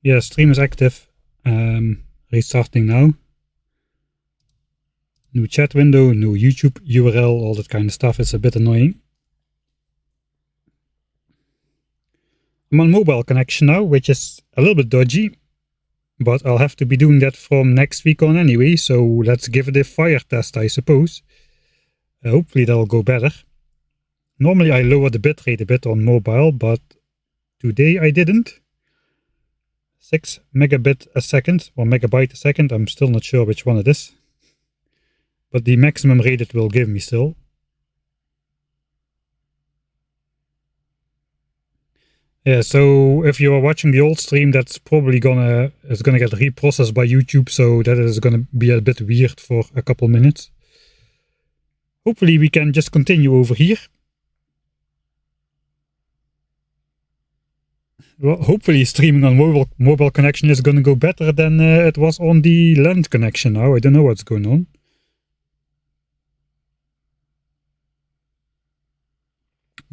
Yeah, stream is active. Restarting now. New chat window, new YouTube URL, all that kind of stuff. It's a bit annoying. I'm on mobile connection now, which is a little bit dodgy, but I'll have to be doing that from next week on anyway, so let's give it a fire test, I suppose. Hopefully that'll go better. Normally I lower the bitrate a bit on mobile, but today I didn't. 6 megabit a second, or megabyte a second, I'm still not sure which one it is. But the maximum rate it will give me still. Yeah, so if you are watching the old stream, that's probably gonna get reprocessed by YouTube, so that is gonna be a bit weird for a couple minutes. Hopefully we can just continue over here. Well, hopefully streaming on mobile connection is gonna go better than it was on the land connection now. I don't know what's going on.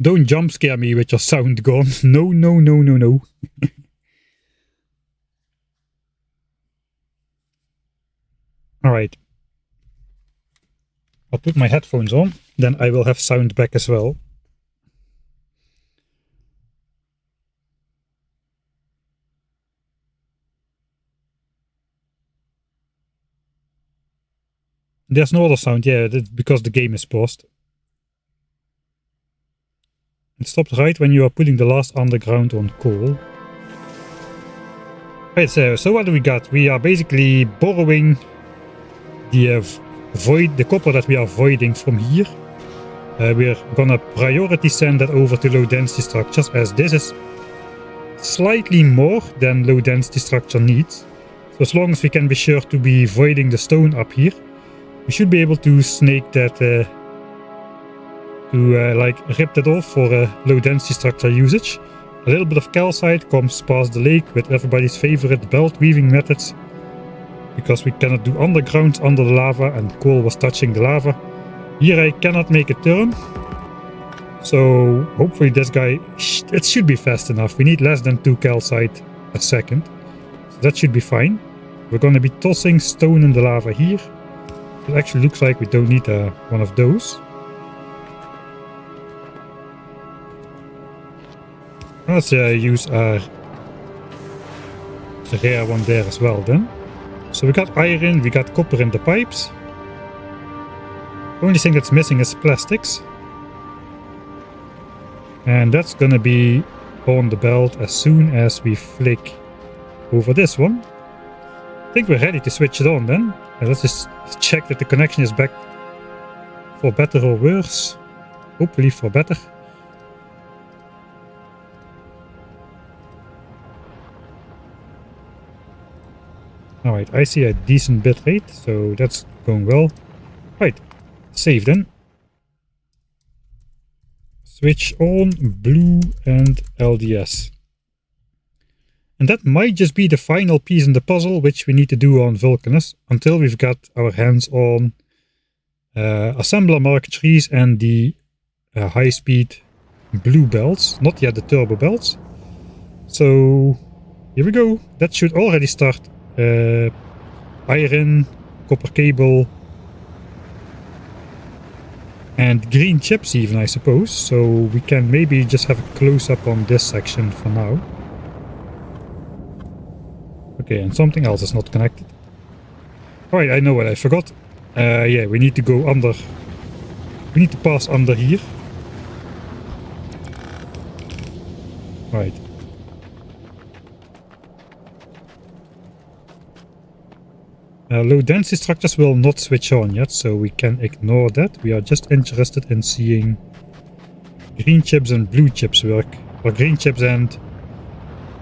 Don't jump scare me with your sound gone. No, no, no, no, no. Alright. I'll put my headphones on, then I will have sound back as well. There's no other sound, yeah, because the game is paused. It stopped right when you are putting the last underground on coal. Right, so what do we got? We are basically borrowing the copper that we are voiding from here. We're gonna priority send that over to low density structures, as this is slightly more than low density structure needs. So as long as we can be sure to be voiding the stone up here, we should be able to snake that like rip that off for low density structure usage. A little bit of calcite comes past the lake with everybody's favorite belt weaving methods, because we cannot do underground under the lava and coal was touching the lava. Here I cannot make a turn, so hopefully this guy, it should be fast enough. We need less than 2 calcite a second, so that should be fine. We're going to be tossing stone in the lava here. It actually looks like we don't need one of those. Let's use our rare one there as well then. So we got iron, we got copper in the pipes. The only thing that's missing is plastics. And that's gonna be on the belt as soon as we flick over this one. I think we're ready to switch it on then. And let's just check that the connection is back for better or worse. Hopefully for better. Alright, I see a decent bitrate, so that's going well. Right, save then. Switch on blue and LDS. And that might just be the final piece in the puzzle which we need to do on Vulcanus until we've got our hands on assembler Mark III's and the high-speed blue belts, not yet the turbo belts. So here we go. That should already start iron, copper cable, and green chips even, I suppose. So we can maybe just have a close-up on this section for now. Okay, and something else is not connected. Alright, I know what I forgot. Yeah, we need to go under. We need to pass under here. Right. Low density structures will not switch on yet, so we can ignore that. We are just interested in seeing green chips and blue chips work. Or green chips and...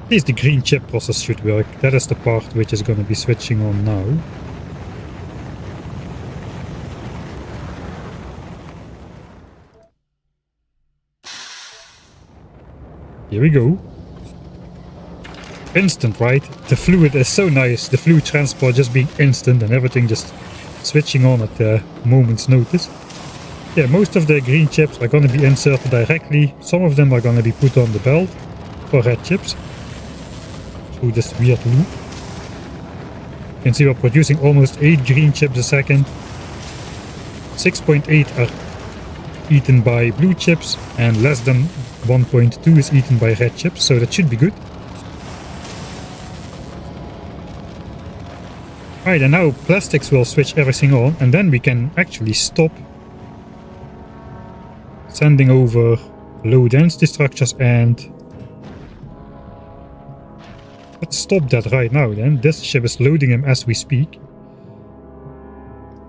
at least the green chip process should work. That is the part which is going to be switching on now. Here we go. Instant, right? The fluid is so nice. The fluid transport just being instant and everything just switching on at the moment's notice. Yeah, most of the green chips are going to be inserted directly. Some of them are going to be put on the belt for red chips. through this weird loop. You can see we're producing almost 8 green chips a second. 6.8 are eaten by blue chips and less than 1.2 is eaten by red chips, so that should be good. Alright, and now plastics will switch everything on, and then we can actually stop sending over low density structures, and let's stop that right now then. This ship is loading them as we speak.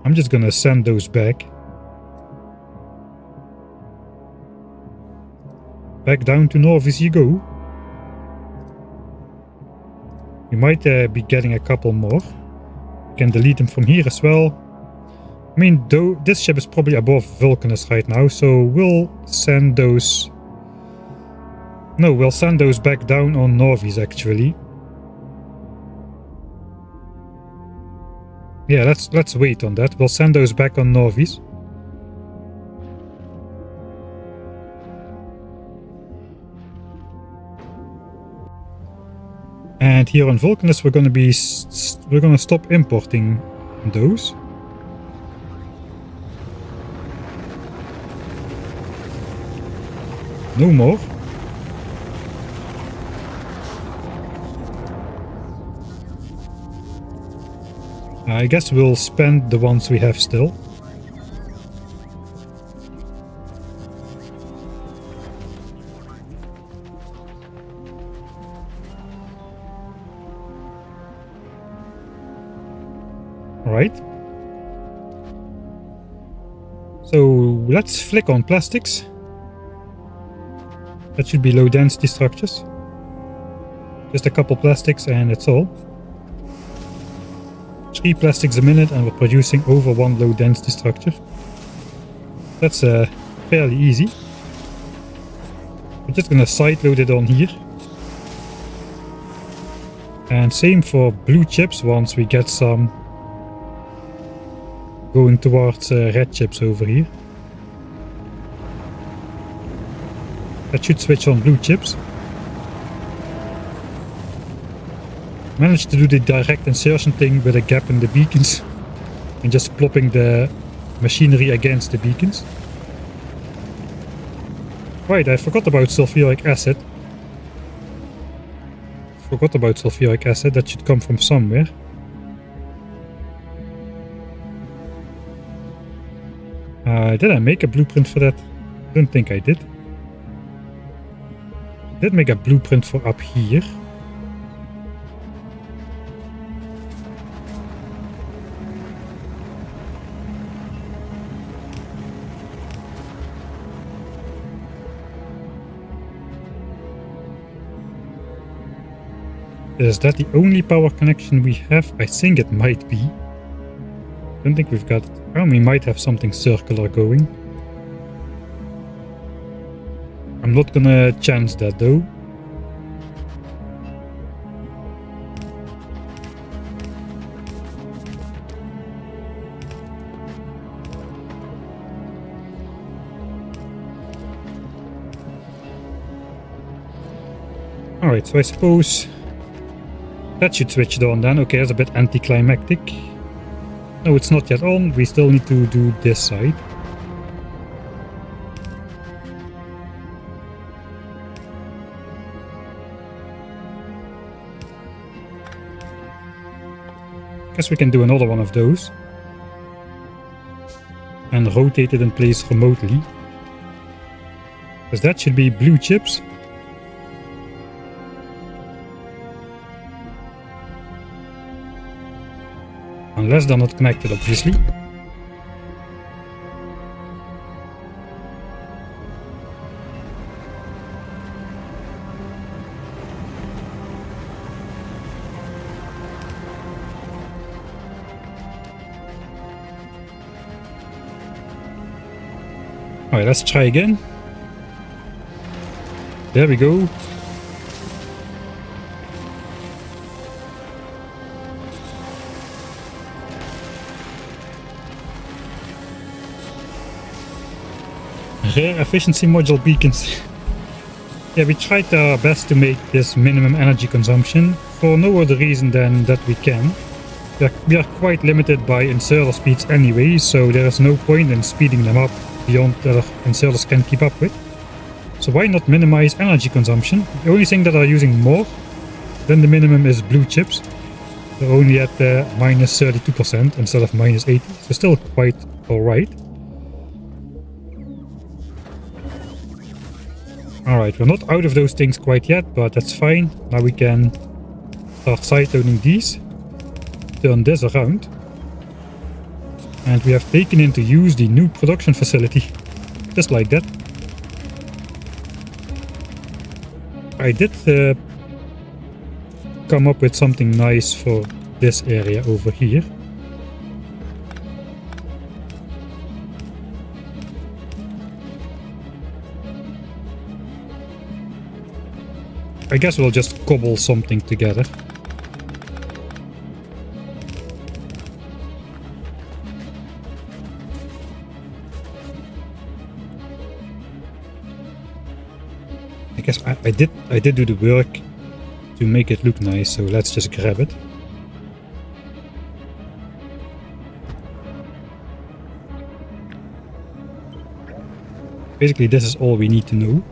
I'm just gonna send those back. Back down to Nauvis you go. We might be getting a couple more. We can delete them from here as well. I mean, though this ship is probably above Vulcanus right now, so we'll send those... No, we'll send those back down on Nauvis actually. Yeah, let's wait on that. We'll send those back on Nauvis. And here on Vulcanus we're gonna stop importing those. No more. I guess we'll spend the ones we have still. Alright. So let's flick on plastics. That should be low density structures. Just a couple plastics and that's all. 3 plastics a minute and we're producing over 1 low density structure. That's fairly easy. We're just gonna side load it on here. And same for blue chips once we get some going towards red chips over here. That should switch on blue chips. Managed to do the direct insertion thing with a gap in the beacons and just plopping the machinery against the beacons. Right, I forgot about sulfuric acid. That should come from somewhere. Did I make a blueprint for that? I don't think I did. I did make a blueprint for up here. Is that the only power connection we have? I think it might be. Don't think we've got... Oh, we might have something circular going. I'm not gonna chance that though. Alright, so I suppose that should switch it on then. Okay, that's a bit anticlimactic. No, it's not yet on. We still need to do this side. Guess we can do another one of those. And rotate it in place remotely. Because that should be blue chips. Unless they're not connected, obviously. Alright, let's try again. There we go. Rare efficiency module beacons. Yeah, we tried our best to make this minimum energy consumption for no other reason than that we can. We are quite limited by inserter speeds anyway, so there is no point in speeding them up beyond that our inserters can keep up with. So why not minimize energy consumption? The only thing that are using more than the minimum is blue chips. They're only at minus 32% instead of minus 80, so still quite alright. Alright, we're not out of those things quite yet, but that's fine. Now we can start side loading these. Turn this around. And we have taken into use the new production facility. Just like that. I did come up with something nice for this area over here. I guess we'll just cobble something together. I guess I did do the work to make it look nice, so let's just grab it. Basically, this is all we need to know.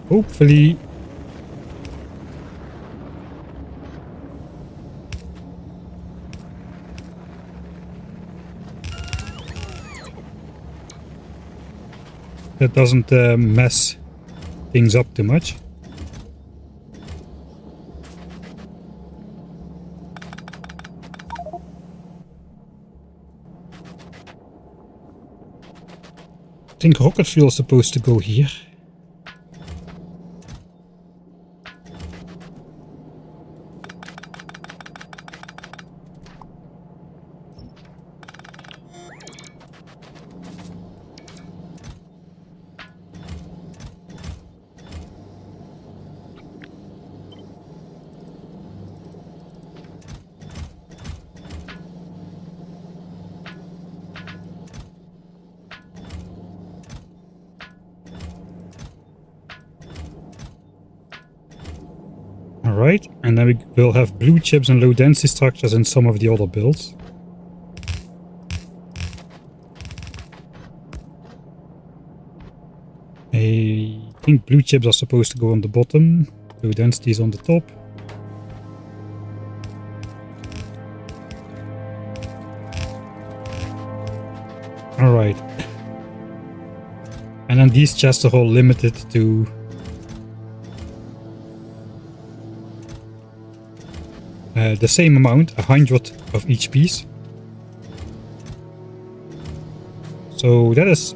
Hopefully that doesn't mess things up too much. I think rocket fuel is supposed to go here. Alright, and then we will have blue chips and low density structures in some of the other builds. I think blue chips are supposed to go on the bottom, low density is on the top. Alright. And then these chests are all limited to the same amount, 100 of each piece. So that is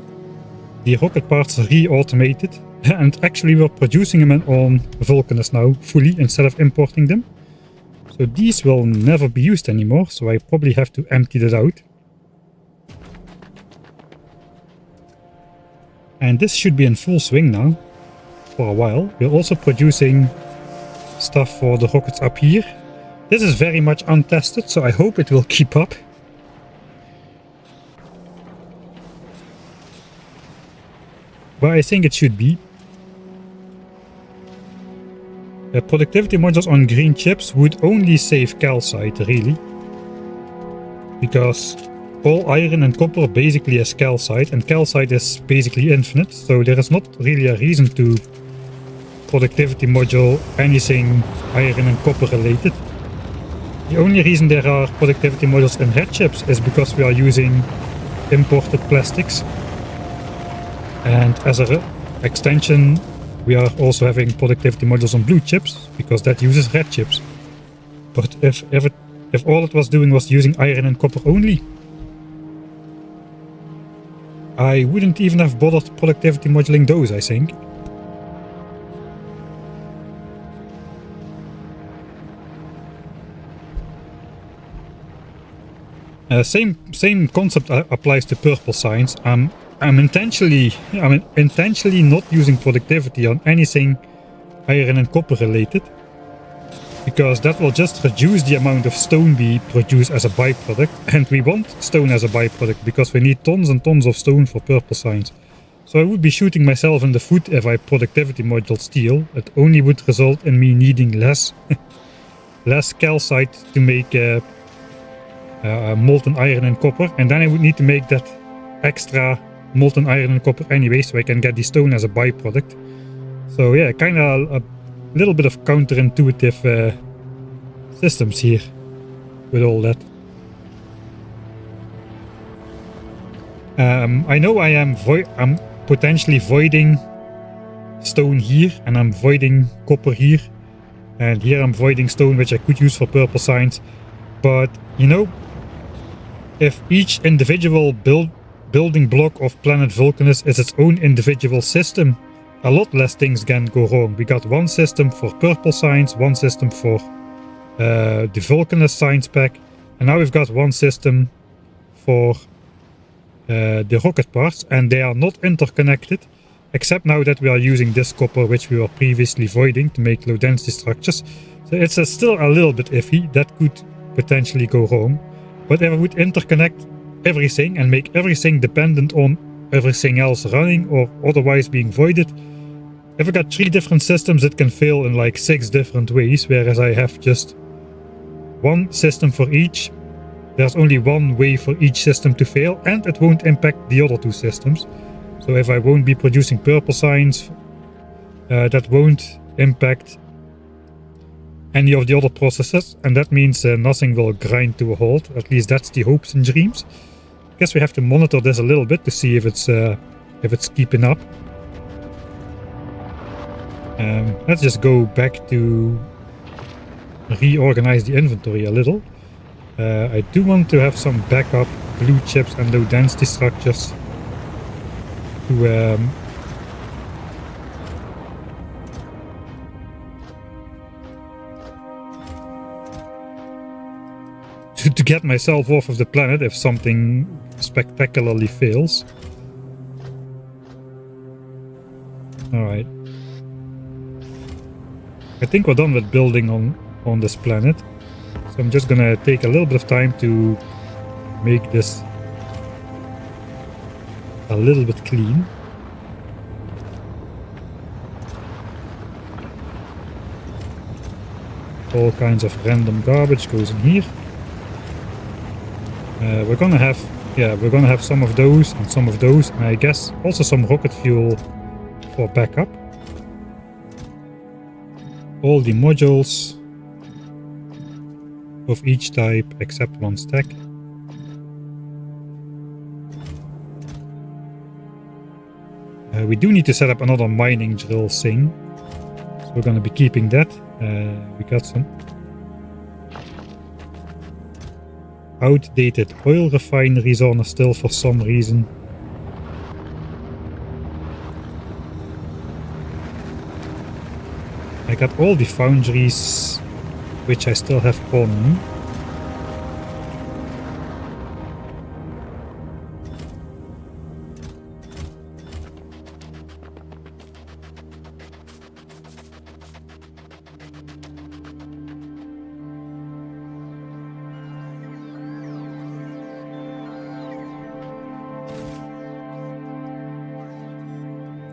the rocket parts re-automated, and actually we're producing them on Vulcanus now fully instead of importing them. So these will never be used anymore, so I probably have to empty that out. And this should be in full swing now for a while. We're also producing stuff for the rockets up here. This is very much untested, so I hope it will keep up. But I think it should be. The productivity modules on green chips would only save calcite, really. Because all iron and copper basically is calcite, and calcite is basically infinite, so there is not really a reason to productivity module anything iron and copper related. The only reason there are productivity modules in red chips is because we are using imported plastics. And as an extension, we are also having productivity modules on blue chips, because that uses red chips. But if all it was doing was using iron and copper only, I wouldn't even have bothered productivity moduling those, I think. Same concept applies to purple signs. I'm intentionally not using productivity on anything iron and copper related, because that will just reduce the amount of stone we produce as a byproduct, and we want stone as a byproduct because we need tons and tons of stone for purple signs. So I would be shooting myself in the foot if I productivity module steel. It only would result in me needing less calcite to make molten iron and copper, and then I would need to make that extra molten iron and copper anyway, so I can get the stone as a byproduct. So yeah, kind of a little bit of counterintuitive systems here with all that. I know I'm potentially voiding stone here, and I'm voiding copper here, and here I'm voiding stone, which I could use for purple signs. But you know, if each individual building block of planet Vulcanus is its own individual system, a lot less things can go wrong. We got one system for purple signs, one system for the Vulcanus science pack, and now we've got one system for the rocket parts, and they are not interconnected, except now that we are using this copper which we were previously voiding to make low density structures. So it's still a little bit iffy. That could potentially go wrong. But if I would interconnect everything and make everything dependent on everything else running or otherwise being voided, if I got 3 different systems, it can fail in like 6 different ways, whereas I have just one system for each. There's only one way for each system to fail, and it won't impact the other 2 systems. So if I won't be producing purple signs, that won't impact any of the other processes, and that means nothing will grind to a halt. At least that's the hopes and dreams. I guess we have to monitor this a little bit to see if it's keeping up. Let's just go back to reorganize the inventory a little. I do want to have some backup blue chips and low density structures to get myself off of the planet if something spectacularly fails. Alright. I think we're done with building on this planet. So I'm just gonna take a little bit of time to make this a little bit clean. All kinds of random garbage goes in here. We're gonna have some of those and some of those, and I guess also some rocket fuel for backup. All the modules of each type except one stack. We do need to set up another mining drill thing, so we're going to be keeping that. We got some outdated oil refineries on us still for some reason. I got all the foundries which I still have on me.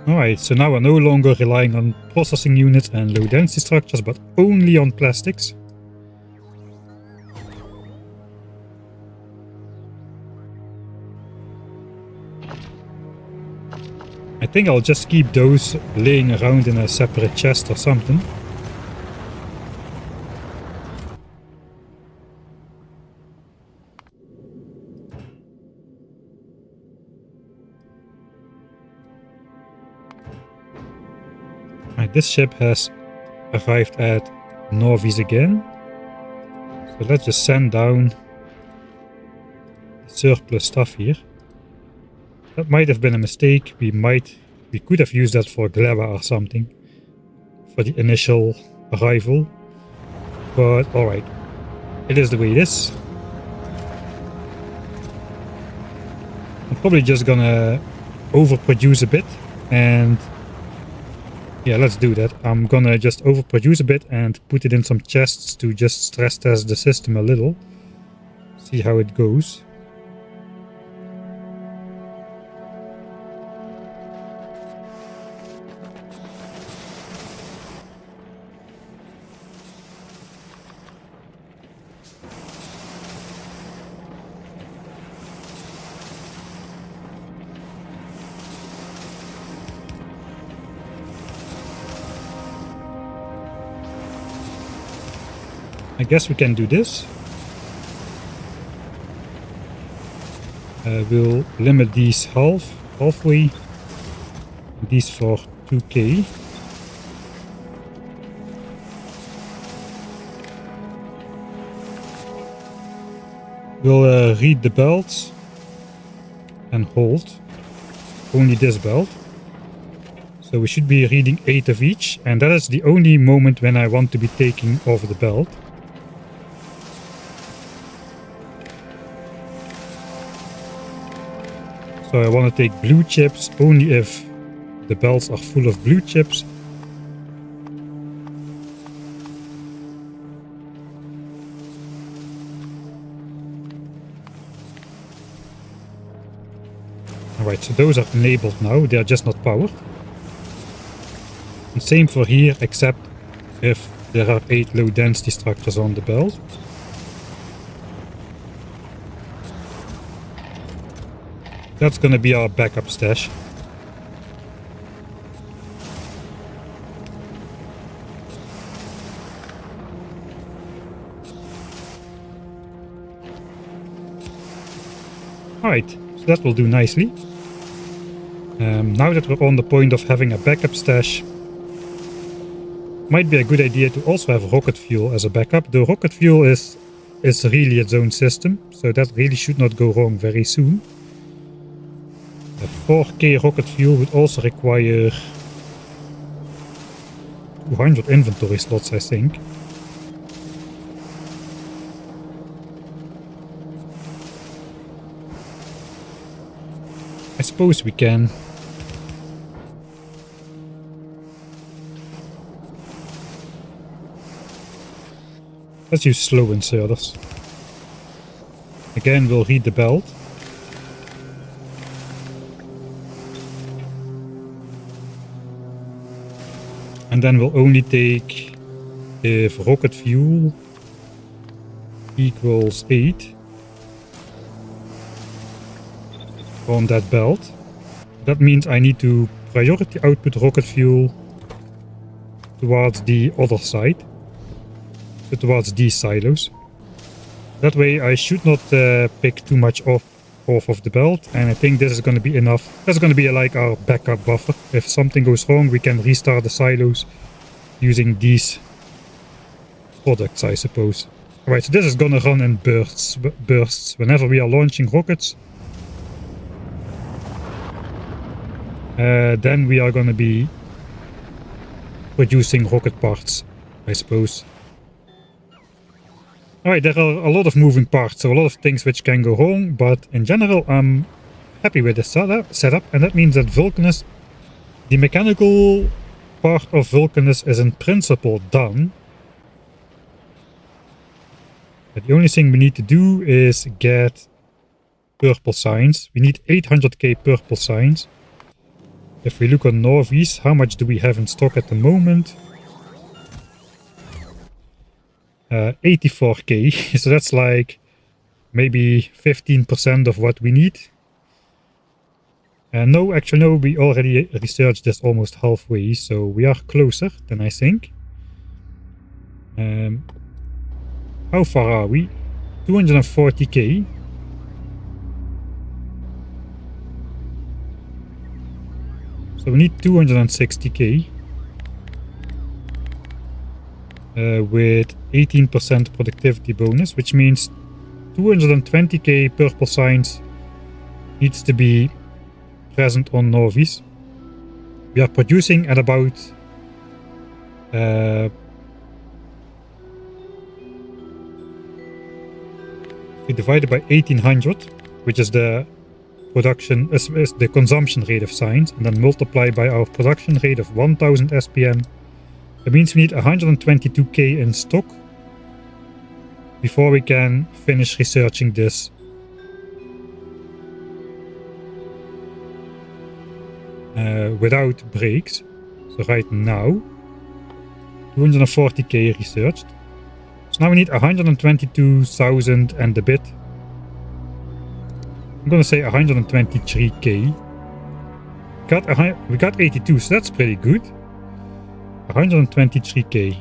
Alright, so now we're no longer relying on processing units and low density structures, but only on plastics. I think I'll just keep those laying around in a separate chest or something. This ship has arrived at Nauvis again. So let's just send down surplus stuff here. That might have been a mistake. We could have used that for Gleva or something for the initial arrival. But alright, it is the way it is. I'm probably just gonna overproduce a bit, and yeah, let's do that. I'm gonna just overproduce a bit and put it in some chests to just stress test the system a little. See how it goes. I guess we can do this. We'll limit these halfway. These for 2k. We'll read the belts and hold only this belt. So we should be reading 8 of each, and that is the only moment when I want to be taking off the belt. So I want to take blue chips only if the belts are full of blue chips. Alright, so those are enabled now, they are just not powered. And same for here, except if there are 8 low density structures on the belt. That's gonna be our backup stash. Alright, so that will do nicely. Now that we're on the point of having a backup stash, might be a good idea to also have rocket fuel as a backup. The rocket fuel is really its own system, so that really should not go wrong very soon. A 4k rocket fuel would also require 200 inventory slots, I think. I suppose we can. Let's use slow inserters. Again, we'll read the belt. And then we'll only take if rocket fuel equals 8 on that belt. That means I need to priority output rocket fuel towards the other side. So towards these silos. That way I should not pick too much off of the belt, and I think this is going to be enough. That's going to be like our backup buffer. If something goes wrong, we can restart the silos using these products, I suppose. Alright, so this is going to run in bursts whenever we are launching rockets. Then we are going to be producing rocket parts, I suppose. Alright, there are a lot of moving parts, so a lot of things which can go wrong, but in general I'm happy with this setup, and that means that Vulcanus, the mechanical part of Vulcanus is in principle done. But the only thing we need to do is get purple signs. We need 800k purple signs. If we look on Nauvis, how much do we have in stock at the moment? 84k, so that's like maybe 15% of what we need. No, actually no, we already researched this almost halfway, so we are closer than I think. How far are we? 240k. So we need 260k. With 18% productivity bonus, which means 220k purple signs needs to be present on Nauvis. We are producing at about we divide it by 1800, which is the production is the consumption rate of signs, and then multiply by our production rate of 1000 SPM. That means we need 122k in stock before we can finish researching this. Without breaks. So right now, 240k researched. So now we need 122,000 and a bit. I'm gonna say 123k. We got 82, so that's pretty good. 123k.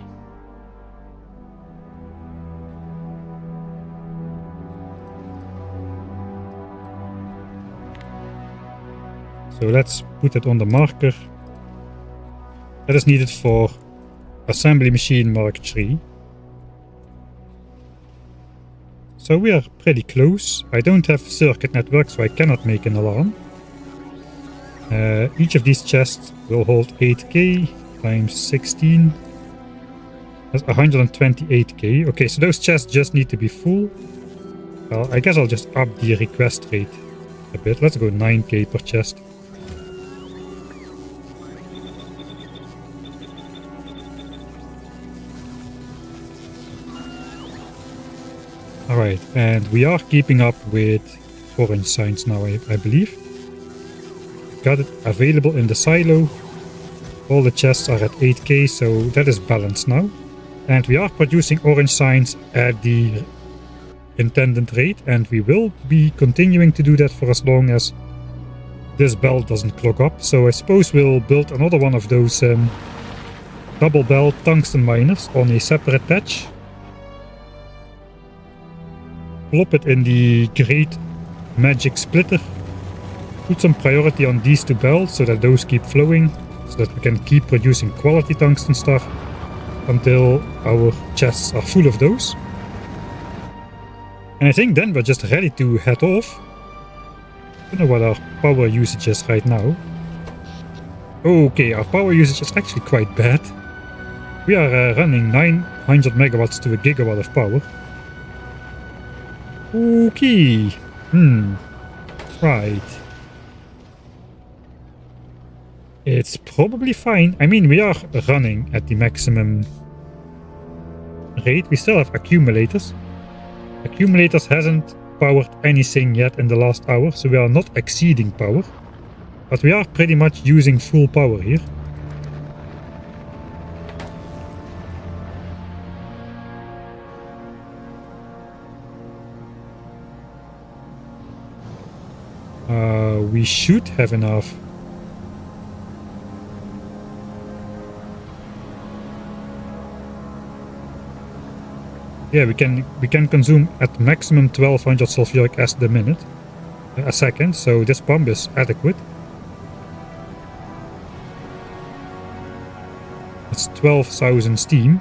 So let's put it on the marker. That is needed for assembly machine Mark III. So we are pretty close. I don't have circuit network, so I cannot make an alarm. Each of these chests will hold 8k times 16. That's 128k. Okay, so those chests just need to be full. Well, I guess I'll just up the request rate a bit. Let's go 9k per chest. Alright, and we are keeping up with orange signs now, I believe. Got it available in the silo. All the chests are at 8k, so that is balanced now. And we are producing orange signs at the intended rate, and we will be continuing to do that for as long as this belt doesn't clog up. So I suppose we'll build another one of those double belt tungsten miners on a separate patch. Plop it in the great magic splitter. Put some priority on these two belts so that those keep flowing, so that we can keep producing quality tungsten stuff until our chests are full of those. And I think then we're just ready to head off. I don't know what our power usage is right now. Okay, our power usage is actually quite bad. We are running 900 megawatts to a gigawatt of power. Okay. Right. It's probably fine. I mean, we are running at the maximum rate. We still have accumulators. Accumulators hasn't powered anything yet in the last hour, so we are not exceeding power. But we are pretty much using full power here. We should have enough. Yeah, we can consume at maximum 1200 sulfuric acid a second, so this pump is adequate. It's 12,000 steam,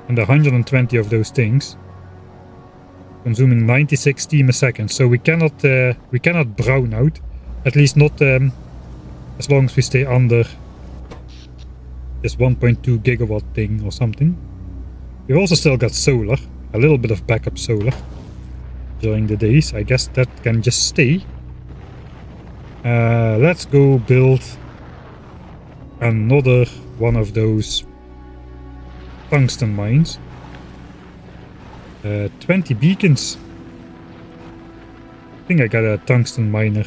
and 120 of those things, consuming 96 steam a second. So we cannot brown out, at least not as long as we stay under this 1.2 gigawatt thing or something. We've also still got solar, a little bit of backup solar during the days. I guess that can just stay. Let's go build another one of those tungsten mines. 20 beacons. I think I got a tungsten miner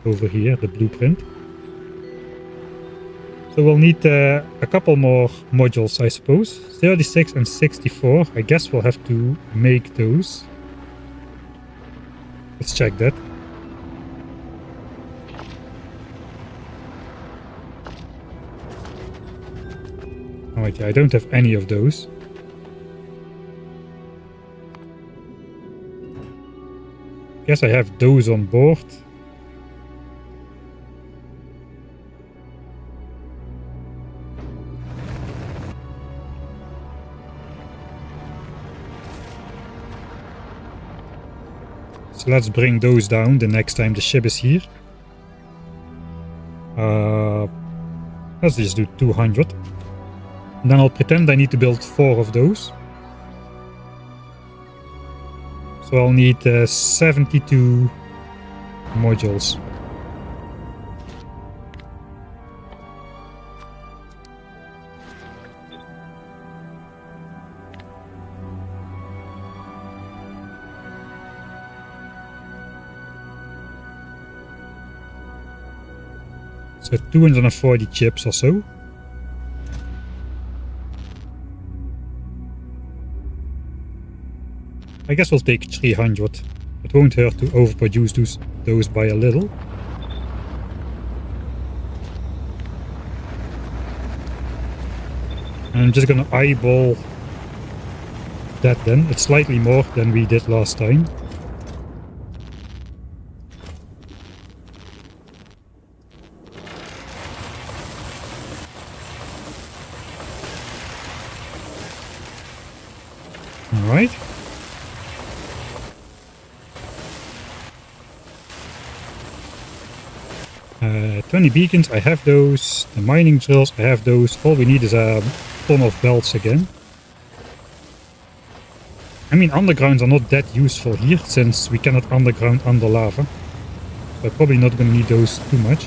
over here, the blueprint. So we'll need a couple more modules, I suppose. 36 and 64. I guess we'll have to make those. Let's check that. Alright, yeah, I don't have any of those. Guess I have those on board. So let's bring those down the next time the ship is here. Let's just do 200. And then I'll pretend I need to build 4 of those. So I'll need 72 modules. So 240 chips or so. I guess we'll take 300. It won't hurt to overproduce those by a little. And I'm just gonna eyeball that then. It's slightly more than we did last time. Alright. Uh, 20 beacons, I have those. The mining drills, I have those. All we need is a ton of belts again. I mean, undergrounds are not that useful here, since we cannot underground under lava. So I'm probably not going to need those too much.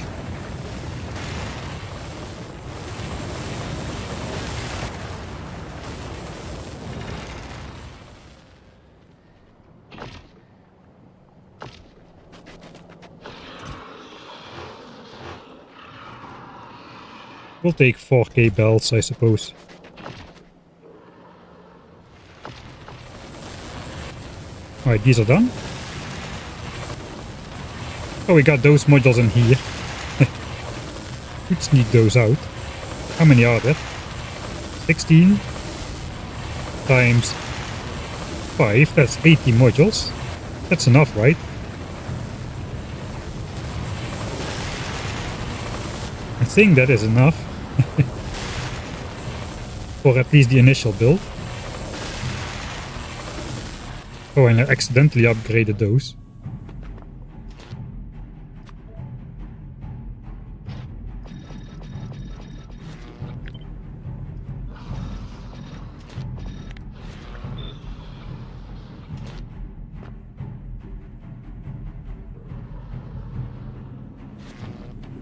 We'll take 4k belts, I suppose. Alright, these are done. Oh, we got those modules in here. Could sneak those out. How many are there? 16 times 5, that's 80 modules. That's enough, right? I think that is enough. For at least the initial build. Oh, and I accidentally upgraded those.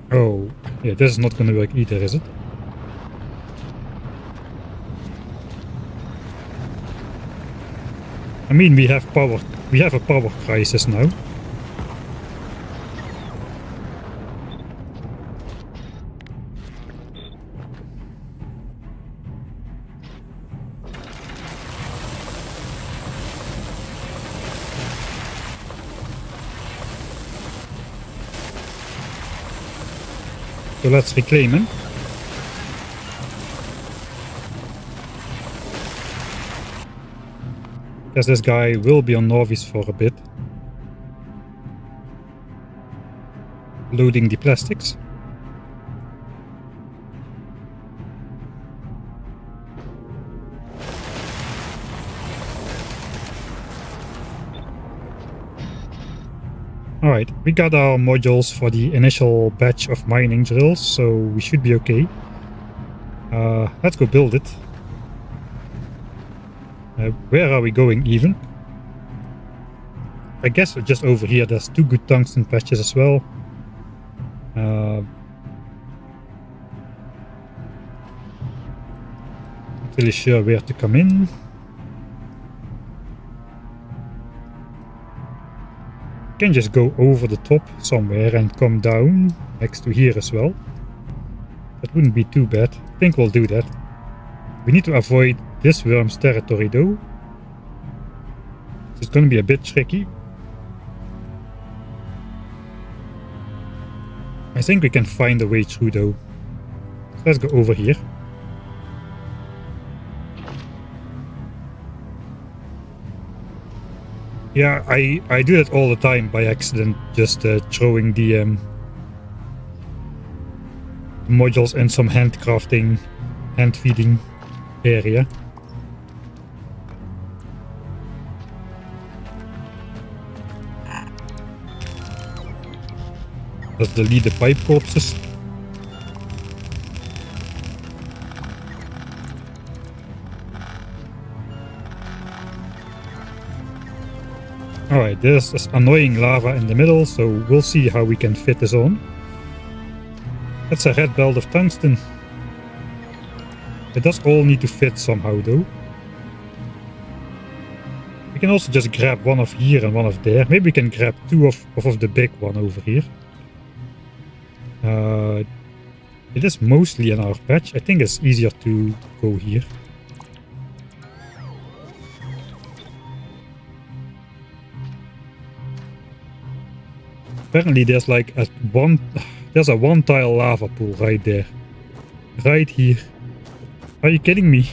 Oh, yeah, this is not gonna work either, is it? I mean, we have a power crisis now. So let's reclaim him. Guess this guy will be on Nauvis for a bit. Loading the plastics. Alright, we got our modules for the initial batch of mining drills, so we should be okay. Let's go build it. Where are we going even? I guess just over here. There's 2 good tungsten patches as well. Not really sure where to come in. Can just go over the top somewhere and come down next to here as well. That wouldn't be too bad. I think we'll do that. We need to avoid this worm's territory though. It's going to be a bit tricky. I think we can find a way through though. So let's go over here. Yeah, I do that all the time by accident, just throwing the modules in some handcrafting, hand feeding area. Let's delete the pipe corpses. Alright, there's this annoying lava in the middle, so we'll see how we can fit this on. That's a red belt of tungsten. It does all need to fit somehow though. We can also just grab one of here and one of there. Maybe we can grab 2 of the big one over here. It is mostly in our patch. I think it's easier to go here. Apparently there's like a one tile lava pool right there. Right here. Are you kidding me?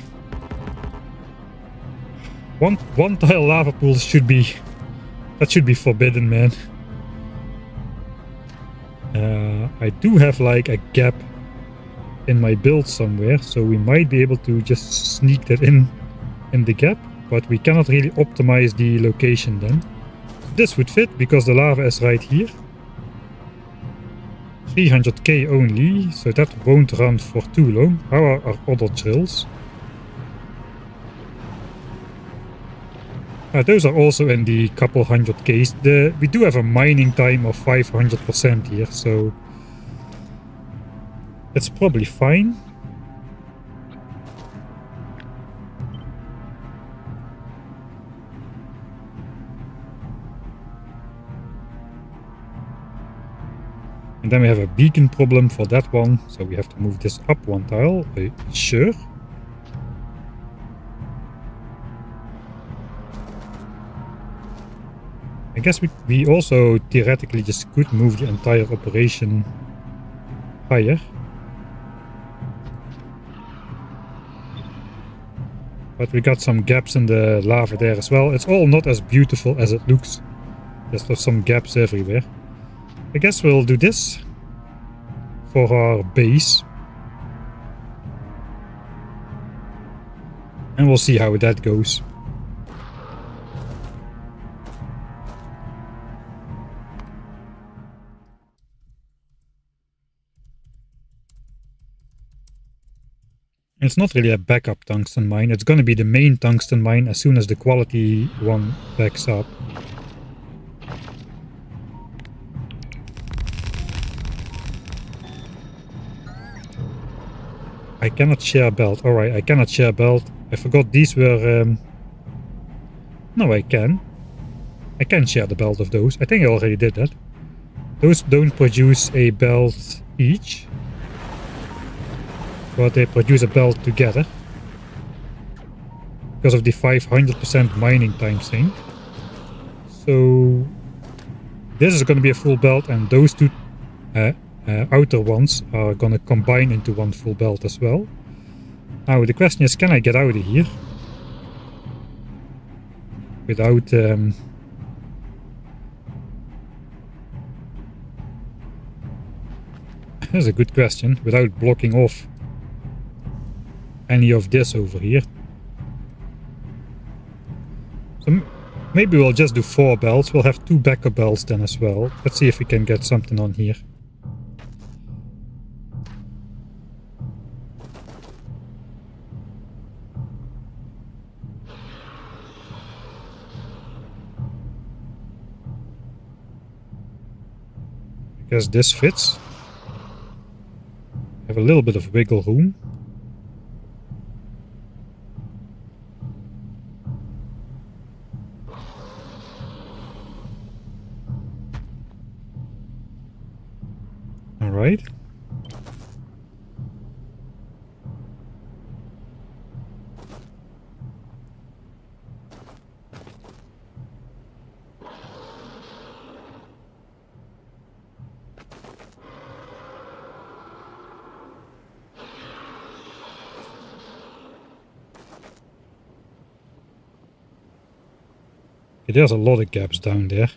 One tile lava pools should be forbidden, man. I do have like a gap in my build somewhere, so we might be able to just sneak that in the gap. but we cannot really optimize the location then. This would fit because the lava is right here. 300k only, so that won't run for too long. How are our other drills? Those are also in the couple 100k's. We do have a mining time of 500% here, so it's probably fine. And then we have a beacon problem for that one, so we have to move this up one tile. Sure. I guess we also theoretically just could move the entire operation higher. But we got some gaps in the lava there as well. It's all not as beautiful as it looks. There's some gaps everywhere. I guess we'll do this for our base. And we'll see how that goes. It's not really a backup tungsten mine. It's going to be the main tungsten mine as soon as the quality one backs up. I cannot share belt. Alright, I cannot share belt. I forgot these were... No, I can. I can share the belt of those. I think I already did that. Those don't produce a belt each, but they produce a belt together because of the 500% mining time thing. So this is going to be a full belt, and those two outer ones are going to combine into one full belt as well. Now the question is, can I get out of here without that's a good question, without blocking off any of this over here. So maybe we'll just do 4 belts. We'll have 2 backup belts then as well. Let's see if we can get something on here. I guess this fits. Have a little bit of wiggle room. All right. Okay, there's a lot of gaps down there.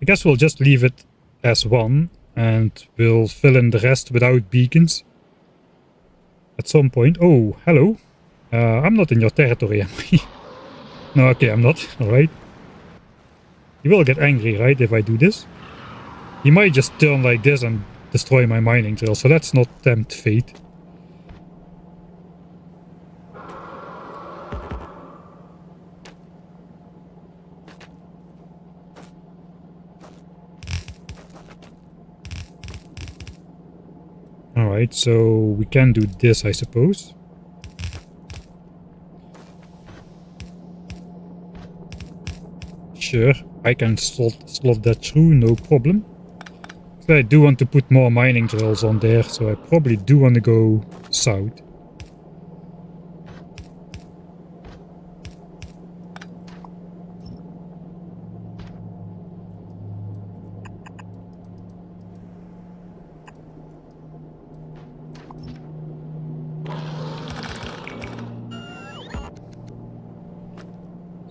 I guess we'll just leave it as one and we'll fill in the rest without beacons at some point. Oh, hello. I'm not in your territory, am I? No, okay, I'm not. Alright. He will get angry, right, if I do this? He might just turn like this and destroy my mining drill, so let's not tempt fate. Alright, so we can do this, I suppose. Sure, I can slot that through, no problem. So I do want to put more mining drills on there, so I probably do want to go south.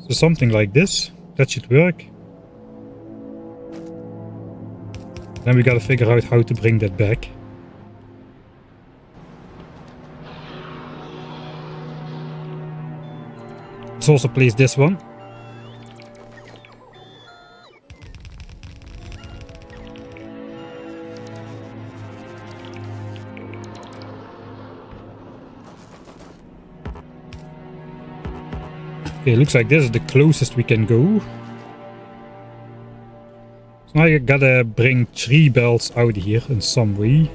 So something like this, that should work. Then we gotta figure out how to bring that back. Let's also place this one. Okay, looks like this is the closest we can go. So now I gotta bring 3 belts out here in some way.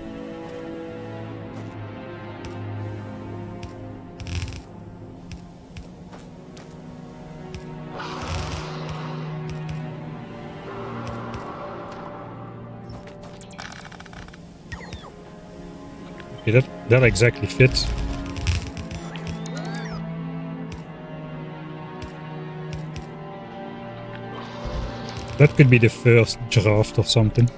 Okay, that exactly fits. That could be the first draft or something.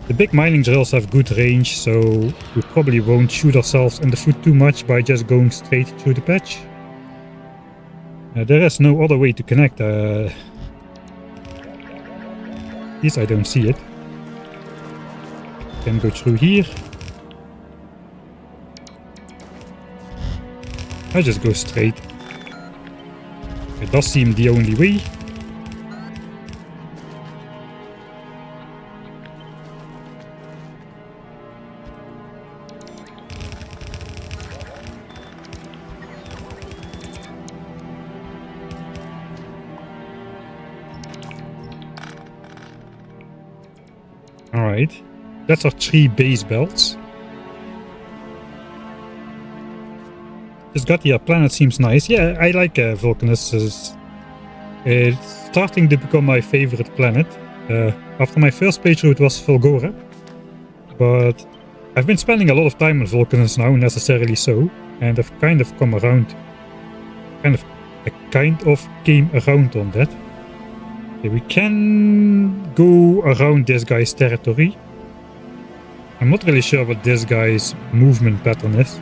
The big mining drills have good range, so we probably won't shoot ourselves in the foot too much by just going straight through the patch. There is no other way to connect. At least I don't see it. Can go through here. I just go straight. It does seem the only way. Alright, that's our 3 base belts. This Gatia planet seems nice. Yeah, I like Vulcanus. It's starting to become my favorite planet. After my first playthrough it was Fulgora. But I've been spending a lot of time on Vulcanus now, necessarily so. And I've kind of come around. I kind of came around on that. Okay, we can go around this guy's territory. I'm not really sure what this guy's movement pattern is.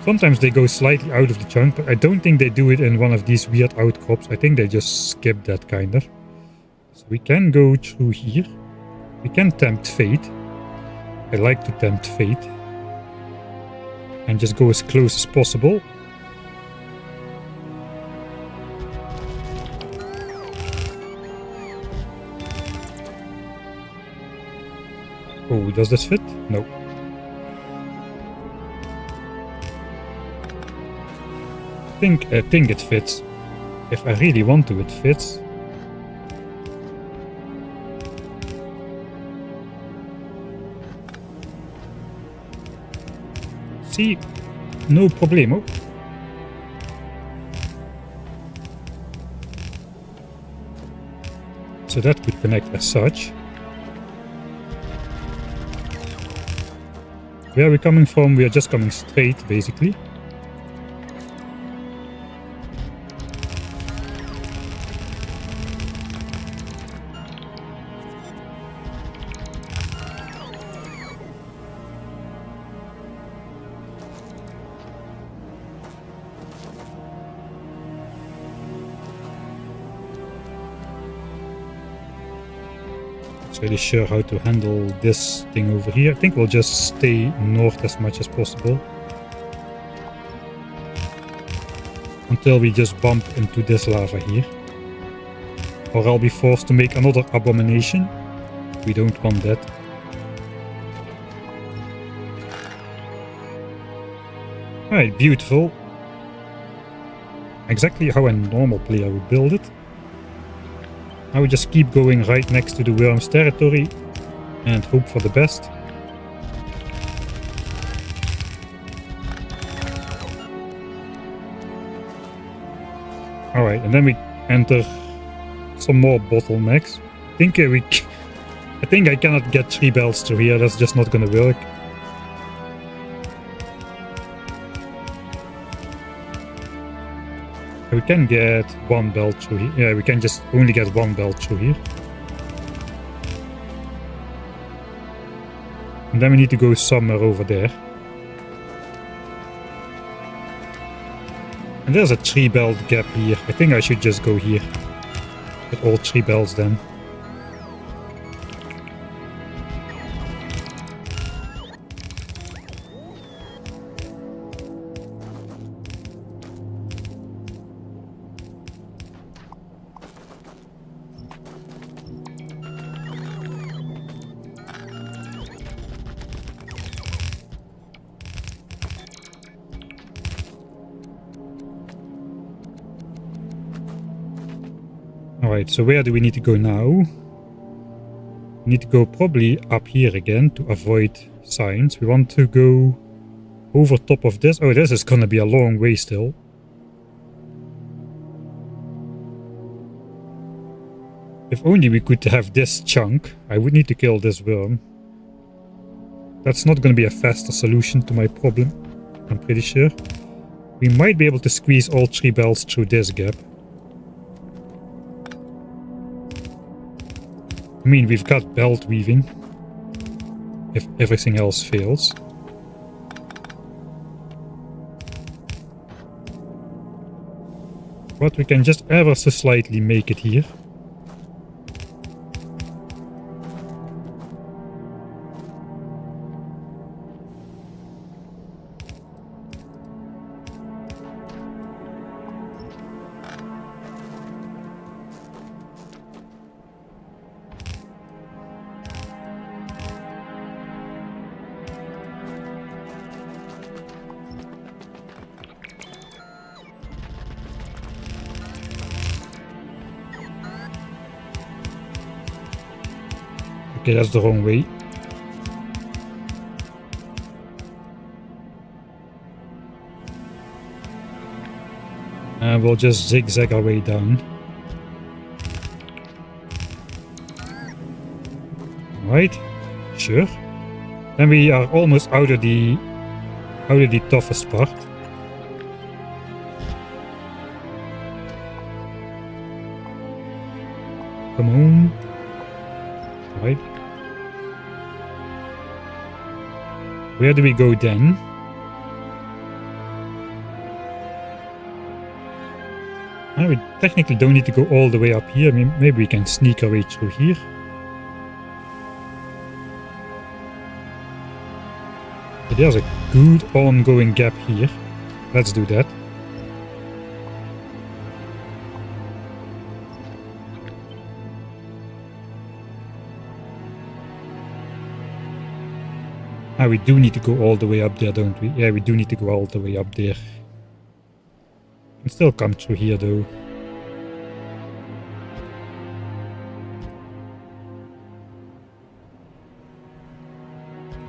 Sometimes they go slightly out of the chunk, but I don't think they do it in one of these weird outcrops. I think they just skip that kind of. So we can go through here. We can tempt fate. I like to tempt fate. And just go as close as possible. Oh, does this fit? No. I think it fits. If I really want to, it fits. See, no problemo. So that could connect as such. Where are we coming from? We are just coming straight, basically. Really sure how to handle this thing over here. I think we'll just stay north as much as possible until we just bump into this lava here, or I'll be forced to make another abomination. We don't want that. Alright, beautiful. Exactly how a normal player would build it. Now we just keep going right next to the worm's territory and hope for the best. Alright, and then we enter some more bottlenecks. I think I cannot get 3 belts through here, that's just not gonna work. We can get 1 belt through here. Yeah, we can just only get 1 belt through here. And then we need to go somewhere over there. And there's a 3 belt gap here. I think I should just go here. Get all 3 belts then. Alright, so where do we need to go now? We need to go probably up here again to avoid signs. We want to go over top of this. Oh, this is gonna be a long way still. If only we could have this chunk. I would need to kill this worm. That's not gonna be a faster solution to my problem, I'm pretty sure. We might be able to squeeze all 3 belts through this gap. I mean, we've got belt weaving, if everything else fails. But we can just ever so slightly make it here. Okay, that's the wrong way. And we'll just zigzag our way down. Right, sure. Then we are almost out of the toughest part. Come on. Right. Where do we go then? We technically don't need to go all the way up here. I mean, maybe we can sneak our way through here. But there's a good ongoing gap here. Let's do that. We do need to go all the way up there, don't we? Yeah, we do need to go all the way up there. We can still come through here, though.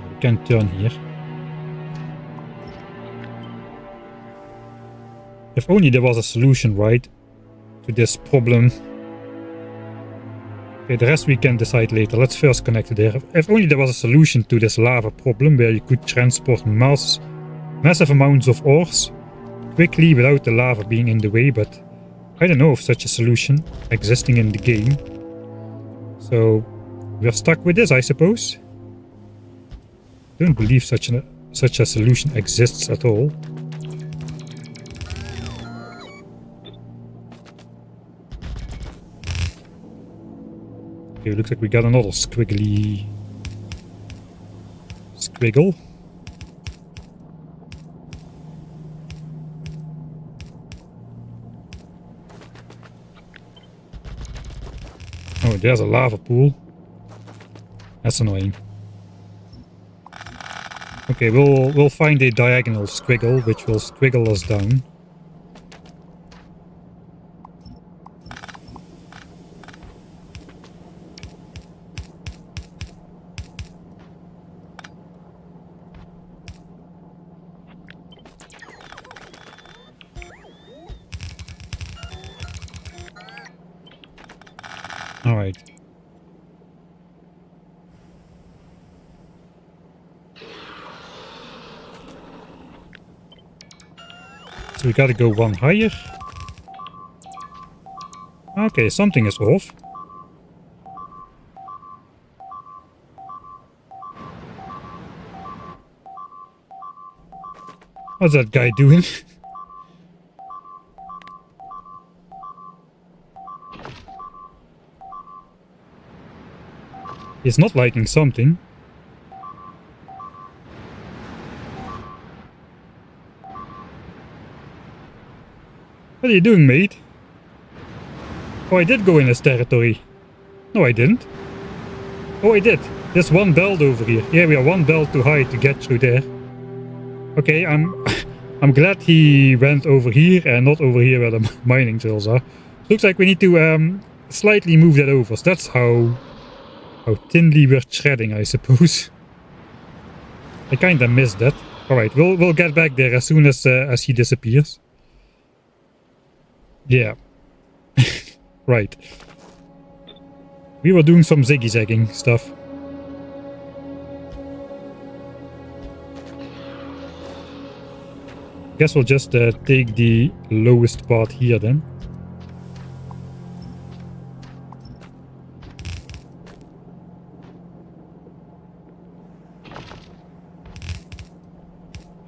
We can turn here. If only there was a solution, right, to this problem. Okay, the rest we can decide later. Let's first connect it there. If only there was a solution to this lava problem where you could transport massive amounts of ores quickly without the lava being in the way, but I don't know of such a solution existing in the game. So we're stuck with this, I suppose. I don't believe such a solution exists at all. Okay, looks like we got another squiggly squiggle. Oh, there's a lava pool. That's annoying. Okay, we'll find a diagonal squiggle which will squiggle us down. Alright. So we gotta go one higher. Okay, something is off. What's that guy doing? He's not liking something. What are you doing, mate? Oh, I did go in his territory. No, I didn't. Oh, I did. There's one belt over here. Yeah, we are one belt too high to get through there. Okay, I'm glad he went over here and not over here where the mining drills are. Looks like we need to slightly move that over. So that's how thinly we're treading, I suppose. I kinda missed that. Alright, we'll get back there as soon as he disappears. Yeah. Right. We were doing some ziggy-zagging stuff. Guess we'll just take the lowest part here then.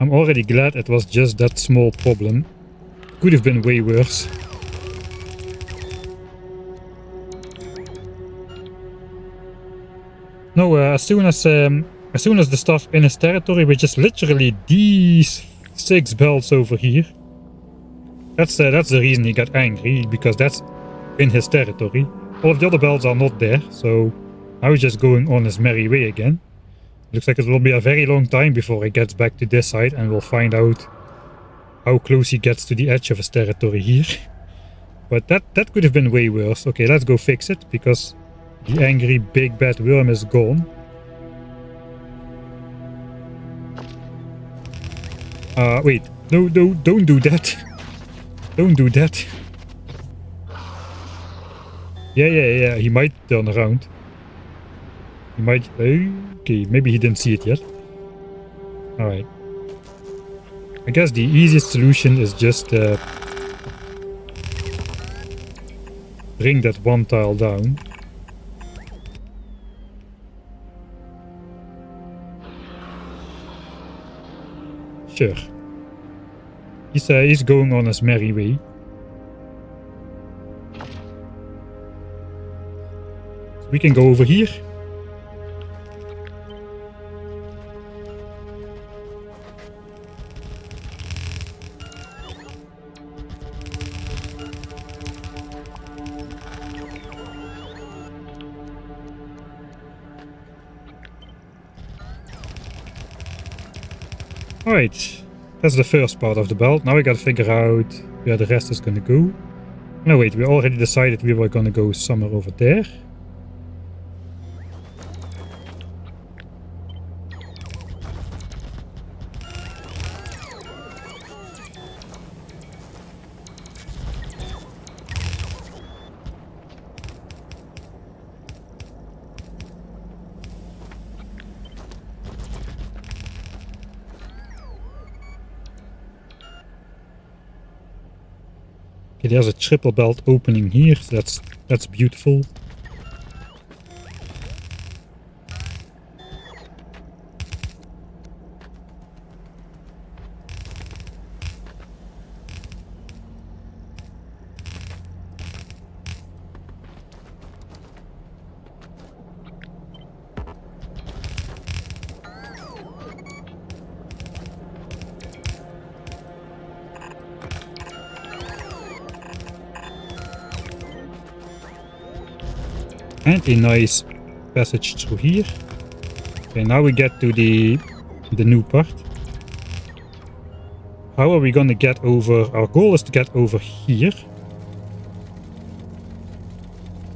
I'm already glad it was just that small problem. Could have been way worse. No, as soon as the stuff in his territory, which is literally these 6 belts over here. That's the reason he got angry, because that's in his territory. All of the other belts are not there, so now he's just going on his merry way again. Looks like it will be a very long time before he gets back to this side, and we'll find out how close he gets to the edge of his territory here. But that could have been way worse. Okay, let's go fix it, because the angry big bad worm is gone. Wait. No, don't do that. Don't do that. Yeah, he might turn around. He might... Okay, maybe he didn't see it yet. Alright. I guess the easiest solution is just bring that one tile down. Sure. He's going on his merry way. So we can go over here. Alright, that's the first part of the belt. Now we gotta figure out where the rest is gonna go. No, wait, we already decided we were gonna go somewhere over there. Okay, there's a triple belt opening here, so that's beautiful. And a nice passage through here. Okay, now we get to the new part. How are we gonna get over? Our goal is to get over here.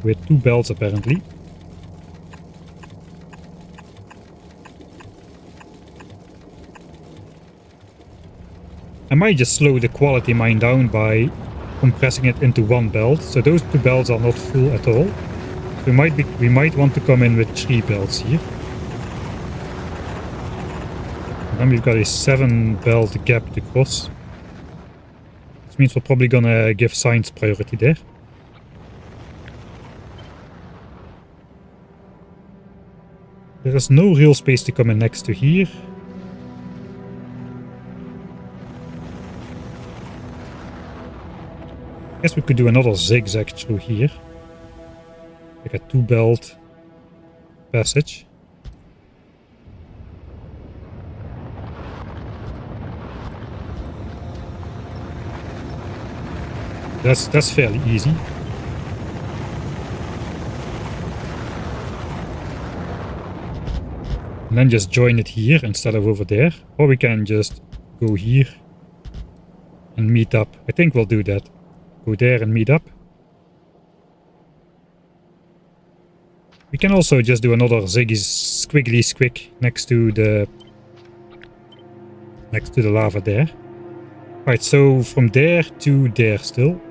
With 2 belts apparently. I might just slow the quality mine down by compressing it into 1 belt. So those 2 belts are not full at all. We might want to come in with 3 belts here. And then we've got a 7 belt gap to cross. This means we're probably gonna give science priority there. There is no real space to come in next to here. Guess we could do another zigzag through here. Like a 2 belt passage. That's fairly easy. And then just join it here instead of over there. Or we can just go here and meet up. I think we'll do that. Go there and meet up. We can also just do another Ziggy squiggly squig next to the lava there. Right, so from there to there still.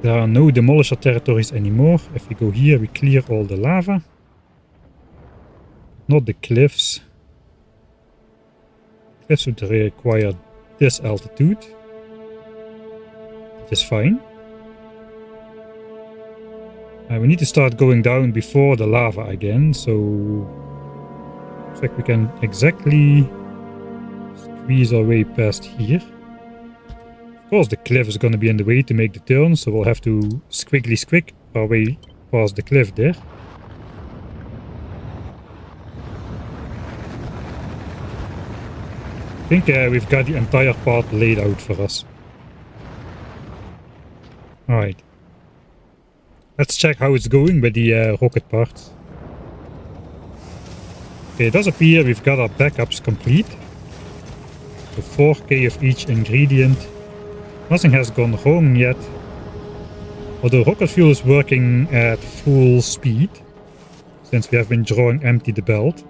There are no demolisher territories anymore. If we go here, we clear all the lava. Not the cliffs. Cliffs would require this altitude, which is fine. We need to start going down before the lava again, so looks like we can exactly squeeze our way past here. Of course, the cliff is going to be in the way to make the turn, so we'll have to squiggly squig our way past the cliff there. I think we've got the entire part laid out for us. Alright. Let's check how it's going with the rocket parts. Okay, it does appear we've got our backups complete. So 4k of each ingredient. Nothing has gone wrong yet. Although rocket fuel is working at full speed, since we have been drawing empty the belt.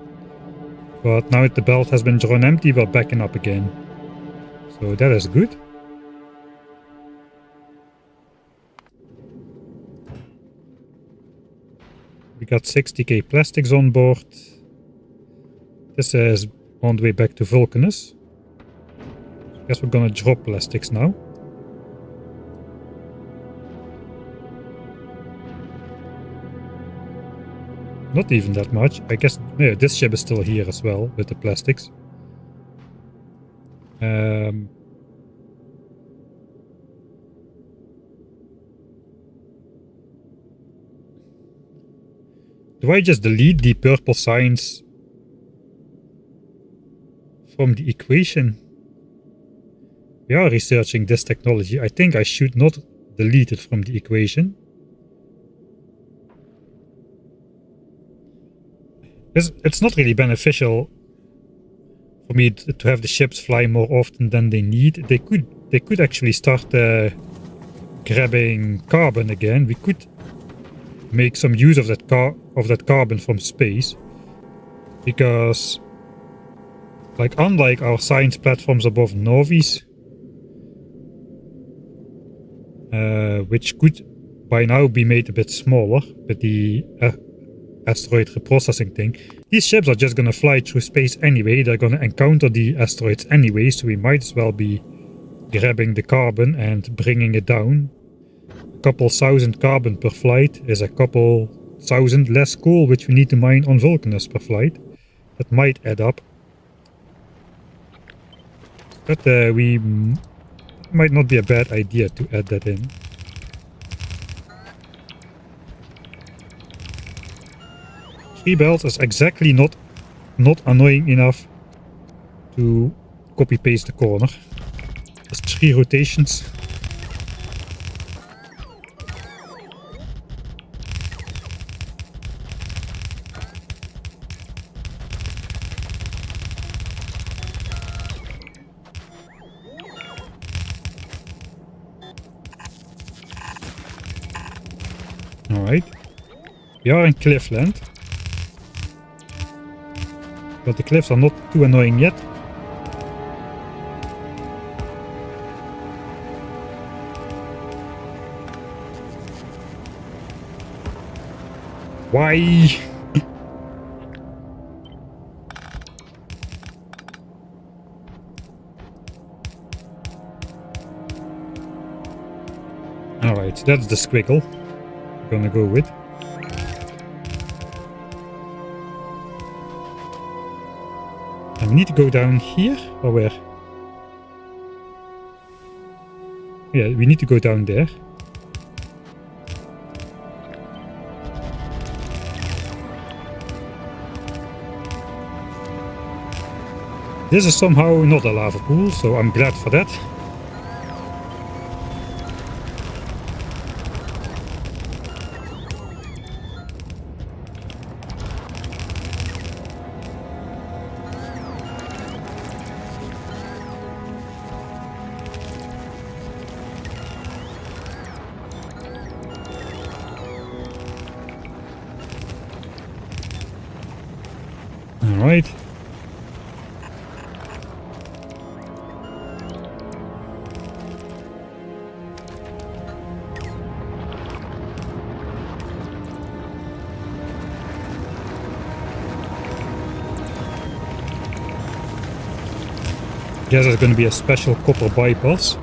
But now that the belt has been drawn empty, we're backing up again. So that is good. We got 60k plastics on board. This is on the way back to Vulcanus. I guess we're gonna drop plastics now. Not even that much. I guess yeah, this ship is still here as well with the plastics. Do I just delete the purple signs from the equation? We are researching this technology. I think I should not delete it from the equation. It's not really beneficial for me to have the ships fly more often than they need. They could actually start grabbing carbon again. We could make some use of that carbon from space, because like unlike our science platforms above Nauvis, which could by now be made a bit smaller with the asteroid reprocessing thing. These ships are just gonna fly through space anyway. They're gonna encounter the asteroids anyway, so we might as well be grabbing the carbon and bringing it down. A couple thousand carbon per flight is a couple thousand less coal which we need to mine on Vulcanus per flight. That might add up. But might not be a bad idea to add that in. Three belts is exactly not annoying enough to copy paste the corner. Just 3 rotations. Alright. We are in Cliffland. But the cliffs are not too annoying yet. Why? Alright, so that's the squiggle we're gonna go with. And we need to go down here, or where? Yeah, we need to go down there. This is somehow not a lava pool, so I'm glad for that. Alright. Guess there's going to be a special copper bypass.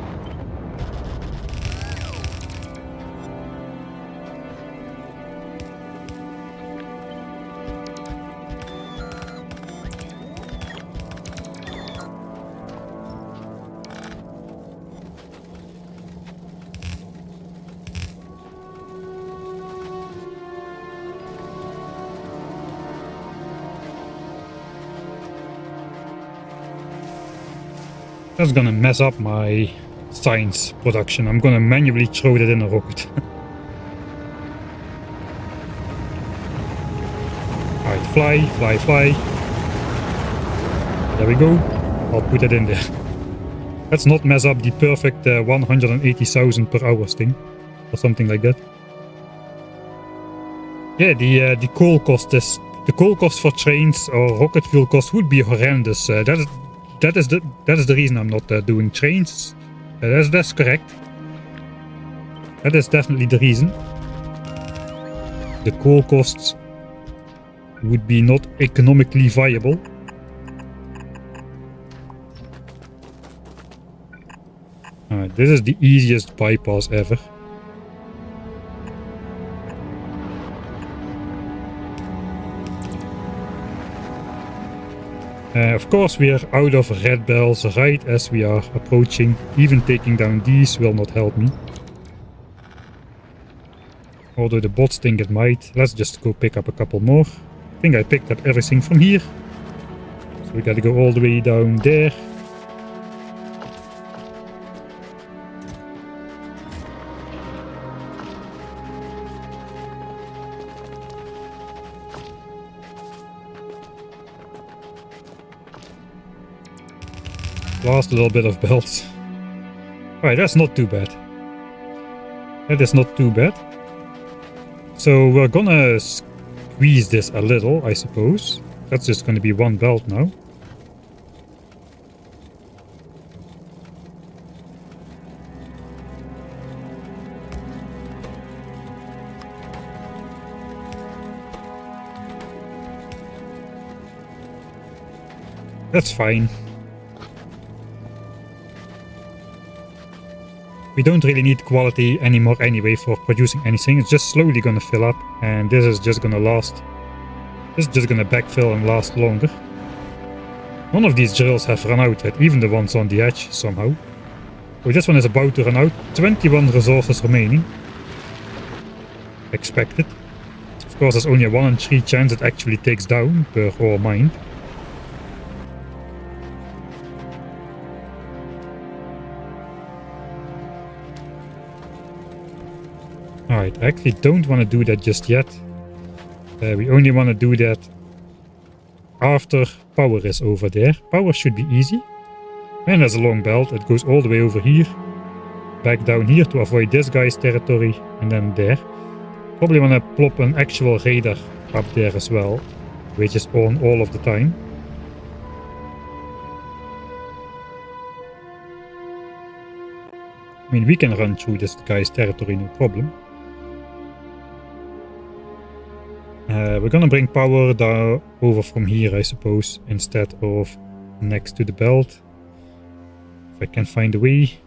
That's gonna mess up my science production. I'm gonna manually throw that in a rocket. Alright, fly, fly, fly. There we go. I'll put it in there. Let's not mess up the perfect 180,000 per hour thing. Or something like that. Yeah, the coal cost is... The coal cost for trains or rocket fuel cost would be horrendous. That is the reason I'm not doing trains. That's correct. That is definitely the reason. The coal costs would be not economically viable. Alright, this is the easiest bypass ever. Of course we are out of red bells right as we are approaching. Even taking down these will not help me. Although the bots think it might. Let's just go pick up a couple more. I think I picked up everything from here. So we gotta go all the way down there. Last little bit of belts. Alright, that's not too bad. That is not too bad. So we're gonna squeeze this a little, I suppose. That's just gonna be one belt now. That's fine. We don't really need quality anymore anyway for producing anything. It's just slowly gonna fill up, and this is just gonna last. This is just gonna backfill and last longer. None of these drills have run out yet, even the ones on the edge somehow. Oh, this one is about to run out. 21 resources remaining. Expected. Of course, there's only a 1 in 3 chance it actually takes down per ore mined. Alright, I actually don't want to do that just yet. We only want to do that after power is over there. Power should be easy. And there's a long belt. It goes all the way over here. Back down here to avoid this guy's territory. And then there. Probably want to plop an actual radar up there as well. Which is on all of the time. I mean, we can run through this guy's territory, no problem. We're gonna bring power down over from here, I suppose, instead of next to the belt. If I can find a way.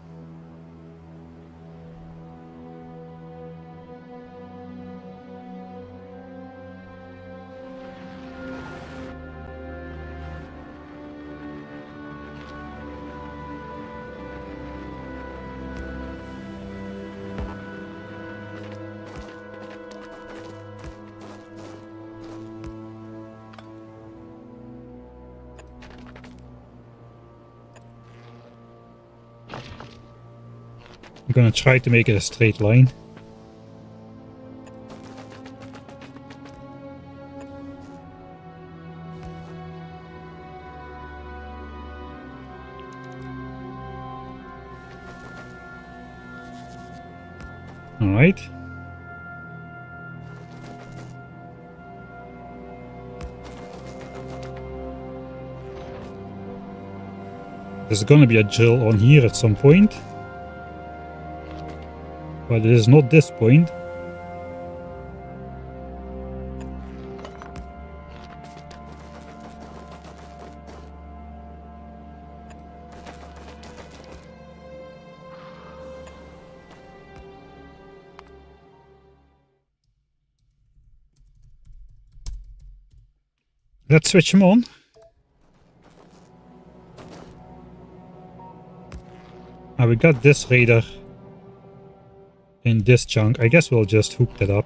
I'm gonna try to make it a straight line. All right. There's gonna be a drill on here at some point. But it is not this point. Let's switch them on. And we got this radar in this chunk. I guess we'll just hook that up.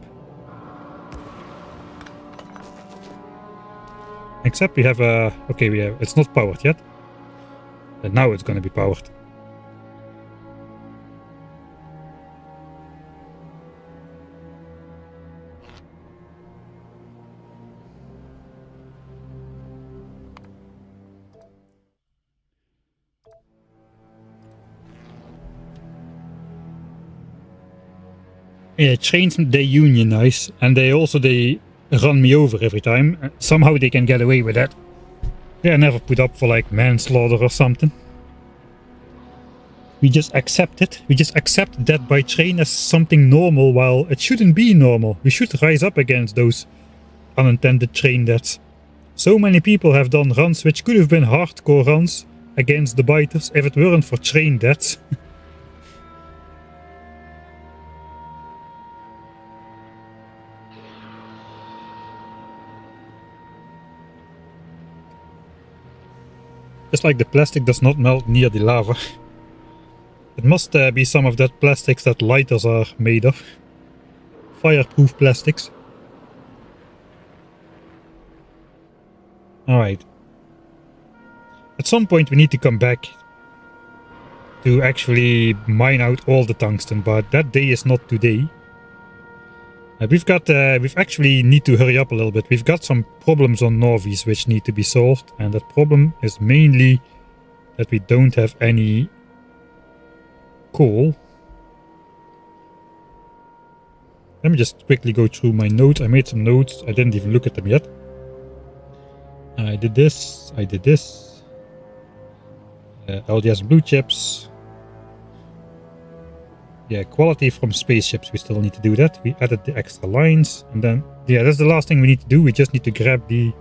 Except we have a... okay, it's not powered yet. And now it's gonna be powered. Yeah, trains they unionize, and they run me over every time. Somehow they can get away with that. They are never put up for like manslaughter or something. We just accept it. We just accept death by train as something normal, while it shouldn't be normal. We should rise up against those unintended train deaths. So many people have done runs which could have been hardcore runs against the biters if it weren't for train deaths. Just like the plastic does not melt near the lava. It must be some of that plastics that lighters are made of. Fireproof plastics. Alright. At some point we need to come back to actually mine out all the tungsten, but that day is not today. We've actually need to hurry up a little bit. We've got some problems on Nauvis which need to be solved, and that problem is mainly that we don't have any coal. Let me just quickly go through my notes. I made some notes. I didn't even look at them yet. I did this. I did this. LDS blue chips. Yeah, quality from spaceships, we still need to do that. We added the extra lines, and then, yeah, that's the last thing we need to do. We just need to grab the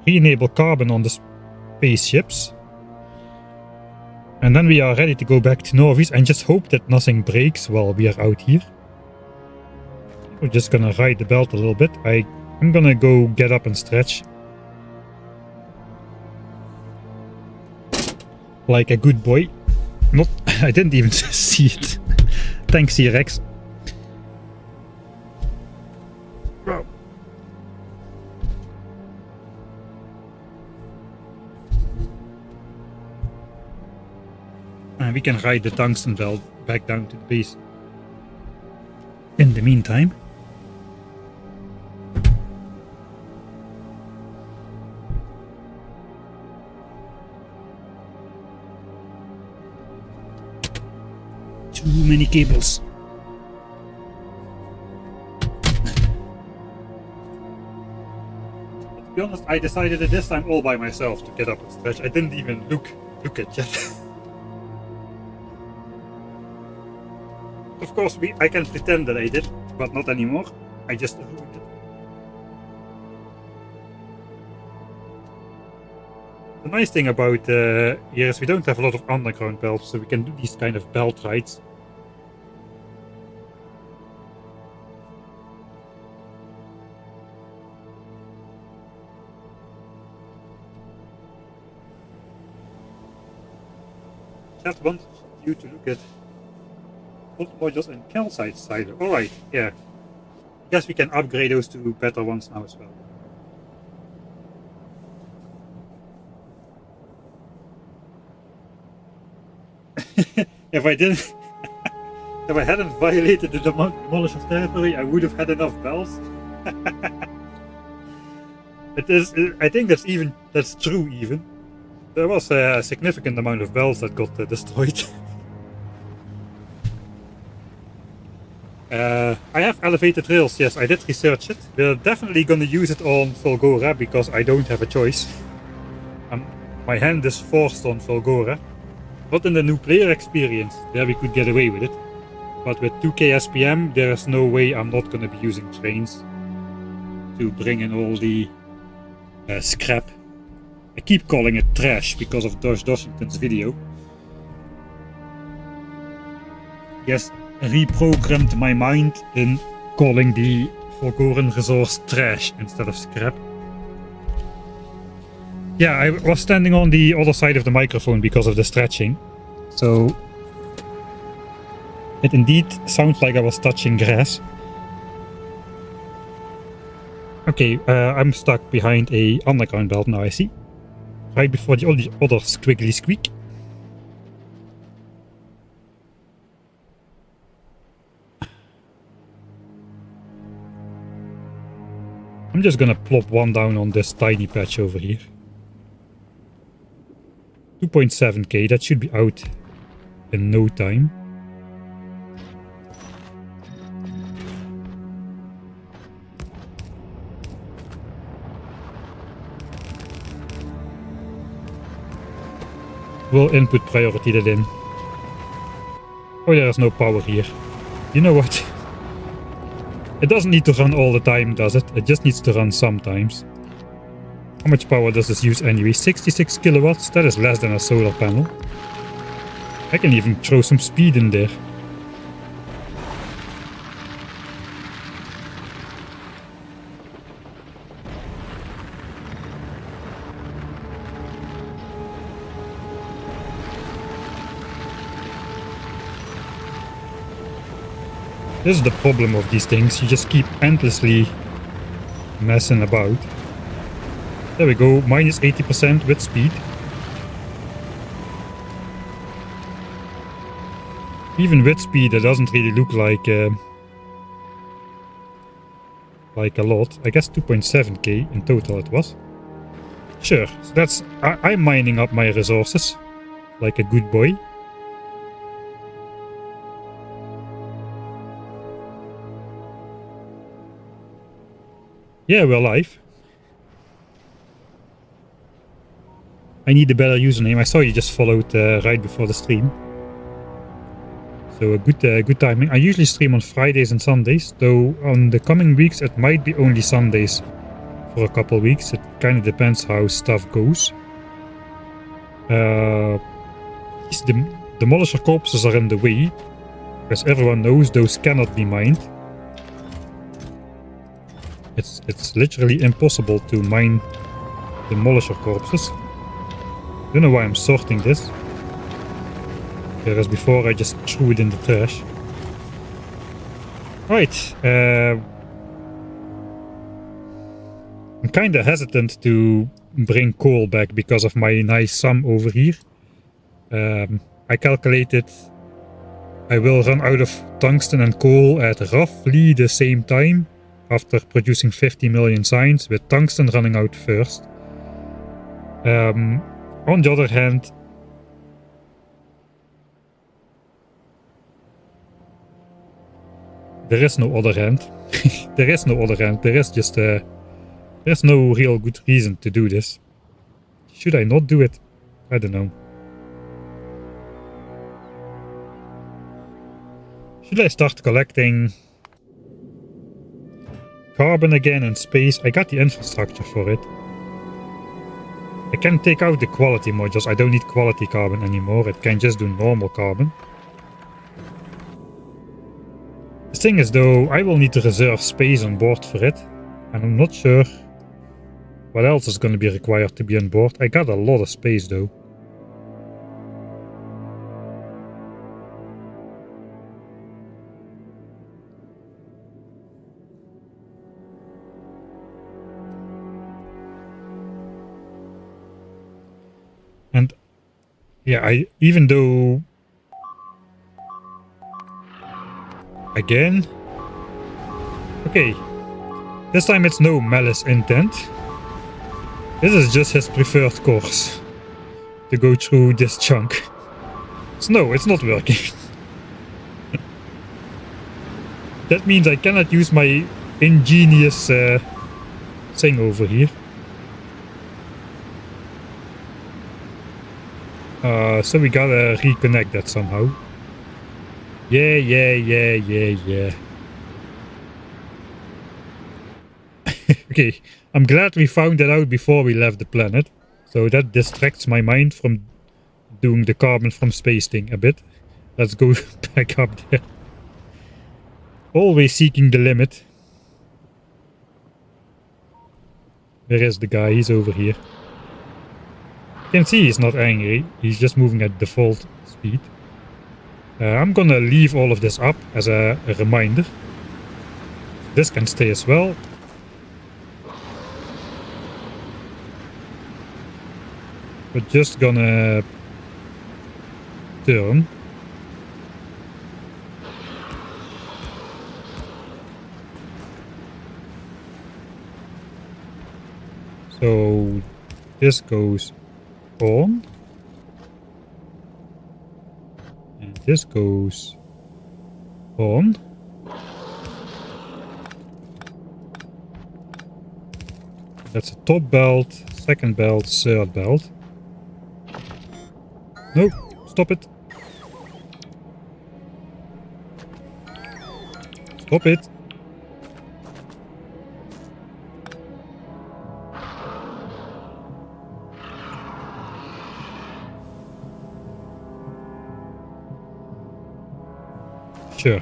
re-enable carbon on the spaceships. And then we are ready to go back to Nauvis and just hope that nothing breaks while we are out here. We're just gonna ride the belt a little bit. I'm gonna go get up and stretch. Like a good boy. Not, I didn't even see it. Thanks, T-Rex. Wow. And we can ride the tungsten belt back down to the base. In the meantime. Too many cables. But to be honest, I decided that this time all by myself to get up and stretch. I didn't even look at yet. Of course, I can pretend that I did, but not anymore. I just ruined it. The nice thing about here is we don't have a lot of underground belts, so we can do these kind of belt rides. Chat wants you to look at old modules and calcite silo. Alright, yeah. I guess we can upgrade those to better ones now as well. If I hadn't violated the demolisher's territory, I would have had enough bells. I think that's true even. There was a significant amount of bells that got destroyed. I have elevated rails, yes, I did research it. We're definitely gonna use it on Volgora because I don't have a choice. My hand is forced on Volgora. Not in the new player experience, there we could get away with it. But with 2k SPM, there is no way I'm not going to be using trains to bring in all the scrap. I keep calling it trash because of Dosh Doshington's video. Yes, reprogrammed my mind in calling the Volgoran resource trash instead of scrap. Yeah, I was standing on the other side of the microphone because of the stretching. So it indeed sounds like I was touching grass. Okay, I'm stuck behind a underground belt now, I see. Right before the other squiggly squeak. I'm just gonna plop one down on this tiny patch over here. 2.7k, that should be out in no time. We'll input priority that in. Oh, there is no power here. You know what? It doesn't need to run all the time, does it? It just needs to run sometimes. How much power does this use anyway? 66 kilowatts? That is less than a solar panel. I can even throw some speed in there. This is the problem of these things, you just keep endlessly messing about. There we go, minus 80% with speed. Even with speed it doesn't really look like a lot. I guess 2.7k in total it was. Sure, so that's... I'm mining up my resources like a good boy. Yeah, we're live. I need a better username. I saw you just followed right before the stream. So a good timing. I usually stream on Fridays and Sundays, though on the coming weeks it might be only Sundays for a couple weeks. It kind of depends how stuff goes. These demolisher corpses are in the way, because everyone knows those cannot be mined. It's literally impossible to mine demolisher corpses. Don't know why I'm sorting this. Whereas before I just threw it in the trash. Right. I'm kinda hesitant to bring coal back because of my nice sum over here. I calculated I will run out of tungsten and coal at roughly the same time. After producing 50 million signs, with tungsten running out first. On the other hand, there is no other hand. There is no other hand. There is just there's no real good reason to do this. Should I not do it? I don't know. Should I start collecting carbon again in space? I got the infrastructure for it. I can take out the quality modules. I don't need quality carbon anymore. It can just do normal carbon. The thing is though, I will need to reserve space on board for it. And I'm not sure what else is going to be required to be on board. I got a lot of space though. And yeah, even though again, okay, this time it's no malice intent. This is just his preferred course to go through this chunk. So no, it's not working. That means I cannot use my ingenious thing over here. So we gotta reconnect that somehow. Yeah. Okay, I'm glad we found that out before we left the planet. So that distracts my mind from doing the carbon from space thing a bit. Let's go back up there. Always seeking the limit. Where is the guy? He's over here. You can see he's not angry. He's just moving at default speed. I'm gonna leave all of this up as a reminder. This can stay as well. We're just gonna turn. So this goes on. And this goes on. That's a top belt, second belt, third belt. No, stop it. Stop it. Sure.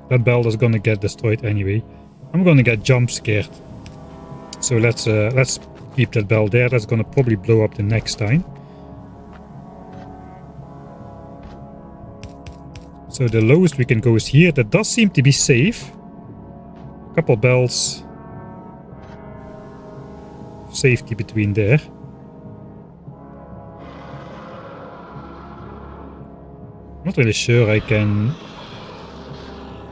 That belt is gonna get destroyed anyway. I'm gonna get jump scared. So let's keep that belt there. That's gonna probably blow up the next time. So the lowest we can go is here. That does seem to be safe. A couple belts. Safety between there. Not really sure I can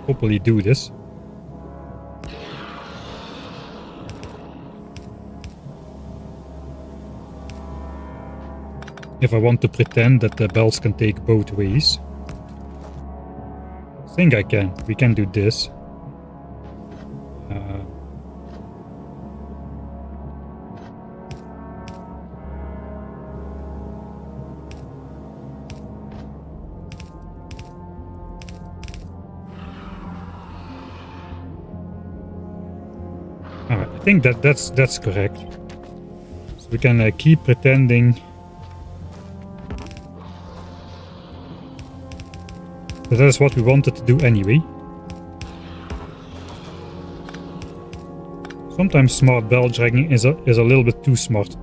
properly do this. If I want to pretend that the belts can take both ways. I think I can. We can do this. I think that's correct. So we can keep pretending that is what we wanted to do anyway. Sometimes smart belt dragging is a little bit too smart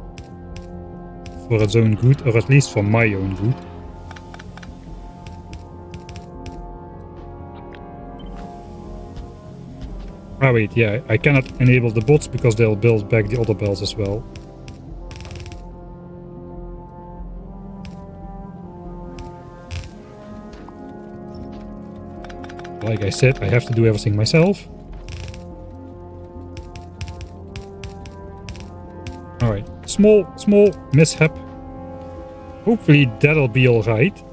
for its own good, or at least for my own good. Ah wait, yeah, I cannot enable the bots because they'll build back the other belts as well. Like I said, I have to do everything myself. Alright, small mishap. Hopefully that'll be alright.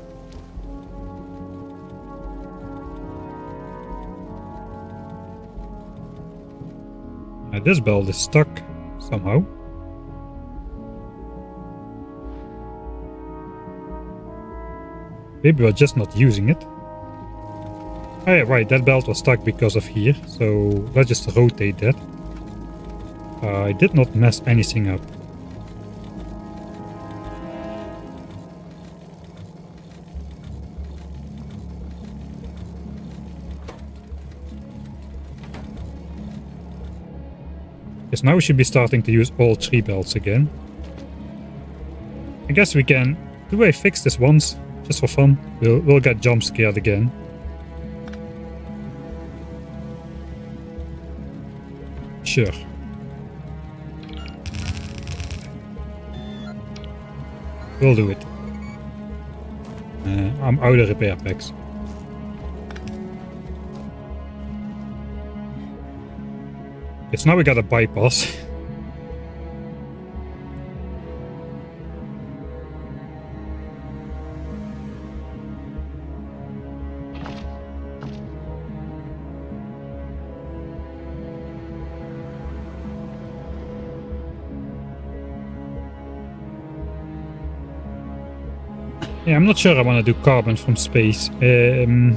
This belt is stuck somehow. Maybe we're just not using it. Oh yeah, right, that belt was stuck because of here, so let's just rotate that. I did not mess anything up. Yes, now we should be starting to use all three belts again. I guess we can... Do I fix this once? Just for fun? We'll get jump scared again. Sure. We'll do it. I'm out of repair packs. Yes, now we got a bypass. Yeah, I'm not sure I want to do carbon from space. I'm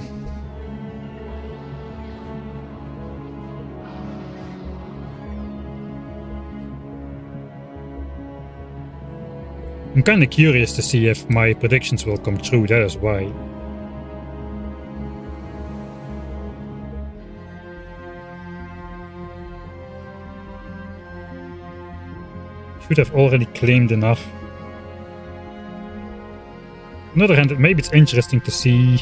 kind of curious to see if my predictions will come true, that is why. Should have already claimed enough. On the other hand, maybe it's interesting to see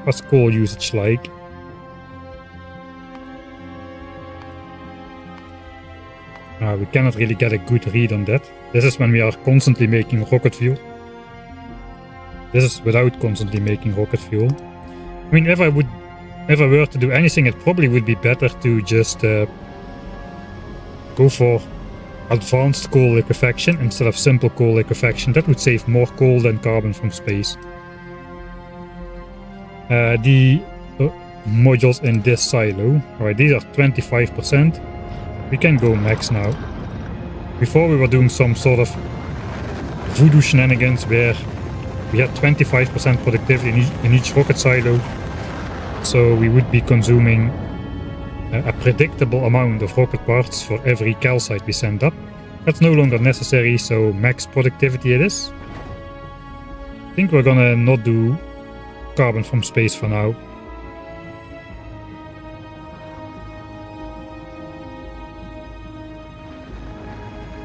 what's coal usage like. We cannot really get a good read on that. This is when we are constantly making rocket fuel. This is without constantly making rocket fuel. I mean, if I were to do anything, it probably would be better to just go for advanced coal liquefaction instead of simple coal liquefaction. That would save more coal than carbon from space. The modules in this silo, alright, these are 25%. We can go max now. Before we were doing some sort of voodoo shenanigans where we had 25% productivity in each rocket silo, so we would be consuming a predictable amount of rocket parts for every calcite we send up. That's no longer necessary, so max productivity it is. I think we're gonna not do carbon from space for now.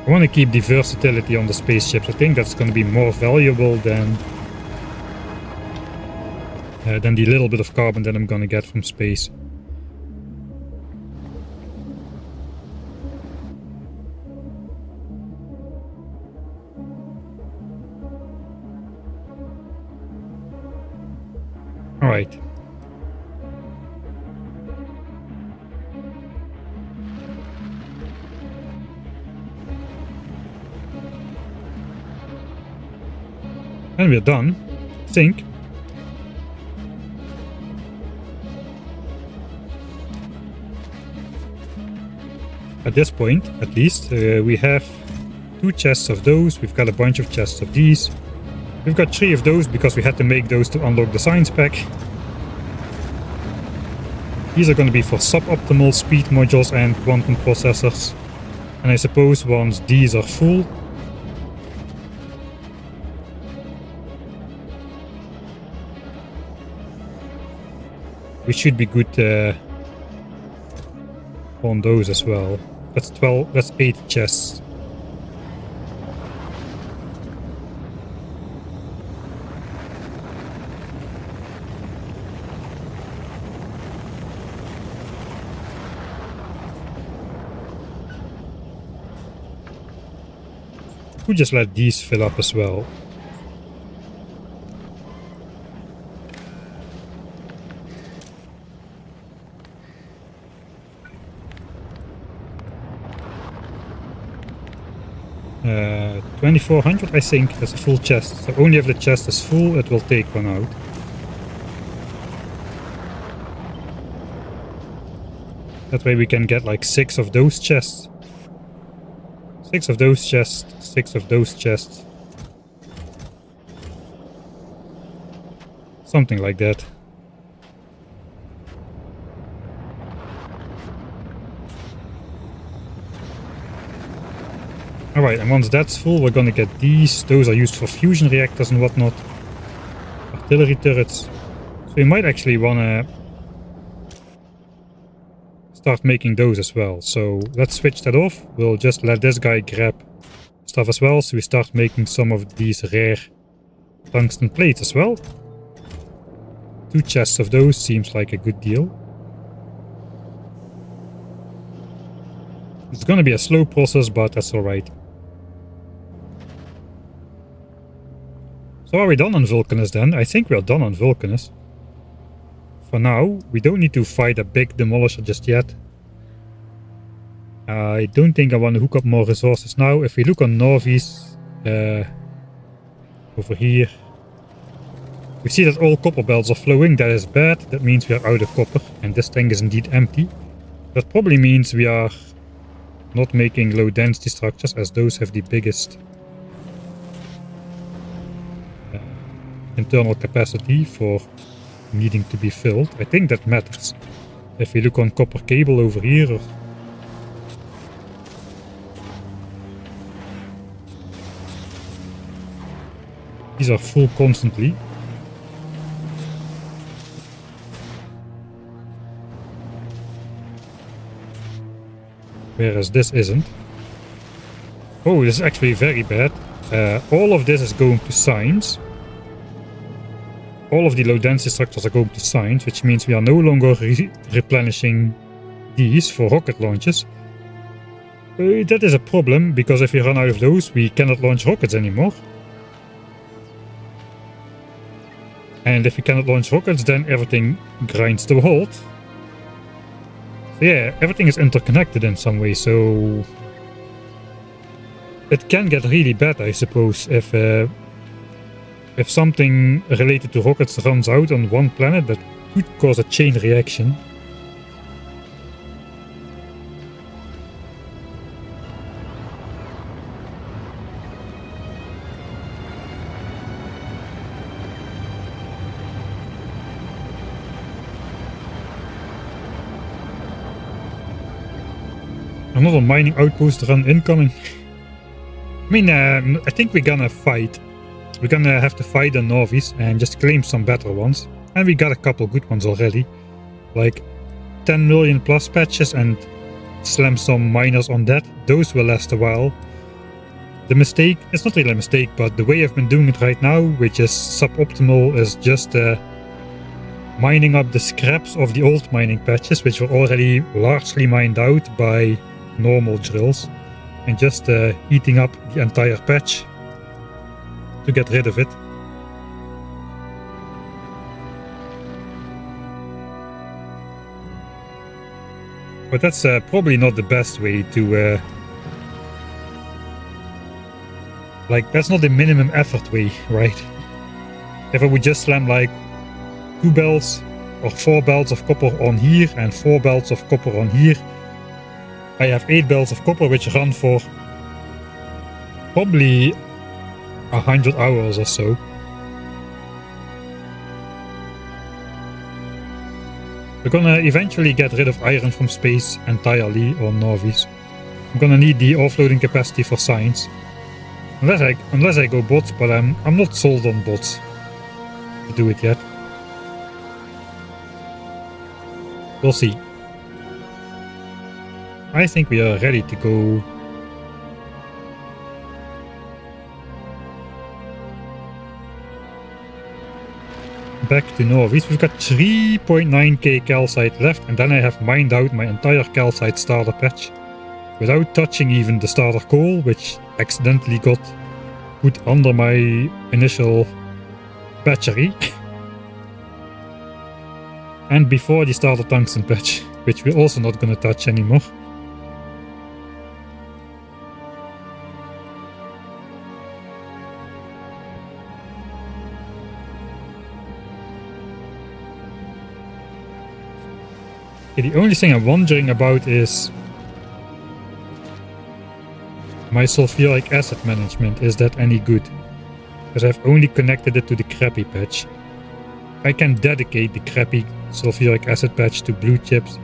I want to keep the versatility on the spaceships. I think that's going to be more valuable than the little bit of carbon that I'm going to get from space. All right. And we're done, I think. At this point, at least, we have 2 chests of those. We've got a bunch of chests of these. We've got 3 of those because we had to make those to unlock the science pack. These are going to be for suboptimal speed modules and quantum processors. And I suppose once these are full, we should be good on those as well. That's 12, that's 8 chests. We'll just let these fill up as well. Uh, 2400, I think, that's a full chest. So only if the chest is full, it will take one out. That way we can get like 6 of those chests. 6 of those chests, 6 of those chests. Something like that. Alright, and once that's full, we're gonna get these. Those are used for fusion reactors and whatnot. Artillery turrets. So we might actually wanna start making those as well. So let's switch that off. We'll just let this guy grab stuff as well. So we start making some of these rare tungsten plates as well. 2 chests of those seems like a good deal. It's gonna be a slow process, but that's alright. So are we done on Vulcanus then? I think we're done on Vulcanus. For now, we don't need to fight a big demolisher just yet. I don't think I want to hook up more resources now. If we look on Nauvis, over here, we see that all copper belts are flowing. That is bad. That means we are out of copper, and this tank is indeed empty. That probably means we are not making low density structures, as those have the biggest internal capacity for needing to be filled. I think that matters. If we look on copper cable over here, these are full constantly. Whereas this isn't. Oh, this is actually very bad. All of this is going to science. All of the low density structures are going to science, which means we are no longer replenishing these for rocket launches. That is a problem, because if we run out of those, we cannot launch rockets anymore. And if we cannot launch rockets, then everything grinds to a halt. So yeah, everything is interconnected in some way, so it can get really bad, I suppose, if something related to rockets runs out on one planet. That could cause a chain reaction. Another mining outpost run incoming. I mean, I think we're gonna fight. We're gonna have to fight the Nauvis and just claim some better ones. And we got a couple good ones already. Like 10 million plus patches, and slam some miners on that. Those will last a while. The mistake, it's not really a mistake, but the way I've been doing it right now, which is suboptimal, is just mining up the scraps of the old mining patches, which were already largely mined out by normal drills, and just eating up the entire patch to get rid of it. But that's probably not the best way to like, that's not the minimum effort way, right? If I would just slam like 2 belts or 4 belts of copper on here and 4 belts of copper on here, I have 8 belts of copper which run for probably 100 hours or so. We're gonna eventually get rid of iron from space entirely on Nauvis. I'm gonna need the offloading capacity for science. Unless I go bots, but I'm not sold on bots to do it yet. We'll see. I think we are ready to go. Back to Nauvis. We've got 3.9k calcite left, and then I have mined out my entire calcite starter patch without touching even the starter coal, which accidentally got put under my initial patchery. And before the starter tungsten patch, which we're also not gonna touch anymore. Okay, the only thing I'm wondering about is my sulfuric acid management. Is that any good? Because I've only connected it to the crappy patch. I can dedicate the crappy sulfuric acid patch to blue chips.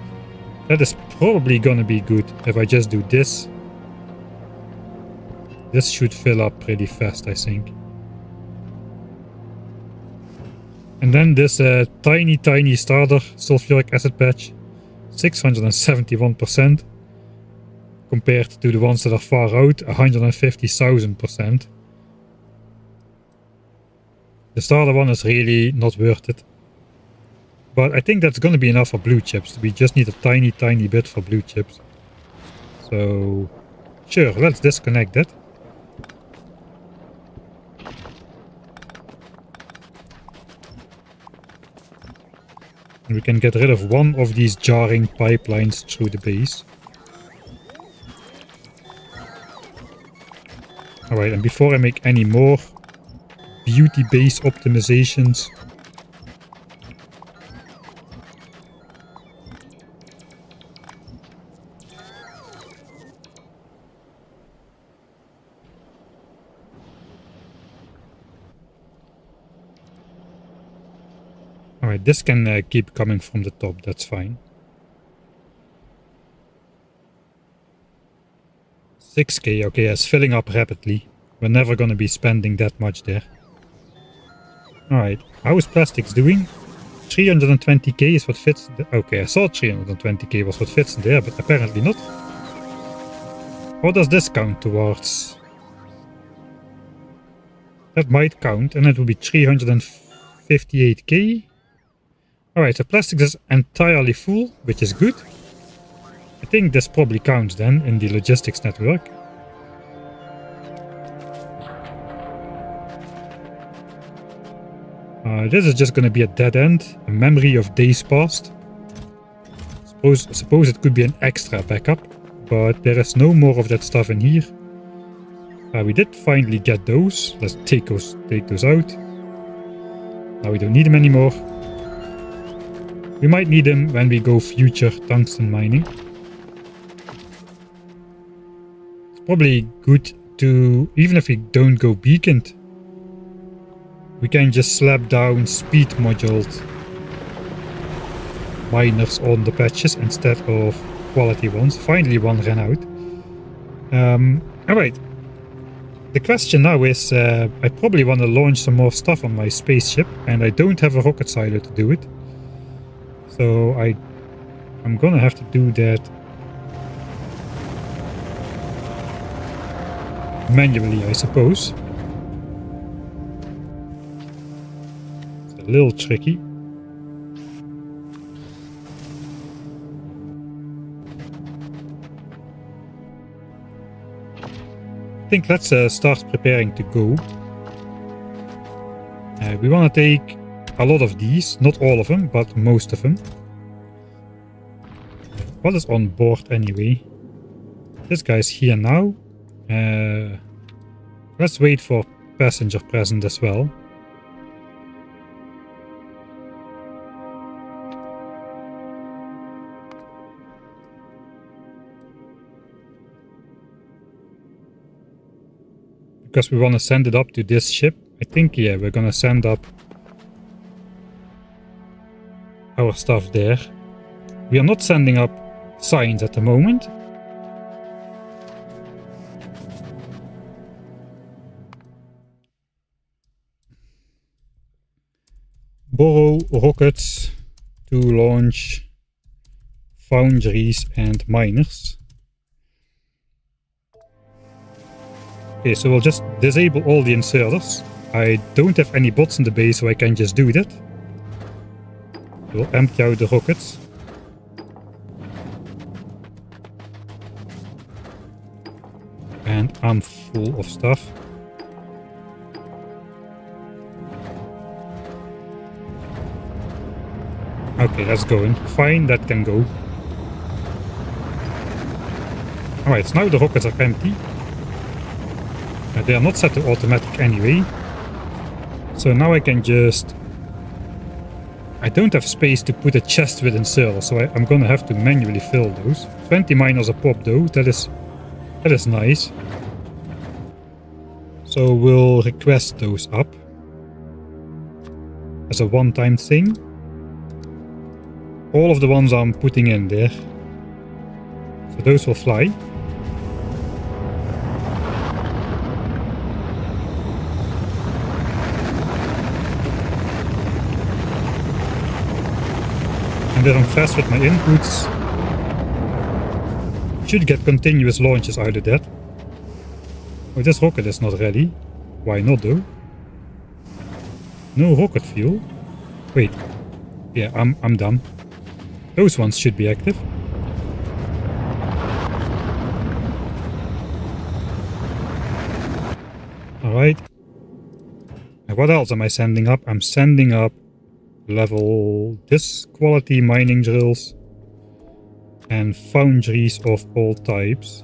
That is probably gonna be good. If I just do this, this should fill up pretty fast, I think. And then this tiny starter sulfuric acid patch, 671%, compared to the ones that are far out, 150,000%. The starter one is really not worth it. But I think that's gonna be enough for blue chips. We just need a tiny bit for blue chips. So sure, let's disconnect that. And we can get rid of one of these jarring pipelines through the base. Alright, and before I make any more beauty base optimizations, Alright, this can keep coming from the top, that's fine. 6k, okay, it's filling up rapidly. We're never gonna be spending that much there. Alright, how is plastics doing? 320k is what fits. Okay, I thought 320k was what fits in there, but apparently not. What does this count towards? That might count, and it will be 358k. Alright, so plastics is entirely full, which is good. I think this probably counts then in the logistics network. This is just going to be a dead end, a memory of days past. Suppose it could be an extra backup, but there is no more of that stuff in here. We did finally get those. Let's take those out. Now we don't need them anymore. We might need them when we go future tungsten mining. It's probably good to, even if we don't go beaconed, we can just slap down speed moduled miners on the patches instead of quality ones. Finally one ran out. Alright. The question now is, I probably want to launch some more stuff on my spaceship, and I don't have a rocket silo to do it. So I'm gonna have to do that manually, I suppose. It's a little tricky. I think let's start preparing to go. We want to take a lot of these, not all of them, but most of them. What is on board anyway? This guy's here now. Let's wait for passenger present as well. Because we want to send it up to this ship. I think, yeah, we're gonna send up our stuff there. We are not sending up signs at the moment. Borrow rockets to launch foundries and miners. Okay, so we'll just disable all the inserters. I don't have any bots in the base, so I can just do that. We'll empty out the rockets. And I'm full of stuff. Okay, that's going. Fine, that can go. Alright, so now the rockets are empty. They are not set to automatic anyway. So now I can just... I don't have space to put a chest with inserters, so I'm gonna have to manually fill those. 20 miners a pop though, that is nice. So we'll request those up as a one-time thing. All of the ones I'm putting in there. So those will fly. And then I'm fast with my inputs. Should get continuous launches out of that. Oh, this rocket is not ready. Why not though? No rocket fuel. Wait. Yeah, I'm dumb. Those ones should be active. Alright. And what else am I sending up? I'm sending up level this quality mining drills and foundries of all types.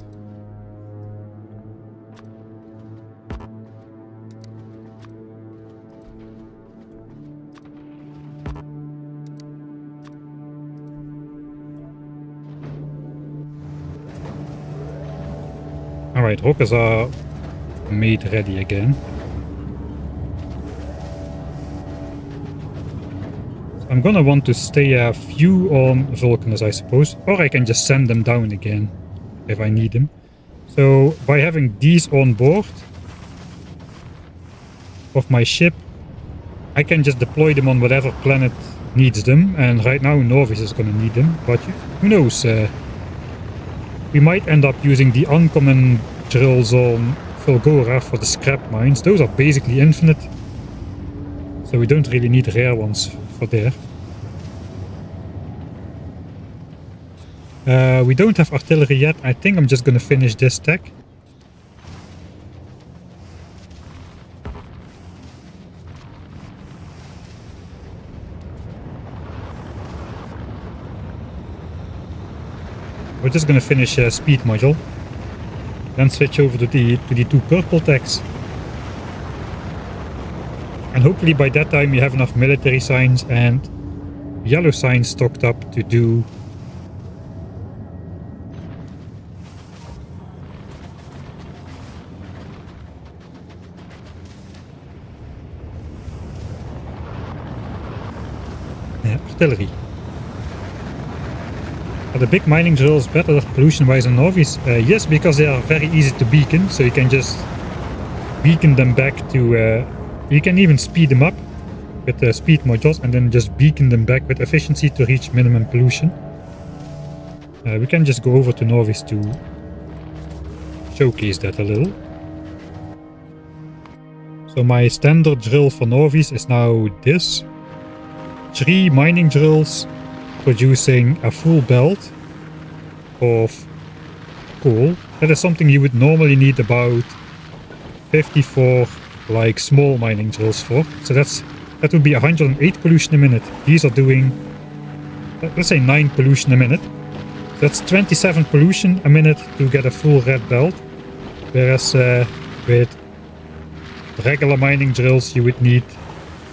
Alright, rockets are made ready again. So I'm gonna want to stay a few on Vulcanus, I suppose. Or I can just send them down again if I need them. So by having these on board of my ship, I can just deploy them on whatever planet needs them. And right now Nauvis is gonna need them, but who knows? We might end up using the uncommon drills on Fulgora for the scrap mines. Those are basically infinite, so we don't really need rare ones for there. We don't have artillery yet. I think I'm just gonna finish this tech. We're just gonna finish speed module, then switch over to the two purple techs. And hopefully by that time you have enough military signs and yellow signs stocked up to do artillery. Are the big mining drills better pollution-wise than Nauvis? Yes, because they are very easy to beacon, so you can just beacon them back to... you can even speed them up with the speed modules and then just beacon them back with efficiency to reach minimum pollution. We can just go over to Nauvis to showcase that a little. So my standard drill for Nauvis is now this. 3 mining drills producing a full belt of coal. That is something you would normally need about 54 like small mining drills for. So that would be 108 pollution a minute. These are doing, let's say, 9 pollution a minute. That's 27 pollution a minute to get a full red belt. Whereas with regular mining drills you would need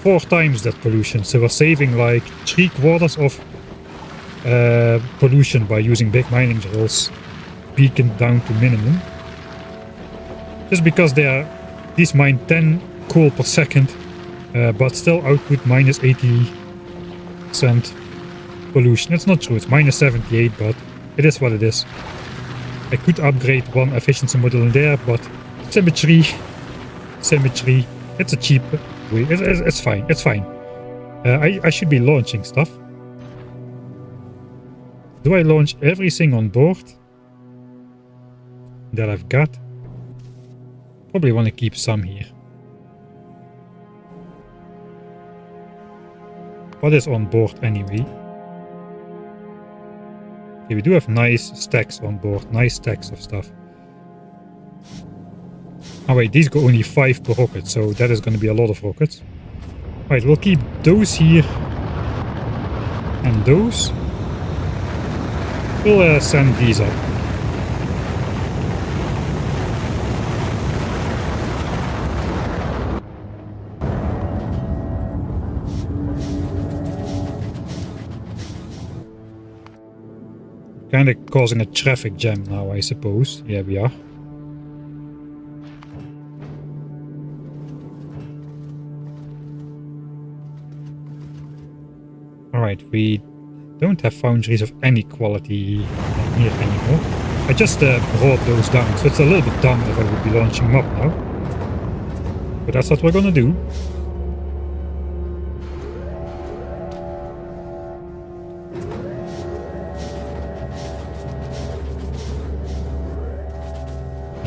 4 times that pollution. So we're saving like 3/4 of pollution by using big mining drills beaconed down to minimum. Just because these mine 10 coal per second, but still output minus 80% pollution. It's not true, it's minus 78, but it is what it is. I could upgrade one efficiency model in there, but symmetry, it's a cheap way. It's fine, it's fine. I should be launching stuff. Do I launch everything on board that I've got? Probably want to keep some here. What is on board anyway? Okay, we do have nice stacks on board, nice stacks of stuff. Oh wait, these go only 5 per rocket, so that is going to be a lot of rockets. Right, we'll keep those here and those. We'll send these up. Kind of causing a traffic jam now, I suppose. Yeah, we are. Alright, we don't have foundries of any quality here anymore. I just brought those down, so it's a little bit dumb if I would be launching them up now. But that's what we're gonna do.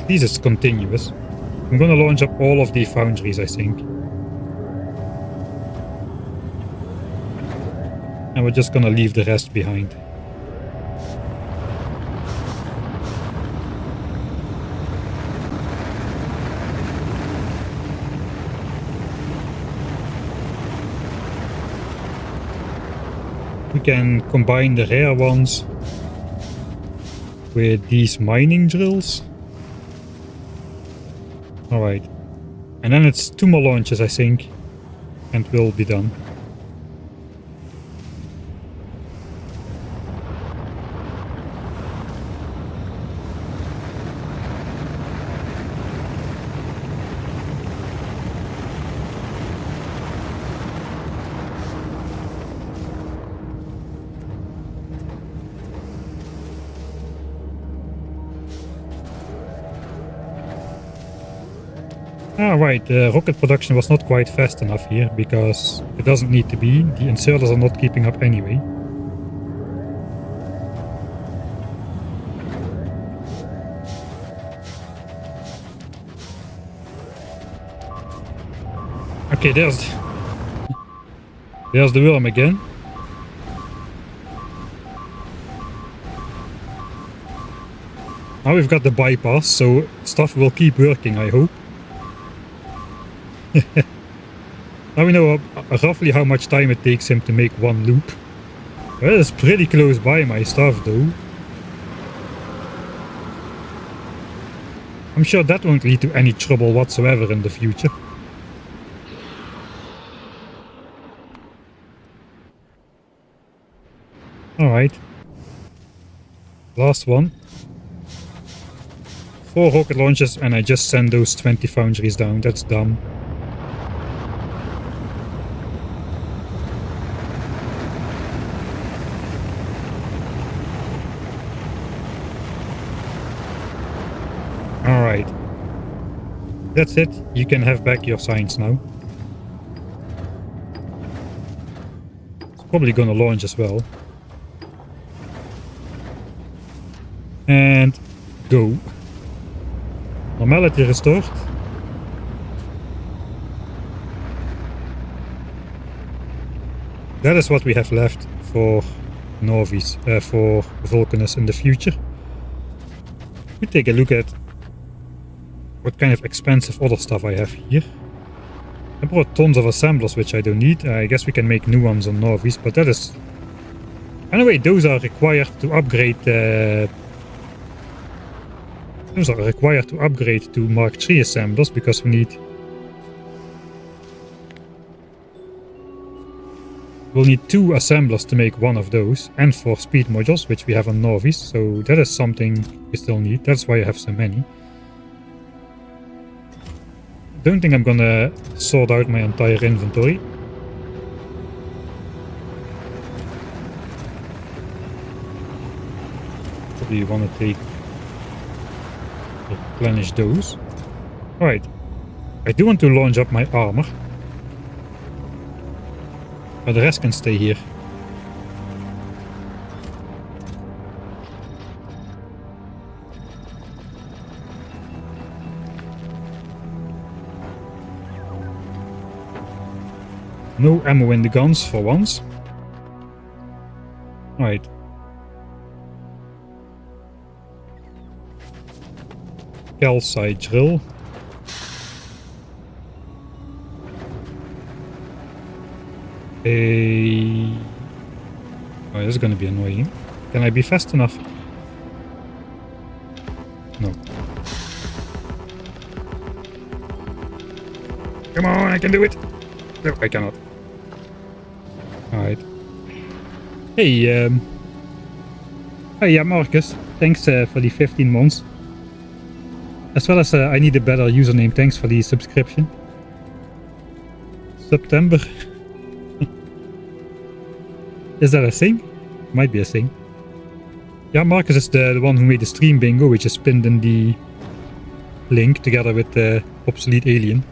This is continuous. I'm gonna launch up all of the foundries, I think. And we're just gonna leave the rest behind. We can combine the rare ones with these mining drills. Alright. And then it's 2 more launches, I think, and we'll be done. Ah, right, the rocket production was not quite fast enough here, because it doesn't need to be. The inserters are not keeping up anyway. Okay, there's the worm again. Now we've got the bypass, so stuff will keep working, I hope. Now we know roughly how much time it takes him to make one loop. Well, it's pretty close by my stuff though. I'm sure that won't lead to any trouble whatsoever in the future. Alright. Last one. 4 rocket launches and I just send those 20 foundries down. That's dumb. Alright. That's it. You can have back your signs now. It's probably gonna launch as well. And go. Normality restored. That is what we have left for Nauvis, for Vulcanus in the future. We take a look at what kind of expensive other stuff I have here. I brought tons of assemblers which I don't need. I guess we can make new ones on Nauvis, but that is... Anyway, those are required to upgrade to Mark III assemblers, because we need... We'll need 2 assemblers to make one of those, and 4 speed modules, which we have on Nauvis, so that is something we still need. That's why I have so many. Don't think I'm gonna sort out my entire inventory. Probably wanna replenish those. Alright. I do want to launch up my armor. But the rest can stay here. No ammo in the guns for once. Right. Calcite drill. Oh, this is gonna be annoying. Can I be fast enough? No. Come on, I can do it! No, I cannot. Alright. Hey, oh yeah, Marcus. Thanks for the 15 months. As well as I need a better username. Thanks for the subscription. September. Is that a thing? Might be a thing. Yeah, Marcus is the one who made the stream bingo, which is pinned in the link together with the obsolete alien.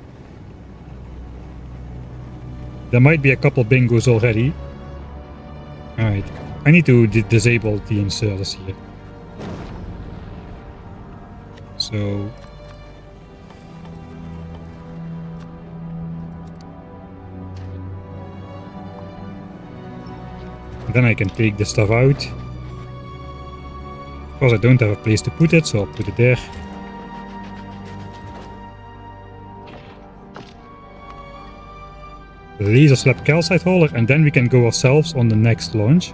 There might be a couple bingos already. Alright. I need to disable the inserters here. So... then I can take the stuff out. Of course I don't have a place to put it, so I'll put it there. Laser slab calcite hauler, and then we can go ourselves on the next launch.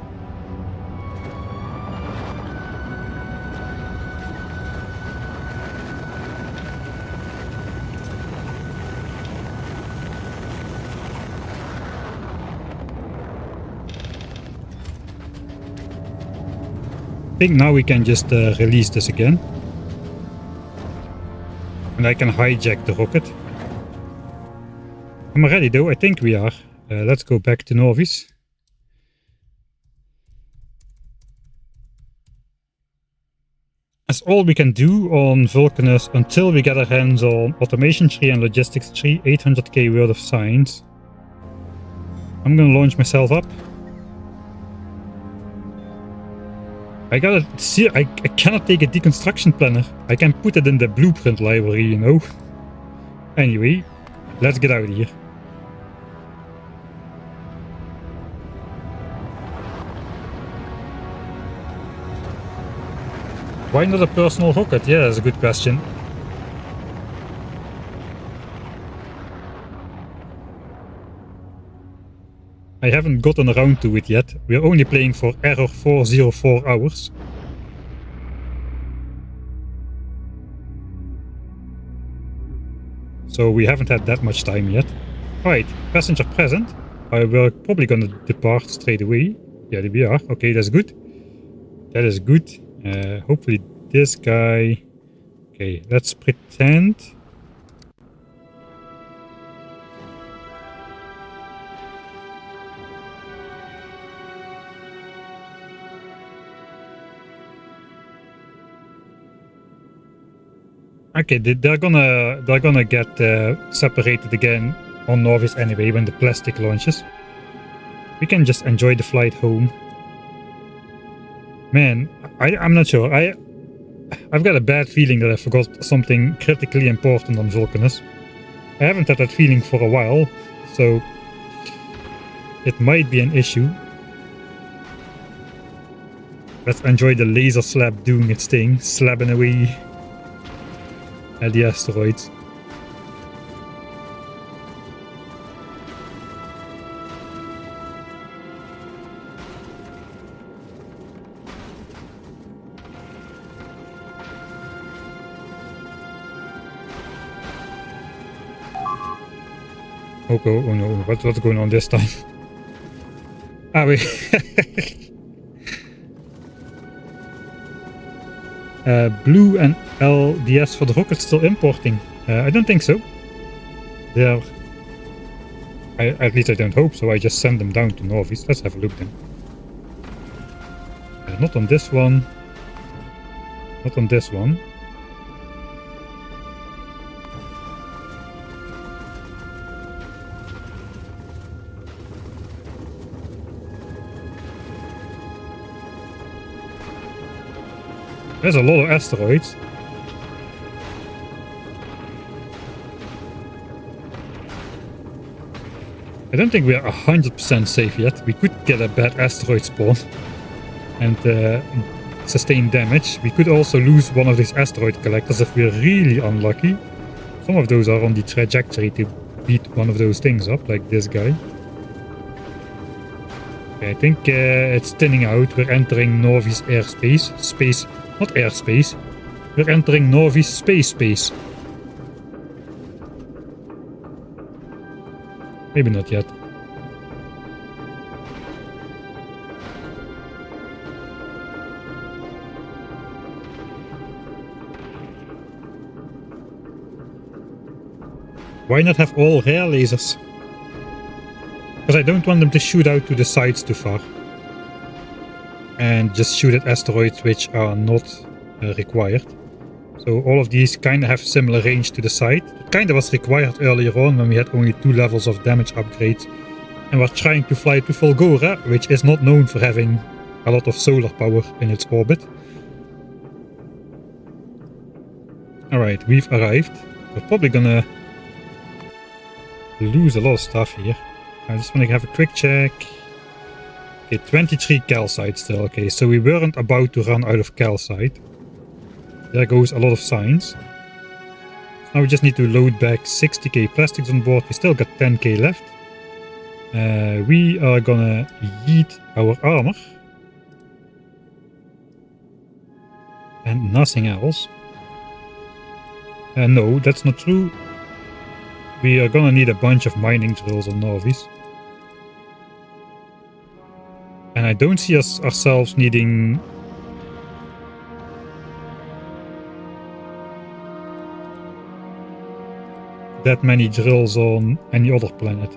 I think now we can just release this again. And I can hijack the rocket. Am I ready though? I think we are. Let's go back to Nauvis. That's all we can do on Vulcanus until we get our hands on Automation 3 and Logistics 3, 800k worth of science. I'm gonna launch myself up. I gotta see, I cannot take a deconstruction planner. I can put it in the blueprint library, you know. Anyway, let's get out of here. Why not a personal rocket? Yeah, that's a good question. I haven't gotten around to it yet. We're only playing for error 404 hours. So we haven't had that much time yet. Alright, passenger present. We're probably gonna depart straight away. Yeah, we are. Okay, that's good. That is good. Hopefully this guy... Okay, let's pretend... Okay, they're gonna get separated again on Nauvis anyway when the plastic launches. We can just enjoy the flight home. Man, I'm not sure. I've got a bad feeling that I forgot something critically important on Vulcanus. I haven't had that feeling for a while, so it might be an issue. Let's enjoy the laser slab doing its thing, slabbing away at the asteroids. Okay, oh no, what's going on this time? Ah, wait. Blue and LDS for the rocket still importing? I don't think so. They're... at least I don't hope so. I just send them down to Nauvis. Let's have a look then. Not on this one. Not on this one. There's a lot of asteroids. I don't think we are 100% safe yet. We could get a bad asteroid spawn and sustain damage. We could also lose one of these asteroid collectors if we're really unlucky. Some of those are on the trajectory to beat one of those things up, like this guy. Okay, I think it's thinning out. We're entering Nauvis airspace. Space. Not airspace. We're entering Nauvis space. Maybe not yet. Why not have all rare lasers? Because I don't want them to shoot out to the sides too far. And just shoot at asteroids which are not required. So all of these kind of have similar range to the side. It kind of was required earlier on when we had only 2 levels of damage upgrades. And we're trying to fly to Volgora, which is not known for having a lot of solar power in its orbit. Alright, we've arrived. We're probably gonna lose a lot of stuff here. I just want to have a quick check. Okay, 23 calcite still. Okay, so we weren't about to run out of calcite. There goes a lot of science. Now we just need to load back 60k plastics on board. We still got 10k left. We are gonna yeet our armor. And nothing else. No, that's not true. We are gonna need a bunch of mining drills on Nauvis. And I don't see ourselves needing... that many drills on any other planet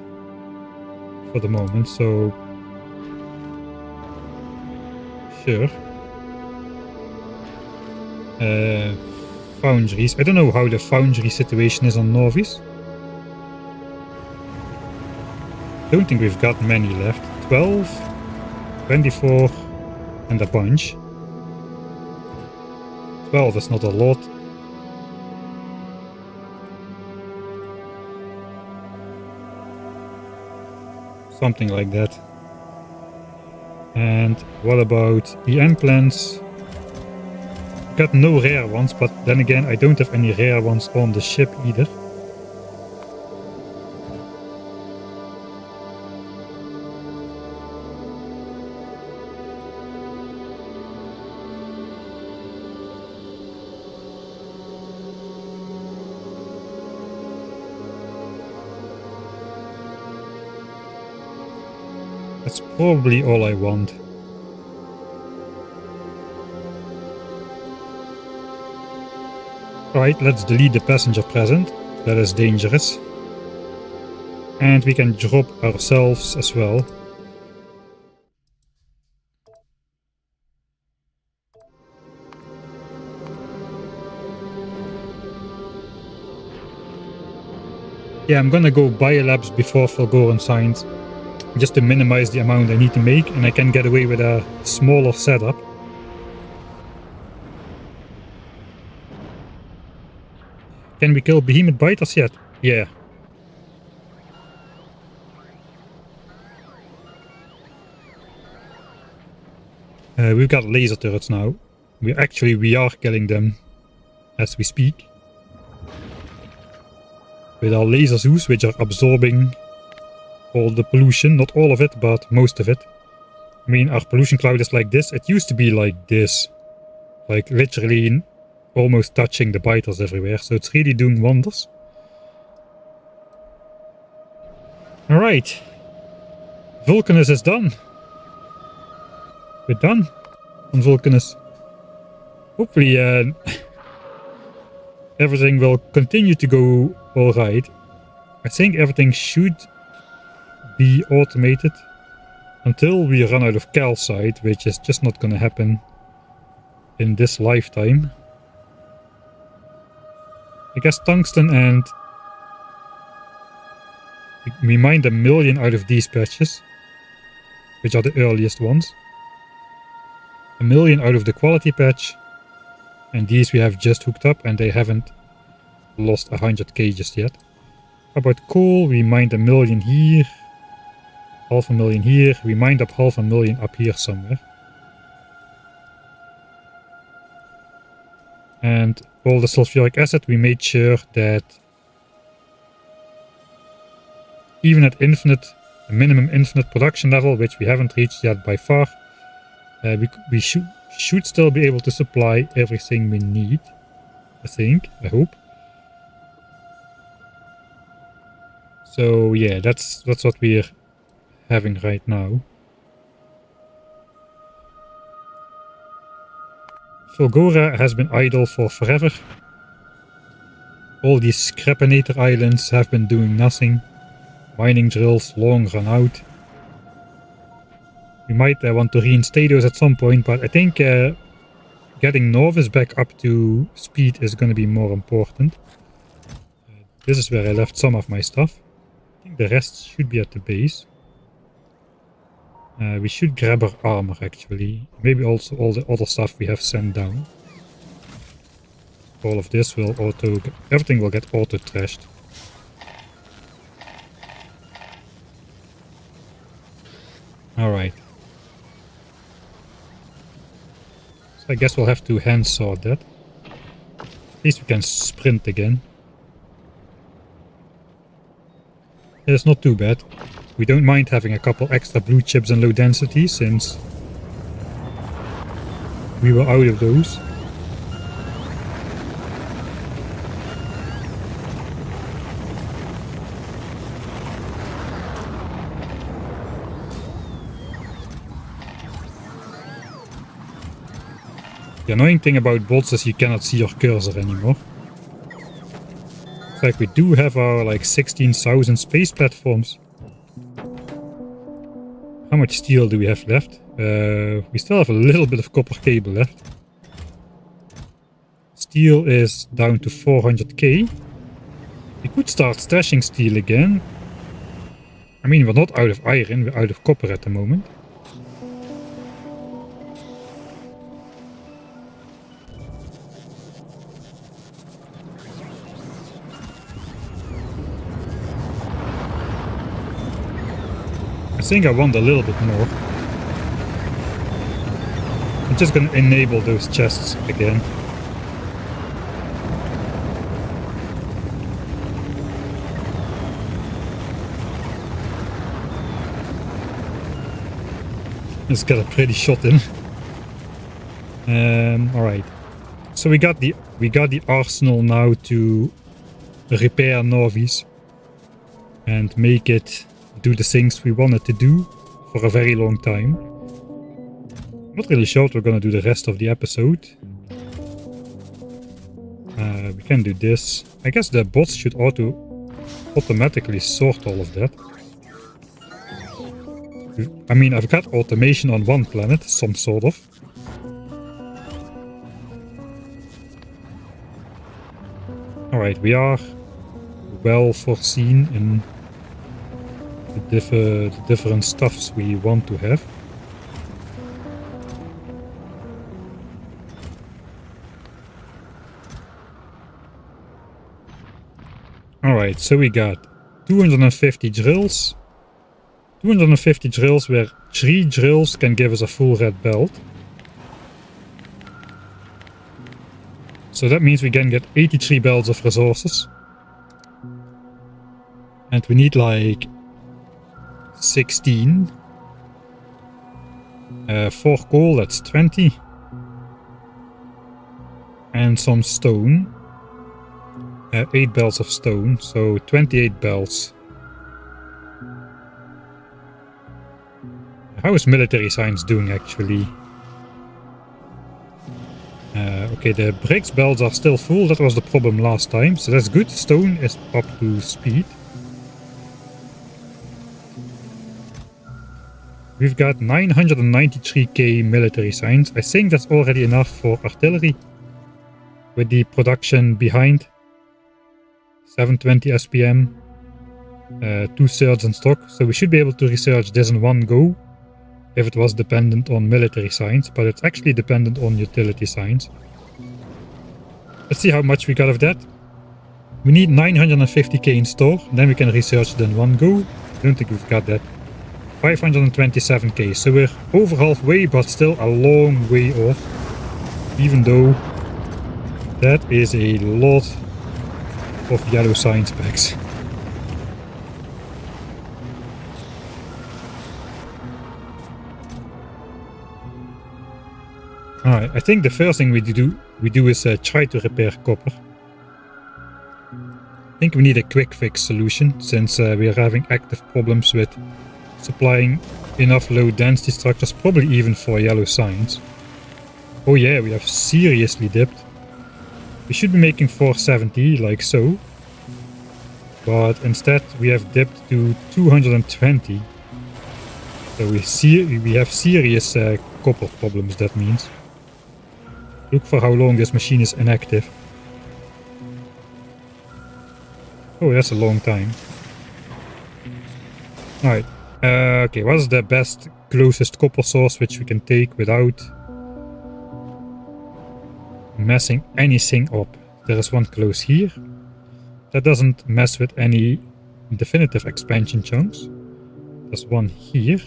for the moment, so sure. Foundries. I don't know how the foundry situation is on Nauvis. Don't think we've got many left. 12, 24, and a bunch. 12 is not a lot. Something like that. And what about the end plants? Got no rare ones, but then again I don't have any rare ones on the ship either. That's probably all I want. Alright, let's delete the passenger present. That is dangerous. And we can drop ourselves as well. Yeah, I'm gonna go biolabs before Fulgoran signs, just to minimize the amount I need to make, and I can get away with a smaller setup. Can we kill behemoth biters yet? Yeah. We've got laser turrets now. We are killing them as we speak. With our laser zoos, which are absorbing all the pollution. Not all of it, but most of it. I mean, our pollution cloud is like this. It used to be like this. Like literally almost touching the biters everywhere. So it's really doing wonders. Alright. Vulcanus is done. We're done on Vulcanus. Hopefully everything will continue to go alright. I think everything should be automated until we run out of calcite, which is just not gonna happen in this lifetime. I guess tungsten, and we mined 1 million out of these patches, which are the earliest ones. 1 million out of the quality patch, and these we have just hooked up and they haven't lost 100k just yet. How about coal? We mined 1 million here, 500,000 here, we mined up 500,000 up here somewhere. And all the sulfuric acid, we made sure that even at minimum infinite production level, which we haven't reached yet by far, we should still be able to supply everything we need. I hope. So yeah, that's what we're having right now. Fulgora has been idle for forever. All these Scrapinator islands have been doing nothing. Mining drills long run out. We might want to reinstate those at some point, but I think getting Nauvis back up to speed is going to be more important. This is where I left some of my stuff. I think the rest should be at the base. We should grab our armor actually. Maybe also all the other stuff we have sent down. All of this will everything will get auto trashed. Alright. So I guess we'll have to hand sort that. At least we can sprint again. It's not too bad. We don't mind having a couple extra blue chips and low density since we were out of those. The annoying thing about bots is you cannot see your cursor anymore. In fact, we do have our like 16,000 space platforms. How much steel do we have left? We still have a little bit of copper cable left. Steel is down to 400k. We could start stashing steel again. I mean, we're not out of iron, we're out of copper at the moment. I think I want a little bit more. I'm just gonna enable those chests again. Let's get a pretty shot in. All right. So we got the arsenal now to repair Nauvis and make it do the things we wanted to do for a very long time. I'm not really sure what we're gonna do the rest of the episode. We can do this. I guess the bots should automatically sort all of that. I mean, I've got automation on one planet, some sort of. Alright, we are well foreseen in the different stuffs we want to have. Alright, so we got 250 drills. 250 drills where 3 drills can give us a full red belt. So that means we can get 83 belts of resources. And we need like 16. 4 coal, that's 20. And some stone. 8 belts of stone, so 28 belts. How is military science doing actually? Okay, the bricks belts are still full. That was the problem last time, so that's good. Stone is up to speed. We've got 993k military science. I think that's already enough for artillery. With the production behind. 720 SPM. 2/3 in stock. So we should be able to research this in one go. If it was dependent on military science, but it's actually dependent on utility science. Let's see how much we got of that. We need 950k in store, then we can research it in one go. I don't think we've got that. 527k, so we're over halfway, but still a long way off. Even though that is a lot of yellow science packs. Alright, I think the first thing we do is try to repair copper. I think we need a quick fix solution, since we are having active problems with supplying enough low density structures, probably even for yellow science. Oh yeah, we have seriously dipped. We should be making 470, like so. But instead we have dipped to 220. So we have serious copper problems, that means. Look for how long this machine is inactive. Oh, that's a long time. Alright. Okay, what is the best, closest copper source which we can take without messing anything up? There is one close here. That doesn't mess with any definitive expansion chunks. There's one here.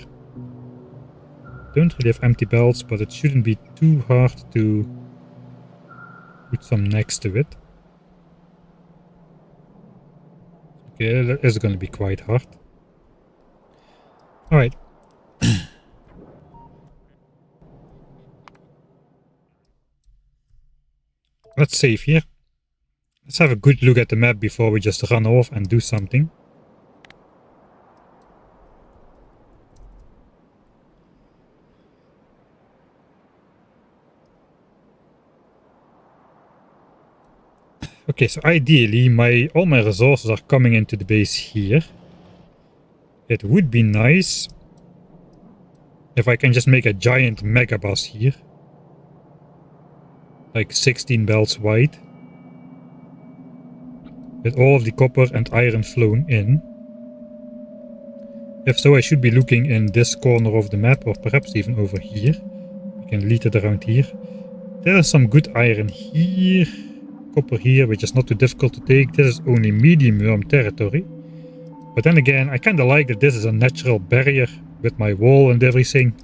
Don't really have empty belts, but it shouldn't be too hard to put some next to it. Okay, that is going to be quite hard. Alright. Let's save here. Let's have a good look at the map before we just run off and do something. Okay, so ideally all my resources are coming into the base here. It would be nice if I can just make a giant mega bus here. like 16 belts wide, with all of the copper and iron flown in. If so, I should be looking in this corner of the map, or perhaps even over here. We can lead it around here. There is some good iron here, copper here, which is not too difficult to take. This is only medium worm territory. But then again, I kinda like that this is a natural barrier with my wall and everything.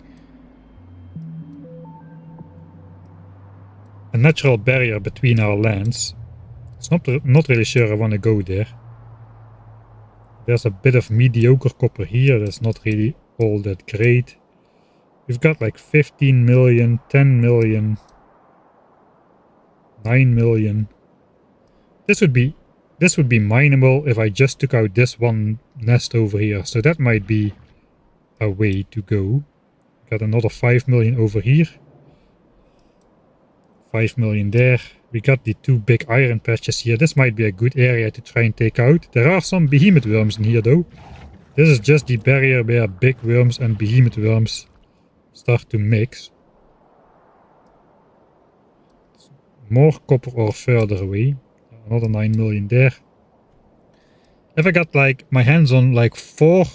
A natural barrier between our lands. It's not really sure I want to go there. There's a bit of mediocre copper here, that's not really all that great. We've got like 15 million, 10 million, 9 million. This would be mineable if I just took out this one nest over here, so that might be a way to go. Got another 5 million over here. 5 million there. We got the two big iron patches here. This might be a good area to try and take out. There are some behemoth worms in here though. This is just the barrier where big worms and behemoth worms start to mix. More copper ore further away. Another 9 million there. If I got like my hands on like 4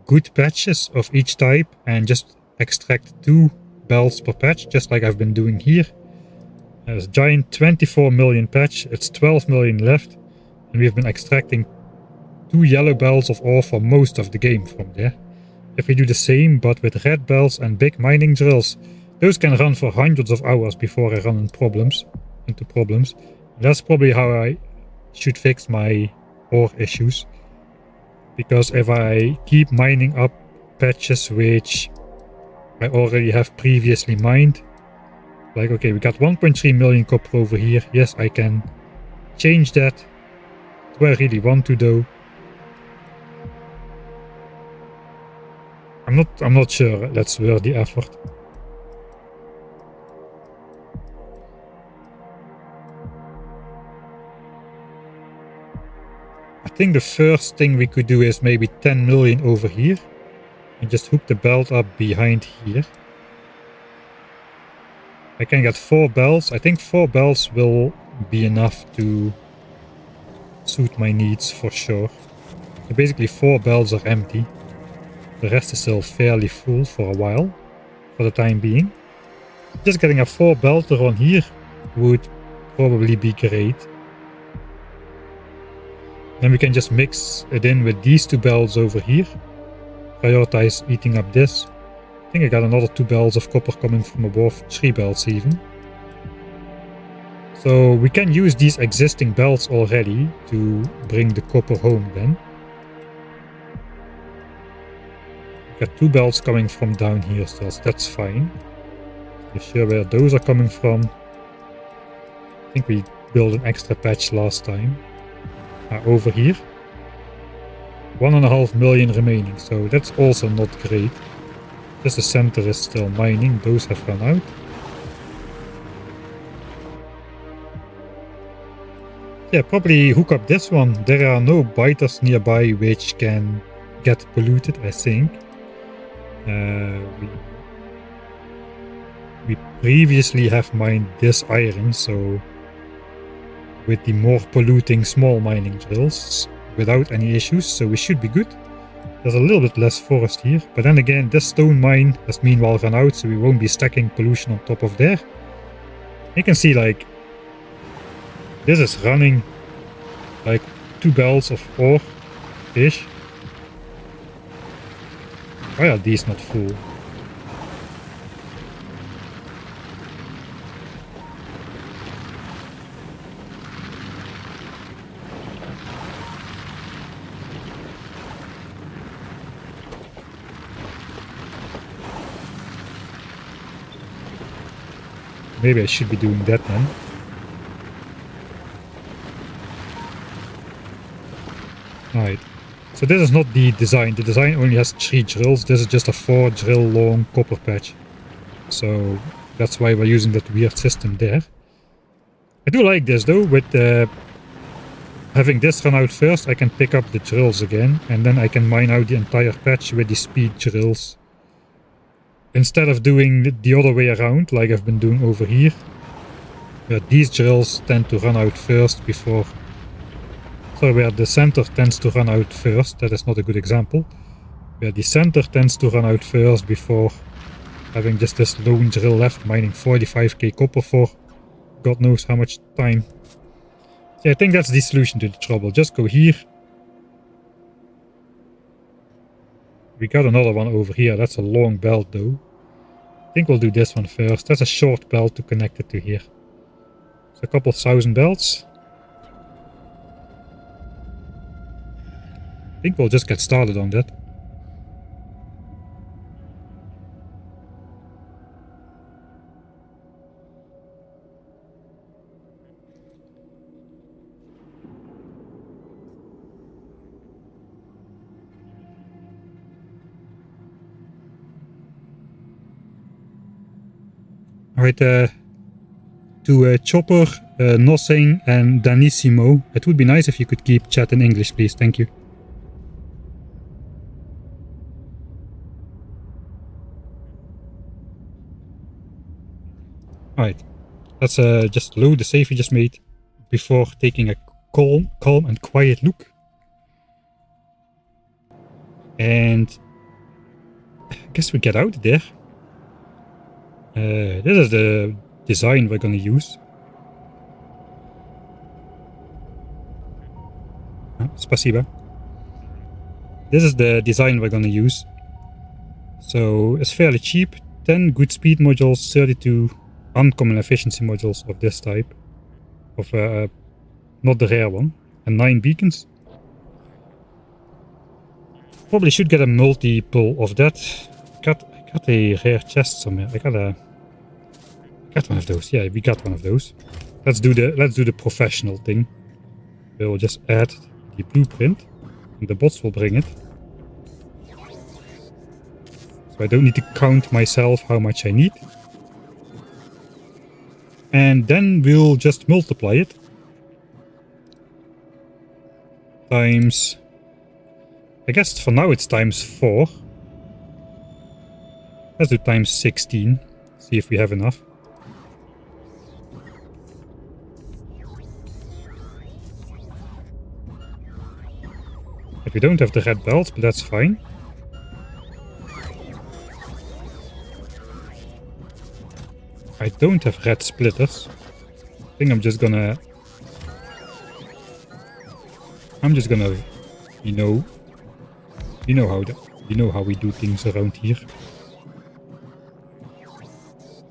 good patches of each type and just extract 2 belts per patch, just like I've been doing here. There's a giant 24 million patch, it's 12 million left, and we've been extracting 2 yellow belts of ore for most of the game from there. If we do the same, but with red belts and big mining drills, those can run for hundreds of hours before I run into problems. That's probably how I should fix my ore issues. Because if I keep mining up patches which I already have previously mined, like, okay, we got 1.3 million copper over here. Yes, I can change that. Do I really want to though? I'm not sure that's worth the effort. I think the first thing we could do is maybe 10 million over here and just hook the belt up behind here. I can get 4 belts. I think 4 belts will be enough to suit my needs for sure. So basically 4 belts are empty. The rest is still fairly full for a while, for the time being. Just getting a 4 belter on here would probably be great. Then we can just mix it in with these 2 belts over here. Prioritize eating up this. I think I got another 2 belts of copper coming from above, 3 belts even. So we can use these existing belts already to bring the copper home then. We got 2 belts coming from down here, so that's fine. Not sure where those are coming from. I think we built an extra patch last time. Over here. 1.5 million remaining, so that's also not great. Just the center is still mining, those have run out. Yeah, probably hook up this one. There are no biters nearby which can get polluted, I think. We previously have mined this iron, so with the more polluting small mining drills without any issues, so we should be good. There's a little bit less forest here, but then again this stone mine has meanwhile run out, so we won't be stacking pollution on top of there. You can see like this is running like 2 belts of ore ish. Why are these not full? Maybe I should be doing that then. Alright, so this is not the design. The design only has 3 drills. This is just a 4 drill long copper patch. So that's why we're using that weird system there. I do like this though. With having this run out first, I can pick up the drills again. And then I can mine out the entire patch with the speed drills. Instead of doing the other way around, like I've been doing over here, where these drills tend to run out first before... Sorry, where the center tends to run out first. That is not a good example. Where the center tends to run out first before having just this lone drill left mining 45k copper for God knows how much time. So I think that's the solution to the trouble. Just go here. We got another one over here. That's a long belt though. I think we'll do this one first. That's a short belt to connect it to here. So a couple thousand belts. I think we'll just get started on that. Alright, to Chopper, Nothing and Danissimo, it would be nice if you could keep chat in English, please. Thank you. Alright, let's just load the save we just made before taking a calm and quiet look. And I guess we get out there. This is the design we're gonna use. Spasiba. This is the design we're gonna use. So it's fairly cheap. 10 good speed modules, 32 uncommon efficiency modules of this type. Of not the rare one. And 9 beacons. Probably should get a multiple of that. I got a rare chest somewhere. I got one of those. Yeah, we got one of those. Let's do the professional thing. We'll just add the blueprint, and the bots will bring it. So I don't need to count myself how much I need. And then we'll just multiply it times. I guess for now it's times 4. Let's do times 16. See if we have enough. If we don't have the red belts, but that's fine. I don't have red splitters. I think I'm just gonna, you know how we do things around here.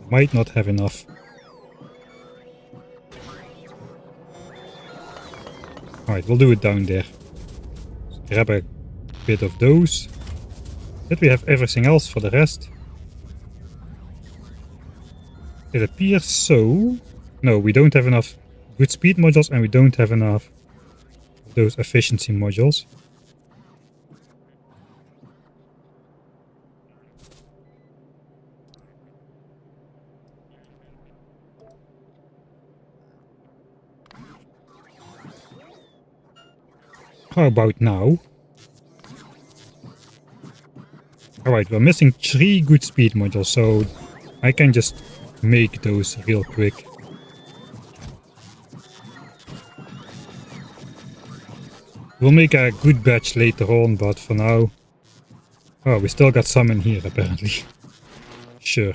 Might not have enough. Alright, we'll do it down there. So grab a bit of those. Did we have everything else for the rest? It appears so. No, we don't have enough good speed modules and we don't have enough of those efficiency modules. How about now? Alright, we're missing 3 good speed modules, so I can just make those real quick. We'll make a good batch later on, but for now... Oh, we still got some in here apparently. Sure.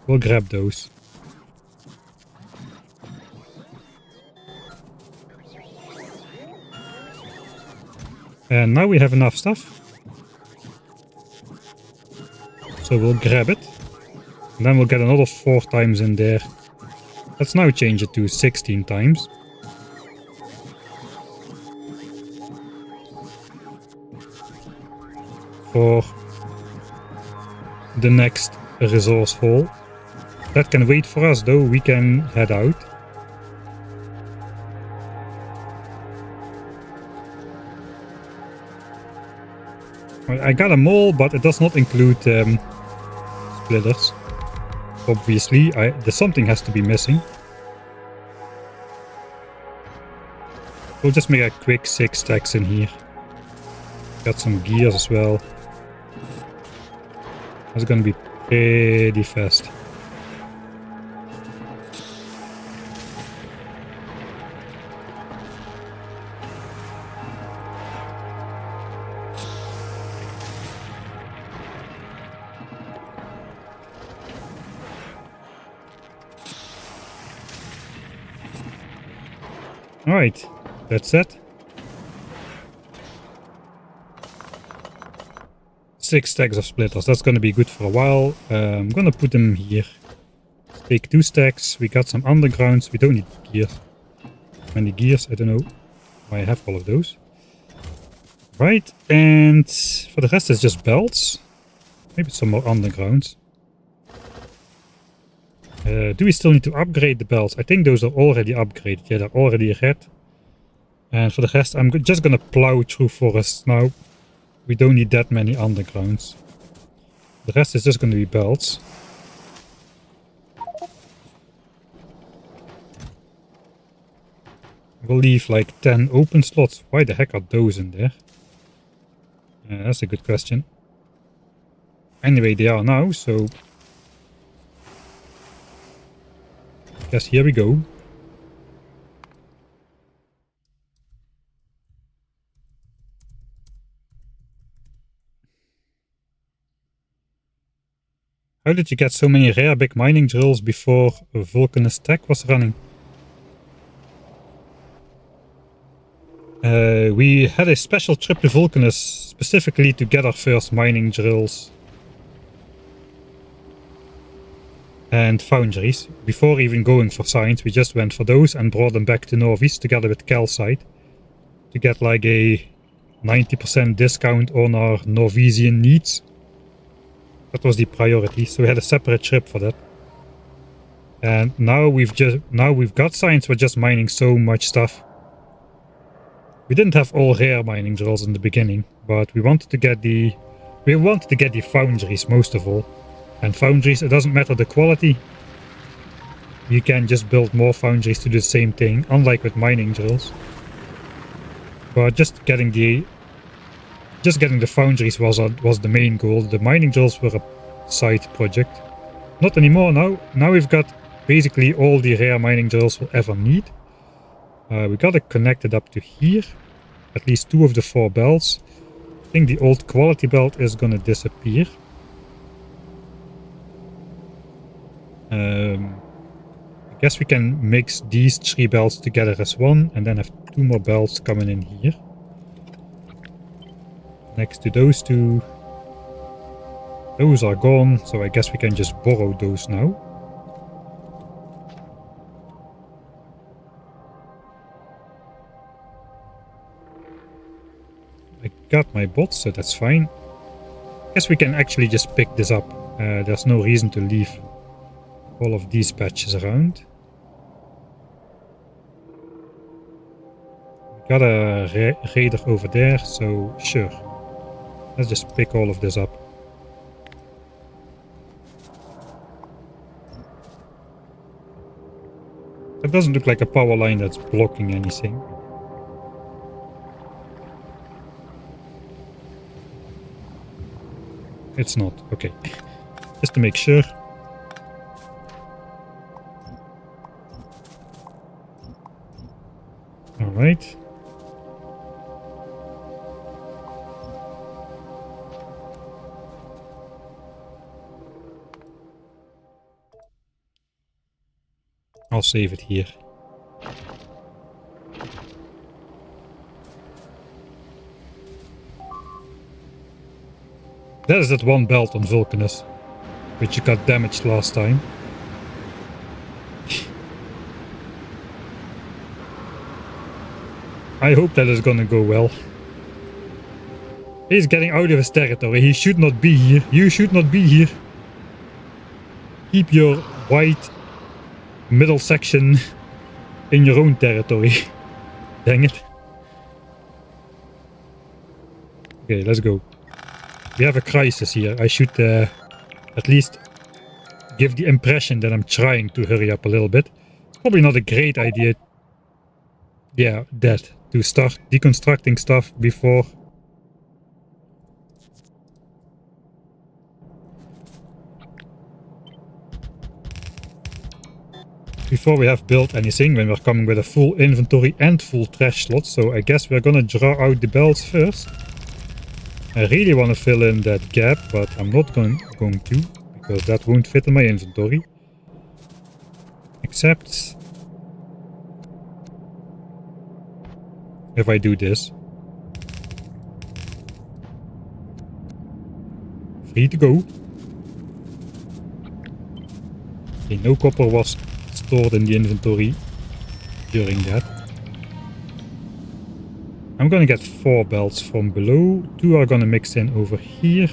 We'll grab those. And now we have enough stuff. So we'll grab it. And then we'll get another 4 times in there. Let's now change it to 16 times. For the next resource haul. That can wait for us though, we can head out. I got them all, but it does not include splitters. Obviously, something has to be missing. We'll just make a quick 6 stacks in here. Got some gears as well. That's gonna be pretty fast. Alright, that's it. 6 stacks of splitters, that's gonna be good for a while. I'm gonna put them here. Take 2 stacks, we got some undergrounds, we don't need gears. Many gears, I don't know why I have all of those. Right, and for the rest it's just belts. Maybe some more undergrounds. Do we still need to upgrade the belts? I think those are already upgraded. Yeah, they're already red. And for the rest, I'm just gonna plow through forests now. We don't need that many undergrounds. The rest is just gonna be belts. We'll leave like 10 open slots. Why the heck are those in there? That's a good question. Anyway, they are now, so... I guess here we go. How did you get so many rare big mining drills before Vulcanus tech was running? We had a special trip to Vulcanus specifically to get our first mining drills and foundries. Before even going for science, we just went for those and brought them back to Nauvis together with calcite to get like a 90% discount on our Norvesian needs. That was the priority, so we had a separate trip for that. And now we've got science, we're just mining so much stuff. We didn't have all rare mining drills in the beginning, but we wanted to get the foundries most of all. And foundries, it doesn't matter the quality. You can just build more foundries to do the same thing, unlike with mining drills. But just getting the foundries was the main goal. The mining drills were a side project. Not anymore now. Now we've got basically all the rare mining drills we'll ever need. We got it connected up to here. At least 2 of the 4 belts. I think the old quality belt is gonna disappear. I guess we can mix these 3 belts together as one and then have 2 more belts coming in here. Next to those 2. Those are gone, so I guess we can just borrow those now. I got my bots, so that's fine. I guess we can actually just pick this up. There's no reason to leave all of these patches around. We got a raider over there, so sure. Let's just pick all of this up. It doesn't look like a power line that's blocking anything. It's not. Okay. Just to make sure. Alright. I'll save it here. That is that one belt on Vulcanus, which got damaged last time. I hope that is gonna go well. He's getting out of his territory. He should not be here. You should not be here. Keep your white middle section in your own territory. Dang it. Okay, let's go. We have a crisis here. I should at least give the impression that I'm trying to hurry up a little bit. It's probably not a great idea. Yeah, that. To start deconstructing stuff before. Before we have built anything, when we're coming with a full inventory and full trash slot. So I guess we're gonna draw out the belts first. I really want to fill in that gap, but I'm not going to, because that won't fit in my inventory. Except if I do this. Free to go. Okay, no copper was stored in the inventory during that. I'm gonna get 4 belts from below. 2 are gonna mix in over here.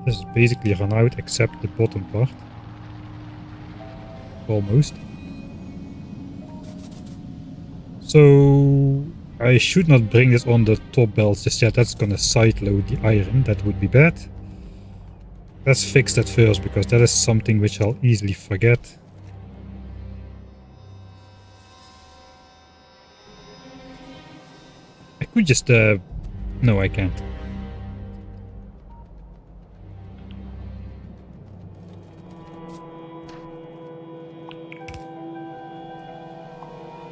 This is basically run out except the bottom part. Almost. So I should not bring this on the top belts just yet. That's gonna sideload the iron. That would be bad. Let's fix that first because that is something which I'll easily forget. I could just no, I can't.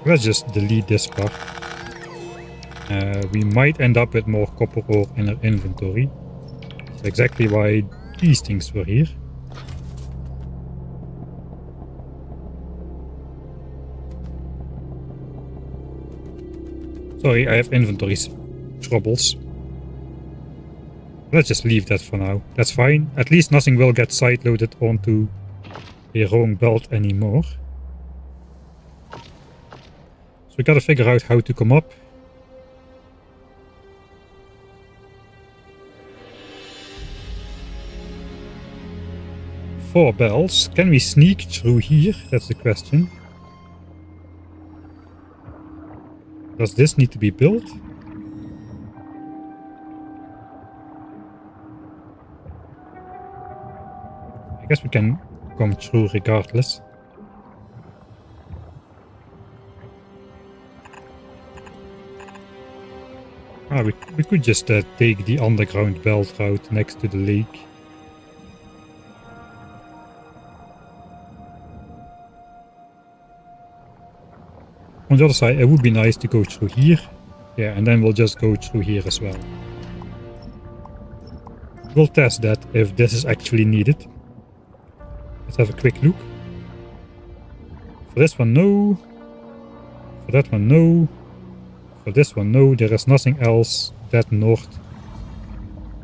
Let's just delete this part. We might end up with more copper ore in our inventory. That's exactly why these things were here. Sorry, I have inventory troubles. Let's just leave that for now. That's fine. At least nothing will get sideloaded onto a wrong belt anymore. So we gotta figure out how to come up. Four belts. Can we sneak through here? That's the question. Does this need to be built? I guess we can come through regardless. We could just take the underground belt route next to the lake. On the other side, it would be nice to go through here. Yeah, and then we'll just go through here as well. We'll test that if this is actually needed. Let's have a quick look. For this one, no. For that one, no. For this one, no. There is nothing else that north.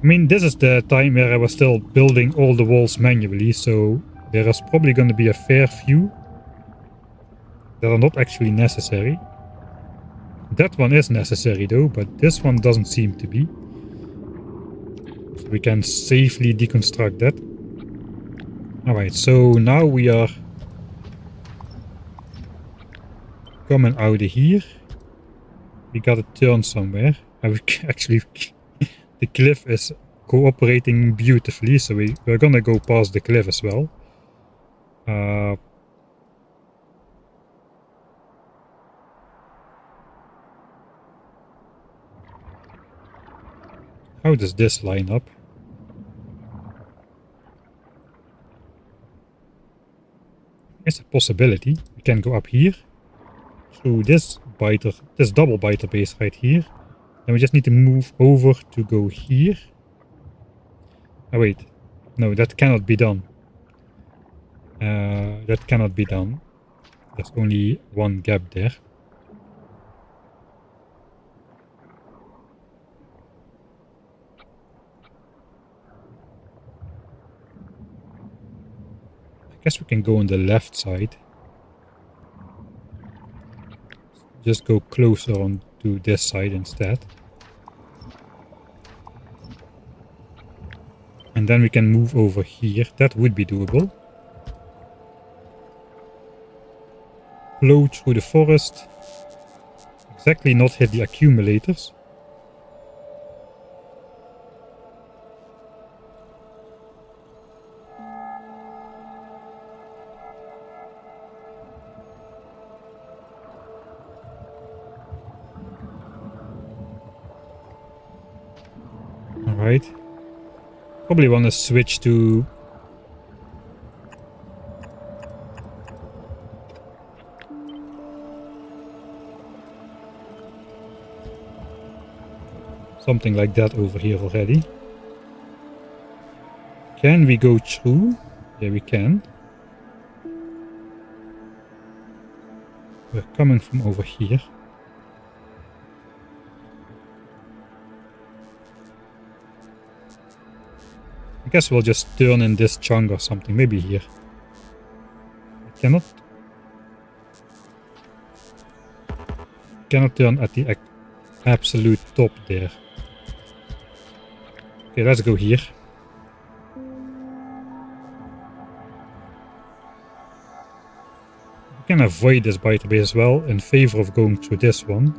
I mean, this is the time where I was still building all the walls manually, so there is probably going to be a fair few that are not actually necessary. That one is necessary though, but this one doesn't seem to be. So we can safely deconstruct that. Alright, so now we are coming out of here. We gotta turn somewhere. And actually, the cliff is cooperating beautifully, so we're gonna go past the cliff as well. How does this line up? It's a possibility. We can go up here through this biter, this double biter base right here. Then we just need to move over to go here. Oh wait, no, that cannot be done. That cannot be done. There's only one gap there. I guess we can go on the left side. Just go closer on to this side instead. And then we can move over here. That would be doable. Flow through the forest. Exactly not hit the accumulators. Alright. Probably want to switch to something like that over here already. Can we go through? Yeah, we can. We're coming from over here. I guess we'll just turn in this chunk or something, maybe here. I cannot turn at the absolute top there. Okay, let's go here. We can avoid this biter base as well in favor of going through this one.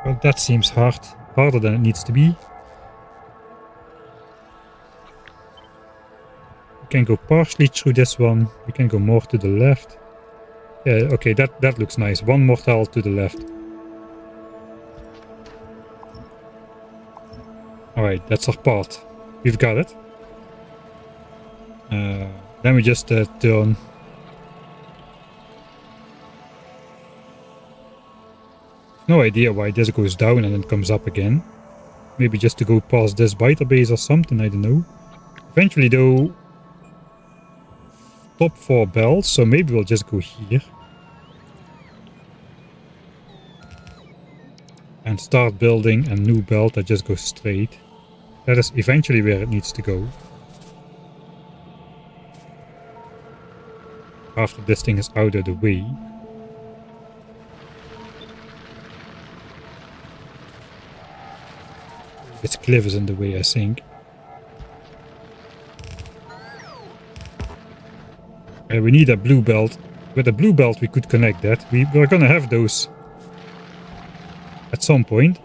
Well, that seems harder than it needs to be. We can go partially through this one. We can go more to the left. Yeah, okay, that looks nice. One more tile to the left. Alright, that's our part. We've got it. Then we just turn. No idea why this goes down and then comes up again. Maybe just to go past this biter base or something, I don't know. Eventually though, top 4 belts, so maybe we'll just go here. And start building a new belt that just goes straight. That is eventually where it needs to go. After this thing is out of the way. This cliff is in the way, I think. We need a blue belt. With a blue belt we could connect that. We're gonna have those at some point.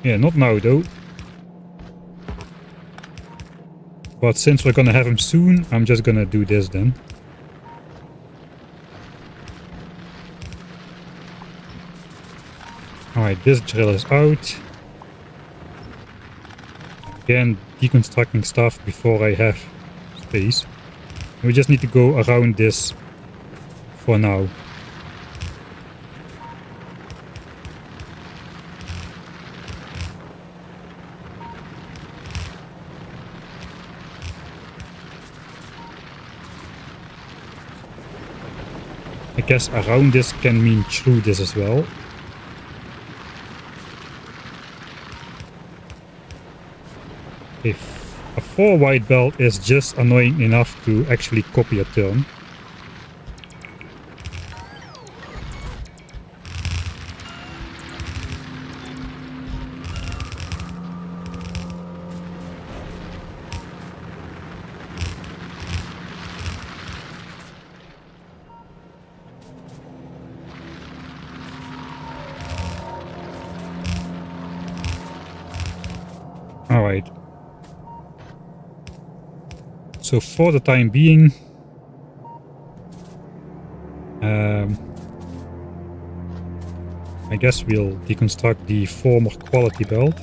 Yeah, not now though. But since we're gonna have him soon, I'm just gonna do this then. Alright, this drill is out. Again, deconstructing stuff before I have space. We just need to go around this for now. I guess around this can mean through this as well. If a 4 wide belt is just annoying enough to actually copy a turn. Alright. So for the time being, I guess we'll deconstruct the former quality belt.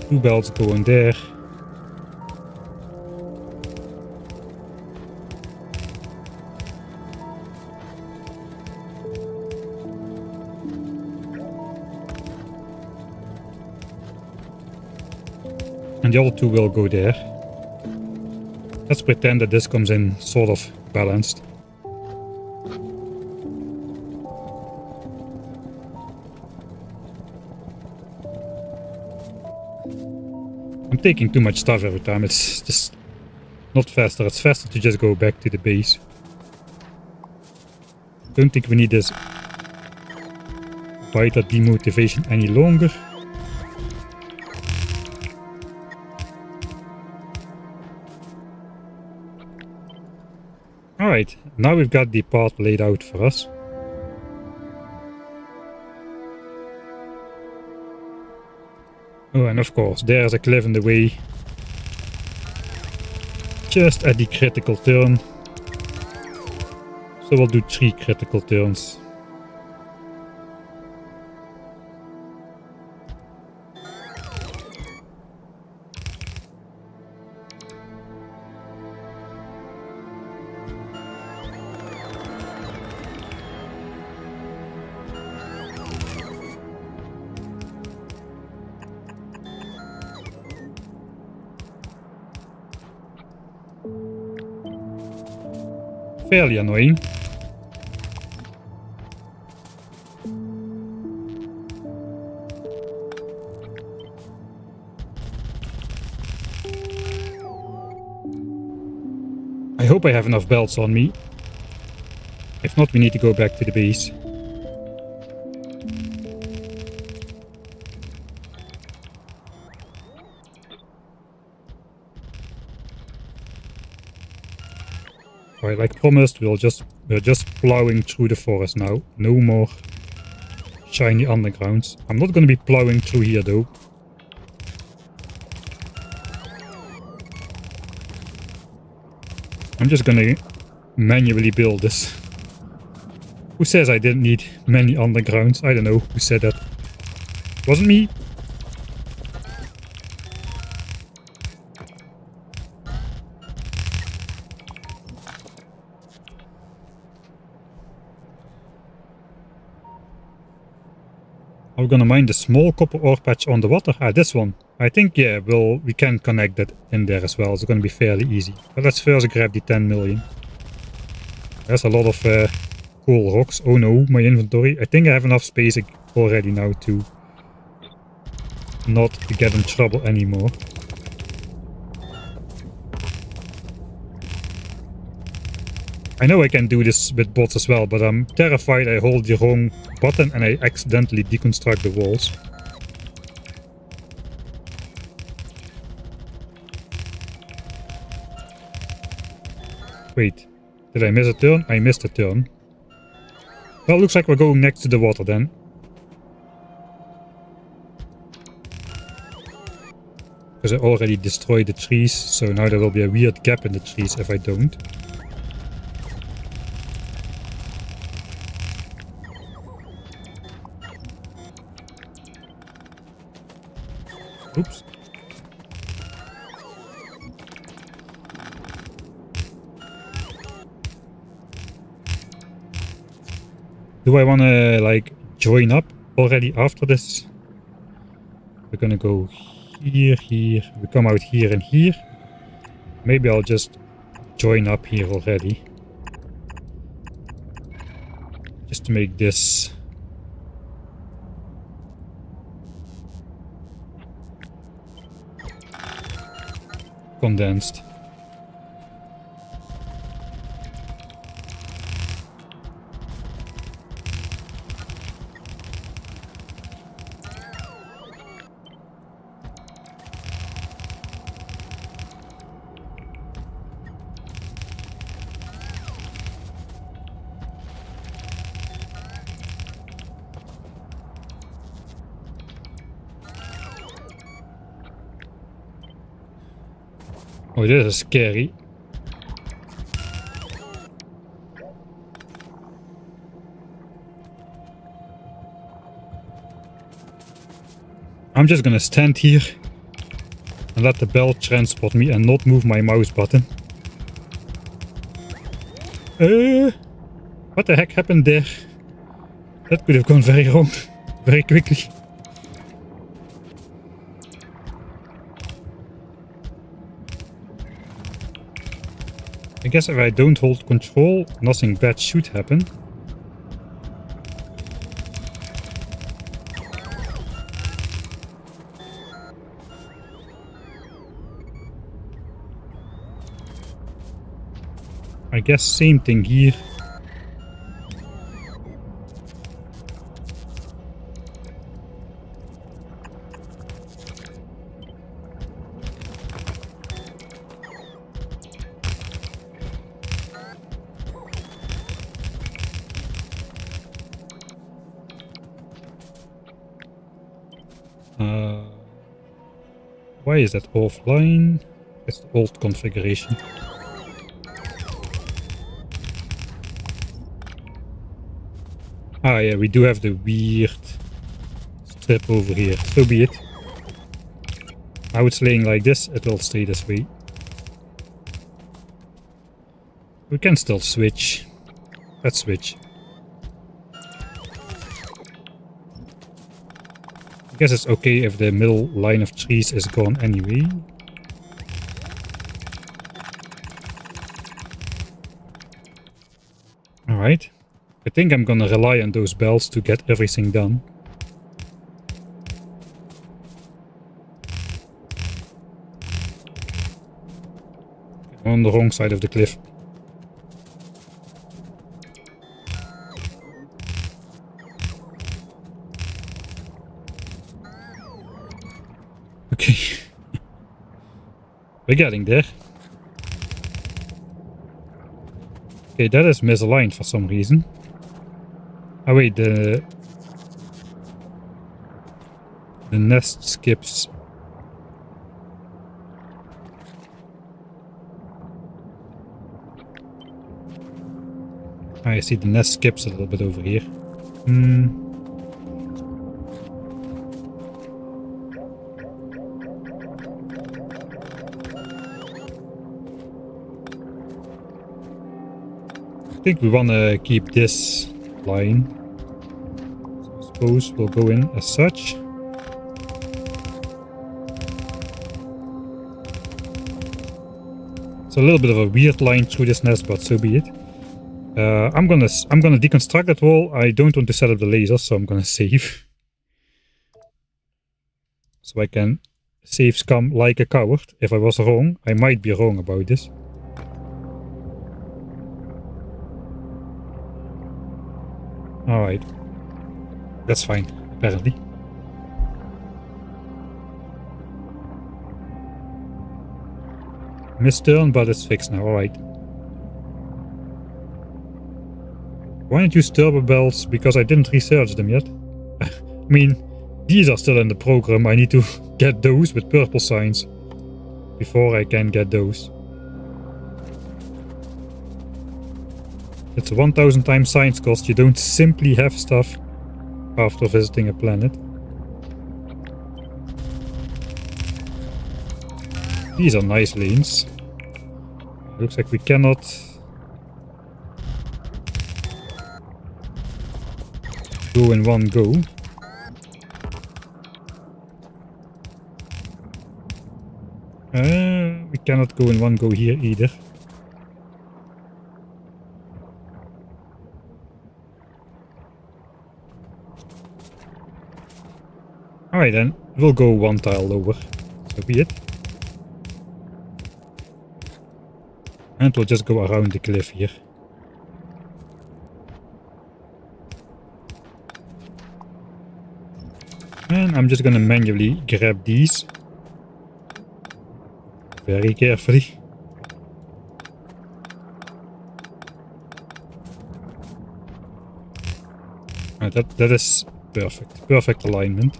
Two belts go in there. And the other two will go there. Let's pretend that this comes in sort of balanced. I'm taking too much stuff every time. It's just not faster. It's faster to just go back to the base. Don't think we need this biter demotivation any longer. Alright, now we've got the path laid out for us. Oh, and of course, there's a cliff in the way. Just at the critical turn. So we'll do 3 critical turns. fairly annoying. I hope I have enough belts on me. If not, we need to go back to the base. Alright, like promised, we're just plowing through the forest now. No more shiny undergrounds. I'm not going to be plowing through here though. I'm just going to manually build this. Who says I didn't need many undergrounds? I don't know who said that. Wasn't me. We're gonna mine the small copper ore patch on the water. Ah, this one. I think, yeah, we can connect that in there as well. It's gonna be fairly easy. But let's first grab the 10 million. There's a lot of cool rocks. Oh no, my inventory. I think I have enough space already now to not get in trouble anymore. I know I can do this with bots as well, but I'm terrified I hold the wrong button and I accidentally deconstruct the walls. Wait, did I miss a turn? I missed a turn. Well, looks like we're going next to the water then. Because I already destroyed the trees, so now there will be a weird gap in the trees if I don't. Oops. Do I want to like join up already after this? We're gonna go here, here. We come out here and here. Maybe I'll just join up here already. Just to make this condensed. Oh, this is scary. I'm just gonna stand here and let the belt transport me and not move my mouse button. What the heck happened there? That could have gone very wrong, very quickly. I guess if I don't hold control, nothing bad should happen. I guess same thing here. Why is that offline? It's the old configuration. Ah yeah, we do have the weird strip over here. So be it. Now it's laying like this, it will stay this way. We can still switch. Let's switch. I guess it's okay if the middle line of trees is gone anyway. Alright. I think I'm gonna rely on those belts to get everything done. On the wrong side of the cliff. Okay. We're getting there. Okay, that is misaligned for some reason. Oh wait, the nest skips. I see the nest skips a little bit over here. I think we want to keep this line. So I suppose we'll go in as such. It's a little bit of a weird line through this nest, but so be it. I'm gonna deconstruct that wall. I don't want to set up the lasers, so I'm gonna save. So I can save scum like a coward. If I was wrong, I might be wrong about this. Alright. That's fine, apparently. Missed turn, but it's fixed now, alright. Why not use turbo belts? Because I didn't research them yet. I mean, these are still in the program. I need to get those with purple signs before I can get those. It's 1000 times science cost. You don't simply have stuff after visiting a planet. These are nice lanes. Looks like we cannot go in one go. We cannot go in one go here either. Alright then, we'll go one tile lower. So be it. And we'll just go around the cliff here. And I'm just gonna manually grab these. Very carefully. That is perfect. Perfect alignment.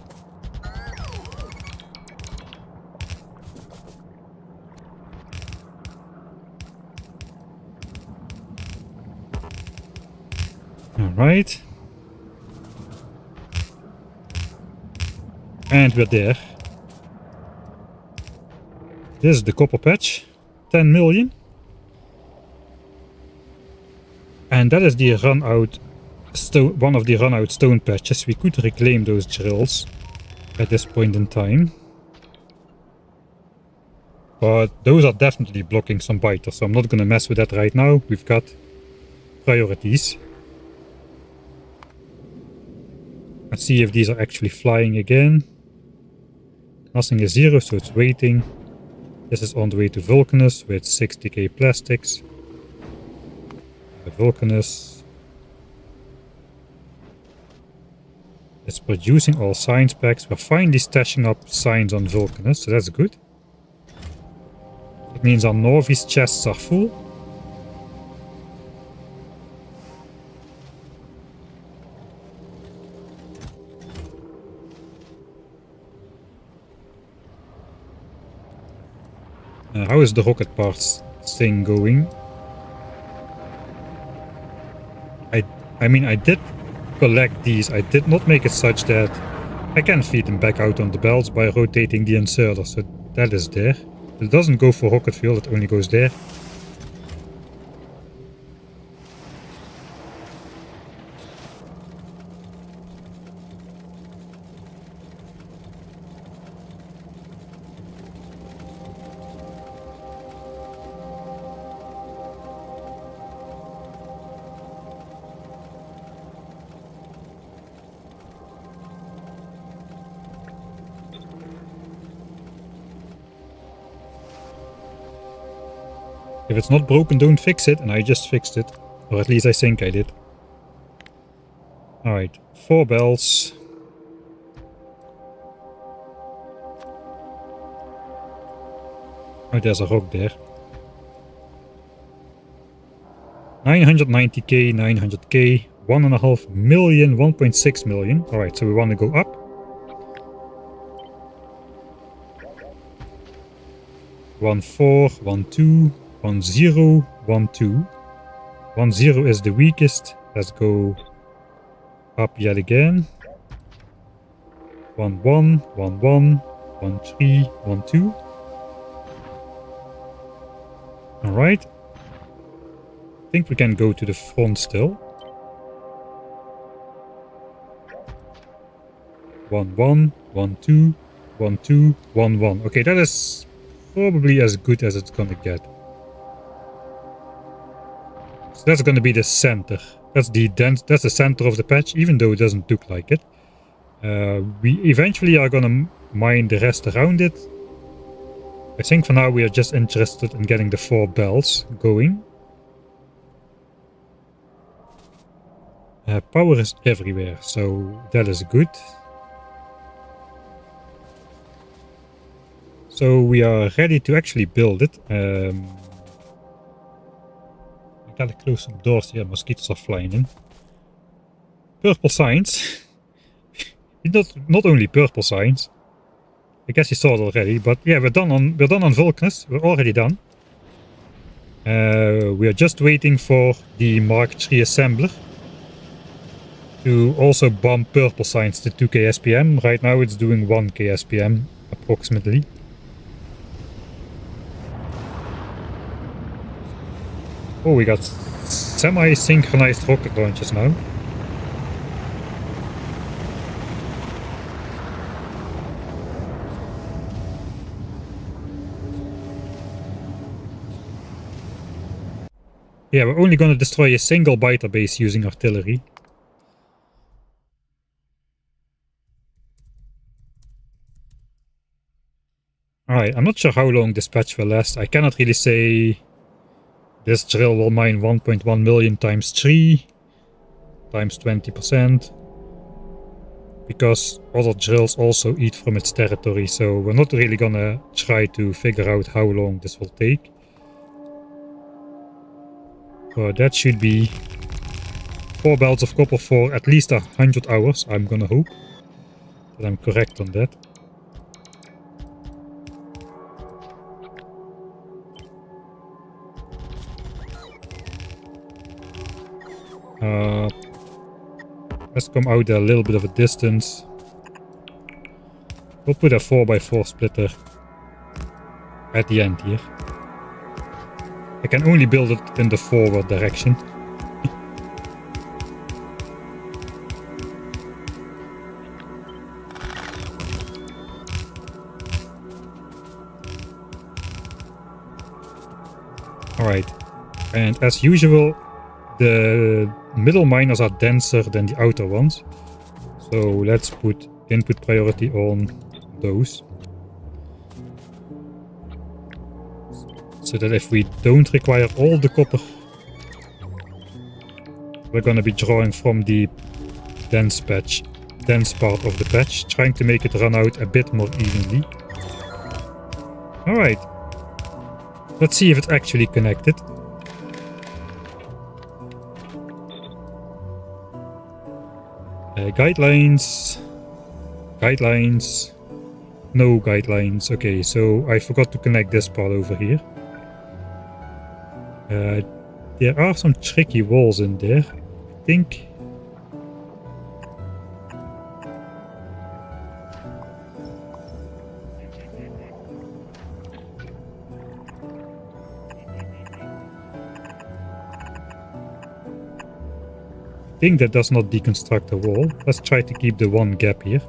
Alright. And we're there. This is the copper patch. 10 million. And that is the run out stone, one of the run out stone patches. We could reclaim those drills at this point in time. But those are definitely blocking some biters, so I'm not gonna mess with that right now. We've got priorities. Let's see if these are actually flying again. Nothing is 0, so it's waiting. This is on the way to Vulcanus with 60k plastics. The Vulcanus is producing all science packs. We're finally stashing up signs on Vulcanus, so that's good. It means our Nauvis chests are full. How is the rocket parts thing going? I mean, I did collect these. I did not make it such that I can feed them back out on the belts by rotating the inserter, so that is there. It doesn't go for rocket fuel, it only goes there. If it's not broken, don't fix it, and I just fixed it. Or at least I think I did. Alright, 4 bells. Oh, there's a rock there. 990k, 900k, 1.5 million, 1.6 million. Alright, so we want to go up. 1, 4, 1, 2, 1, 0, 1, 2. 1, 0 is the weakest. Let's go up yet again. 1, 1, 1, 1, 1, 3, 1, 2. Alright. I think we can go to the front still. 1, 1, 1, 2, 1, 2, 1, 1. Okay, that is probably as good as it's gonna get. So that's gonna be the center. That's the center of the patch, even though it doesn't look like it. We eventually are gonna mine the rest around it. I think for now we are just interested in getting the 4 bells going. Power is everywhere, so that is good. So we are ready to actually build it. I gotta close some doors here, mosquitoes are flying in. Purple signs. not only purple signs. I guess you saw it already, but yeah, we're done on Vulcanus. We're already done. We are just waiting for the Mark III assembler to also bump purple signs to 2k SPM. Right now it's doing 1k SPM approximately. Oh, we got semi-synchronized rocket launchers now. Yeah, we're only going to destroy a single biter base using artillery. Alright, I'm not sure how long this patch will last. I cannot really say. This drill will mine 1.1 million times 3 times 20%. Because other drills also eat from its territory, so we're not really gonna try to figure out how long this will take. So that should be 4 belts of copper for at least 100 hours. I'm gonna hope that I'm correct on that. Let's come out a little bit of a distance. We'll put a 4x4 splitter at the end here. I can only build it in the forward direction. Alright, and as usual, the middle miners are denser than the outer ones. So let's put input priority on those. So that if we don't require all the copper, we're gonna be drawing from the dense part of the patch, trying to make it run out a bit more evenly. Alright. Let's see if it's actually connected. Guidelines. Guidelines. No guidelines. Okay, so I forgot to connect this part over here. There are some tricky walls in there, I think. I think that does not deconstruct the wall. Let's try to keep the one gap here.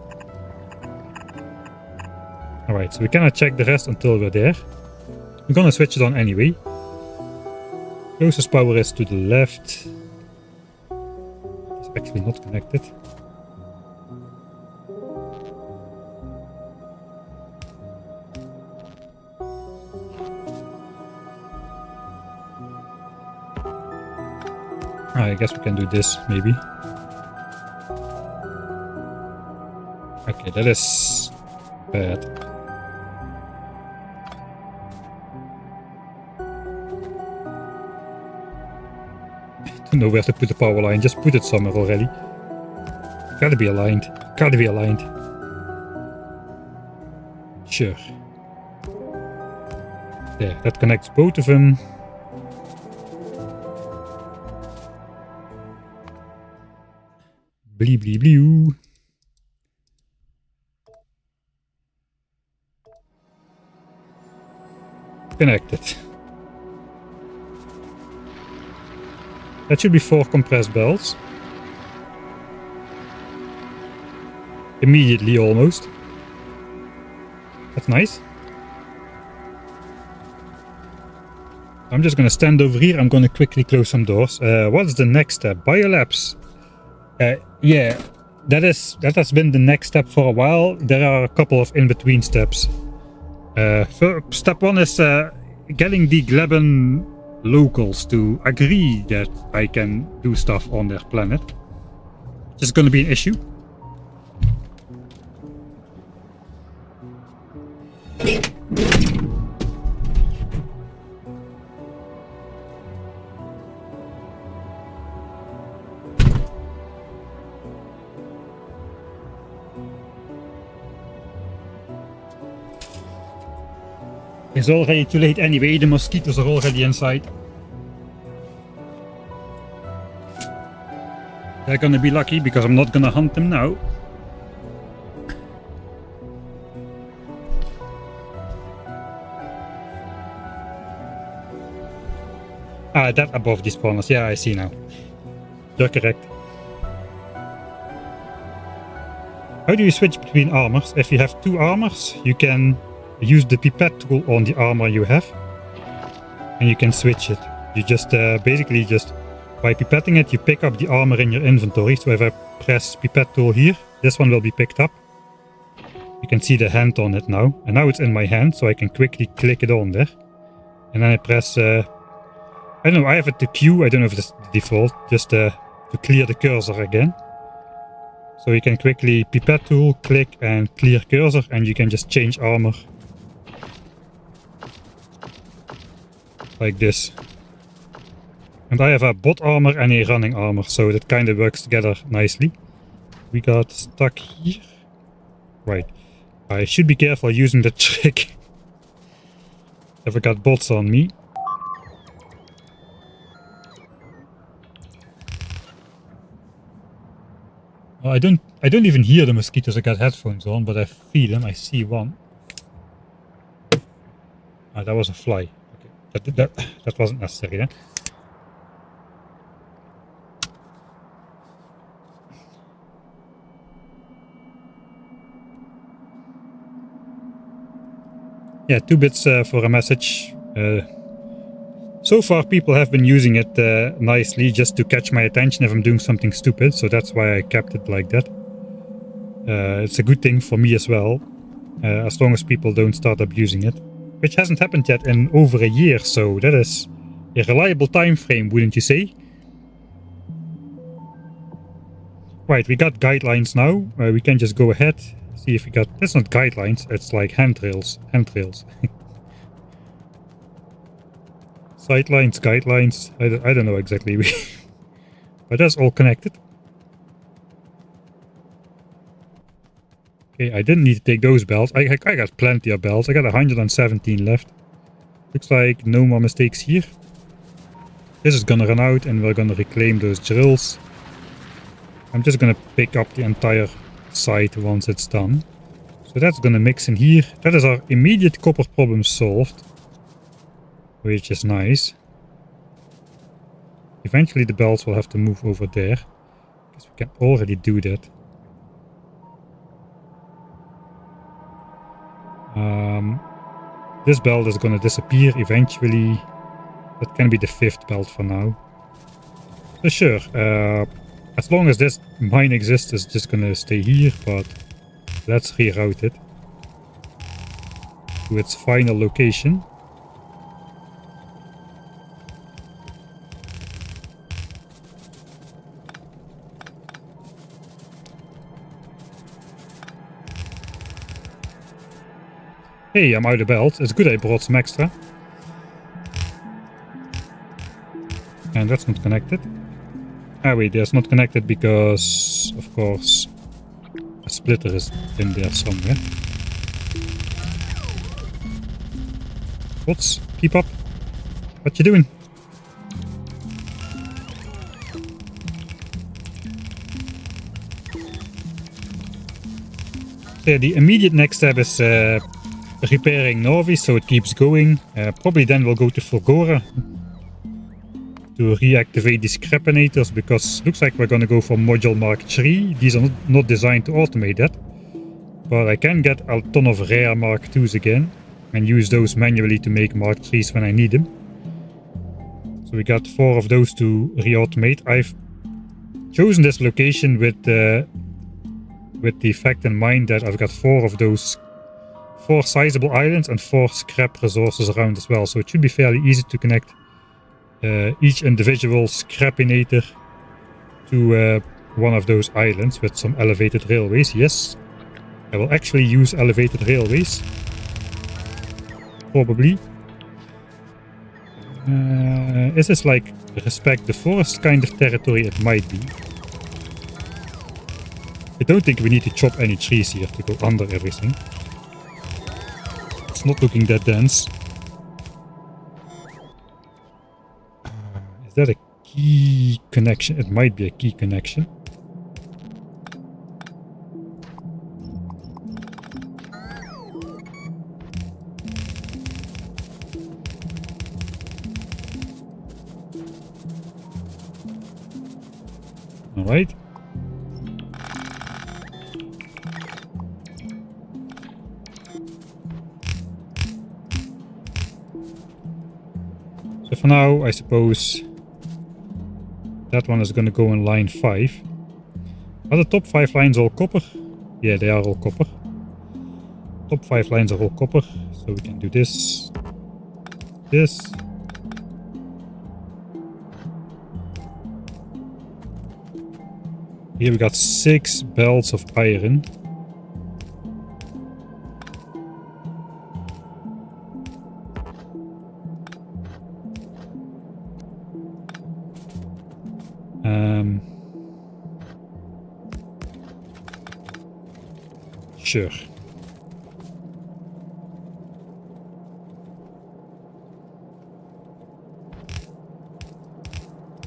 Alright, so we cannot check the rest until we're there. We're gonna switch it on anyway. Closest power is to the left. It's actually not connected. I guess we can do this, maybe. Okay, that is bad. I don't know where to put the power line, just put it somewhere already. Gotta be aligned. Gotta be aligned. Sure. There, that connects both of them. Blee blee blue. Connected. That should be 4 compressed belts. Immediately almost. That's nice. I'm just gonna stand over here. I'm gonna quickly close some doors. What's the next step? Biolabs. Yeah, that has been the next step for a while. There are a couple of in-between steps. Step 1 is getting the Gleben locals to agree that I can do stuff on their planet. Which is gonna be an issue. It's already too late anyway, the mosquitoes are already inside. They're gonna be lucky because I'm not gonna hunt them now. Ah, that above the spawners, yeah, I see now. You're correct. How do you switch between armors? If you have 2 armors, you can use the pipette tool on the armor you have, and you can switch it. You just basically just by pipetting it, you pick up the armor in your inventory. So if I press pipette tool here, this one will be picked up. You can see the hand on it now, and now it's in my hand, so I can quickly click it on there. And then I press, I don't know, I have it to Q, I don't know if it's the default, just to clear the cursor again. So you can quickly pipette tool, click and clear cursor, and you can just change armor. Like this. And I have a bot armor and a running armor, so that kind of works together nicely. We got stuck here. Right. I should be careful using the trick. If I got bots on me. Well, I don't even hear the mosquitoes. I got headphones on, but I feel them. I see one. Ah, that was a fly. Okay. That wasn't necessary then. Yeah, 2 bits for a message. So far people have been using it nicely just to catch my attention if I'm doing something stupid, so that's why I kept it like that. It's a good thing for me as well, as long as people don't start abusing it. Which hasn't happened yet in over a year, so that is a reliable time frame, wouldn't you say? Right, we got guidelines now. We can just go ahead, see if we got... That's not guidelines, it's like handrails. Handrails. Sightlines, guidelines, I don't know exactly. But that's all connected. Okay, I didn't need to take those belts. I got plenty of belts. I got 117 left. Looks like no more mistakes here. This is gonna run out and we're gonna reclaim those drills. I'm just gonna pick up the entire site once it's done. So that's gonna mix in here. That is our immediate copper problem solved. Which is nice. Eventually the belts will have to move over there. Because we can already do that. This belt is gonna disappear eventually. That can be the 5th belt for now. So sure, as long as this mine exists, it's just gonna stay here, but let's reroute it to its final location. Hey, I'm out of belt. It's good I brought some extra. And that's not connected. Ah wait, that's not connected because, of course, a splitter is in there somewhere. Bots, keep up. What you doing? So yeah, the immediate next step is repairing Nauvis so it keeps going. Probably then we'll go to Fulgora to reactivate these scrapinators, because it looks like we're going to go for module Mark III. These are not designed to automate that. But I can get a ton of rare Mark IIs again and use those manually to make Mark IIIs when I need them. So we got 4 of those to re-automate. I've chosen this location with the fact in mind that I've got 4 of those 4 sizable islands and 4 scrap resources around as well. So it should be fairly easy to connect each individual scrapinator to one of those islands with some elevated railways. Yes, I will actually use elevated railways. Probably. Is this like respect the forest kind of territory? It might be. I don't think we need to chop any trees here to go under everything. It's not looking that dense. Is that a key connection? It might be a key connection. All right. So for now, I suppose that one is going to go in line 5. Are the top 5 lines all copper? Yeah, they are all copper. Top 5 lines are all copper, so we can do this. This. Here we got 6 belts of iron. Sure.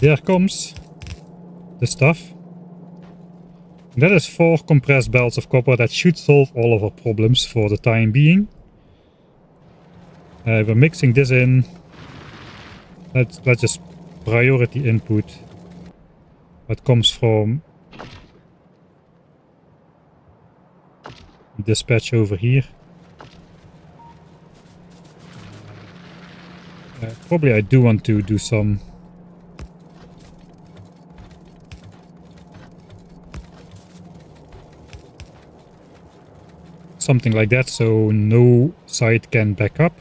There comes the stuff. And that is 4 compressed belts of copper. That should solve all of our problems for the time being. We're mixing this in. Let's just priority input what comes from dispatch over here. Probably I do want to do something like that, so no side can back up.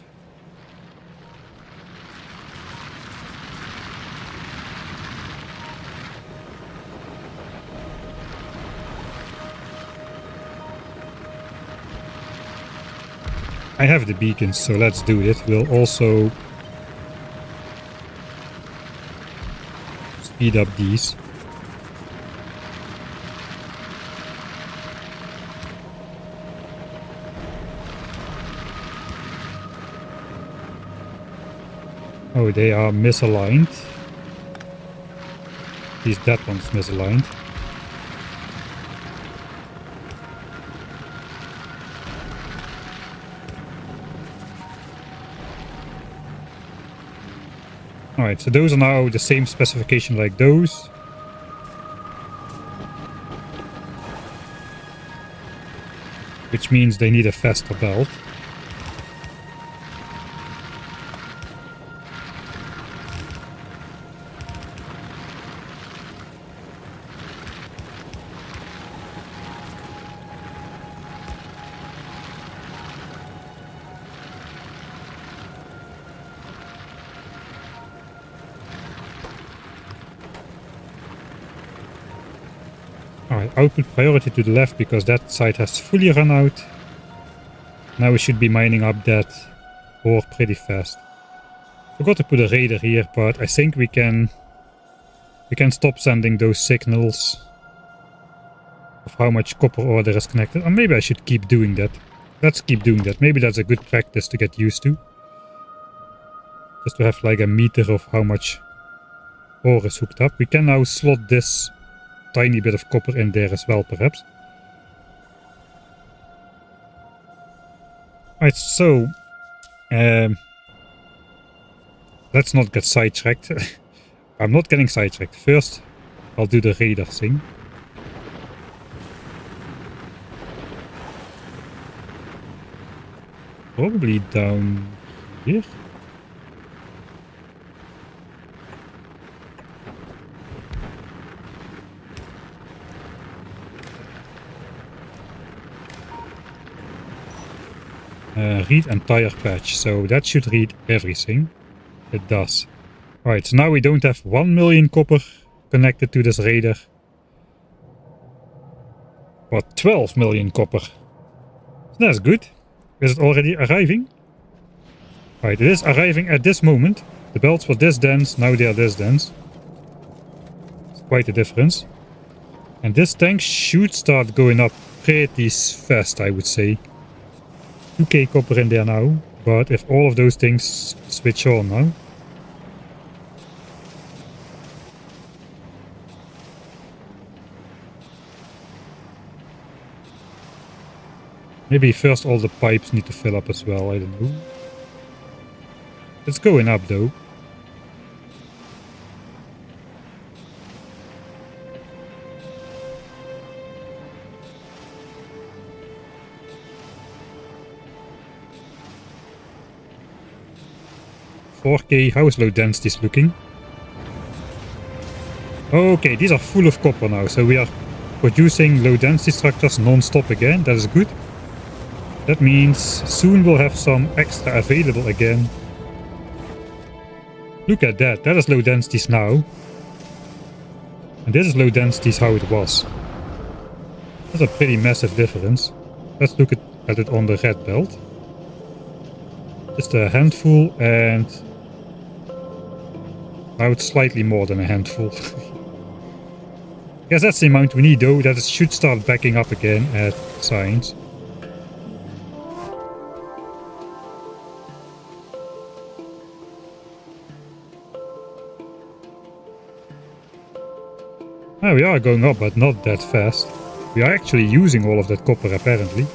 I have the beacons, so let's do it. We'll also speed up these. Oh, they are misaligned. At least that one's misaligned. Alright, so those are now the same specification like those. Which means they need a faster belt. Alright, output priority to the left because that side has fully run out. Now we should be mining up that ore pretty fast. Forgot to put a radar here, but I think we can stop sending those signals of how much copper ore there is connected. Or maybe I should keep doing that. Let's keep doing that. Maybe that's a good practice to get used to. Just to have like a meter of how much ore is hooked up. We can now slot this tiny bit of copper in there as well, perhaps. Alright, so let's not get sidetracked. I'm not getting sidetracked. First, I'll do the radar thing. Probably down here. Read entire patch, so that should read everything. It does. Alright, so now we don't have 1 million copper connected to this radar. But 12 million copper. That's good. Is it already arriving? Alright, it is arriving at this moment. The belts were this dense, now they are this dense. It's quite a difference. And this tank should start going up pretty fast, I would say. 2k copper in there now, but if all of those things switch on now. Maybe first all the pipes need to fill up as well, I don't know. It's going up though. $4K, how is low density looking? Okay, these are full of copper now, so we are producing low density structures non-stop again, that is good. That means soon we'll have some extra available again. Look at that, that is low densities now. And this is low densities how it was. That's a pretty massive difference. Let's look at it on the red belt. Just a handful, and now it's slightly more than a handful. Yes, that's the amount we need though. That should start backing up again at science. Ah, we are going up, but not that fast. We are actually using all of that copper apparently.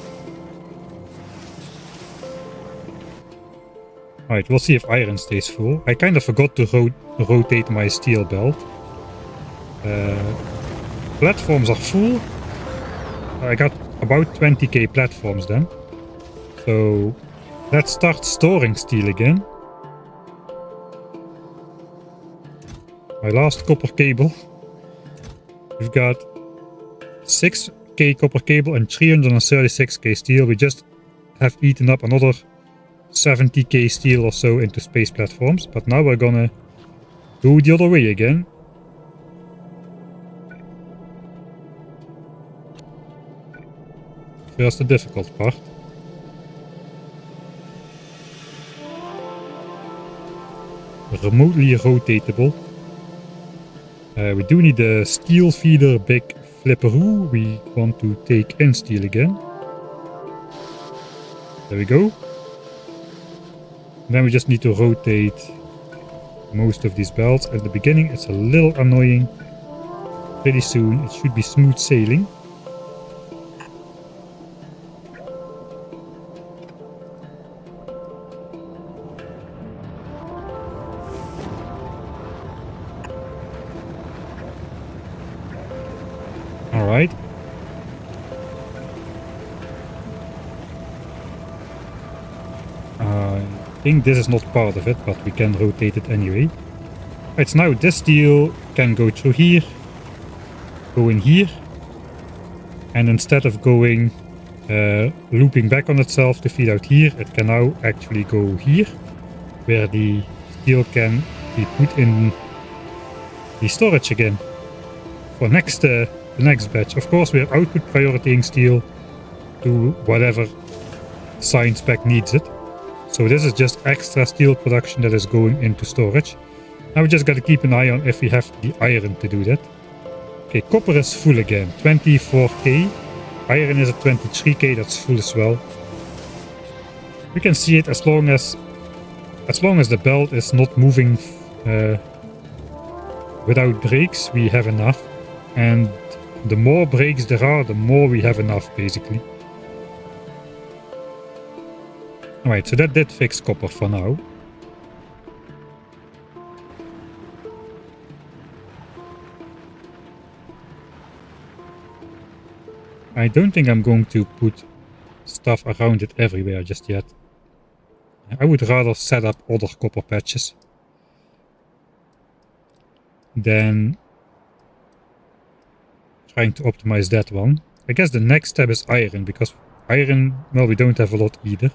Alright, we'll see if iron stays full. I kind of forgot to rotate my steel belt. Platforms are full. I got about 20k platforms then. So let's start storing steel again. My last copper cable. We've got 6k copper cable and 336k steel. We just have eaten up another 70k steel or so into space platforms, but now we're gonna go the other way again. First the difficult part. Remotely rotatable. We do need a steel feeder big flipperoo. We want to take in steel again. There we go. Then we just need to rotate most of these belts. At the beginning it's a little annoying. Pretty soon it should be smooth sailing. Alright. I think this is not part of it, but we can rotate it anyway. Right, so now this steel can go through here, go in here, and instead of going looping back on itself to feed out here, it can now actually go here, where the steel can be put in the storage again for the next batch. Of course, we are output prioritying steel to whatever science spec needs it. So this is just extra steel production that is going into storage. Now we just got to keep an eye on if we have the iron to do that. Okay, copper is full again, 24k. Iron is at 23k, that's full as well. We can see it as long as the belt is not moving without breaks, we have enough. And the more breaks there are, the more we have enough, basically. Alright, so that did fix copper for now. I don't think I'm going to put stuff around it everywhere just yet. I would rather set up other copper patches than trying to optimize that one. I guess the next step is iron, because iron, well, we don't have a lot either.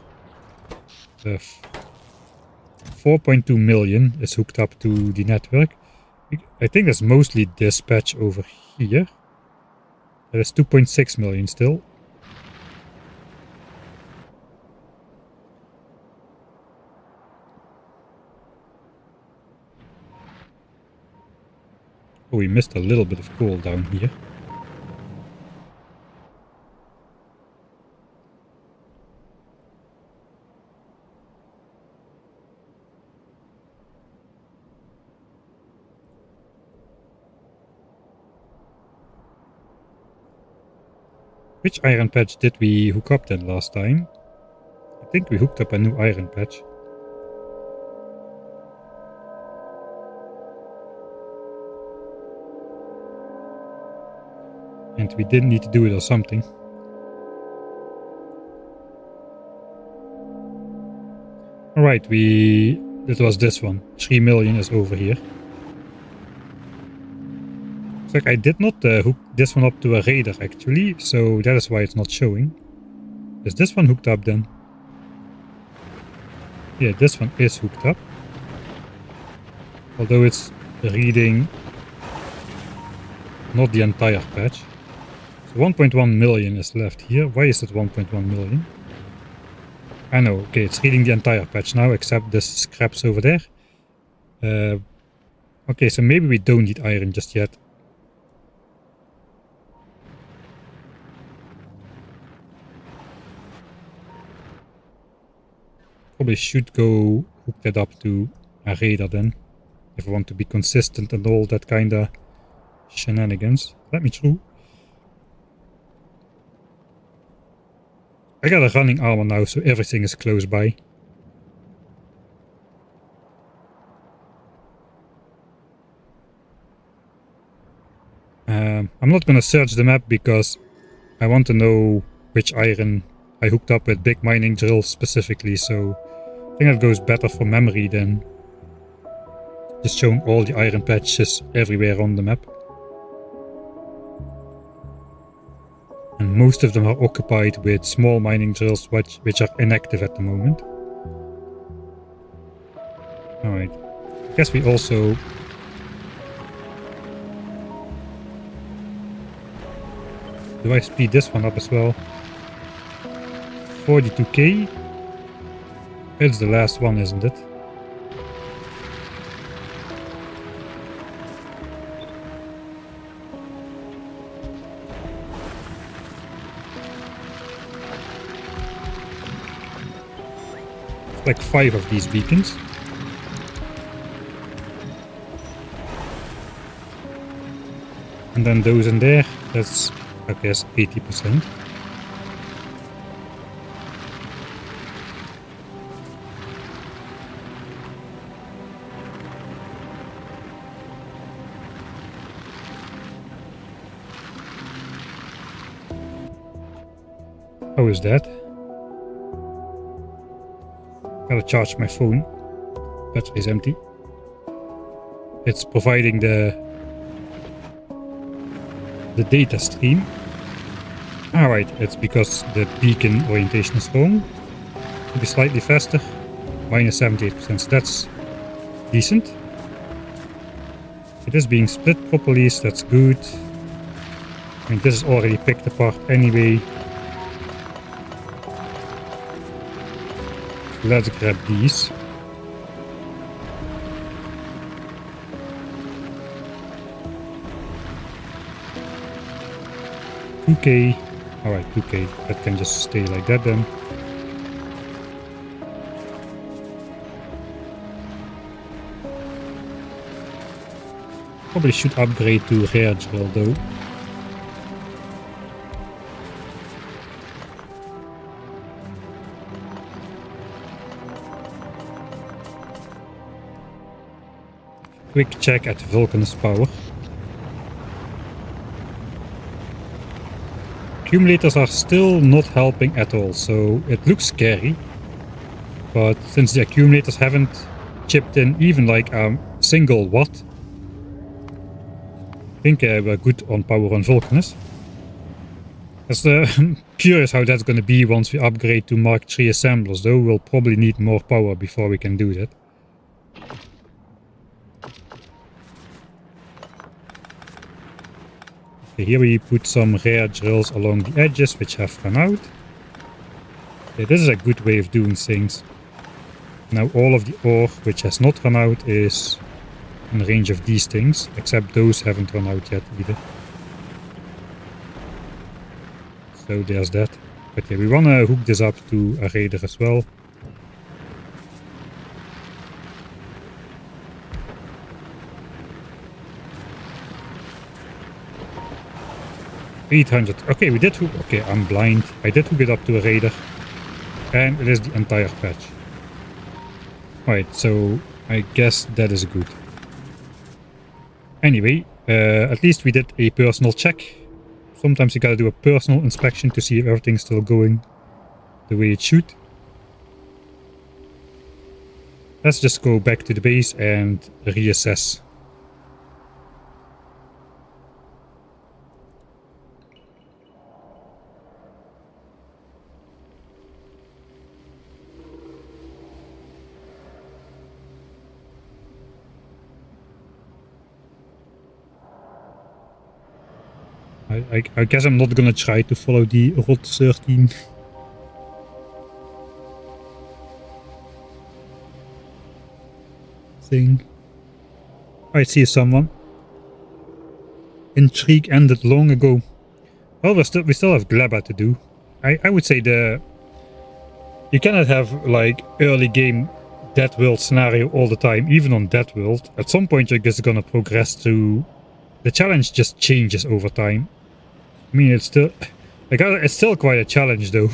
4.2 million is hooked up to the network. I think that's mostly this patch over here. That is 2.6 million still. Oh, we missed a little bit of coal down here. Which iron patch did we hook up then last time? I think we hooked up a new iron patch. And we didn't need to do it or something. Alright, it was this one. 3 million is over here. It's like I did not hook this one up to a radar actually, so that is why it's not showing. Is this one hooked up then? Yeah, this one is hooked up. Although it's reading not the entire patch. So 1.1 million is left here. Why is it 1.1 million? I know, okay, it's reading the entire patch now, except this scraps over there. Okay, so maybe we don't need iron just yet. Probably should go hook that up to a radar then, if I want to be consistent and all that kind of shenanigans. Let me through. I got a running armor now, so everything is close by. I'm not gonna search the map because I want to know which iron I hooked up with big mining drills specifically, so I think that goes better for memory than just showing all the iron patches everywhere on the map. And most of them are occupied with small mining drills which are inactive at the moment. Alright, I guess we also... Do I speed this one up as well? 42k? It's the last one, isn't it? Like 5 of these beacons. And then those in there, that's I guess 80%. How is that? Gotta charge my phone. Battery is empty. It's providing the data stream. Alright, it's because the beacon orientation is wrong. It'll be slightly faster. Minus 78%, so that's decent. It is being split properly, so that's good. I mean, this is already picked apart anyway. let's grab these. $2K. Alright, $2K. That can just stay like that then. Probably should upgrade to rear drill though. Quick check at Vulcanus power. Accumulators are still not helping at all, so it looks scary. But since the accumulators haven't chipped in even like a single watt, I think we're good on power on Vulcanus. It's curious how that's going to be once we upgrade to Mark III assemblers, though. We'll probably need more power before we can do that. Okay, here we put some rear drills along the edges, which have run out. Okay, this is a good way of doing things. Now all of the ore which has not run out is in range of these things, except those haven't run out yet either. So there's that. But yeah, we want to hook this up to a raider as well. $800. Okay, we did hook. Okay, I'm blind. I did hook it up to a raider. And it is the entire patch. Alright, so I guess that is good. Anyway, at least we did a personal check. Sometimes you gotta do a personal inspection to see if everything's still going the way it should. Let's just go back to the base and reassess. I guess I'm not gonna try to follow the Rot 13 thing. I see someone. Intrigue ended long ago. Well, we still have Gleba to do. I would say you cannot have like early game Dead World scenario all the time, even on Dead World. At some point you're just gonna progress to the challenge just changes over time. I mean, it's still quite a challenge though.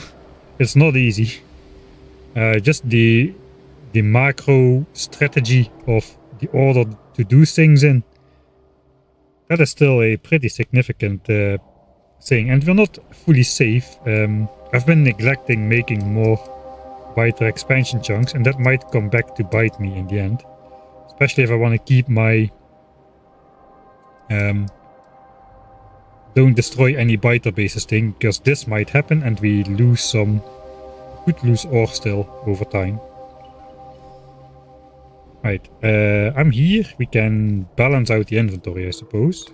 It's not easy. Just the macro strategy of the order to do things in. That is still a pretty significant thing, and we're not fully safe. I've been neglecting making more wider expansion chunks, and that might come back to bite me in the end. Especially if I want to keep my don't destroy any biter bases thing, because this might happen and we could lose ore still over time. Right, I'm here. We can balance out the inventory, I suppose.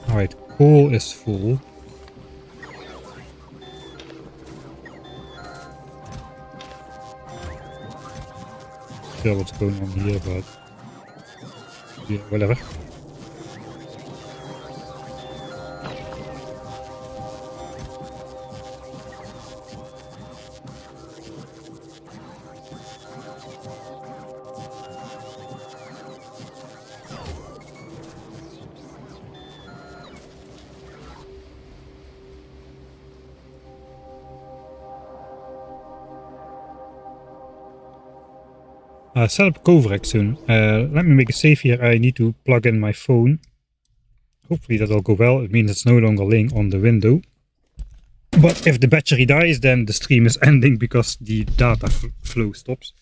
Alright, coal is full. Sure what's going on here, but yeah, whatever. Set up Coverec soon. Let me make a save here. I need to plug in my phone. Hopefully that'll go well. It means it's no longer laying on the window. But if the battery dies, then the stream is ending because the data flow stops.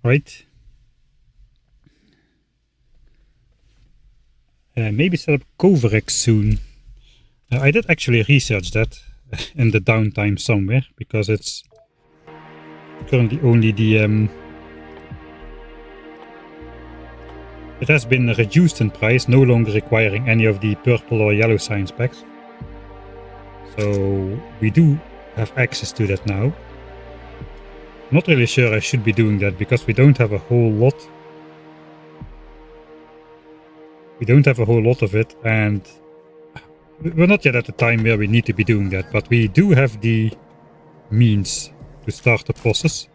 Right. Maybe set up Coverx soon. I did actually research that in the downtime somewhere, because it's currently only the it has been reduced in price, no longer requiring any of the purple or yellow science packs. So we do have access to that now. Not really sure I should be doing that, because we don't have a whole lot. We don't have a whole lot of it, and we're not yet at the time where we need to be doing that, but we do have the means to start the process.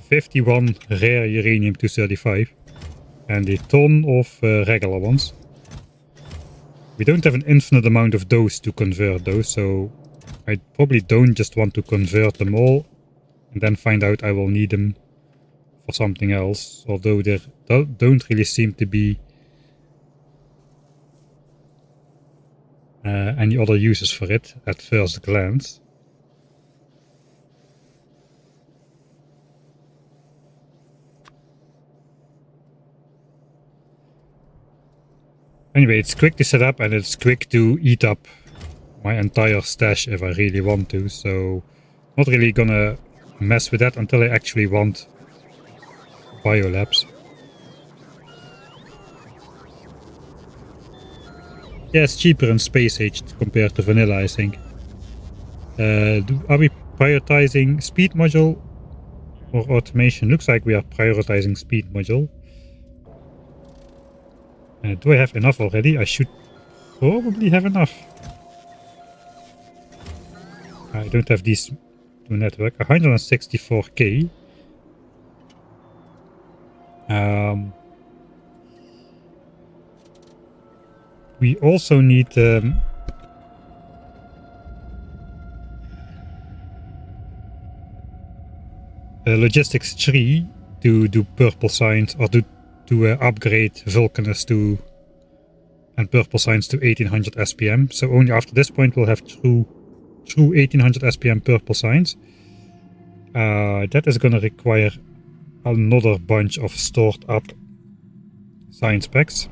51 rare uranium-235 and a ton of regular ones. We don't have an infinite amount of those to convert though, so I probably don't just want to convert them all and then find out I will need them for something else, although there don't really seem to be any other uses for it at first glance. Anyway, it's quick to set up and it's quick to eat up my entire stash if I really want to, so not really gonna mess with that until I actually want biolabs. Yeah, it's cheaper in Space Age compared to Vanillizing. Are we prioritizing speed module or automation? Looks like we are prioritizing speed module. Do I have enough already? I should probably have enough. I don't have these to network. 164k. We also need logistics 3 to do purple signs, or to upgrade Vulcanus to and purple signs to 1800 SPM. So only after this point we'll have true 1800 SPM purple signs. That is going to require another bunch of stored up science packs.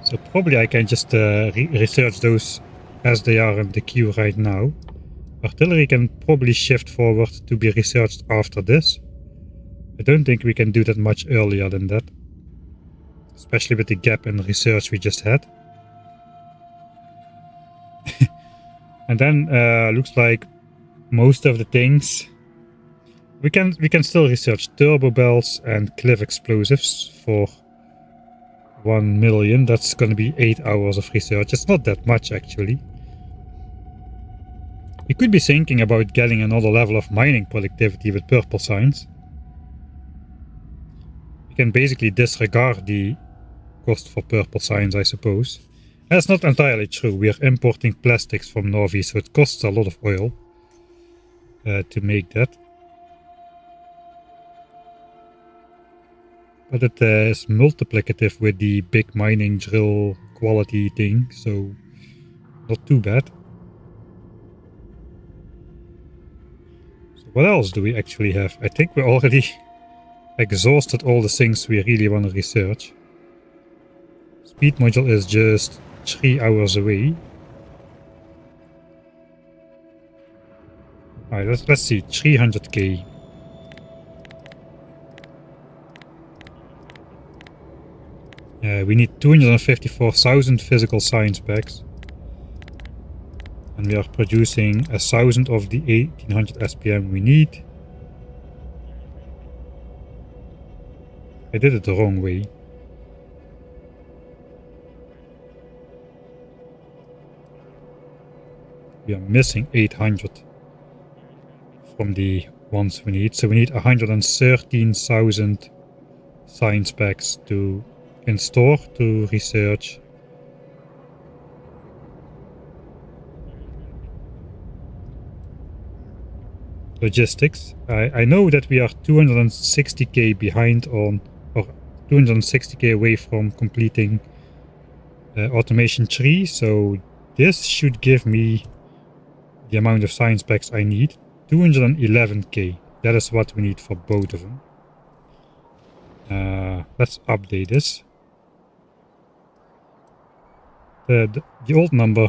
So probably I can just research those as they are in the queue right now. Artillery can probably shift forward to be researched after this. I don't think we can do that much earlier than that, especially with the gap in research we just had. And then looks like most of the things we can still research turbo bells and cliff explosives for 1 million. That's going to be 8 hours of research. It's not that much actually. We could be thinking about getting another level of mining productivity with purple signs. We can basically disregard the cost for purple signs, I suppose. That's not entirely true. We are importing plastics from Nauvis, so it costs a lot of oil to make that. But it is multiplicative with the big mining drill quality thing, so not too bad. So what else do we actually have? I think we already exhausted all the things we really want to research. Speed module is just 3 hours away. Alright, let's see, 300k. We need 254,000 physical science packs. And we are producing 1,000 of the 1800 SPM we need. I did it the wrong way. We are missing 800 from the ones we need. So we need 113,000 science packs to in store to research. Logistics. I know that we are 260k behind on, or 260k away from completing automation 3, so this should give me the amount of science packs I need. 211k. That is what we need for both of them. Let's update this. The old number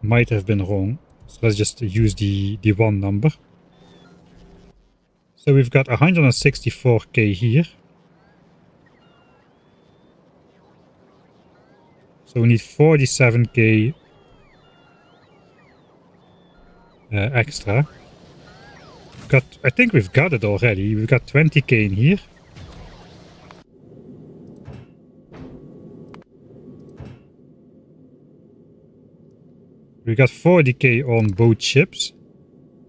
might have been wrong. So let's just use the one number. So we've got 164k here. So we need 47k extra. I think we've got it already. We've got 20k in here. We got 40k on both ships.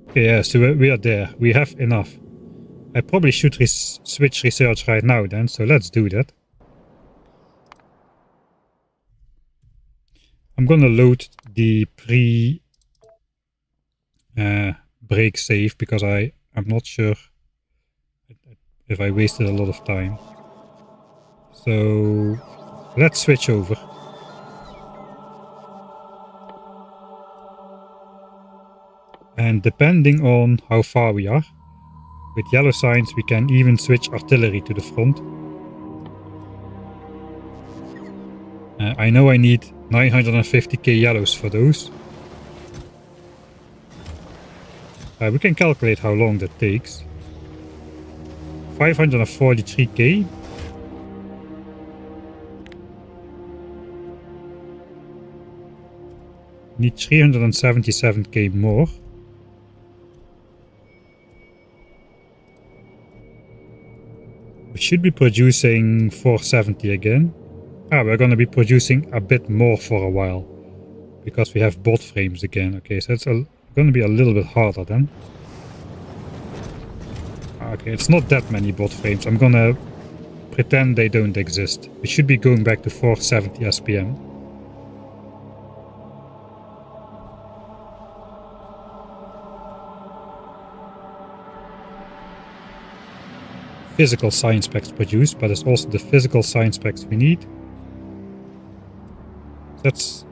Okay, yeah, so we are there. We have enough. I probably should switch research right now then, so let's do that. I'm gonna load the break save because I'm not sure if I wasted a lot of time. So let's switch over. And depending on how far we are, with yellow signs we can even switch artillery to the front. I know I need 950k yellows for those. We can calculate how long that takes. 543k. Need 377k more. We should be producing 470 again. We're going to be producing a bit more for a while. Because we have bot frames again. Okay, so it's going to be a little bit harder then. Okay, it's not that many bot frames. I'm going to pretend they don't exist. We should be going back to 470 SPM. Physical science specs produced, but it's also the physical science specs we need. That's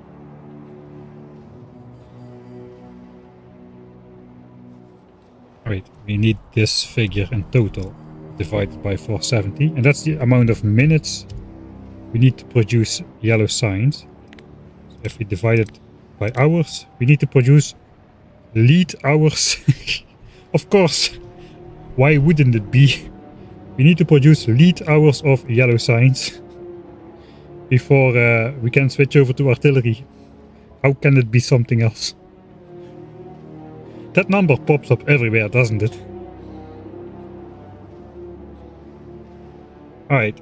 right. We need this figure in total divided by 470, and that's the amount of minutes we need to produce yellow signs. So if we divide it by hours, we need to produce lead hours. Of course, why wouldn't it be? We need to produce lead hours of yellow signs before we can switch over to artillery. How can it be something else? That number pops up everywhere, doesn't it? Alright.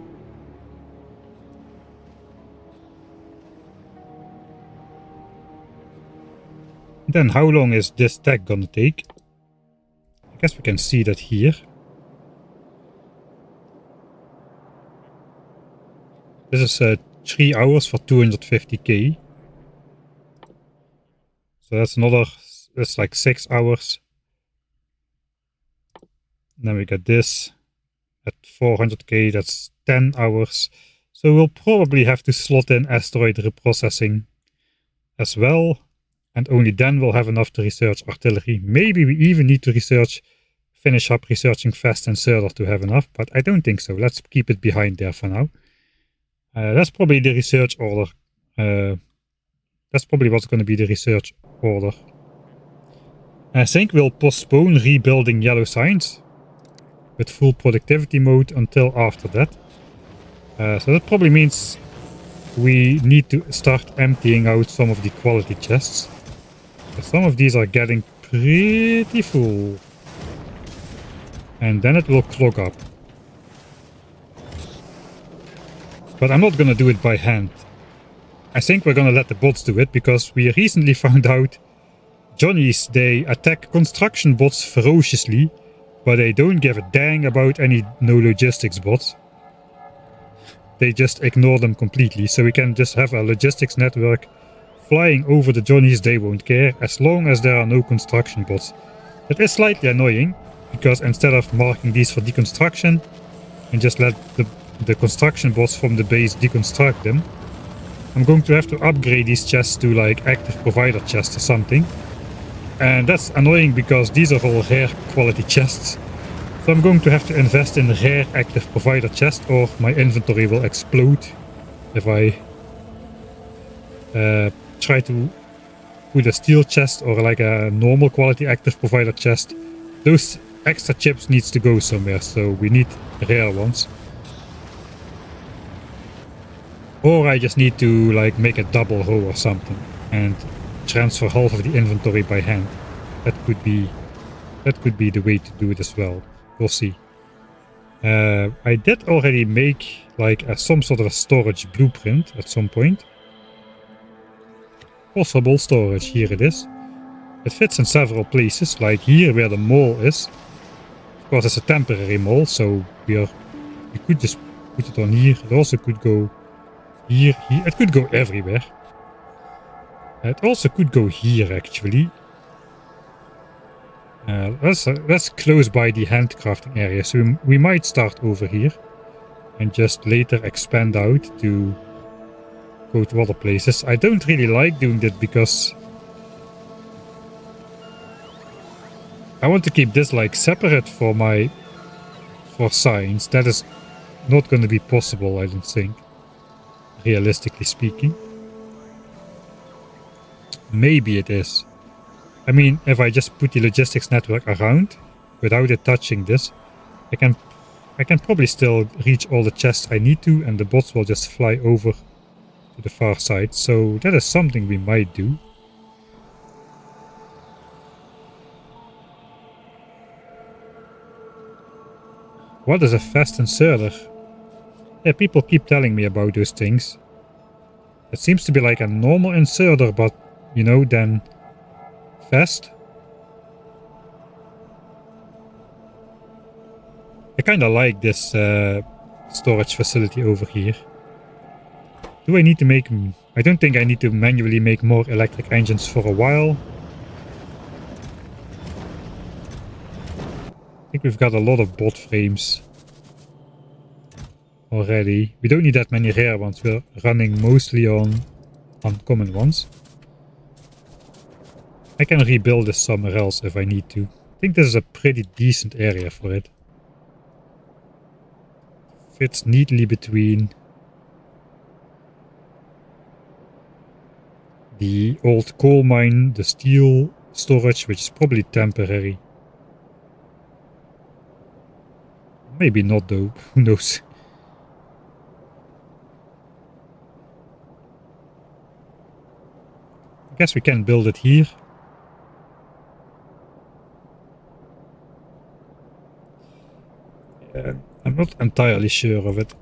Then how long is this tag gonna take? I guess we can see that here. This is 3 hours for 250k. So that's like 6 hours. And then we got this at 400k, that's 10 hours. So we'll probably have to slot in asteroid reprocessing as well. And only then we'll have enough to research artillery. Maybe we even need to finish up researching fast and Surder to have enough, but I don't think so. Let's keep it behind there for now. That's probably the research order. That's probably what's going to be the research order. I think we'll postpone rebuilding yellow signs with full productivity mode until after that. So that probably means we need to start emptying out some of the quality chests. Some of these are getting pretty full. And then it will clog up. But I'm not gonna do it by hand. I think we're gonna let the bots do it, because we recently found out Johnnies, they attack construction bots ferociously, but they don't give a dang about any no logistics bots. They just ignore them completely, so we can just have a logistics network flying over the Johnnies. They won't care, as long as there are no construction bots. That is slightly annoying, because instead of marking these for deconstruction and just let the construction bots from the base deconstruct them, I'm going to have to upgrade these chests to like active provider chests or something. And that's annoying because these are all rare quality chests. So I'm going to have to invest in rare active provider chest, or my inventory will explode if I try to put a steel chest or like a normal quality active provider chest. Those extra chips needs to go somewhere, so we need rare ones. Or I just need to like make a double row or something and transfer half of the inventory by hand. That could be the way to do it as well. We'll see. I did already make like some sort of a storage blueprint at some point. Possible storage, here it is. It fits in several places, like here where the mall is. Of course it's a temporary mall, so we could just put it on here. It also could go here, it could go everywhere. It also could go here actually. That's close by the handcrafting area, so we might start over here and just later expand out to go to other places. I don't really like doing that because I want to keep this like separate for science. That is not going to be possible, I don't think, realistically speaking. Maybe it is. I mean, if I just put the logistics network around without it touching this, I can probably still reach all the chests I need to, and the bots will just fly over to the far side. So that is something we might do. What is a fast inserter? Yeah, people keep telling me about those things. It seems to be like a normal inserter, but you know, then fast. I kinda like this storage facility over here. Do I need to make... I don't think I need to manually make more electric engines for a while. I think we've got a lot of bot frames already. We don't need that many rare ones. We're running mostly on uncommon ones. I can rebuild this somewhere else if I need to. I think this is a pretty decent area for it. Fits neatly between the old coal mine, the steel storage, which is probably temporary. Maybe not though, who knows. I guess we can build it here. I'm not entirely sure of it.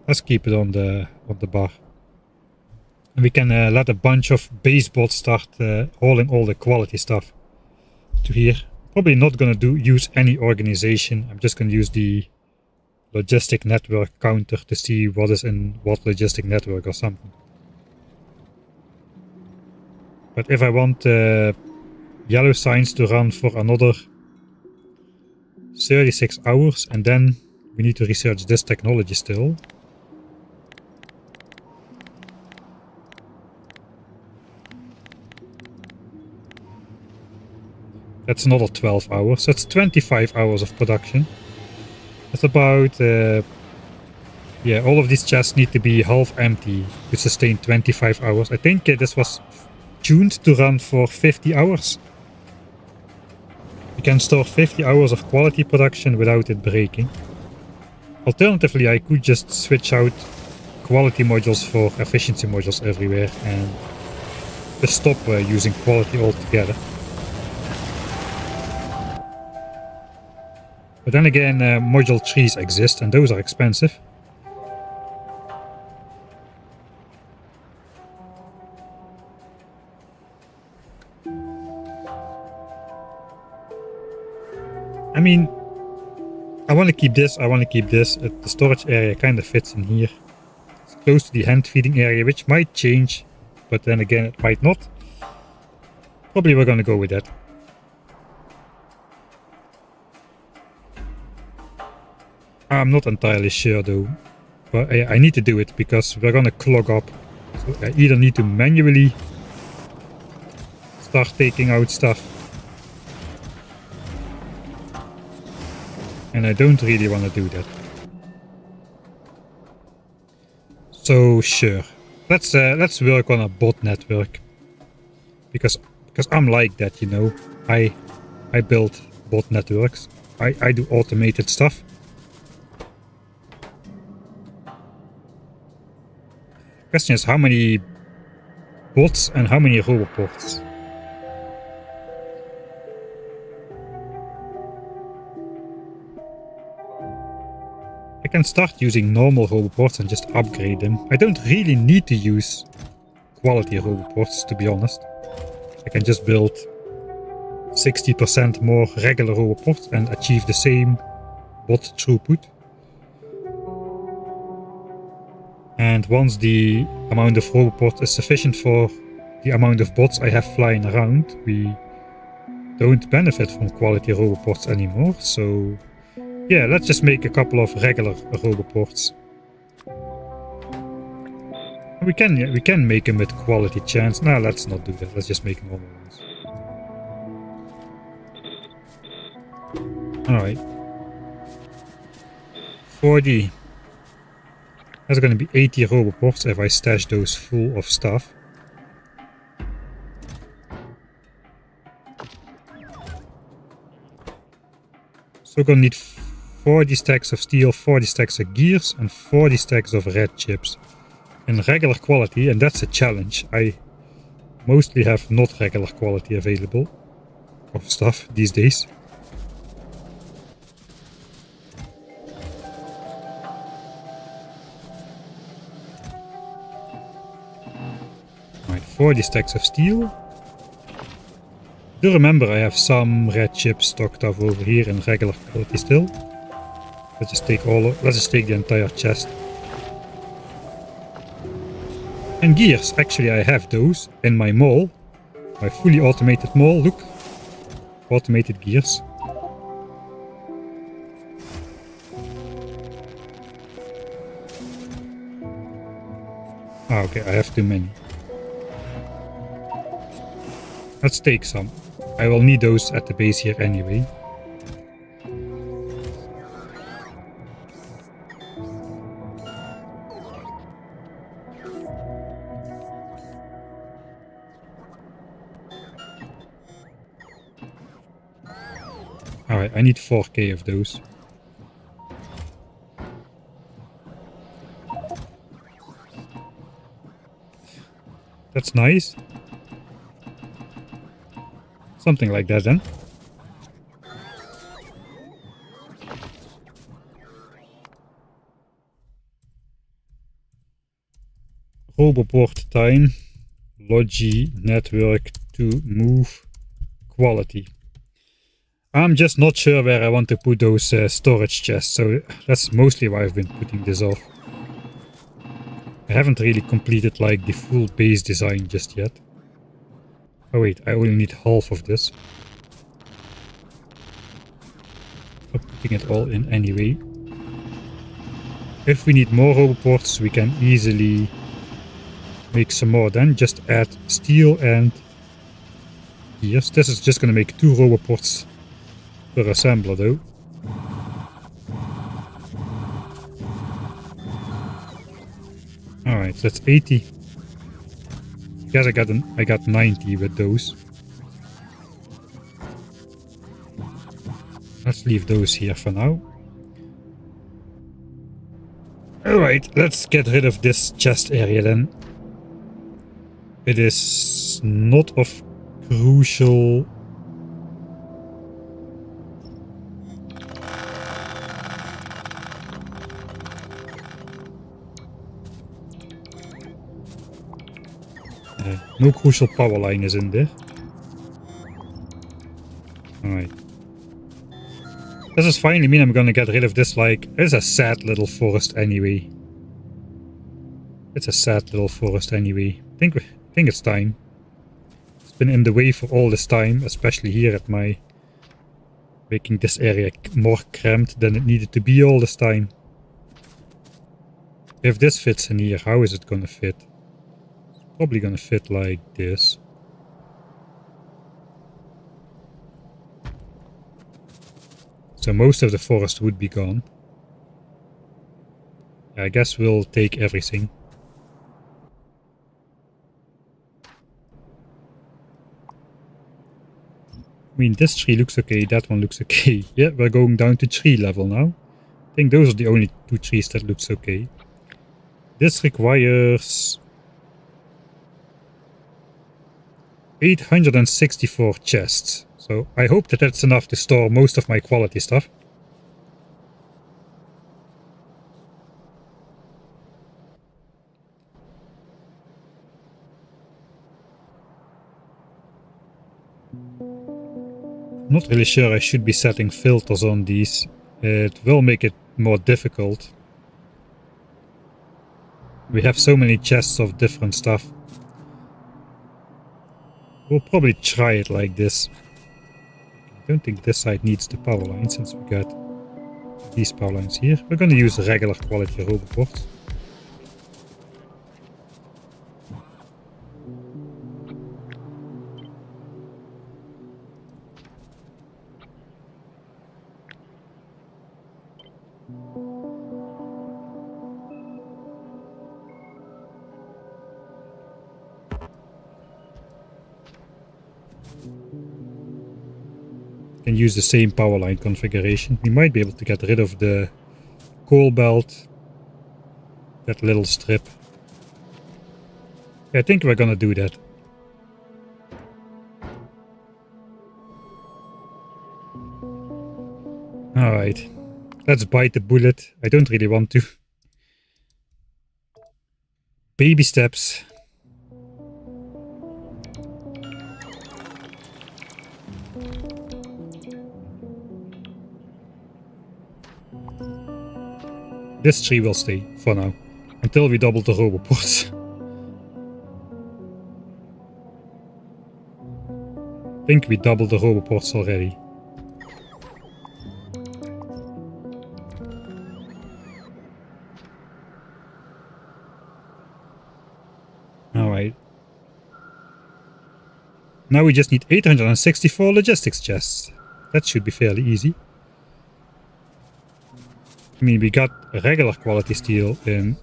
Let's keep it on the bar. And we can let a bunch of base bots start hauling all the quality stuff to here. Probably not gonna use any organization. I'm just gonna use the logistic network counter to see what is in what logistic network or something. But if I want yellow signs to run for another 36 hours, and then we need to research this technology still. That's another 12 hours. That's 25 hours of production. That's about... yeah, all of these chests need to be half empty to sustain 25 hours. I think this was tuned to run for 50 hours. You can store 50 hours of quality production without it breaking. Alternatively, I could just switch out quality modules for efficiency modules everywhere and just stop using quality altogether. But then again, module trees exist and those are expensive. I mean, I want to keep this, I want to keep this. The storage area kind of fits in here. It's close to the hand feeding area, which might change, but then again it might not. Probably we're going to go with that. I'm not entirely sure though, but I need to do it because we're going to clog up. So I either need to manually start taking out stuff. And I don't really want to do that. So sure, let's work on a bot network. Because I'm like that, you know. I build bot networks. I do automated stuff. Question is how many bots and how many roboports? I can start using normal roboports and just upgrade them. I don't really need to use quality roboports, to be honest. I can just build 60% more regular roboports and achieve the same bot throughput. And once the amount of roboports is sufficient for the amount of bots I have flying around, we don't benefit from quality roboports anymore. So yeah, let's just make a couple of regular roboports. We can make them with quality chance. No, let's not do that. Let's just make normal ones. Alright. 40. That's going to be 80 roboports if I stash those full of stuff. So we're going to need 40 stacks of steel, 40 stacks of gears, and 40 stacks of red chips. In regular quality, and that's a challenge. I mostly have not regular quality available of stuff these days. Alright, 40 stacks of steel. Do remember I have some red chips stocked up over here in regular quality still. Let's just take the entire chest. And gears, actually I have those in my mall. My fully automated mall, look. Automated gears. Ah, okay, I have too many. Let's take some. I will need those at the base here anyway. Alright, I need 4k of those. That's nice. Something like that then. Roboport time. Logi network to move quality. I'm just not sure where I want to put those storage chests, so that's mostly why I've been putting this off. I haven't really completed like the full base design just yet. Oh wait, I only need half of this. I'm putting it all in anyway. If we need more roboports, we can easily make some more then. Just add steel and gears. This is just going to make 2 roboports per assembler though. Alright, so that's 80. Guess I got 90 with those. Let's leave those here for now. Alright, let's get rid of this chest area then. It is not of crucial no crucial power line is in there. Alright. This is finally mean I'm gonna get rid of this, like, it's a sad little forest anyway. It's a sad little forest anyway. I think it's time. It's been in the way for all this time, especially here at my... making this area more cramped than it needed to be all this time. If this fits in here, how is it gonna fit? Probably gonna fit like this. So most of the forest would be gone. I guess we'll take everything. I mean, this tree looks okay, that one looks okay. Yeah, we're going down to tree level now. I think those are the only two trees that looks okay. This requires 864 chests. So I hope that that's enough to store most of my quality stuff. Not really sure I should be setting filters on these. It will make it more difficult. We have so many chests of different stuff. We'll probably try it like this. I don't think this side needs the power line since we got these power lines here. We're going to use regular quality roboports. Can use the same power line configuration. We might be able to get rid of the coal belt, that little strip. I think we're gonna do that. Alright, let's bite the bullet. I don't really want to. Baby steps. This tree will stay for now, until we double the roboports. I think we doubled the roboports already. Alright. Now we just need 864 logistics chests. That should be fairly easy. I mean, we got regular quality steel in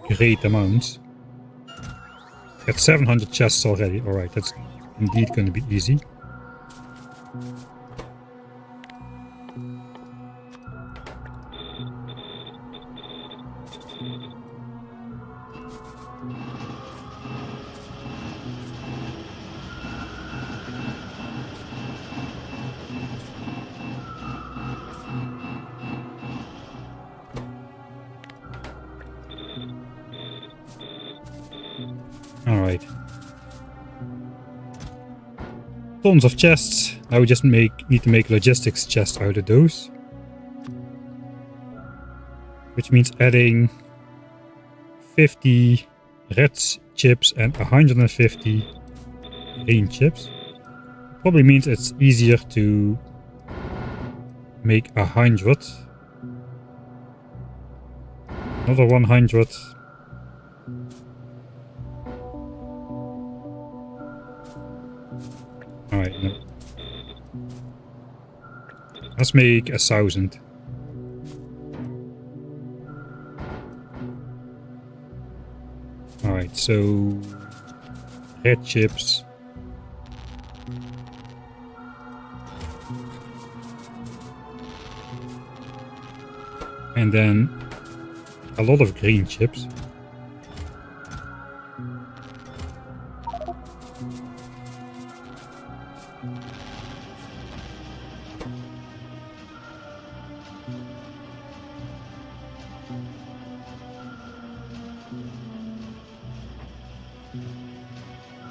great amounts. Got 700 chests already. Alright, that's indeed going to be easy. Alright. Tons of chests. Now we just need to make logistics chests out of those. Which means adding 50 red chips and 150 green chips. Probably means it's easier to make 100. Another 100. Alright, no. Let's make 1,000. Alright, so red chips. And then a lot of green chips.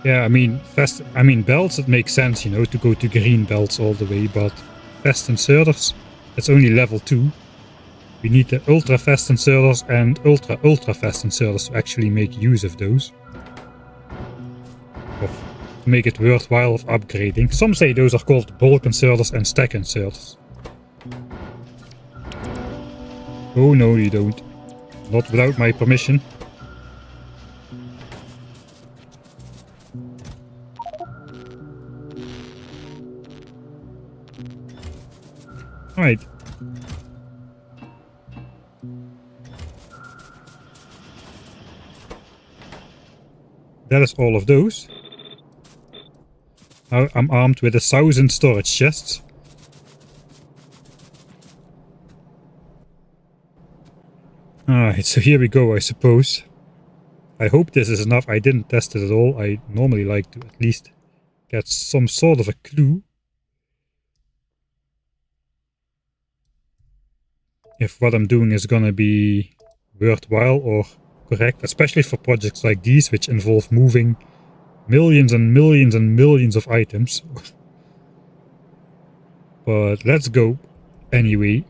Yeah, I mean belts, it makes sense, you know, to go to green belts all the way, but fast inserters, it's only level 2. We need the ultra fast inserters and ultra fast inserters to actually make use of those. Or to make it worthwhile of upgrading. Some say those are called bulk inserters and stack inserters. Oh no, you don't. Not without my permission. Alright. That is all of those. Now I'm armed with 1,000 storage chests. Alright, so here we go, I suppose. I hope this is enough. I didn't test it at all. I normally like to at least get some sort of a clue if what I'm doing is gonna be worthwhile or correct, especially for projects like these, which involve moving millions and millions and millions of items. But let's go anyway.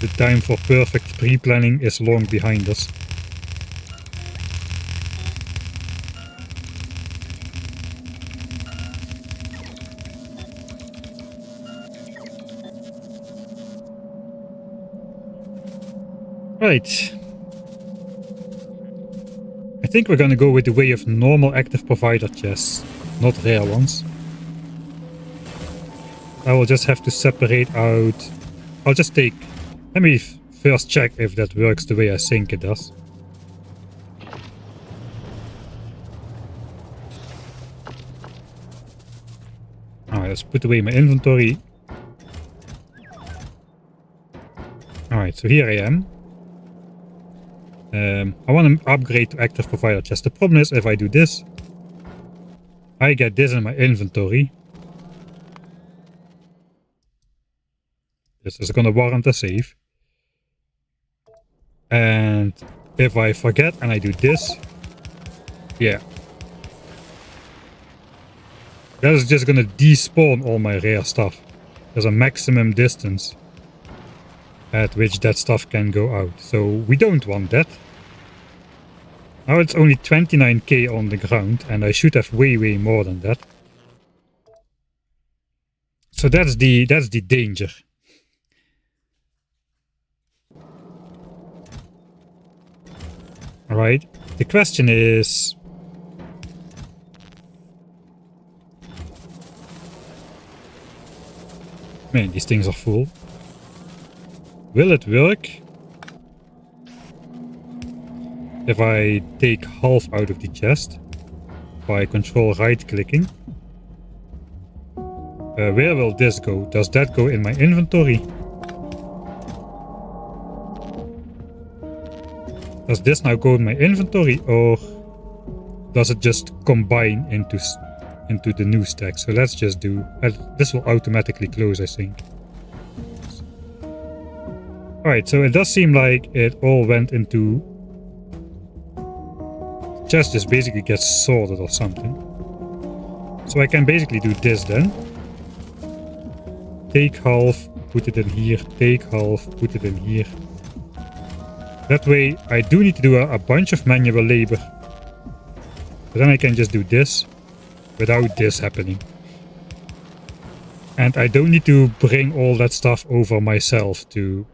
The time for perfect pre-planning is long behind us. Right. I think we're gonna go with the way of normal active provider chests, not rare ones. I will just have to separate out... I'll just take... Let me first check if that works the way I think it does. Alright, let's put away my inventory. Alright, so here I am. I want to upgrade to active provider chest. The problem is if I do this, I get this in my inventory. This is going to warrant a save. And if I forget and I do this, yeah. That is just going to despawn all my rare stuff. There's a maximum distance at which that stuff can go out. So we don't want that. Now it's only 29k on the ground and I should have way more than that. So that's the danger. Alright, the question is... Man, these things are full. Will it work if I take half out of the chest by control right clicking? Where will this go? Does that go in my inventory? Does this now go in my inventory or does it just combine into the new stack? So let's just do... this will automatically close, I think. Alright, so it does seem like it all went into... The chest just basically gets sorted or something. So I can basically do this then. Take half, put it in here. Take half, put it in here. That way I do need to do a bunch of manual labor. But then I can just do this without this happening. And I don't need to bring all that stuff over myself to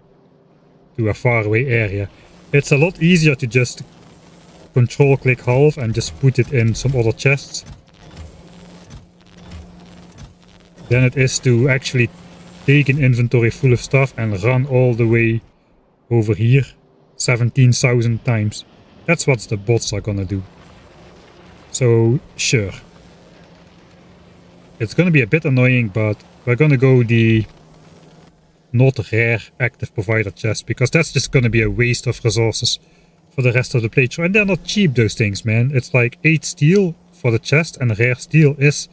a faraway area. It's a lot easier to just control click half and just put it in some other chests than it is to actually take an inventory full of stuff and run all the way over here 17,000 times. That's what the bots are gonna do. So sure, it's gonna be a bit annoying, but we're gonna go the not rare active provider chest, because that's just gonna be a waste of resources for the rest of the playthrough. And they're not cheap, those things, man. It's like 8 steel for the chest, and rare steel is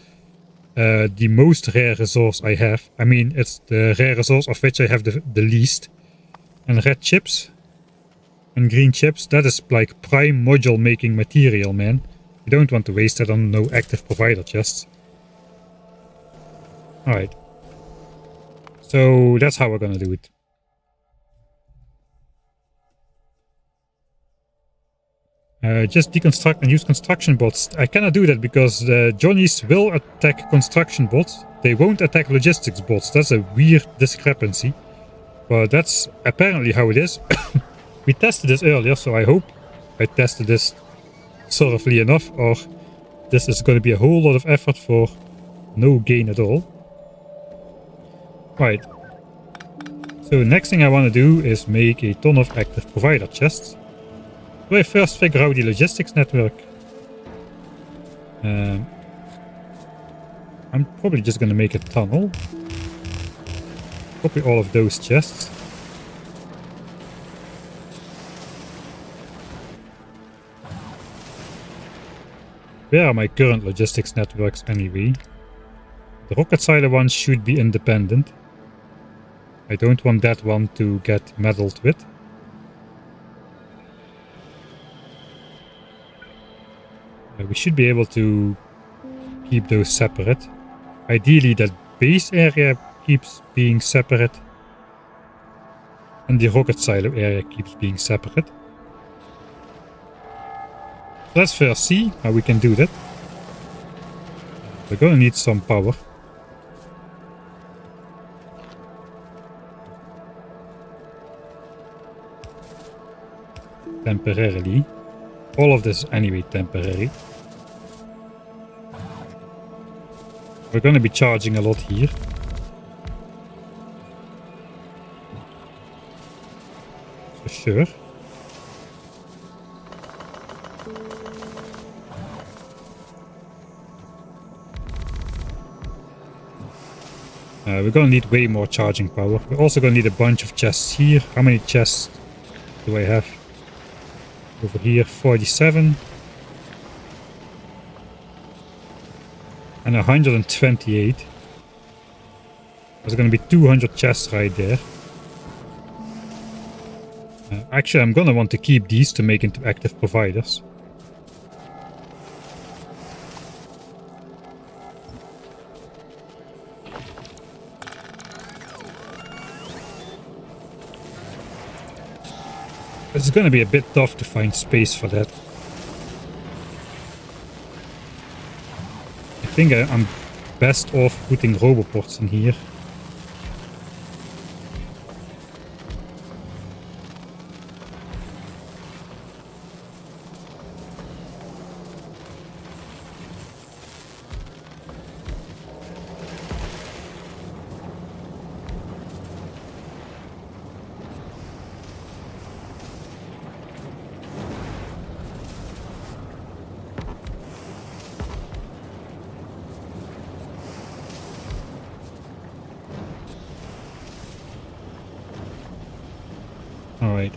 the most rare resource I have. I mean, it's the rare resource of which I have the least. And red chips and green chips, that is like prime module making material, man. You don't want to waste that on no active provider chests. Alright. So that's how we're gonna do it. Just deconstruct and use construction bots. I cannot do that because Johnnies will attack construction bots. They won't attack logistics bots. That's a weird discrepancy. But that's apparently how it is. We tested this earlier, so I hope I tested this thoroughly enough, or this is going to be a whole lot of effort for no gain at all. Right. So next thing I want to do is make a ton of active provider chests. So I first figure out the logistics network. I'm probably just going to make a tunnel. Copy all of those chests. Where are my current logistics networks anyway? The rocket silo one should be independent. I don't want that one to get meddled with. We should be able to keep those separate. Ideally that base area keeps being separate. And the rocket silo area keeps being separate. Let's first see how we can do that. We're gonna need some power. Temporarily. All of this is anyway temporary. We're gonna be charging a lot here. For sure. We're gonna need way more charging power. We're also gonna need a bunch of chests here. How many chests do I have? Over here, 47. And 128. There's gonna be 200 chests right there. Actually, I'm gonna want to keep these to make into active providers. It's gonna be a bit tough to find space for that. I think I'm best off putting roboports in here. Alright,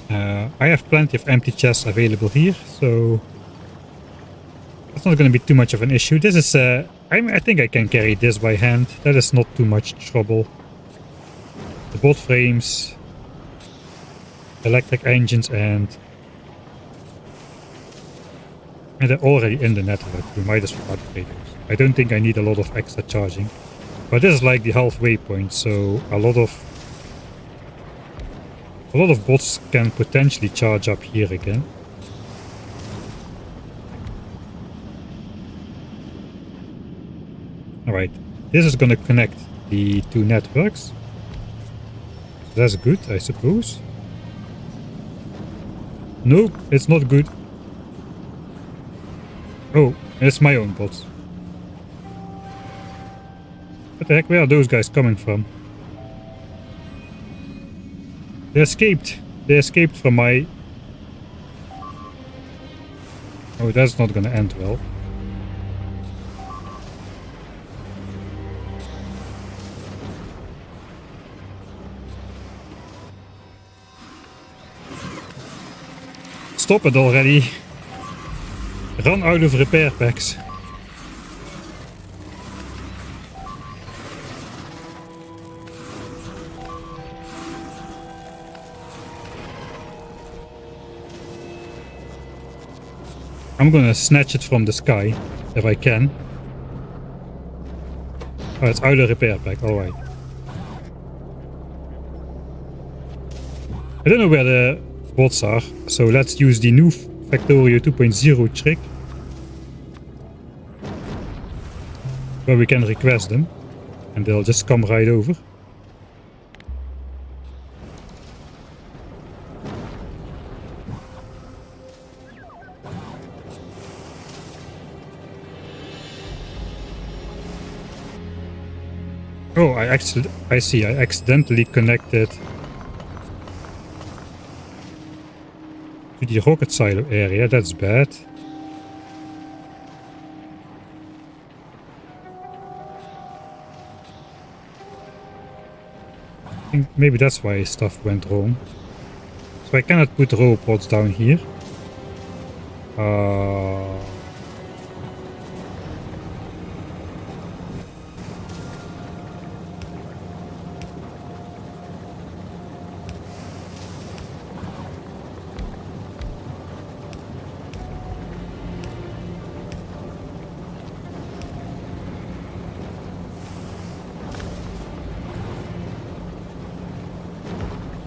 I have plenty of empty chests available here, so that's not going to be too much of an issue. This is, I think I can carry this by hand. That is not too much trouble. The bot frames, electric engines, and they're already in the network. We might as well upgrade those. I don't think I need a lot of extra charging, but this is like the halfway point, so a lot of bots can potentially charge up here again. Alright, this is going to connect the two networks. That's good, I suppose. Nope, it's not good. Oh, it's my own bots. What the heck, where are those guys coming from? They escaped. They escaped from my... Oh, that's not gonna end well. Stop it already. Run out of repair packs. I'm gonna snatch it from the sky, if I can. Oh, it's out of repair pack, alright. I don't know where the bots are, so let's use the new Factorio 2.0 trick. Where we can request them, and they'll just come right over. Oh, I see, I accidentally connected to the rocket silo area, that's bad. I think maybe that's why stuff went wrong. So I cannot put robots down here.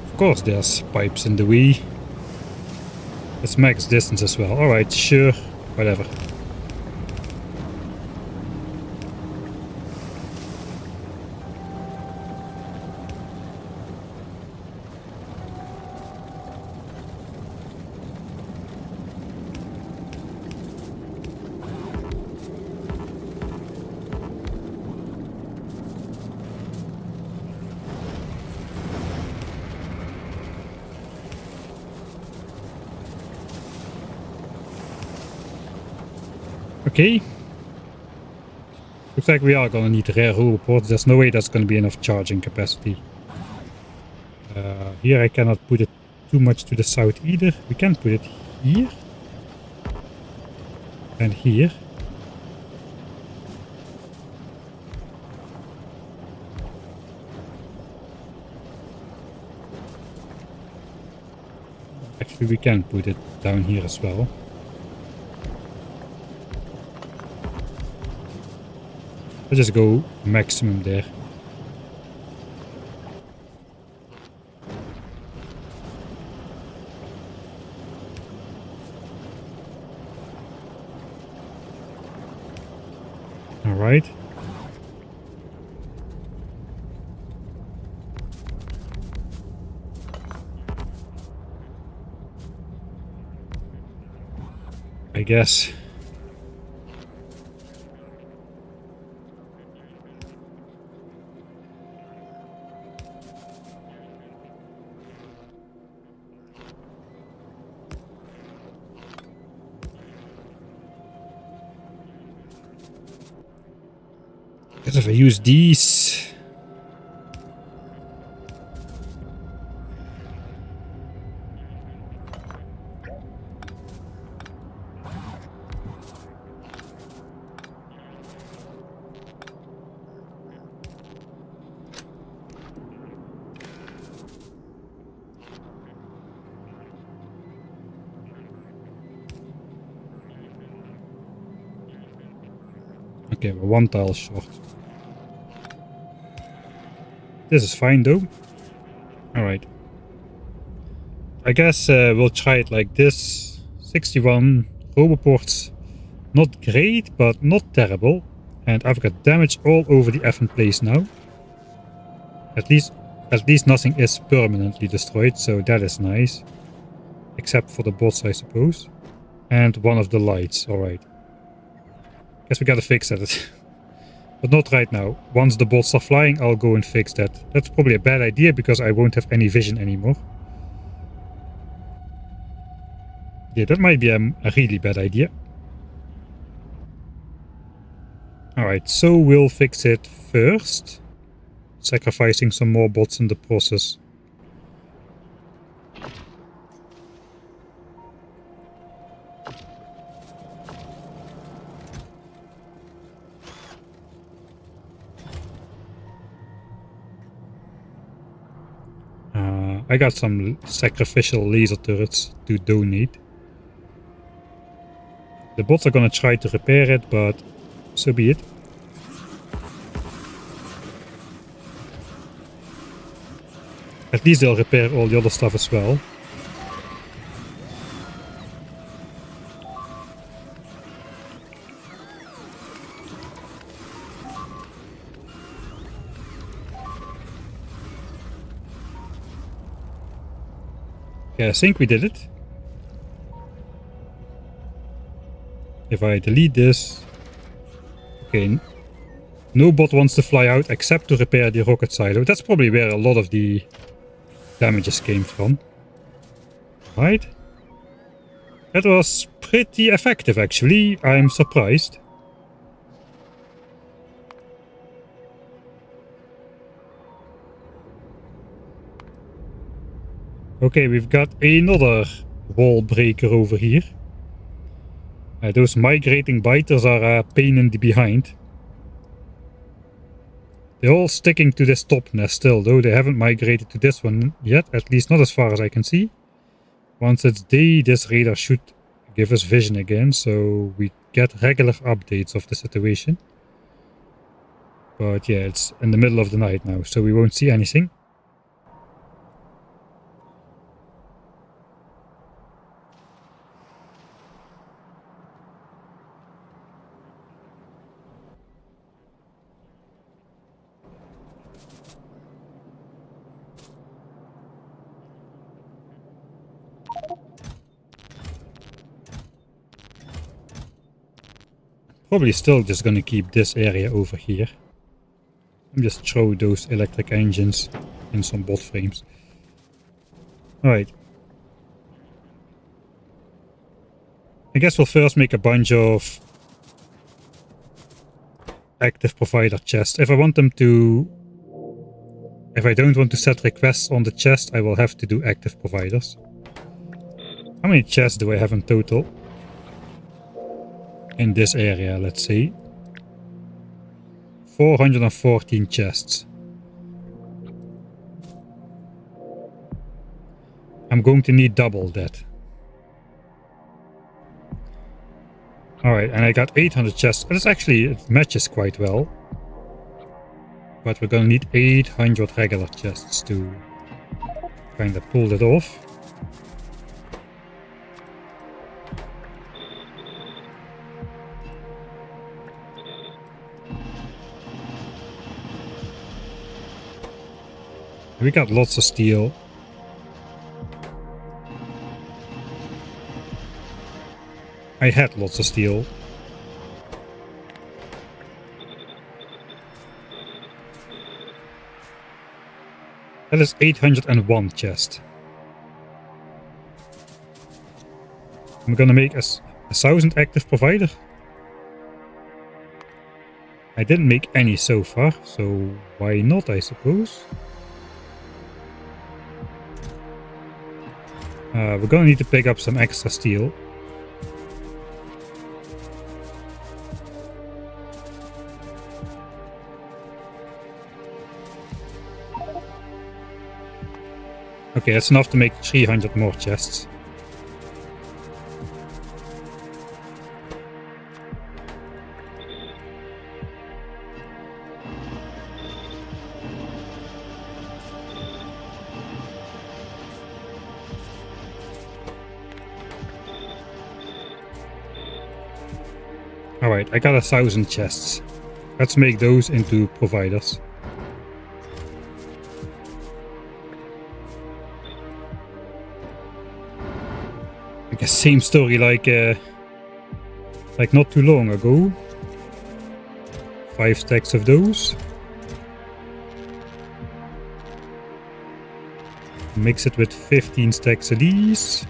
Of course there's pipes in the way. It's max distance as well. Alright, sure, whatever. Okay. Looks like we are gonna need rare roboports. There's no way that's gonna be enough charging capacity. Here I cannot put it too much to the south either. We can put it here. And here. Actually, we can put it down here as well. Let's just go maximum there. All right. I guess. Because if I use these, okay, we're one tile short. This is fine though. Alright. I guess we'll try it like this. 61 roboports. Not great, but not terrible. And I've got damage all over the effing place now. At least nothing is permanently destroyed, so that is nice. Except for the bots, I suppose. And one of the lights, alright. Guess we gotta fix that. But not right now. Once the bots are flying, I'll go and fix that. That's probably a bad idea because I won't have any vision anymore. Yeah, that might be a really bad idea. Alright, so we'll fix it first. Sacrificing some more bots in the process. I got some sacrificial laser turrets to donate. The bots are gonna try to repair it, but so be it. At least they'll repair all the other stuff as well. Okay, I think we did it. If I delete this... Okay. No bot wants to fly out except to repair the rocket silo. That's probably where a lot of the damages came from. Right? That was pretty effective actually. I'm surprised. Okay, we've got another wall breaker over here. Those migrating biters are a pain in the behind. They're all sticking to this top nest still, though they haven't migrated to this one yet, at least not as far as I can see. Once it's day, this radar should give us vision again, so we get regular updates of the situation. But yeah, it's in the middle of the night now, so we won't see anything. Probably still just gonna keep this area over here. And just throw those electric engines in some bot frames. Alright. I guess we'll first make a bunch of active provider chests. If I want them to... If I don't want to set requests on the chest, I will have to do active providers. How many chests do I have in total? In this area, let's see. 414 chests. I'm going to need double that. Alright, and I got 800 chests. That's actually, it matches quite well. But we're gonna need 800 regular chests to kind of pull that off. We got lots of steel. I had lots of steel. That is 801 chest. I'm gonna make a 1000 active provider. I didn't make any so far, so why not, I suppose. We're gonna need to pick up some extra steel. Okay, that's enough to make 300 more chests. Alright, I got 1000 chests. Let's make those into providers. I guess same story like not too long ago. 5 stacks of those. Mix it with 15 stacks of these.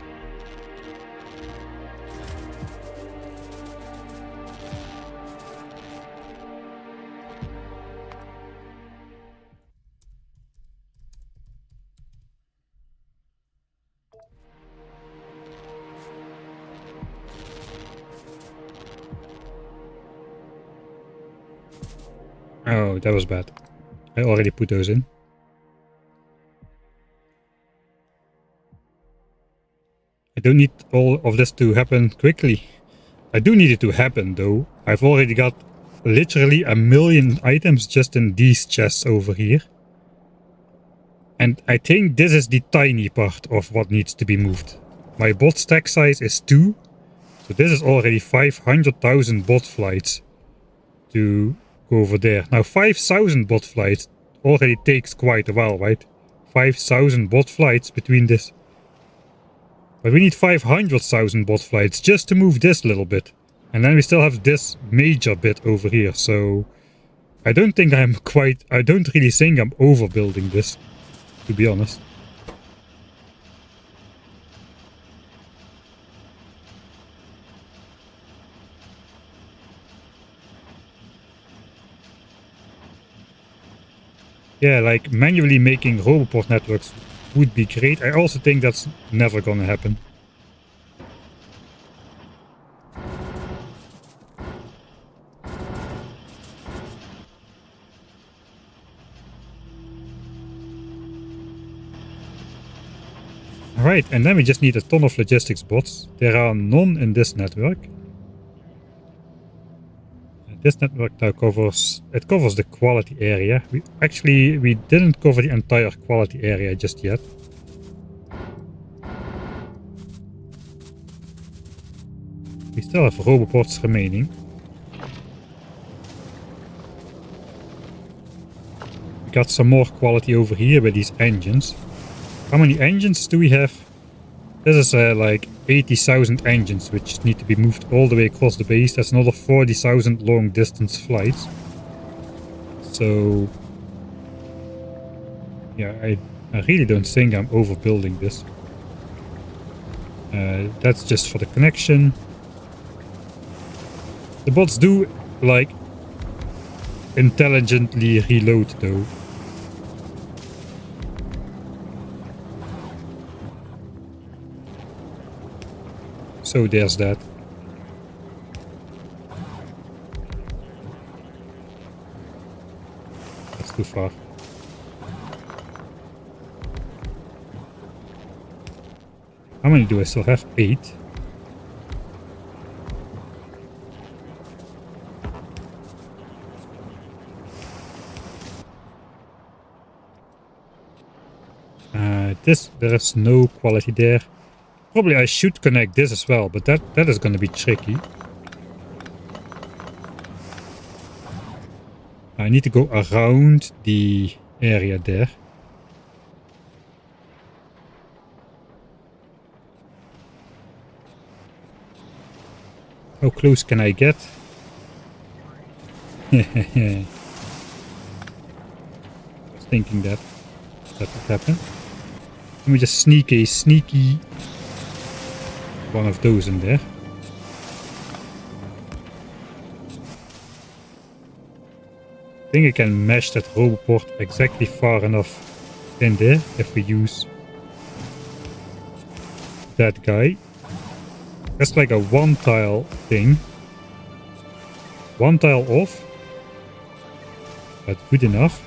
Oh, that was bad. I already put those in. I don't need all of this to happen quickly. I do need it to happen though. I've already got literally 1,000,000 items just in these chests over here. And I think this is the tiny part of what needs to be moved. My bot stack size is 2. So this is already 500,000 bot flights to go over there. Now 5,000 bot flights already takes quite a while, right? 5,000 bot flights between this. But we need 500,000 bot flights just to move this little bit. And then we still have this major bit over here, so I don't really think I'm overbuilding this, to be honest. Yeah, like manually making Roboport networks would be great. I also think that's never gonna happen. Alright, and then we just need a ton of logistics bots. There are none in this network. This network now covers the quality area. We didn't cover the entire quality area just yet. We still have Roboports remaining. We got some more quality over here with these engines. How many engines do we have? This is like 80,000 engines which need to be moved all the way across the base. That's another 40,000 long distance flights. So yeah, I really don't think I'm overbuilding this. That's just for the connection. The bots do like intelligently reload though. So there's that. That's too far. How many do I still have? 8. There is no quality there. Probably I should connect this as well, but that is going to be tricky. I need to go around the area there. How close can I get? I was thinking that would happen. Let me just sneak a sneaky one of those in there. I think I can mesh that Roboport exactly far enough in there if we use that guy. That's like a one tile thing. One tile off. But good enough.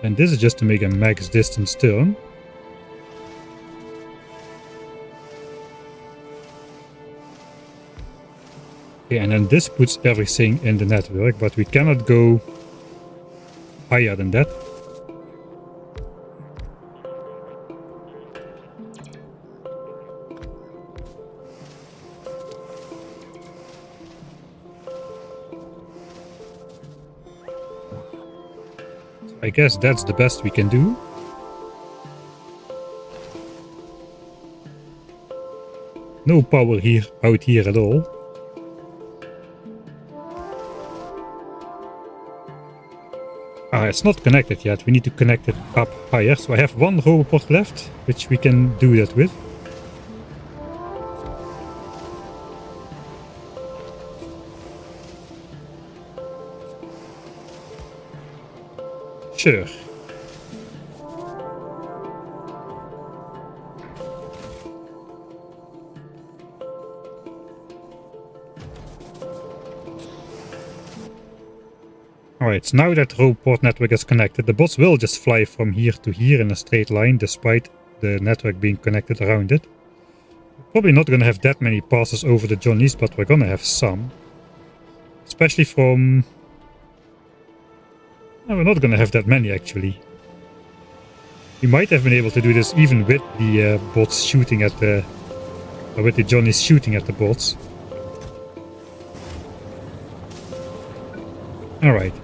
And this is just to make a max distance turn. Okay, and then this puts everything in the network, but we cannot go higher than that. I guess that's the best we can do. No power out here at all. It's not connected yet. We need to connect it up higher. So I have one Roboport left, which we can do that with. Sure. Alright, so now that Roboport network is connected, the bots will just fly from here to here in a straight line, despite the network being connected around it. We're probably not going to have that many passes over the Johnnies, but we're going to have some. Especially from... No, we're not going to have that many, actually. We might have been able to do this even with the bots shooting at the... Or with the Johnnies shooting at the bots. Alright.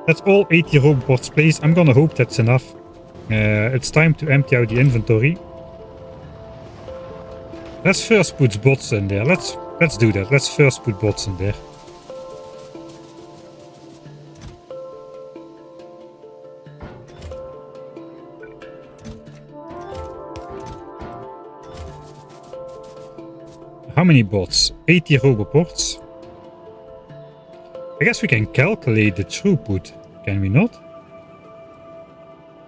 That's all 80 Roboports placed. I'm gonna hope that's enough. It's time to empty out the inventory. Let's first put bots in there. Let's Let's do that. Let's first put bots in there. How many bots? 80 roboports. I guess we can calculate the throughput, can we not?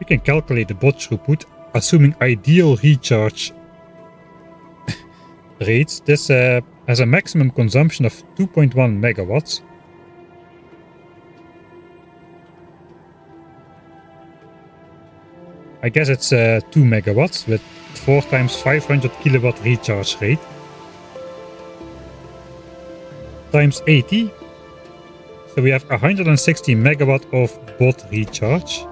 We can calculate the bot throughput, assuming ideal recharge rates. This has a maximum consumption of 2.1 megawatts. I guess it's 2 megawatts with 4 times 500 kilowatt recharge rate. Times 80. So we have 160 megawatt of bot recharge.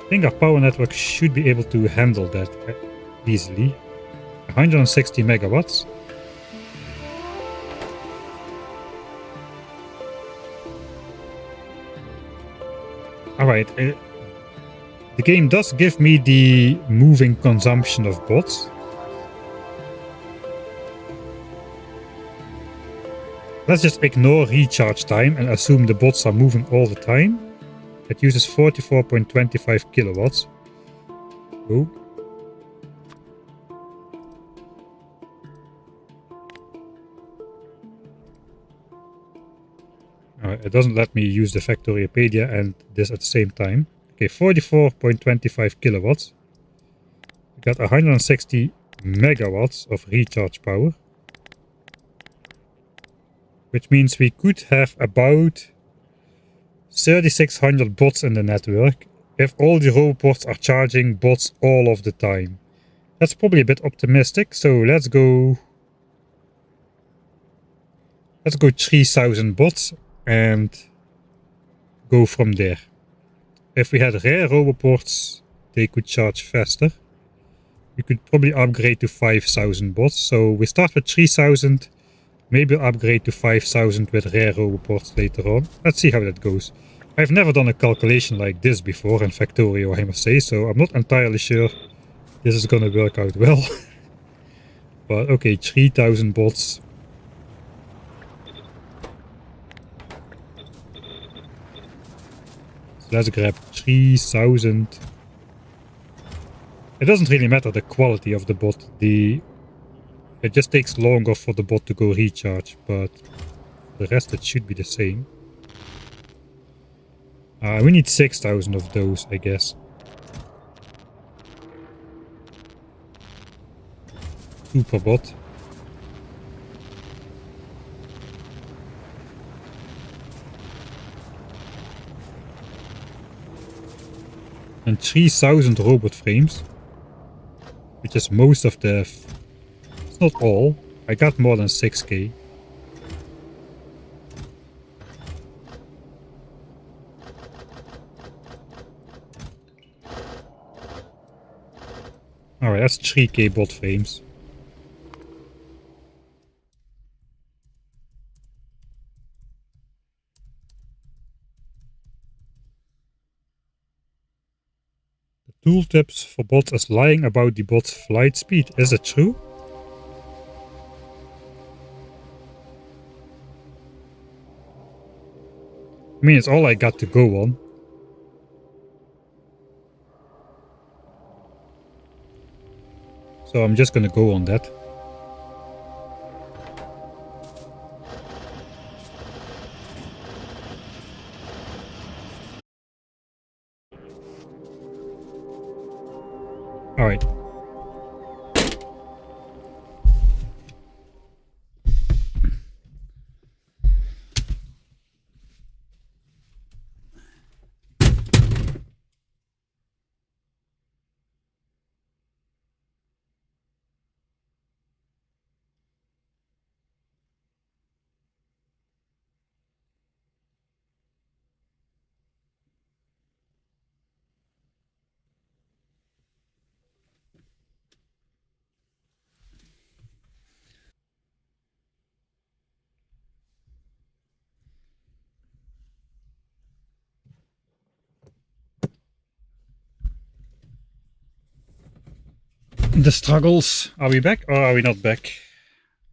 I think our power network should be able to handle that easily. 160 megawatts. Alright, the game does give me the moving consumption of bots. Let's just ignore recharge time and assume the bots are moving all the time. It uses 44.25 kilowatts. Oh. It doesn't let me use the Factoriopedia and this at the same time. Okay, 44.25 kilowatts. We got 160 megawatts of recharge power. Which means we could have about 3600 bots in the network if all the roboports are charging bots all of the time. That's probably a bit optimistic, so let's go 3000 bots and go from there. If we had rare roboports, they could charge faster. We could probably upgrade to 5000 bots, so we start with 3000. Maybe upgrade to 5000 with rare roboports later on. Let's see how that goes. I've never done a calculation like this before in Factorio, I must say, so I'm not entirely sure this is gonna work out well. But okay, 3000 bots. So let's grab 3000. It doesn't really matter the quality of the bot. It just takes longer for the bot to go recharge, but the rest it should be the same. We need 6000 of those, I guess. 2 per bot. And 3000 robot frames. Which is most of the... It's not all. I got more than 6k. Alright, that's 3k bot frames. The tooltips for bots is lying about the bot's flight speed. Is it true? I mean, it's all I got to go on. So I'm just gonna go on that. Alright. The struggles. Are we back or are we not back?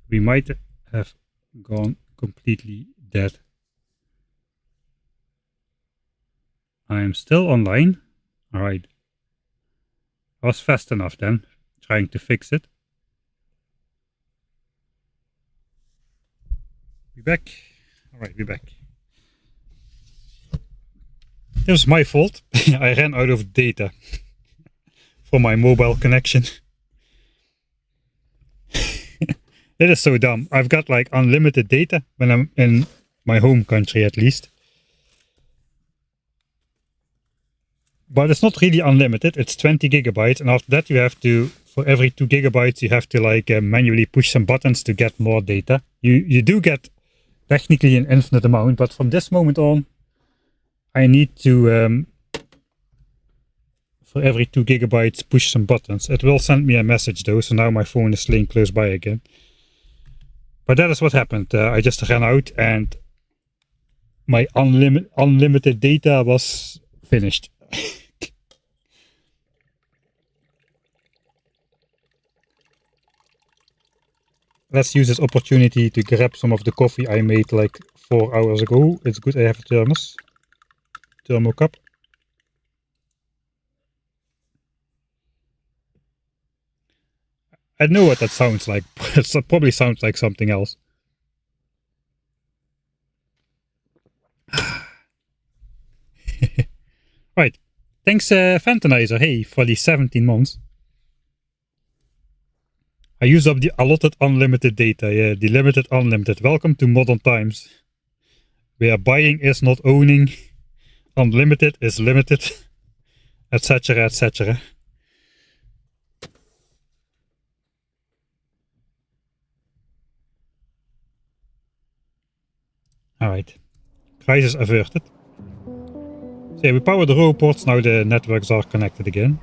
We might have gone completely dead. I am still online. Alright. I was fast enough then, trying to fix it. We back? Alright, we're back. It was my fault. I ran out of data for my mobile connection. It is so dumb. I've got like unlimited data when I'm in my home country at least. But it's not really unlimited. It's 20 gigabytes, and after that you have to, for every 2 gigabytes, you have to like manually push some buttons to get more data. You do get technically an infinite amount, but from this moment on, I need to, for every 2 gigabytes, push some buttons. It will send me a message though, so now my phone is laying close by again. But that is what happened. I just ran out and my unlimited data was finished. Let's use this opportunity to grab some of the coffee I made like 4 hours ago. It's good I have a thermo cup. I know what that sounds like. It probably sounds like something else. Right. Thanks, Fantanizer, hey, for the 17 months. I use up the allotted unlimited data. Yeah, the limited unlimited. Welcome to modern times, where buying is not owning, unlimited is limited, etc., etc. Alright. Crisis averted. So yeah, we powered the robots, now the networks are connected again.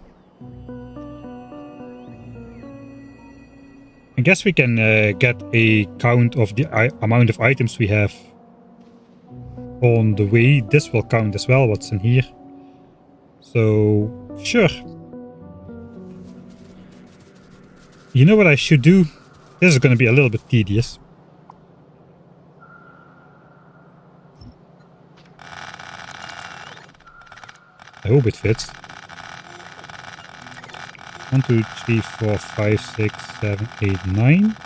I guess we can get a count of the amount of items we have on the way. This will count as well, what's in here. So, sure. You know what I should do? This is going to be a little bit tedious. I hope it fits. 1, 2, 3, 4, 5, 6, 7, 8, 9.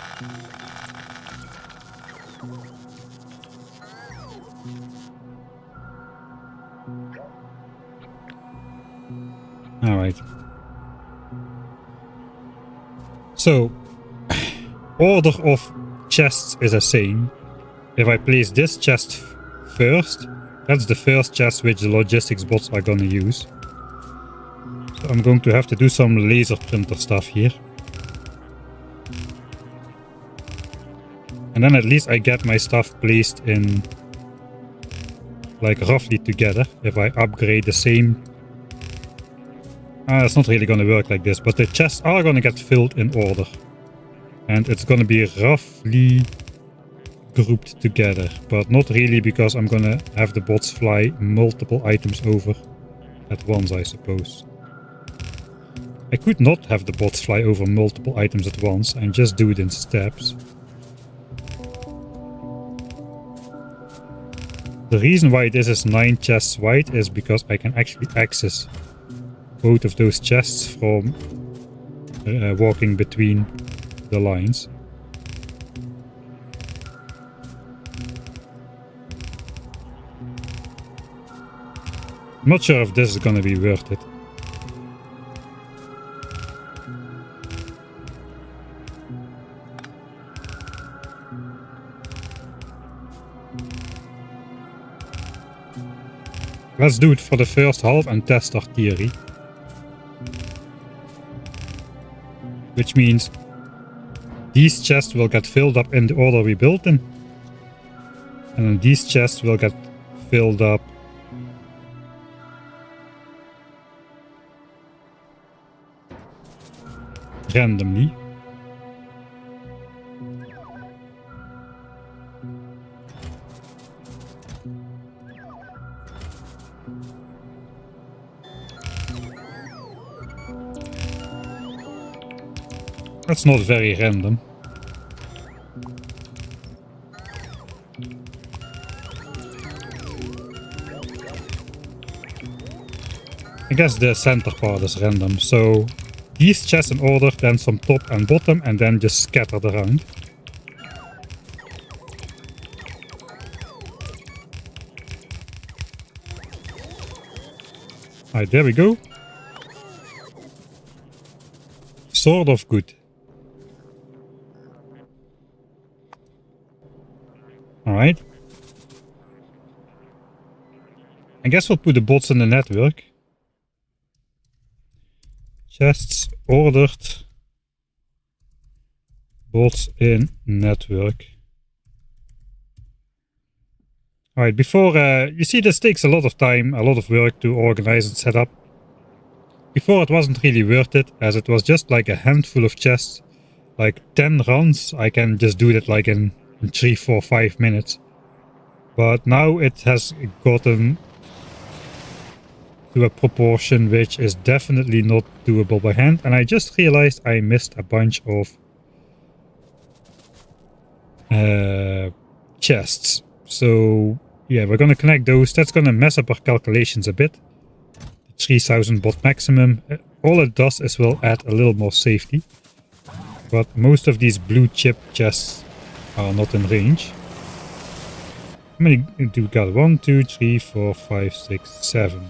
Alright. So, order of chests is the same. If I place this chest first, that's the first chest which the logistics bots are gonna use. So I'm going to have to do some laser printer stuff here. And then at least I get my stuff placed in like roughly together. If I upgrade the same... it's not really gonna work like this, but the chests are gonna get filled in order. And it's gonna be roughly grouped together, but not really, because I'm gonna have the bots fly multiple items over at once, I suppose. I could not have the bots fly over multiple items at once and just do it in steps. The reason why this is 9 chests wide is because I can actually access both of those chests from walking between the lines. I'm not sure if this is gonna be worth it. Let's do it for the first half and test our theory. Which means these chests will get filled up in the order we built them. And then these chests will get filled up randomly. That's not very random. I guess the center part is random, so these chests in order, then some top and bottom, and then just scattered around. Alright, there we go. Sort of good. Alright. I guess we'll put the bots in the network. Chests ordered. Bots in network. Alright, before, you see this takes a lot of time, a lot of work to organize and set up. Before it wasn't really worth it, as it was just like a handful of chests. Like 10 runs, I can just do that like in 3, 4, 5 minutes. But now it has gotten to a proportion which is definitely not doable by hand. And I just realized I missed a bunch of chests. So yeah, we're gonna connect those. That's gonna mess up our calculations a bit. The 3000 bot maximum. All it does is will add a little more safety. But most of these blue chip chests are not in range. How many do we got? 1, 2, 3, 4, 5, 6, 7.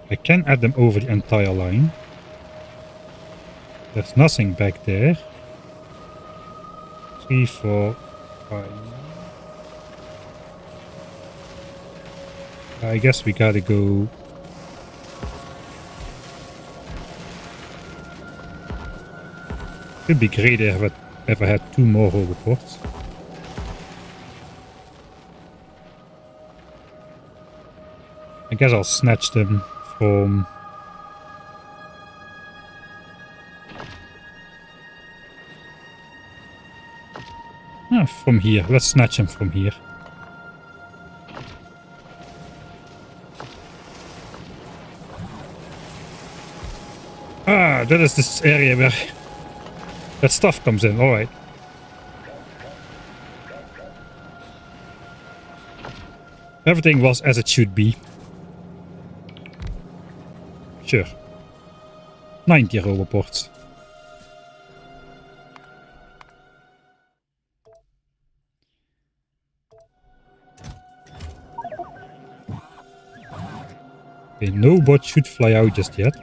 I can add them over the entire line. There's nothing back there. 3, 4, 5. I guess we gotta go. It'd be great if I had 2 more roboports. I guess I'll snatch them from here. Let's snatch them from here. Ah, that is this area where that stuff comes in. Alright. Everything was as it should be. Sure. 90 roboports. Okay, no bot should fly out just yet.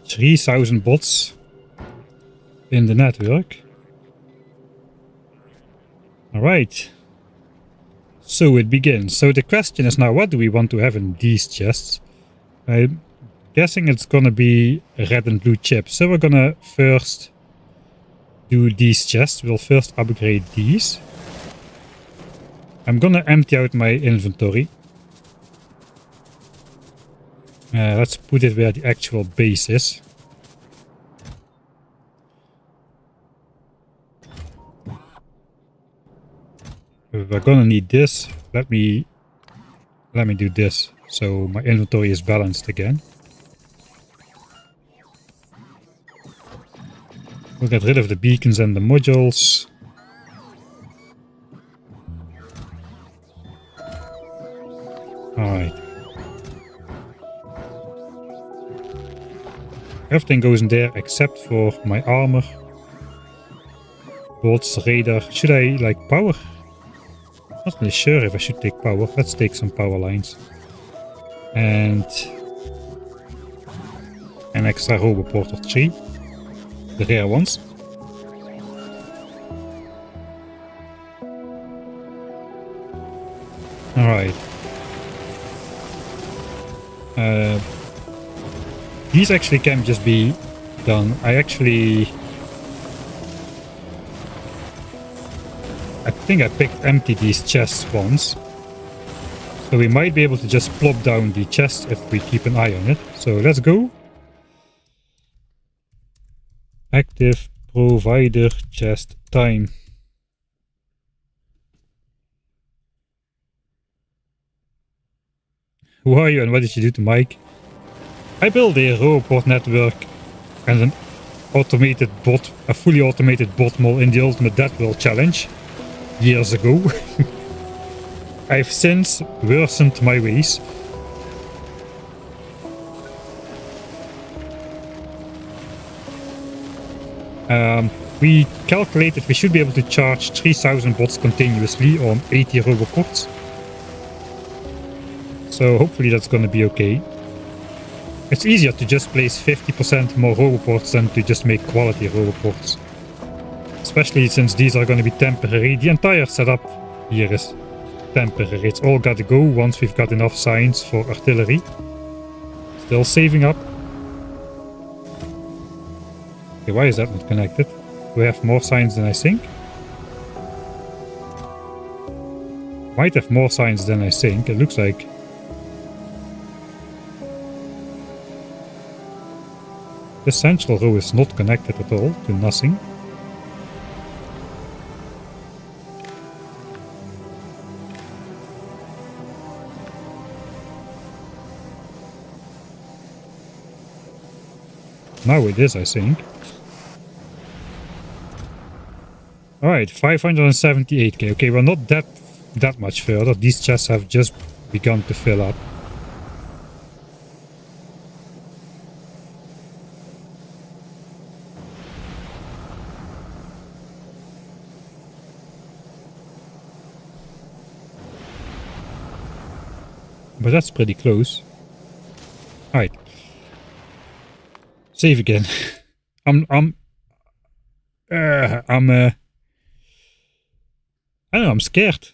$3,000 bots in the network. Alright. So it begins. So the question is now, what do we want to have in these chests? I'm guessing it's gonna be red and blue chips. So we're gonna first do these chests. We'll first upgrade these. I'm gonna empty out my inventory. Let's put it where the actual base is. We're gonna need this. Let me do this so my inventory is balanced again. We'll get rid of the beacons and the modules. Alright. Everything goes in there except for my armor. Bolts, radar. Should I like power? Not really sure if I should take power. Let's take some power lines. And an extra roboport or 3. The rare ones. Alright. These actually can just be done. I think I picked empty these chests once. So we might be able to just plop down the chest if we keep an eye on it. So let's go. Active provider chest time. Who are you and what did you do to Mike? I built a robot network and an automated bot, a fully automated bot mall in the Ultimate Death World Challenge years ago. I've since worsened my ways. We calculated we should be able to charge 3000 bots continuously on 80 roboports. So hopefully that's gonna be okay. It's easier to just place 50% more roboports than to just make quality roboports. Especially since these are gonna be temporary. The entire setup here is temporary. It's all gotta go once we've got enough signs for artillery. Still saving up. Okay, why is that not connected? Do we have more signs than I think? Might have more signs than I think. It looks like. The central row is not connected at all to nothing. Now it is, I think. Alright, 578k. Okay, we're not that much further. These chests have just begun to fill up. But that's pretty close. Alright. Save again. I don't know, I'm scared.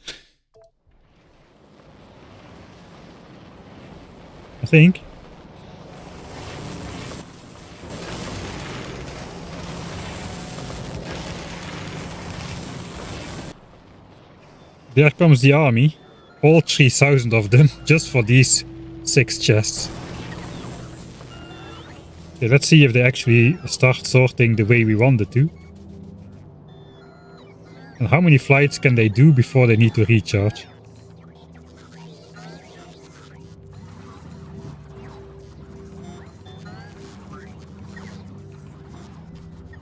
I think. There comes the army. All 3000 of them, just for these 6 chests. Okay, let's see if they actually start sorting the way we want it to. And how many flights can they do before they need to recharge?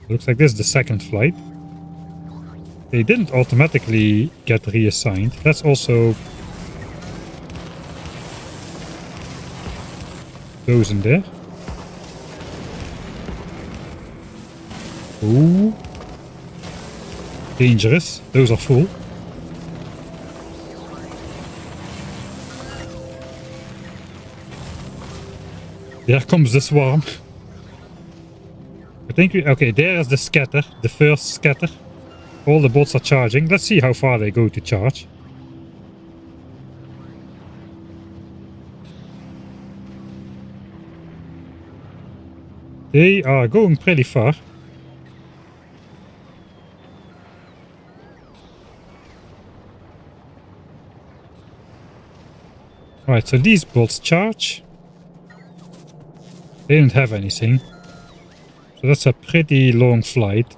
Looks like this is the second flight. They didn't automatically get reassigned. Let's also those in there. Ooh. Dangerous. Those are full. There comes the swarm. I think okay, there is the scatter, the first scatter. All the bots are charging. Let's see how far they go to charge. They are going pretty far. Alright, so these bots charge. They don't have anything. So that's a pretty long flight.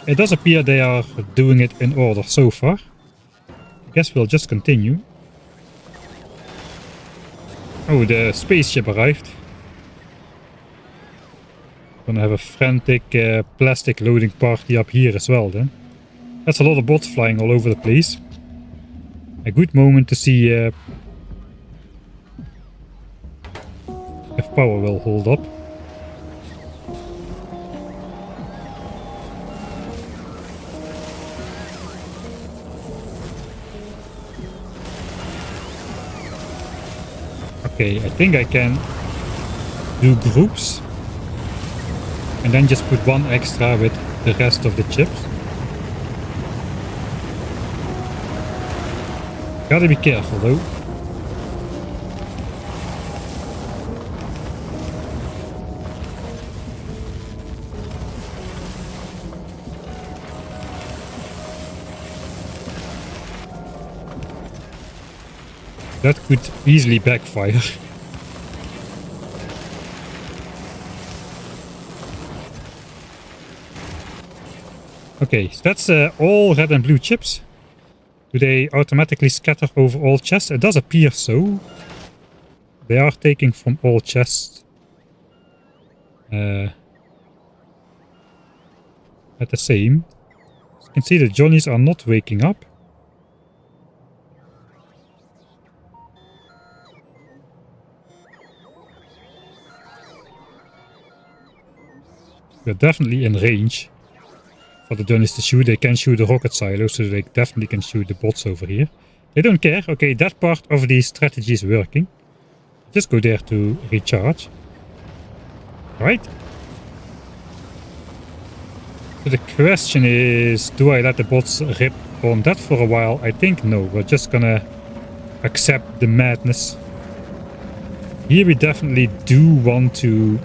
It does appear they are doing it in order so far. I guess we'll just continue. Oh, the spaceship arrived. Gonna have a frantic plastic loading party up here as well then. That's a lot of bots flying all over the place. A good moment to see if power will hold up. Okay, I think I can do groups and then just put one extra with the rest of the chips. Gotta be careful though. That could easily backfire. Okay, so that's all red and blue chips. Do they automatically scatter over all chests? It does appear so. They are taking from all chests. At the same. As you can see, the Johnnies are not waking up. We're definitely in range for the Johnnies to shoot. They can shoot the rocket silo, so they definitely can shoot the bots over here. They don't care. Okay, that part of the strategy is working. Just go there to recharge. Right. So the question is, do I let the bots rip on that for a while? I think no. We're just gonna accept the madness. Here we definitely do want to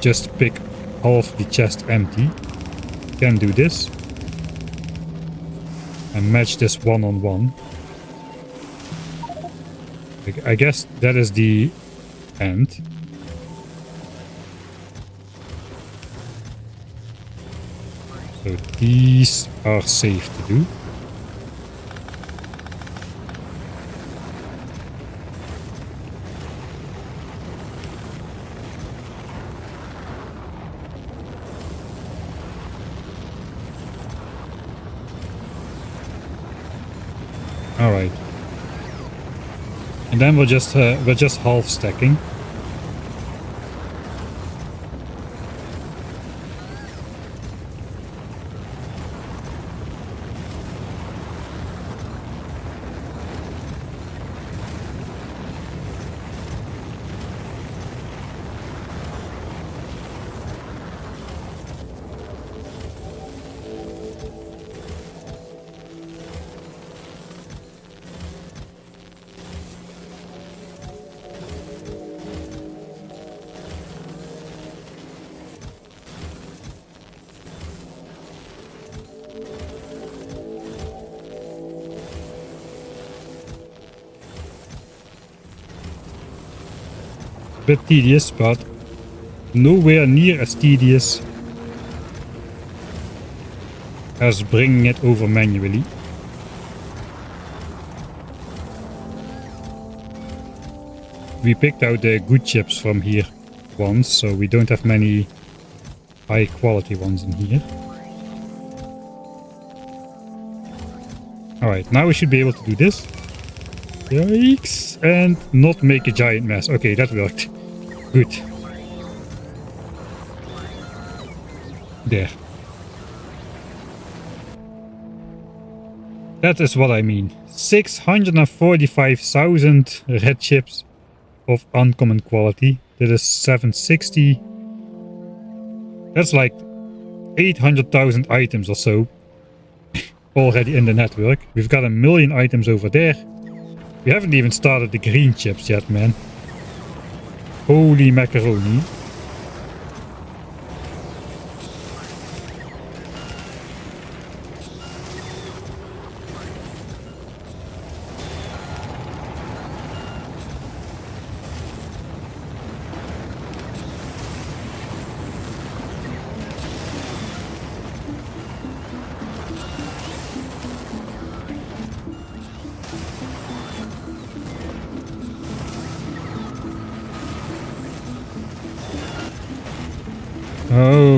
just pick half the chest empty. Can do this. And match this one-on-one. I guess that is the end. So these are safe to do. All right. And then we're just half stacking. Bit tedious, but nowhere near as tedious as bringing it over manually. We picked out the good chips from here once, so we don't have many high quality ones in here. Alright, now we should be able to do this. Yikes! And not make a giant mess. Okay, that worked. Good. There. That is what I mean. 645,000 red chips of uncommon quality. That is 760. That's like 800,000 items or so already in the network. We've got 1 million items over there. We haven't even started the green chips yet, man. Holy macaroni.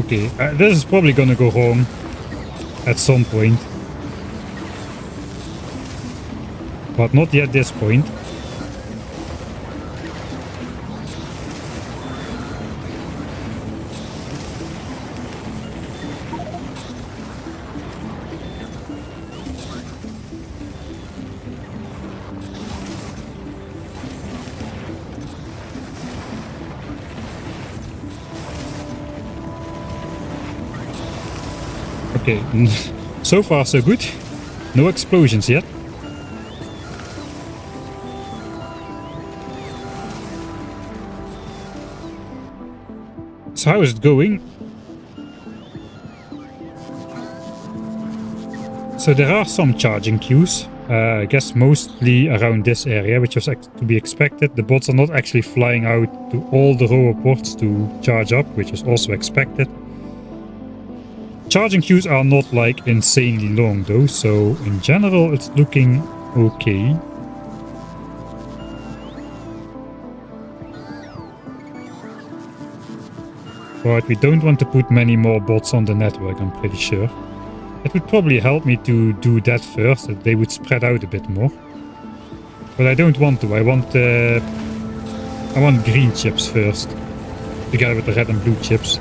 Okay, this is probably gonna go wrong at some point. But not yet this point. Okay, so far so good. No explosions yet. So how is it going? So there are some charging queues, I guess mostly around this area, which was to be expected. The bots are not actually flying out to all the rover ports to charge up, which was also expected. Charging queues are not like insanely long though, so in general it's looking okay. But we don't want to put many more bots on the network, I'm pretty sure. It would probably help me to do that first, that they would spread out a bit more. But I don't want to. I want green chips first, together with the red and blue chips.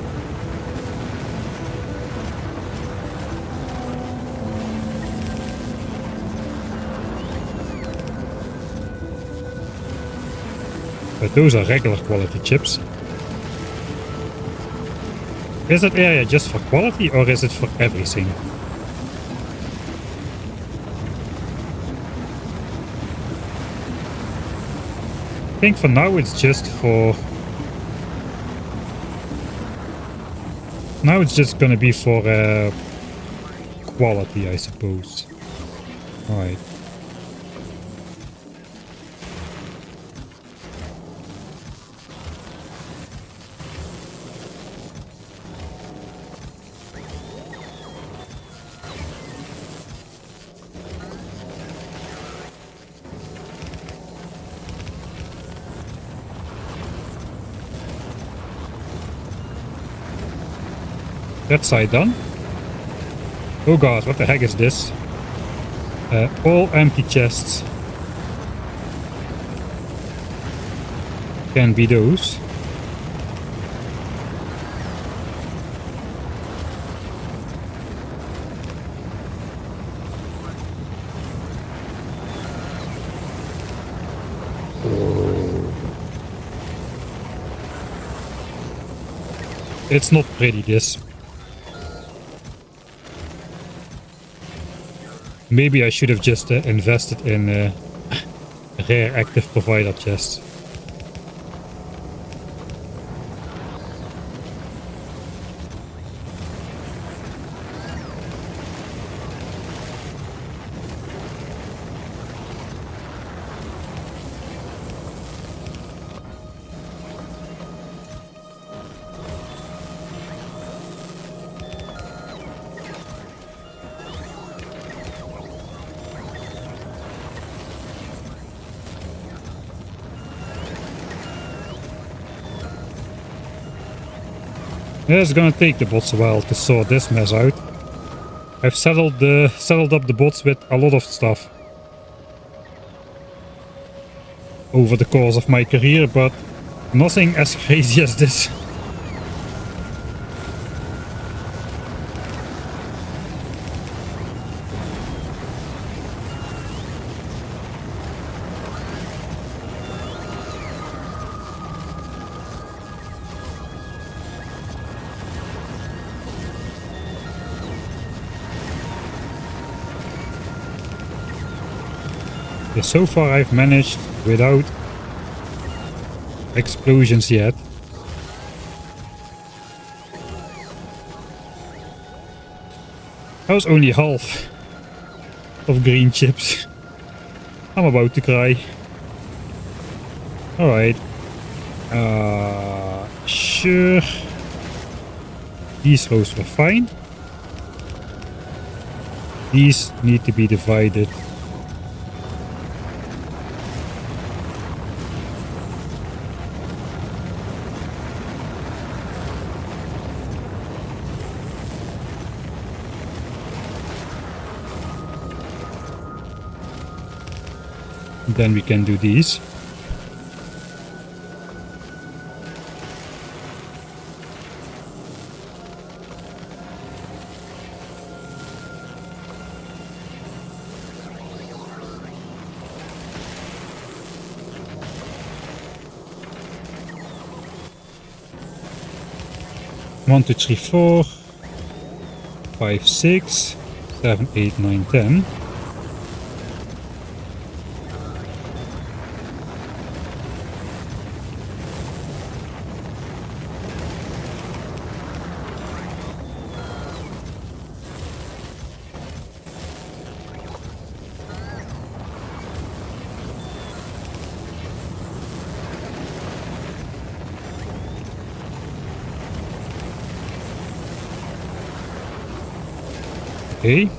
But those are regular quality chips. Is that area just for quality or is it for everything? I think for now it's just for... Now it's just gonna be for quality, I suppose. Alright. That side done. Oh god, what the heck is this? All empty chests. Can be those. It's not pretty, this. Maybe I should have just invested in rare active provider chests. Yeah, it's gonna take the bots a while to sort this mess out. I've settled up the bots with a lot of stuff over the course of my career, but nothing as crazy as this. So far I've managed without explosions yet. That was only half of green chips. I'm about to cry. Alright. Sure. These rows were fine. These need to be divided. Then we can do these. One, two, three, 4, 5, 6, 7, 8, 9, 10. Okay.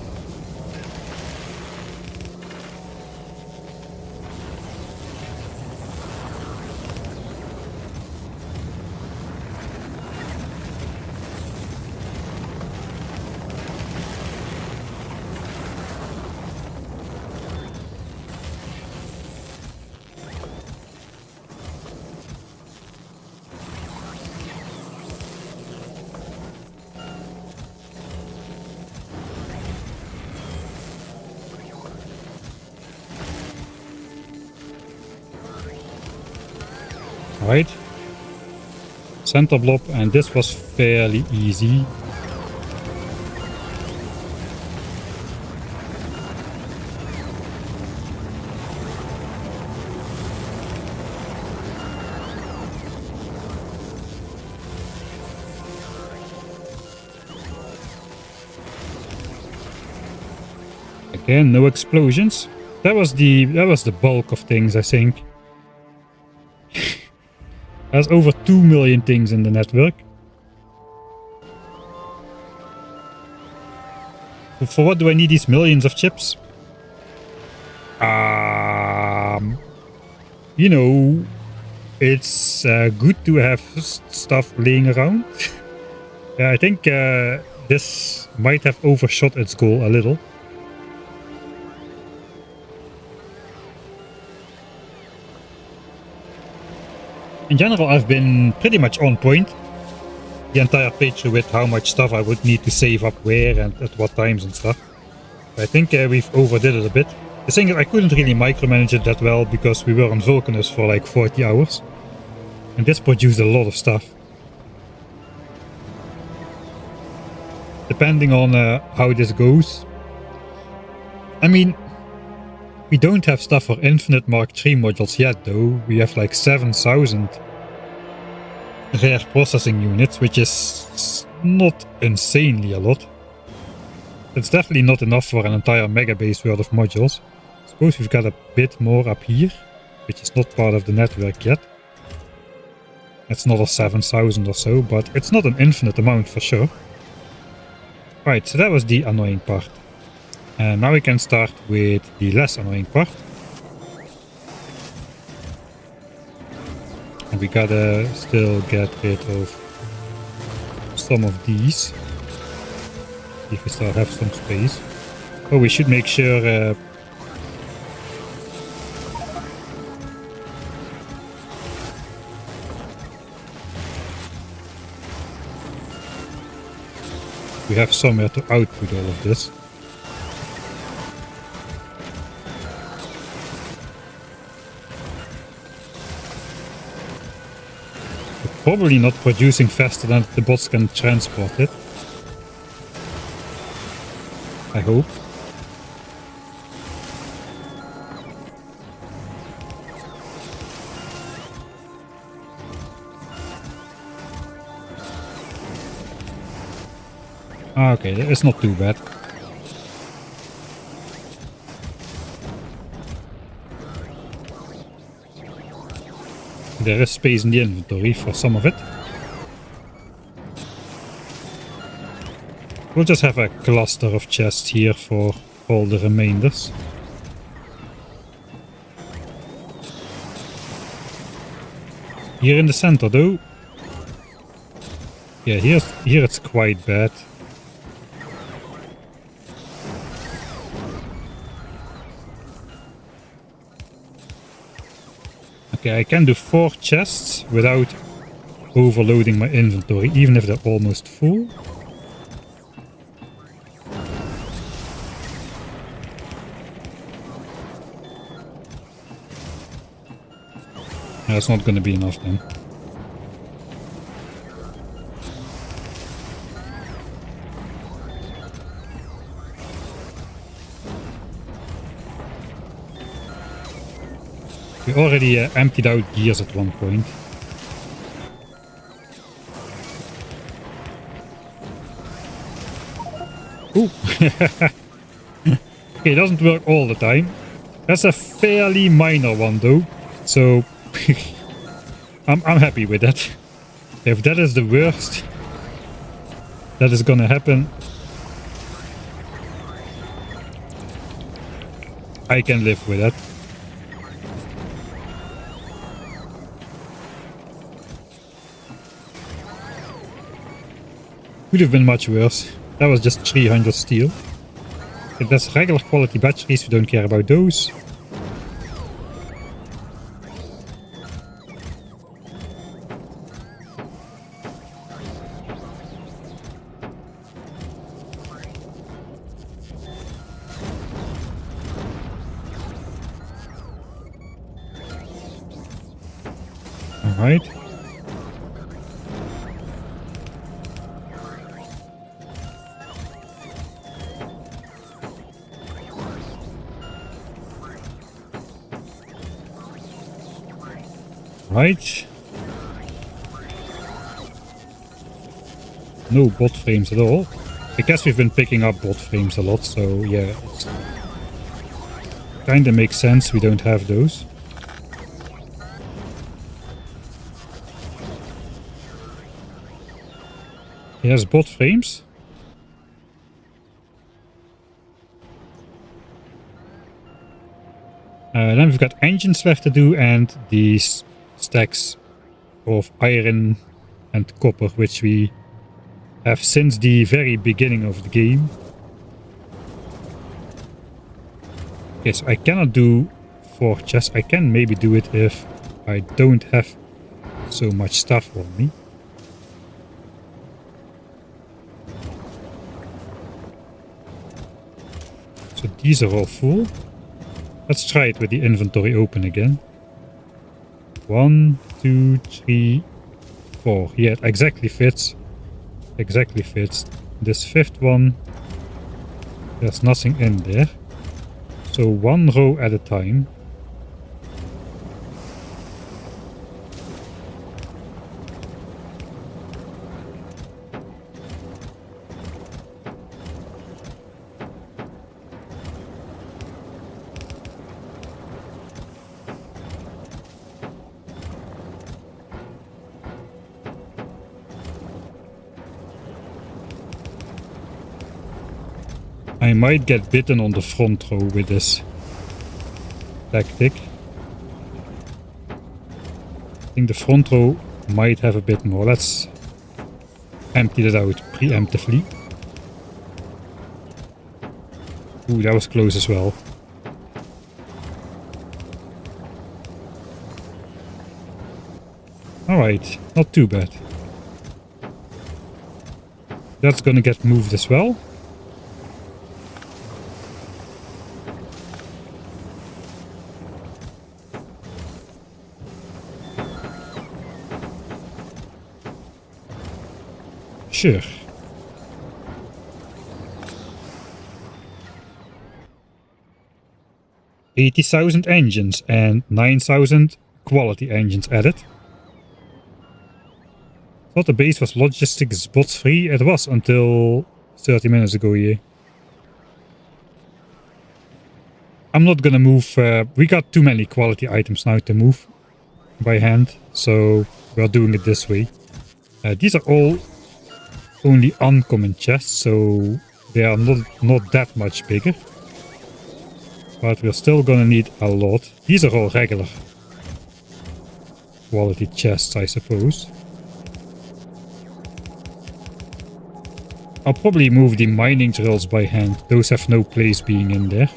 Right. Center blob, and this was fairly easy. Again, no explosions. That was the bulk of things, I think. There's over 2 million things in the network. For what do I need these millions of chips? You know, it's good to have stuff laying around. Yeah, I think this might have overshot its goal a little. In general, I've been pretty much on point the entire playthrough with how much stuff I would need to save up where and at what times and stuff. I think we've overdid it a bit. The thing is, I couldn't really micromanage it that well because we were on Vulcanus for like 40 hours. And this produced a lot of stuff. Depending on how this goes. I mean, we don't have stuff for infinite Mark III modules yet though. We have like 7,000 rare processing units, which is not insanely a lot. It's definitely not enough for an entire megabase worth of modules. I suppose we've got a bit more up here, which is not part of the network yet. It's another 7,000 or so, but it's not an infinite amount for sure. Right, so that was the annoying part. And now we can start with the less annoying part. And we gotta still get rid of some of these. If we still have some space. Oh, we should make sure we have somewhere to output all of this. We're probably not producing faster than the bots can transport it. I hope. Okay, it's not too bad. There is space in the inventory for some of it. We'll just have a cluster of chests here for all the remainders. Here in the center though. Yeah, here it's quite bad. Okay, I can do 4 chests without overloading my inventory, even if they're almost full. That's not going to be enough then. We already emptied out gears at one point. Ooh. Okay, it doesn't work all the time. That's a fairly minor one though, so I'm happy with that. If that is the worst that is gonna happen, I can live with that. Could have been much worse. That was just 300 steel. If that's regular quality batteries, we don't care about those. Alright. Right. No bot frames at all. I guess we've been picking up bot frames a lot, so yeah. Kinda makes sense we don't have those. Yes, bot frames. Then we've got engines left to do and these stacks of iron and copper, which we have since the very beginning of the game. Okay, so I cannot do 4 chests. I can maybe do it if I don't have so much stuff on me. So these are all full. Let's try it with the inventory open again. 1, 2, 3, 4. Yeah, it exactly fits. Exactly fits. This 5th one, there's nothing in there. So 1 row at a time. I might get bitten on the front row with this tactic. I think the front row might have a bit more. Let's empty that out preemptively. Ooh, that was close as well. Alright, not too bad. That's gonna get moved as well. Sure. $80,000 engines and 9,000 quality engines added. Thought the base was logistics bots free. It was until 30 minutes ago here. I'm not gonna move. We got too many quality items now to move by hand, so we're doing it this way. These are all only uncommon chests, so they are not that much bigger. But we're still gonna need a lot. These are all regular quality chests, I suppose. I'll probably move the mining drills by hand. Those have no place being in there.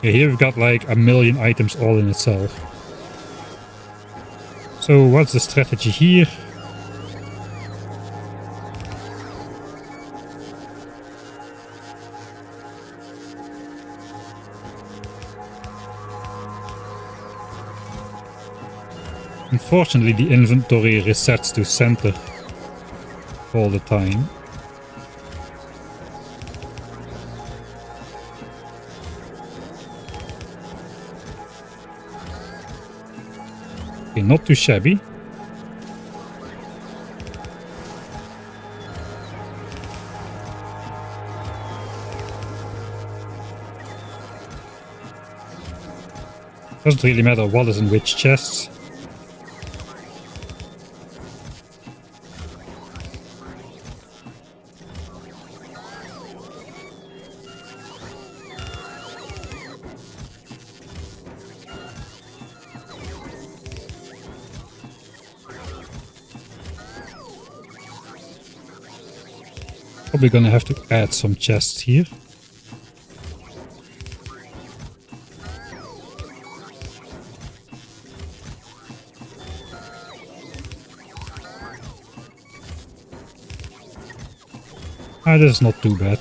Yeah, here we've got like a million items all in itself. So what's the strategy here? Unfortunately, the inventory resets to center all the time. Okay, not too shabby. Doesn't really matter what is in which chests. Probably gonna have to add some chests here. Ah, this is not too bad.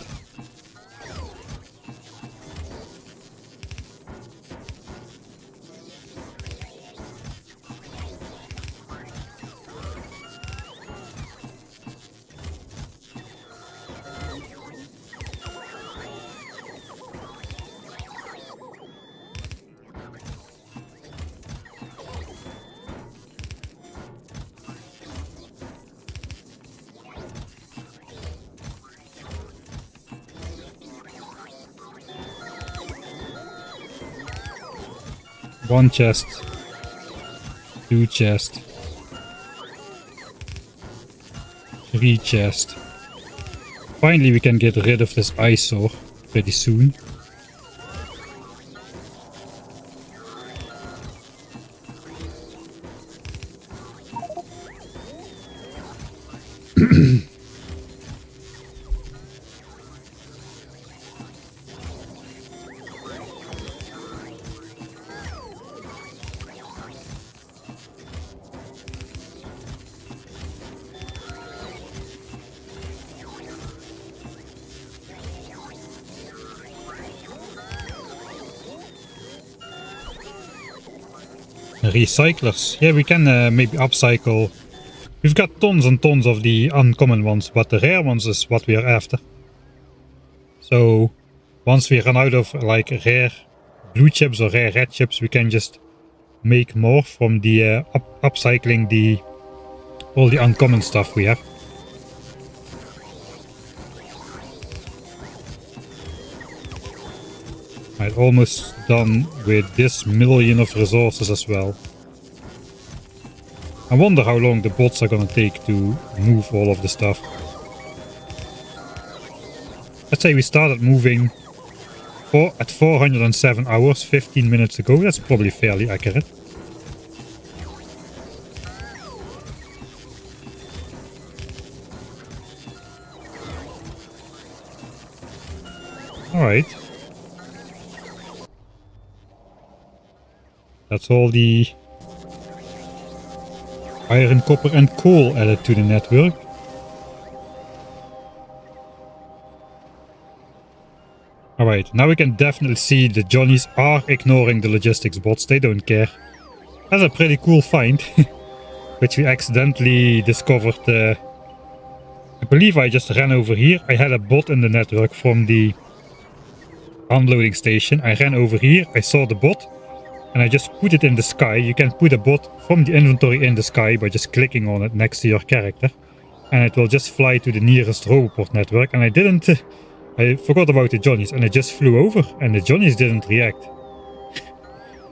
One chest, two chest, three chest. Finally we can get rid of this eyesore pretty soon. Recyclers. Yeah, we can maybe upcycle. We've got tons and tons of the uncommon ones, but the rare ones is what we are after. So once we run out of like rare blue chips or rare red chips, we can just make more from the upcycling all the uncommon stuff we have. Right, almost done with this million of resources as well. I wonder how long the bots are gonna take to move all of the stuff. Let's say we started moving at 407 hours 15 minutes ago. That's probably fairly accurate. Alright. That's all the iron, copper and coal added to the network. Alright, now we can definitely see the Johnnies are ignoring the logistics bots. They don't care. That's a pretty cool find. Which we accidentally discovered. I believe I just ran over here. I had a bot in the network from the unloading station. I ran over here. I saw the bot. And I just put it in the sky. You can put a bot from the inventory in the sky by just clicking on it next to your character. And it will just fly to the nearest roboport network. And I forgot about the Johnnies and I just flew over and the Johnnies didn't react.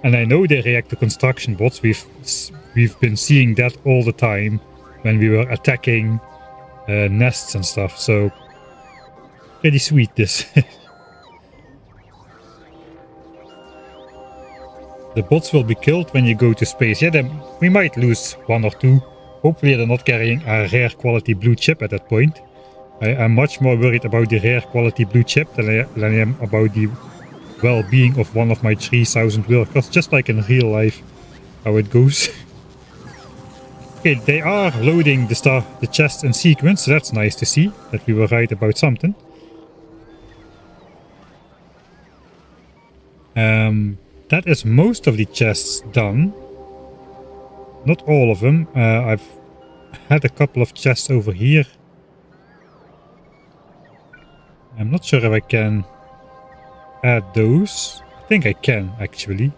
And I know they react to construction bots. We've been seeing that all the time when we were attacking nests and stuff. So pretty sweet this. The bots will be killed when you go to space. Yeah, then we might lose one or two. Hopefully they're not carrying a rare quality blue chip at that point. I am much more worried about the rare quality blue chip than I am about the well-being of one of my 3000 workers. Just like in real life, how it goes. Okay, they are loading the chest in sequence. So that's nice to see that we were right about something. That is most of the chests done. Not all of them. I've had a couple of chests over here. I'm not sure if I can add those. I think I can actually.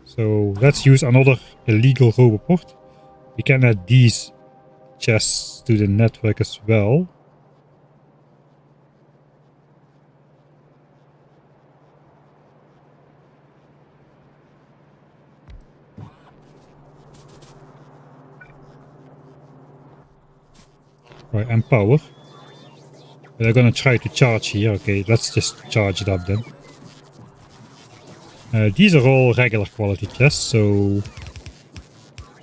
So let's use another illegal roboport. We can add these chests to the network as well. Right, and power. They're gonna try to charge here. Okay, let's just charge it up then. These are all regular quality chests, so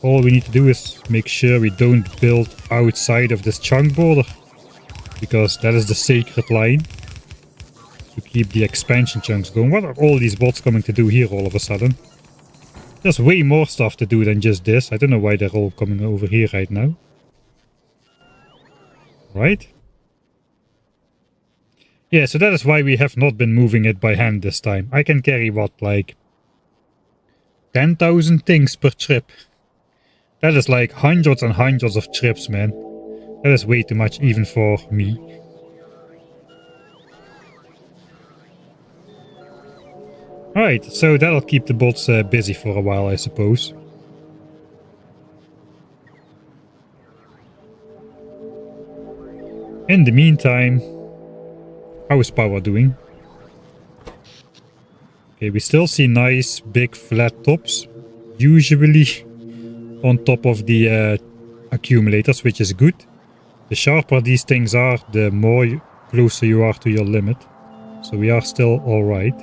all we need to do is make sure we don't build outside of this chunk border, because that is the sacred line to keep the expansion chunks going. What are all these bots coming to do here all of a sudden? There's way more stuff to do than just this. I don't know why they're all coming over here right now. Right? Yeah, so that is why we have not been moving it by hand this time. I can carry what, like 10,000 things per trip. That is like hundreds and hundreds of trips, man. That is way too much even for me. Alright, so that'll keep the bots busy for a while, I suppose. In the meantime, how is power doing? Okay, we still see nice big flat tops, usually on top of the accumulators, which is good. The sharper these things are, the more closer you are to your limit. So we are still alright.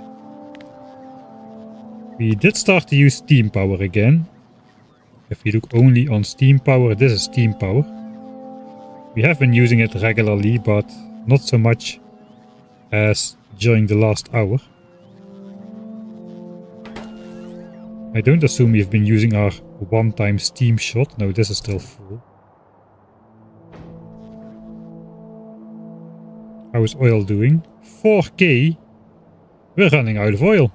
We did start to use steam power again. If we look only on steam power, this is steam power. We have been using it regularly, but not so much as during the last hour. I don't assume we've been using our one-time steam shot. No, this is still full. How is oil doing? 4K? We're running out of oil.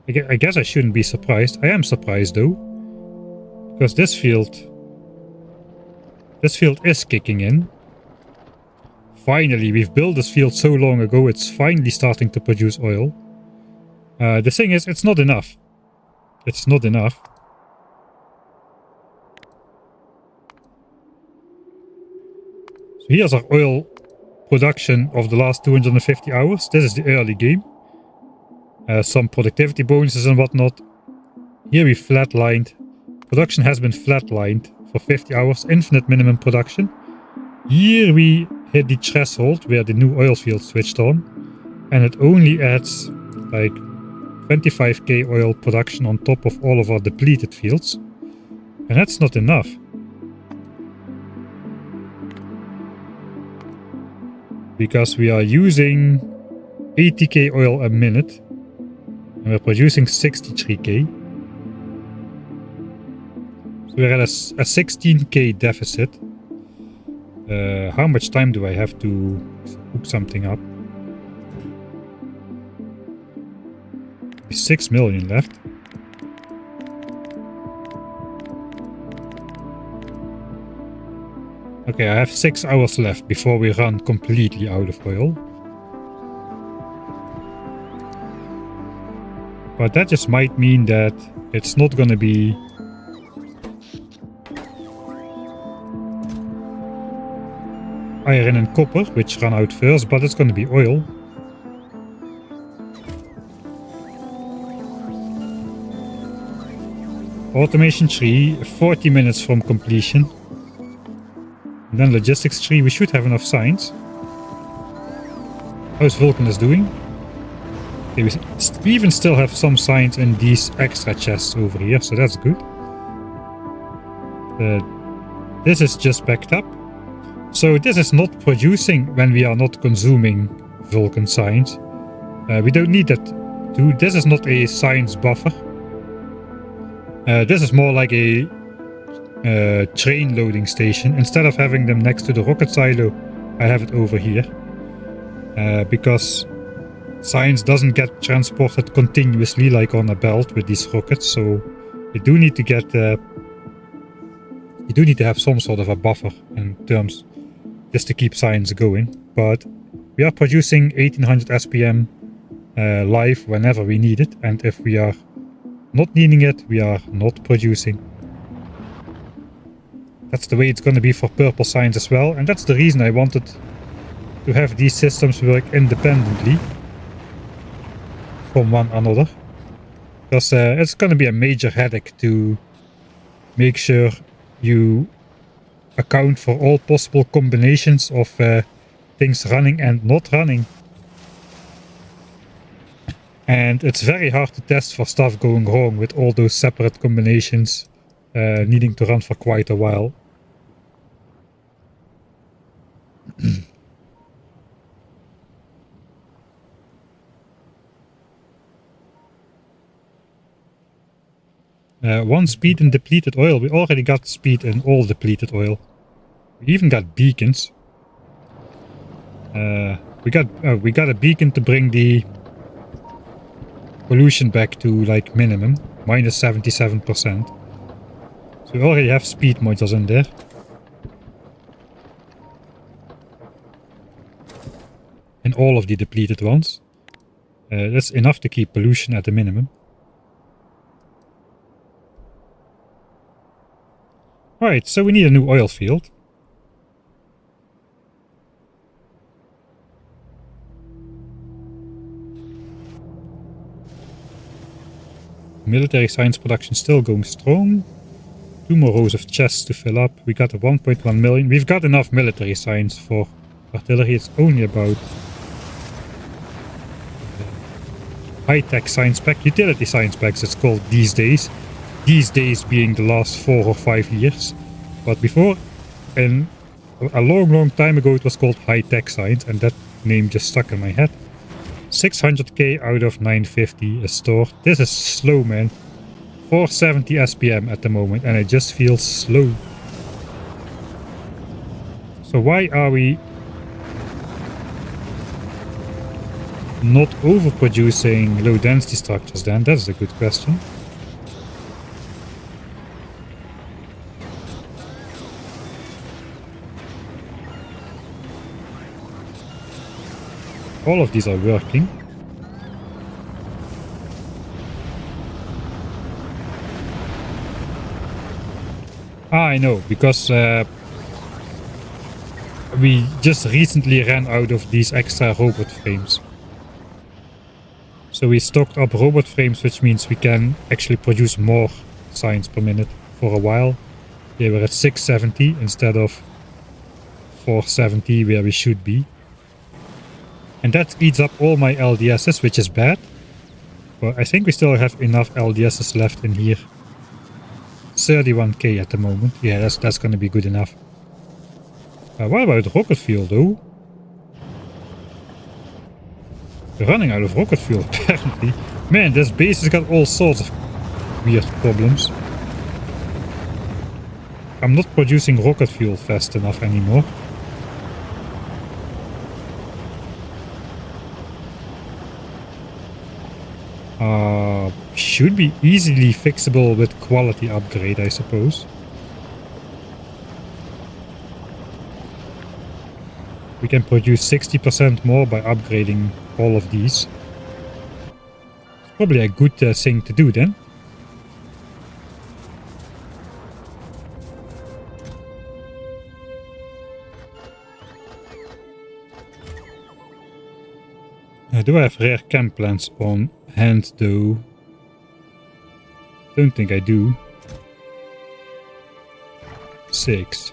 I guess I shouldn't be surprised. I am surprised though. Because this field is kicking in. Finally, we've built this field so long ago, it's finally starting to produce oil. The thing is, it's not enough. It's not enough. So here's our oil production of the last 250 hours. This is the early game. Some productivity bonuses and whatnot. Here we flatlined. Production has been flatlined for 50 hours. Infinite minimum production. Here we hit the threshold where the new oil field switched on. And it only adds like 25k oil production on top of all of our depleted fields. And that's not enough. Because we are using 80k oil a minute. And we're producing 63k. So we're at a 16k deficit. How much time do I have to hook something up? 6 million left. Okay, I have 6 hours left before we run completely out of oil. But that just might mean that it's not gonna be iron and copper, which run out first, but it's gonna be oil. Automation 3, 40 minutes from completion. And then logistics 3, we should have enough signs. How's Vulcanus doing? Okay, we even still have some signs in these extra chests over here, so that's good. This is just backed up. So this is not producing when we are not consuming Vulcan signs. We don't need that to. This is not a science buffer. This is more like a train loading station. Instead of having them next to the rocket silo, I have it over here. Because science doesn't get transported continuously like on a belt with these rockets, so you do need to get you do need to have some sort of a buffer in terms just to keep science going. But we are producing 1800 SPM live whenever we need it, and if we are not needing it, we are not producing. That's the way it's going to be for purple science as well, and that's the reason I wanted to have these systems work independently from one another, because it's going to be a major headache to make sure you account for all possible combinations of things running and not running. And it's very hard to test for stuff going wrong with all those separate combinations needing to run for quite a while. One speed in depleted oil. We already got speed in all depleted oil. We even got beacons. We got a beacon to bring the pollution back to like minimum, minus 77%. So we already have speed modules in there. In all of the depleted ones. That's enough to keep pollution at the minimum. Alright, so we need a new oil field. Military science production still going strong. 2 more rows of chests to fill up. We got a 1.1 million. We've got enough military science for artillery. It's only about high-tech science pack, utility science packs it's called these days. These days being the last 4 or 5 years. But before, and a long time ago, it was called high-tech science, and that name just stuck in my head. 600k out of 950 is stored. This is slow, man. 470 SPM at the moment, and it just feels slow. So why are we not overproducing low density structures then? That's a good question. All of these are working. I know, because we just recently ran out of these extra robot frames. So we stocked up robot frames, which means we can actually produce more science per minute for a while. Yeah, we're at 670 instead of 470 where we should be. And that eats up all my LDSs, which is bad. But I think we still have enough LDSs left in here. 31k at the moment. Yeah, that's gonna be good enough. What about rocket fuel though? We're running out of rocket fuel apparently. Man, this base has got all sorts of weird problems. I'm not producing rocket fuel fast enough anymore. Should be easily fixable with quality upgrade, I suppose. We can produce 60% more by upgrading all of these. It's probably a good thing to do then. Do I have rare chem plants on hand though? Don't think I do. 6.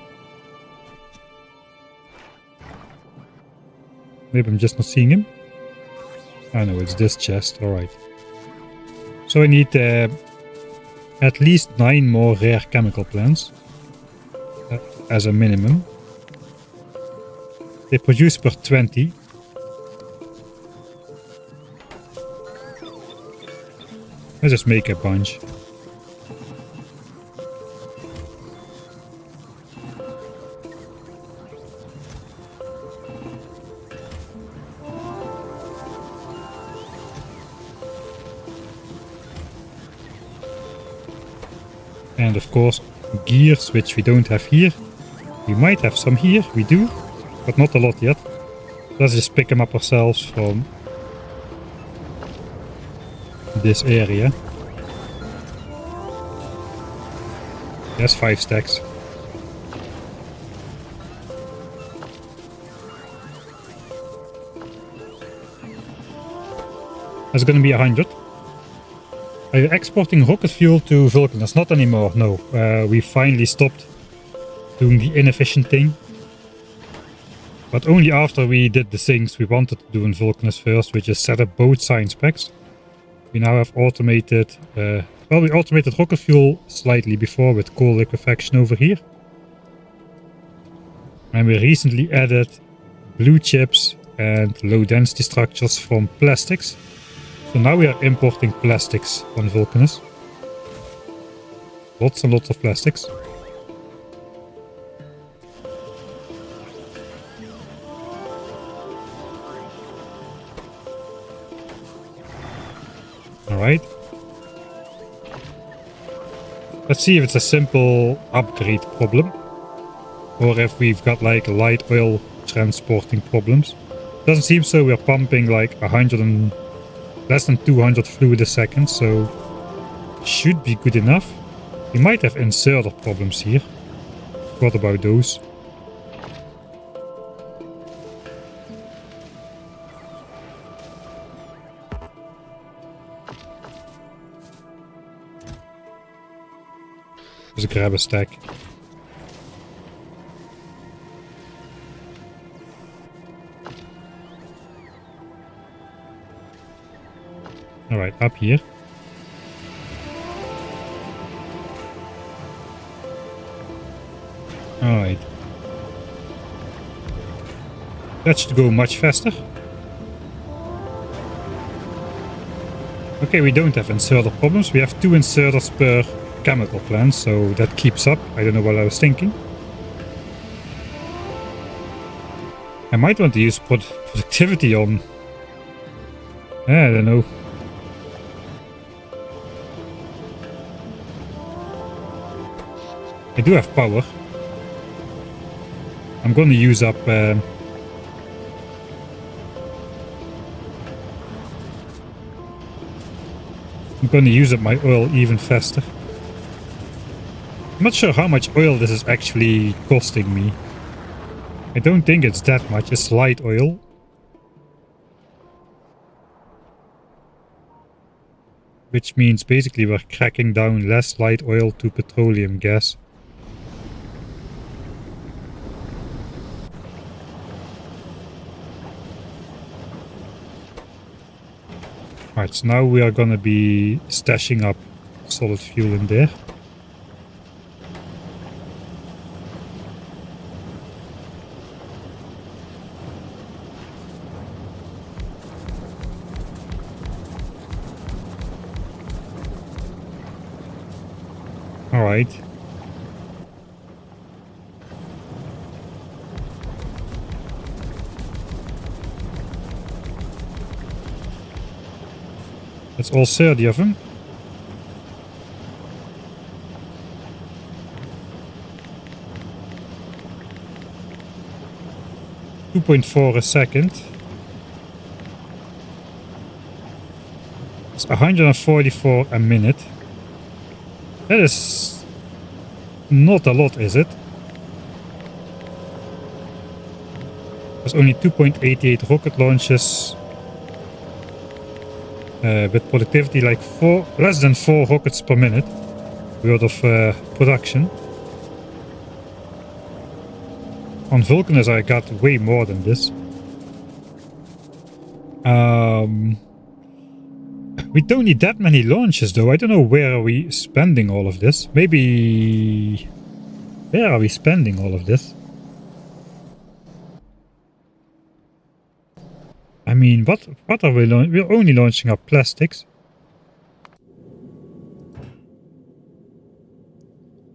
Maybe I'm just not seeing him. I know it's this chest. Alright. So I need at least 9 more rare chemical plants as a minimum. They produce per 20. Let's just make a bunch. And of course, gears, which we don't have here. We might have some here, we do, but not a lot yet. Let's just pick them up ourselves from this area. There's 5 stacks. That's gonna be 100. Are you exporting rocket fuel to Vulcanus? Not anymore, no. We finally stopped doing the inefficient thing. But only after we did the things we wanted to do in Vulcanus first, which is set up both science packs. We now have automated, well, we automated rocket fuel slightly before with coal liquefaction over here. And we recently added blue chips and low density structures from plastics. So now we are importing plastics on Vulcanus. Lots and lots of plastics. Alright. Let's see if it's a simple upgrade problem. Or if we've got like light oil transporting problems. Doesn't seem so. We're pumping like 100 and less than 200 fluid a second, so should be good enough. We might have inserter problems here. What about those? Let's grab a stack. Alright, up here. Alright. That should go much faster. Okay, we don't have inserter problems. We have 2 inserters per chemical plant, so that keeps up. I don't know what I was thinking. I might want to use productivity on... I don't know. I do have power. I'm going to use up... I'm going to use up my oil even faster. I'm not sure how much oil this is actually costing me. I don't think it's that much. It's light oil. Which means basically we're cracking down less light oil to petroleum gas. Alright, so now we are gonna be stashing up solid fuel in there. Alright. That's all 30 of them. $2.4 a second. It's 144 a minute. That is not a lot, is it? There's only 2.88 rocket launches. With productivity like less than 4 rockets per minute worth of production. On Vulcanus I got way more than this. We don't need that many launches though. I don't know where are we spending all of this. Maybe... Where are we spending all of this? I mean, what are we launching? We're only launching up plastics.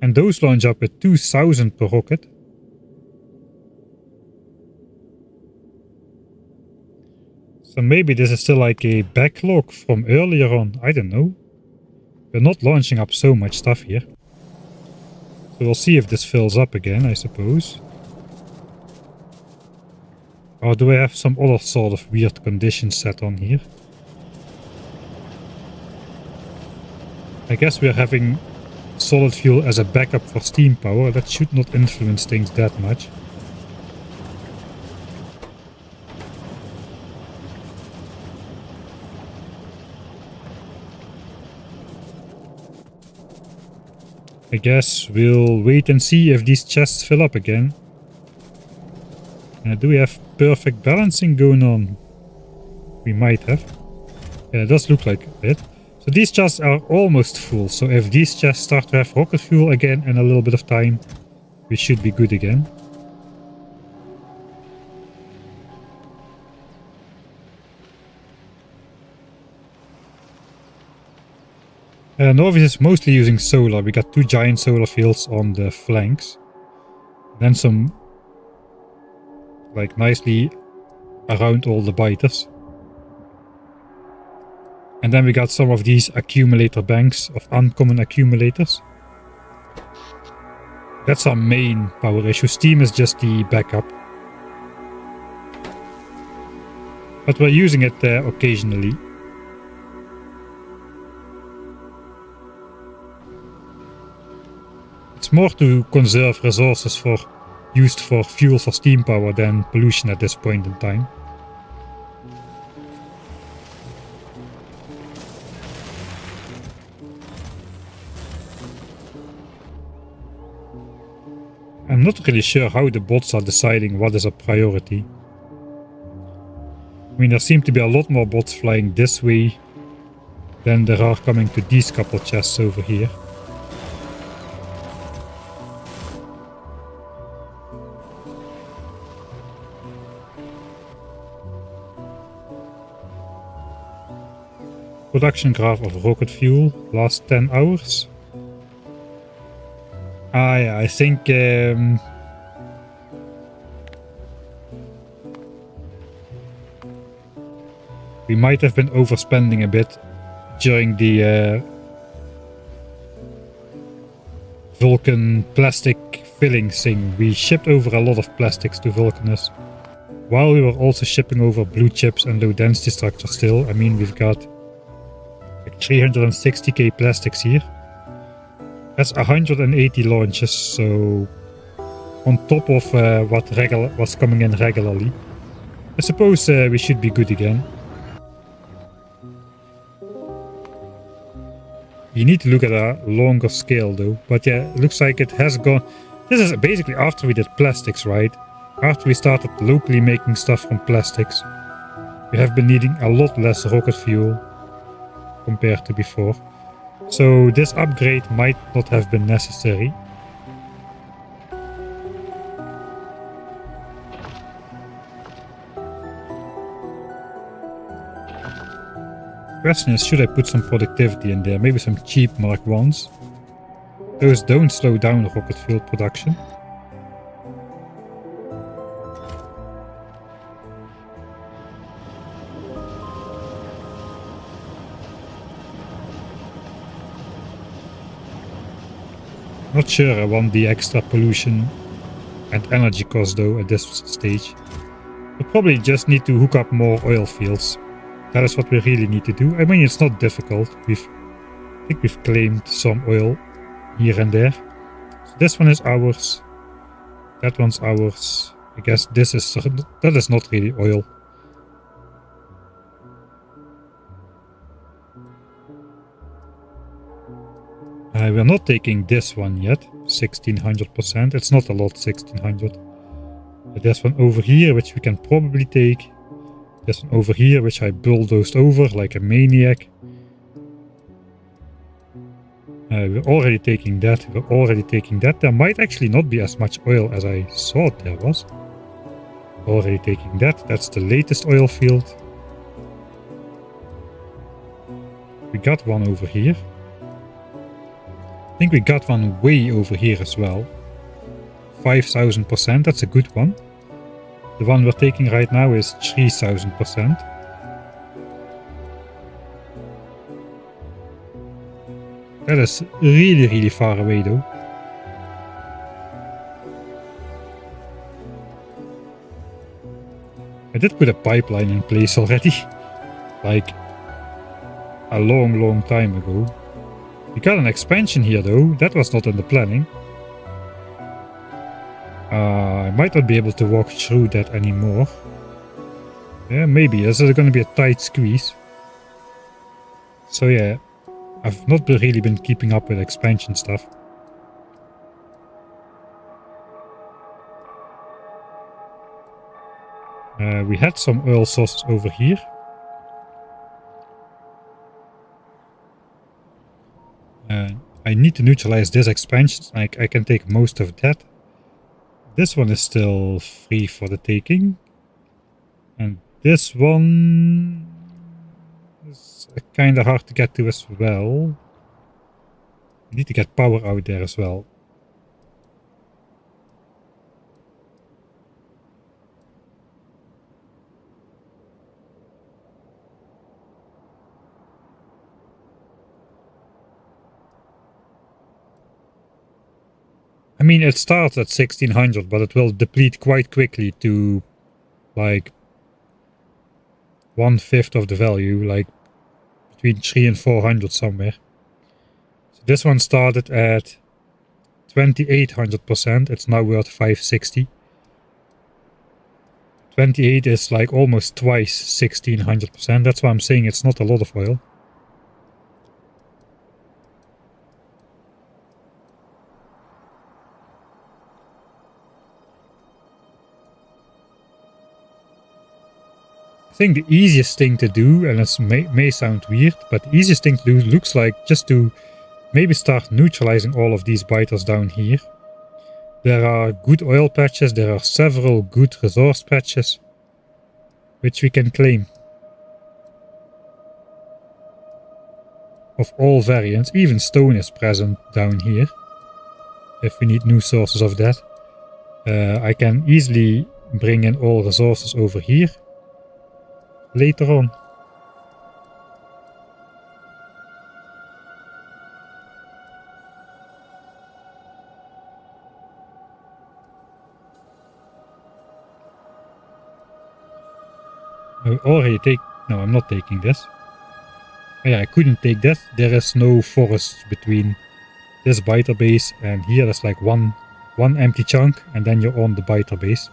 And those launch up with 2,000 per rocket. So maybe this is still like a backlog from earlier on. I don't know. We're not launching up so much stuff here. So we'll see if this fills up again, I suppose. Or do I have some other sort of weird conditions set on here? I guess we're having solid fuel as a backup for steam power. That should not influence things that much. I guess we'll wait and see if these chests fill up again. Do we have perfect balancing going on? We might have. Yeah, it does look like it. So these chests are almost full. So if these chests start to have rocket fuel again in a little bit of time, we should be good again. Nauvis is mostly using solar. We got 2 giant solar fields on the flanks. Then some, like, nicely around all the biters. And then we got some of these accumulator banks of uncommon accumulators. That's our main power issue. Steam is just the backup. But we're using it occasionally. It's more to conserve resources used for fuel for steam power than pollution at this point in time. I'm not really sure how the bots are deciding what is a priority. I mean, there seem to be a lot more bots flying this way than there are coming to these couple chests over here. Production graph of rocket fuel, last 10 hours. Ah yeah, I think we might have been overspending a bit during the Vulcan plastic filling thing. We shipped over a lot of plastics to Vulcanus, while we were also shipping over blue chips and low density structures still. I mean, we've got like 360k plastics here. That's 180 launches, so on top of what's coming in regularly. I suppose we should be good again. You need to look at a longer scale though, but yeah, it looks like it has gone. This is basically after we did plastics, right? After we started locally making stuff from plastics, we have been needing a lot less rocket fuel compared to before. So this upgrade might not have been necessary. Question is, should I put some productivity in there? Maybe some cheap Mark 1s. Those don't slow down rocket fuel production. Not sure I want the extra pollution and energy cost though at this stage. We probably just need to hook up more oil fields. That is what we really need to do. I mean, it's not difficult. I think we've claimed some oil here and there. So this one is ours. That one's ours. I guess that is not really oil. We're not taking this one yet, 1600%. It's not a lot, 1600. But there's one over here, which we can probably take. There's one over here, which I bulldozed over like a maniac. We're already taking that. We're already taking that. There might actually not be as much oil as I thought there was. Already taking that. That's the latest oil field. We got one over here. I think we got one way over here as well. 5000%, that's a good one. The one we're taking right now is 3000%. That is really, really far away though. I did put a pipeline in place already. Like a long, long time ago. We got an expansion here though, that was not in the planning. I might not be able to walk through that anymore. Yeah, maybe, this is going to be a tight squeeze. So yeah, I've not really been keeping up with expansion stuff. We had some oil sources over here. I need to neutralize this expansion. I can take most of that. This one is still free for the taking. And this one is kind of hard to get to as well. We need to get power out there as well. I mean, it starts at 1600, but it will deplete quite quickly to like 1/5 of the value, like between 300 and 400 somewhere. So this one started at 2800%. It's now worth 560. 28 is like almost twice 1600%. That's why I'm saying it's not a lot of oil. I think the easiest thing to do, and it may sound weird, but the easiest thing to do looks like just to maybe start neutralizing all of these biters down here. There are good oil patches, there are several good resource patches, which we can claim. Of all variants, even stone is present down here, if we need new sources of that. I can easily bring in all resources over here later on. I already take... No, I'm not taking this. Oh yeah, I couldn't take that. There is no forest between this biter base and here. There's like one empty chunk and then you're on the biter base.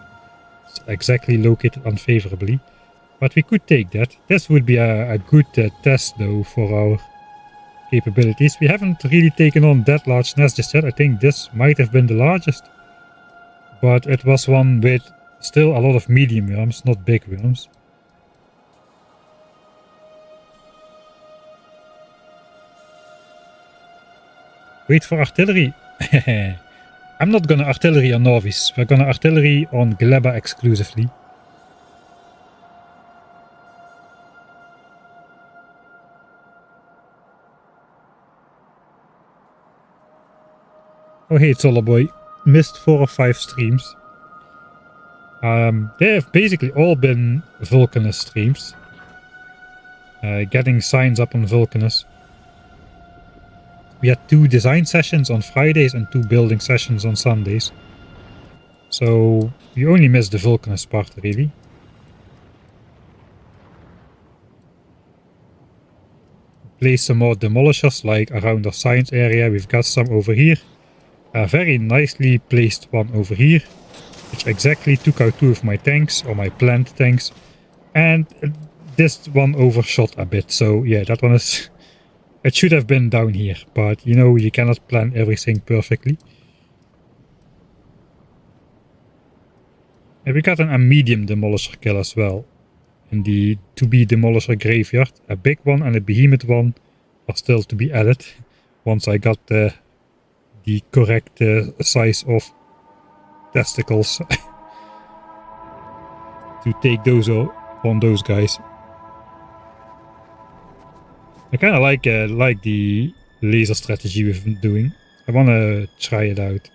It's exactly located unfavorably. But we could take that. This would be a good test though for our capabilities. We haven't really taken on that large nest just yet. I think this might have been the largest. But it was one with still a lot of medium worms, not big worms. Wait for artillery. I'm not gonna artillery on Nauvis. We're gonna artillery on Gleba exclusively. Oh hey, Zoller boy. Missed 4 or 5 streams. They have basically all been Vulcanus streams. Getting signs up on Vulcanus. We had 2 design sessions on Fridays and 2 building sessions on Sundays. So you only missed the Vulcanus part really. Place some more demolishers like around our science area. We've got some over here. A very nicely placed one over here, which exactly took out 2 of my tanks, or my plant tanks. And this one overshot a bit, so yeah, that one is... It should have been down here, but you know, you cannot plan everything perfectly. And we got a medium demolisher kill as well. In the to-be demolisher graveyard. A big one and a behemoth one are still to be added. Once I got the correct size of testicles to take those on those guys. I kind of like the laser strategy we've been doing. I want to try it out.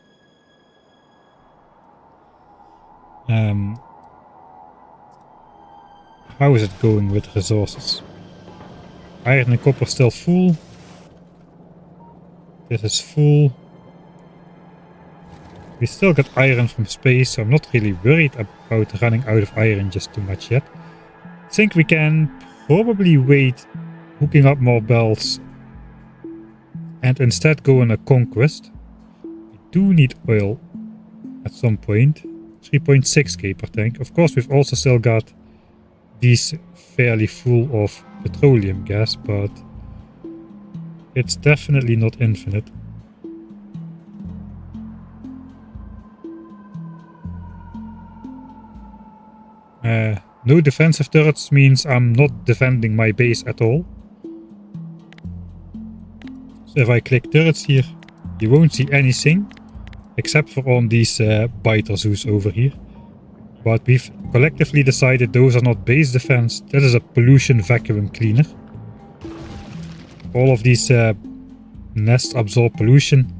How is it going with resources? Iron and copper still full. This is full. We still got iron from space, so I'm not really worried about running out of iron just too much yet. I think we can probably wait hooking up more belts and instead go on a Conquest. We do need oil at some point. 3.6k per tank. Of course, we've also still got these fairly full of petroleum gas, but it's definitely not infinite. No defensive turrets means I'm not defending my base at all. So if I click turrets here, you won't see anything except for on these biter zoos over here. But we've collectively decided those are not base defense, that is a pollution vacuum cleaner. All of these nests absorb pollution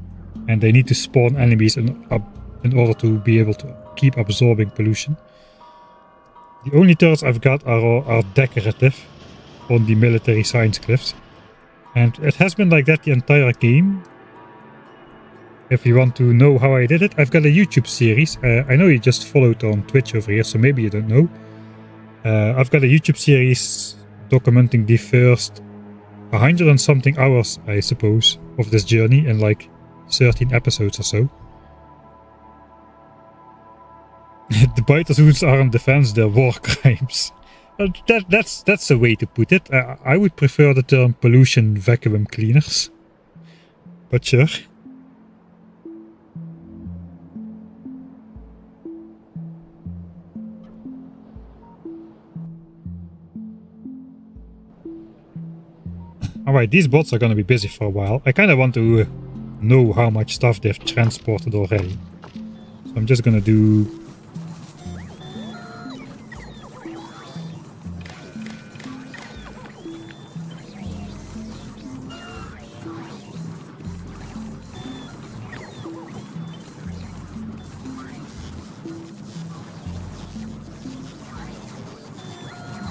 and they need to spawn enemies in order to be able to keep absorbing pollution. The only turrets I've got are decorative on the military science cliffs. And it has been like that the entire game. If you want to know how I did it, I've got a YouTube series. I know you just followed on Twitch over here, so maybe you don't know. I've got a YouTube series documenting the first 100 and something hours, I suppose, of this journey in like 13 episodes or so. The biter zoos aren't defense, they're war crimes. That's a way to put it. I would prefer the term pollution vacuum cleaners. But sure. Alright, these bots are gonna be busy for a while. I kinda want to know how much stuff they've transported already. So I'm just gonna do...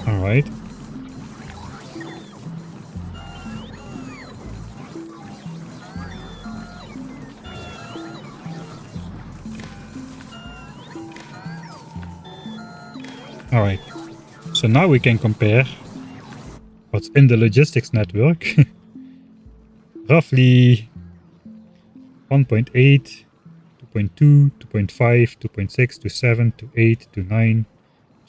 Alright. Alright, so now we can compare what's in the logistics network. Roughly 1.8, 2.2, 2.5, 2.6, 2.7, 2.8, 2.9,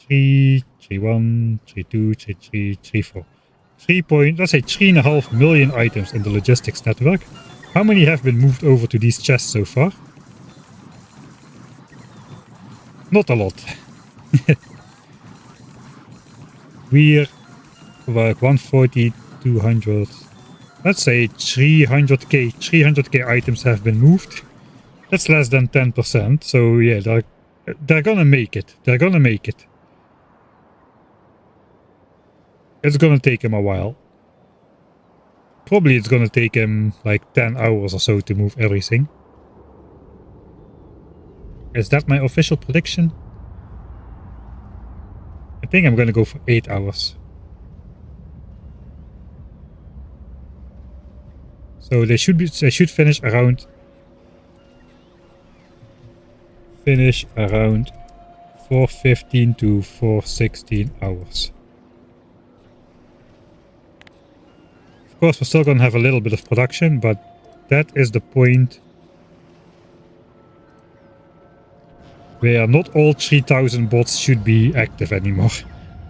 3, 3.1, 3.2, 3.3, 3.4. 3 let's say 3.5 million items in the logistics network. How many have been moved over to these chests so far? Not a lot. We're like 140, 200, let's say 300k items have been moved. That's less than 10%, so yeah, they're gonna make it. They're gonna make it. It's gonna take them a while. Probably it's gonna take them like 10 hours or so to move everything. Is that my official prediction? I think I'm gonna go for 8 hours. So they should finish around 4:15 to 4:16 hours. Of course, we're still gonna have a little bit of production, but that is the point where not all 3000 bots should be active anymore.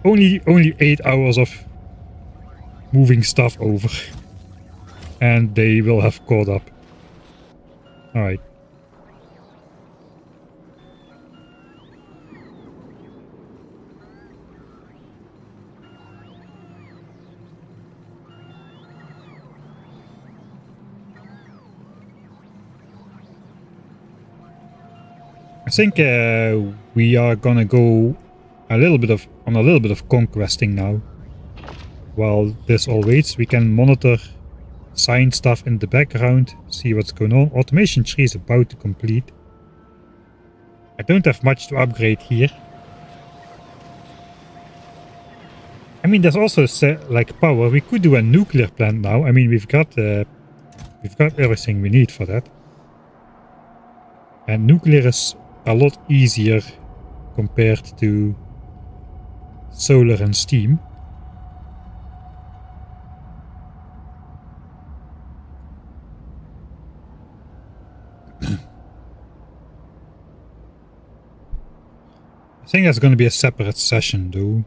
Only 8 hours of moving stuff over. And they will have caught up. Alright. I think we are gonna go on a little bit of conquesting now. While this all waits, we can monitor science stuff in the background, see what's going on. Automation 3 is about to complete. I don't have much to upgrade here. I mean, there's also like power. We could do a nuclear plant now. I mean, we've got everything we need for that. And nuclear is a lot easier compared to solar and steam. I think that's going to be a separate session though.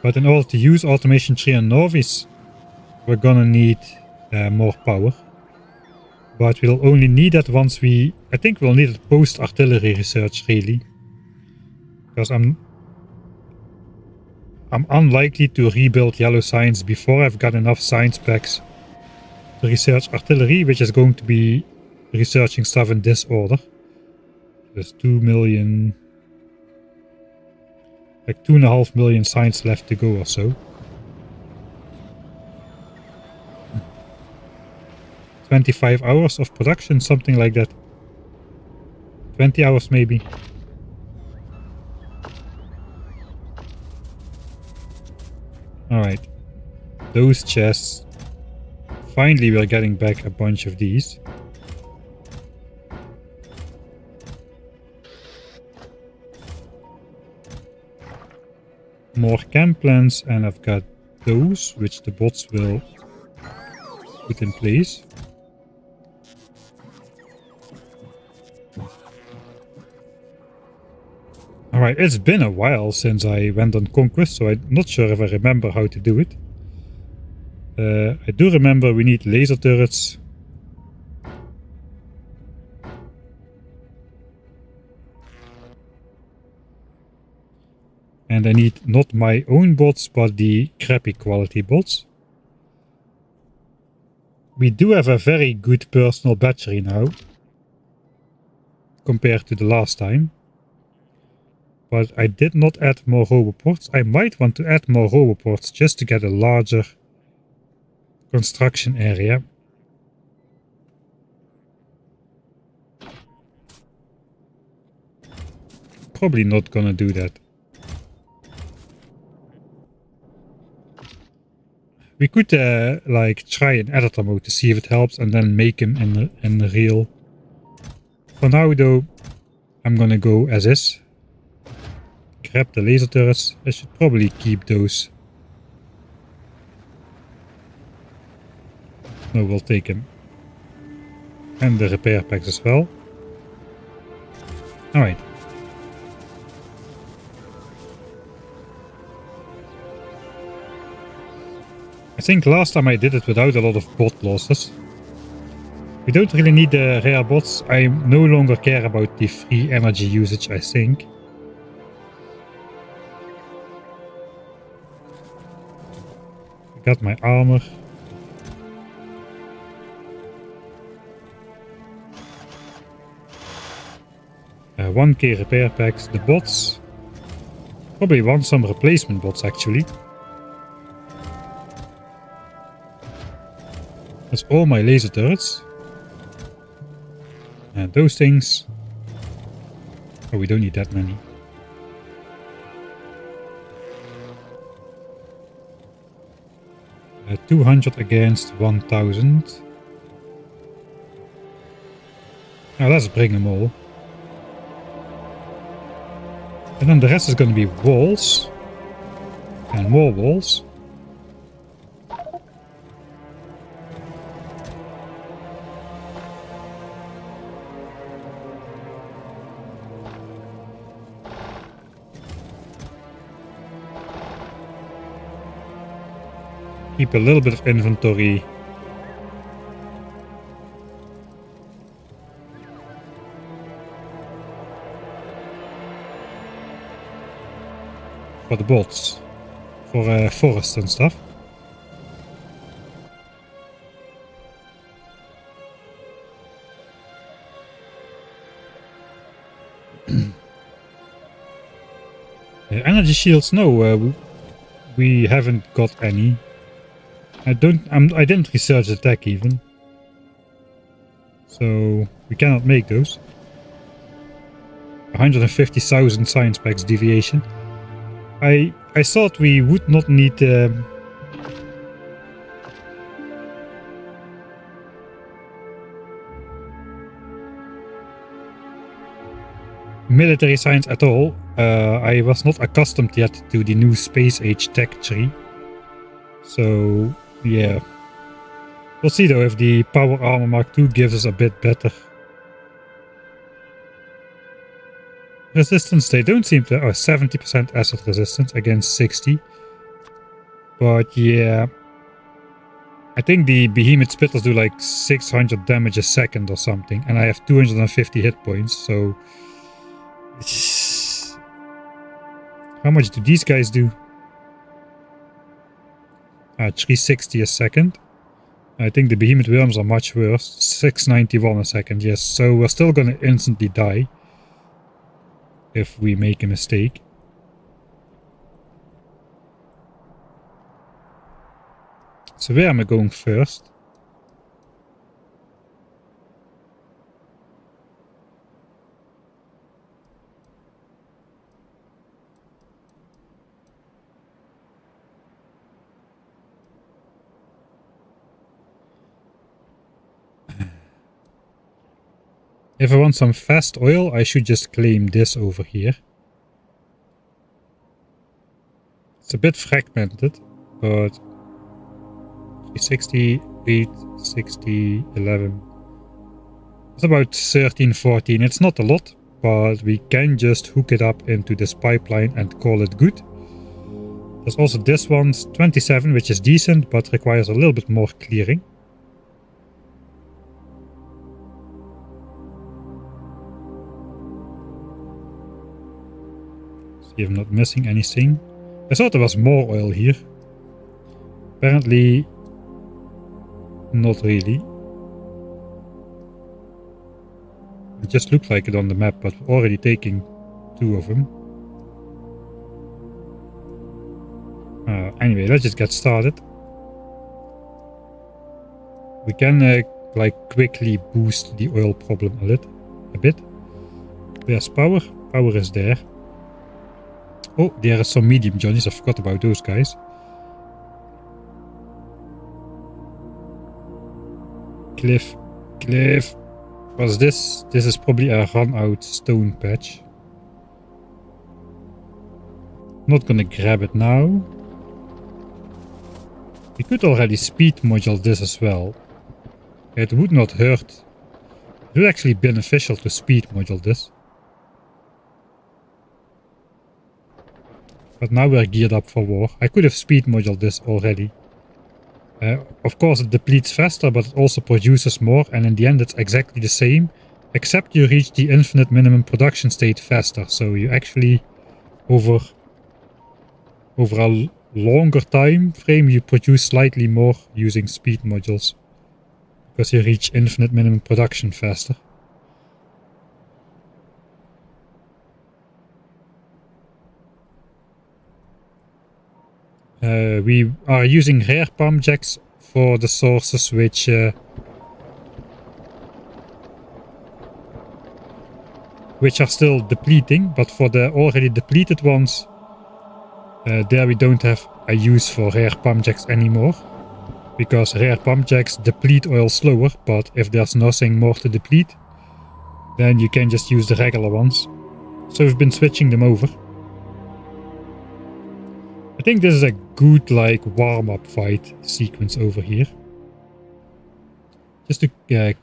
But in order to use Automation 3 and Nauvis, we're gonna need more power. But we'll only need that once I think we'll need it post-artillery research really. Because I'm unlikely to rebuild yellow science before I've got enough science packs to research artillery, which is going to be researching stuff in this order. There's 2 million, like 2.5 million signs left to go or so. 25 hours of production, something like that. 20 hours maybe. Alright. Those chests. Finally we're getting back a bunch of these. More camp plans, and I've got those, which the bots will put in place. Alright, it's been a while since I went on Conquest, so I'm not sure if I remember how to do it. I do remember we need laser turrets. And I need not my own bots, but the crappy quality bots. We do have a very good personal battery now, compared to the last time. But I did not add more roboports. I might want to add more roboports just to get a larger construction area. Probably not gonna do that. We could like try an editor mode to see if it helps and then make him in the real. For now though, I'm gonna go as is. Grab the laser turrets. I should probably keep those. No, we'll take him. And the repair packs as well. Alright. I think last time I did it without a lot of bot losses. We don't really need the rare bots. I no longer care about the free energy usage, I think. I got my armor. Uh, 1k repair packs. The bots. Probably want some replacement bots actually. That's all my laser turrets. And those things. Oh, we don't need that many. Uh, 200 against 1000. Now let's bring them all. And then the rest is going to be walls. And more walls. Keep a little bit of inventory. For the bots. For forest and stuff. Energy shields, no, we haven't got any. I didn't research the tech even. So we cannot make those. 150,000 science packs deviation. I thought we would not need military science at all. I was not accustomed yet to the new space age tech tree. So yeah, we'll see though if the power armor Mark II gives us a bit better resistance. They don't seem to. 70% acid resistance against 60. But yeah, I think the behemoth spitters do like 600 damage a second or something, and I have 250 hit points. So how much do these guys do? 360 a second. I think the behemoth worms are much worse. 691 a second, yes. So we're still gonna instantly die if we make a mistake. So where am I going first? If I want some fast oil, I should just claim this over here. It's a bit fragmented, but 360, 8, 60, 11. It's about 13, 14. It's not a lot, but we can just hook it up into this pipeline and call it good. There's also this one's 27, which is decent, but requires a little bit more clearing. See if I'm not missing anything. I thought there was more oil here. Apparently, not really. It just looked like it on the map, but we're already taking 2 of them. Anyway, let's just get started. We can like quickly boost the oil problem a bit. Where's power? Power is there. Oh, there are some medium Johnnies. I forgot about those guys. Cliff. What's this? This is probably a run out stone patch. Not gonna grab it now. We could already speed module this as well. It would not hurt. It would actually be beneficial to speed module this. But now we're geared up for war. I could have speed moduled this already. Of course it depletes faster, but it also produces more, and in the end it's exactly the same, except you reach the infinite minimum production state faster. So you actually, over a longer time frame, you produce slightly more using speed modules, because you reach infinite minimum production faster. We are using rare pump jacks for the sources which are still depleting, but for the already depleted ones, there we don't have a use for rare pump jacks anymore, because rare pump jacks deplete oil slower, but if there's nothing more to deplete, then you can just use the regular ones. So we've been switching them over. I think this is a good like warm-up fight sequence over here. Just to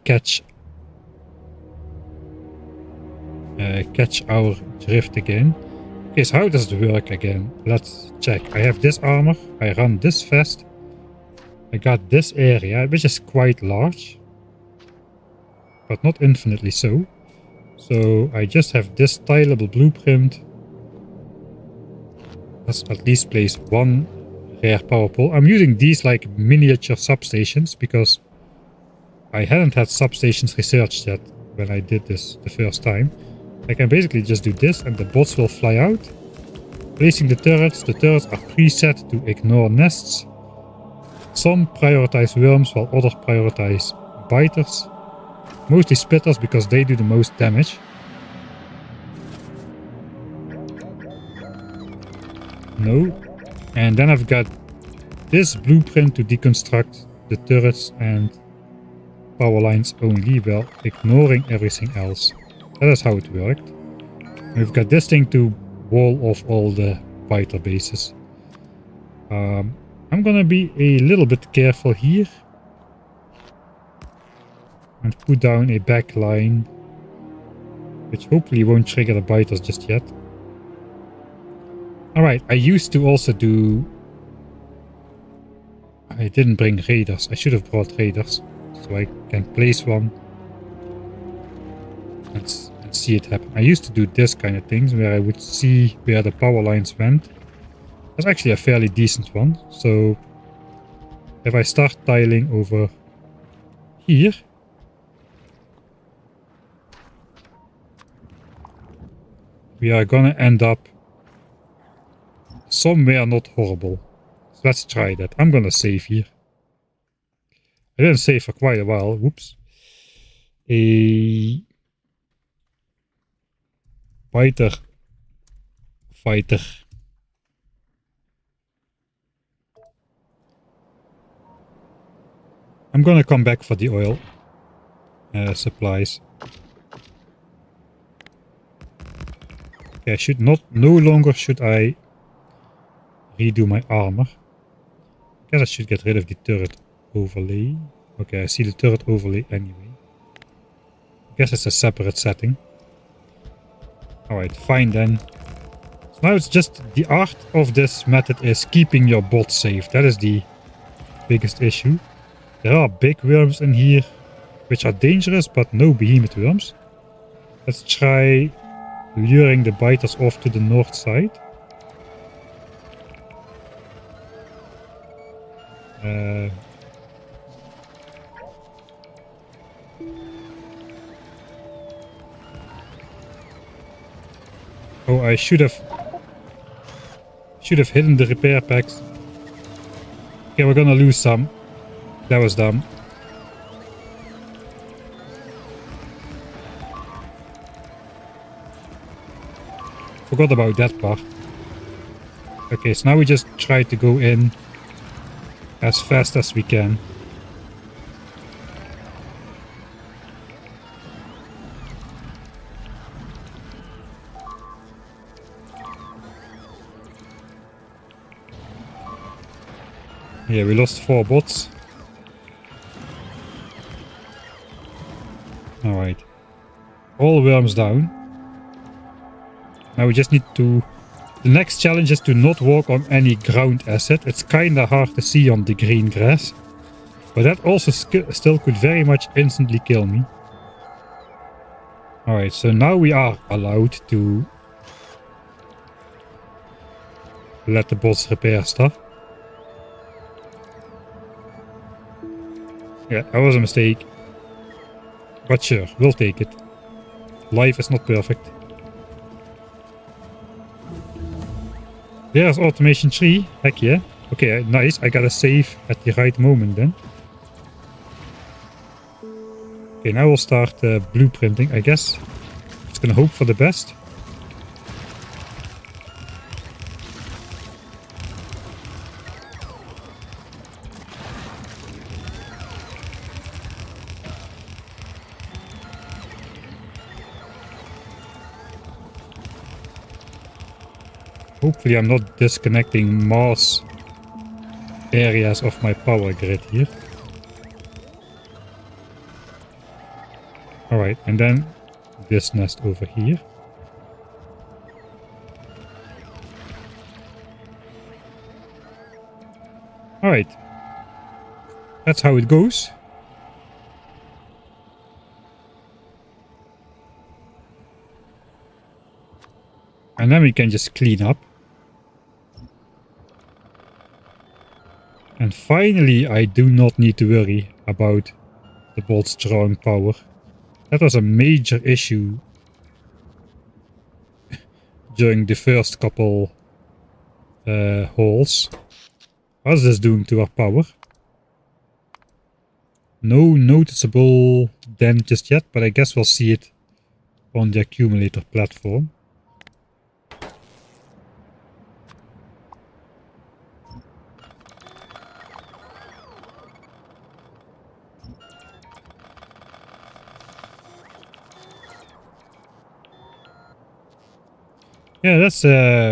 catch our drift again. Okay, so how does it work again? Let's check. I have this armor. I run this fast. I got this area, which is quite large, but not infinitely so. So I just have this tileable blueprint. Let's at least place one rare power pole. I'm using these like miniature substations because I hadn't had substations researched yet when I did this the first time. I can basically just do this and the bots will fly out. Placing the turrets are preset to ignore nests. Some prioritize worms while others prioritize biters. Mostly spitters because they do the most damage. No. And then I've got this blueprint to deconstruct the turrets and power lines only, while ignoring everything else. That is how it worked. We've got this thing to wall off all the biter bases. I'm gonna be a little bit careful here. And put down a back line, which hopefully won't trigger the biters just yet. Alright, I used to also do... I didn't bring raiders. I should have brought raiders. So I can place one. And see it happen. I used to do this kind of things where I would see where the power lines went. That's actually a fairly decent one. So if I start tiling over here, we are gonna end up somewhere not horrible. So let's try that. I'm gonna save here. I didn't save for quite a while. Whoops. A fighter. I'm gonna come back for the oil supplies. Okay, I should not, no longer should I redo my armor. I guess I should get rid of the turret overlay. Okay, I see the turret overlay anyway. I guess it's a separate setting. Alright, fine then. So now it's just the art of this method is keeping your bot safe. That is the biggest issue. There are big worms in here, which are dangerous, but no behemoth worms. Let's try luring the biters off to the north side. Oh, I should have hidden the repair packs. Okay, we're gonna lose some. That was dumb. Forgot about that part. Okay, so now we just try to go in as fast as we can. Yeah, we lost 4 bots. Alright. All worms down. Now we just need to... The next challenge is to not walk on any ground asset. It's kinda hard to see on the green grass. But that also still could very much instantly kill me. Alright, so now we are allowed to... let the bots repair stuff. Yeah, that was a mistake. But sure, we'll take it. Life is not perfect. There's automation 3. Heck yeah. Okay, nice. I gotta save at the right moment then. Okay, now we'll start blueprinting, I guess. Just gonna hope for the best. Hopefully I'm not disconnecting mass areas of my power grid here. Alright, and then this nest over here. Alright. That's how it goes. And then we can just clean up. And finally, I do not need to worry about the bolts drawing power. That was a major issue during the first couple hauls. What is this doing to our power? No noticeable dent just yet, but I guess we'll see it on the accumulator platform. Yeah, that's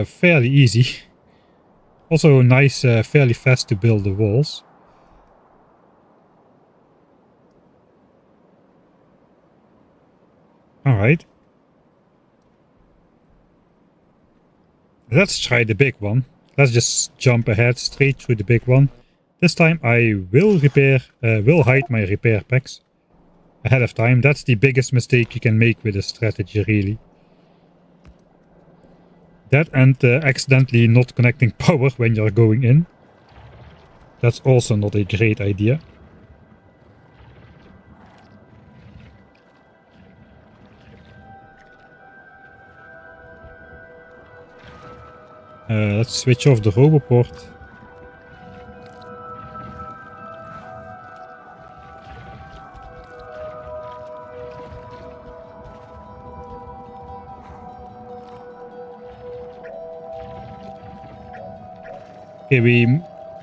fairly easy. Also nice, fairly fast to build the walls. Alright. Let's try the big one. Let's just jump ahead straight through the big one. This time I will hide my repair packs ahead of time. That's the biggest mistake you can make with a strategy, really. That and accidentally not connecting power when you're going in. That's also not a great idea. Let's switch off the roboport. Okay,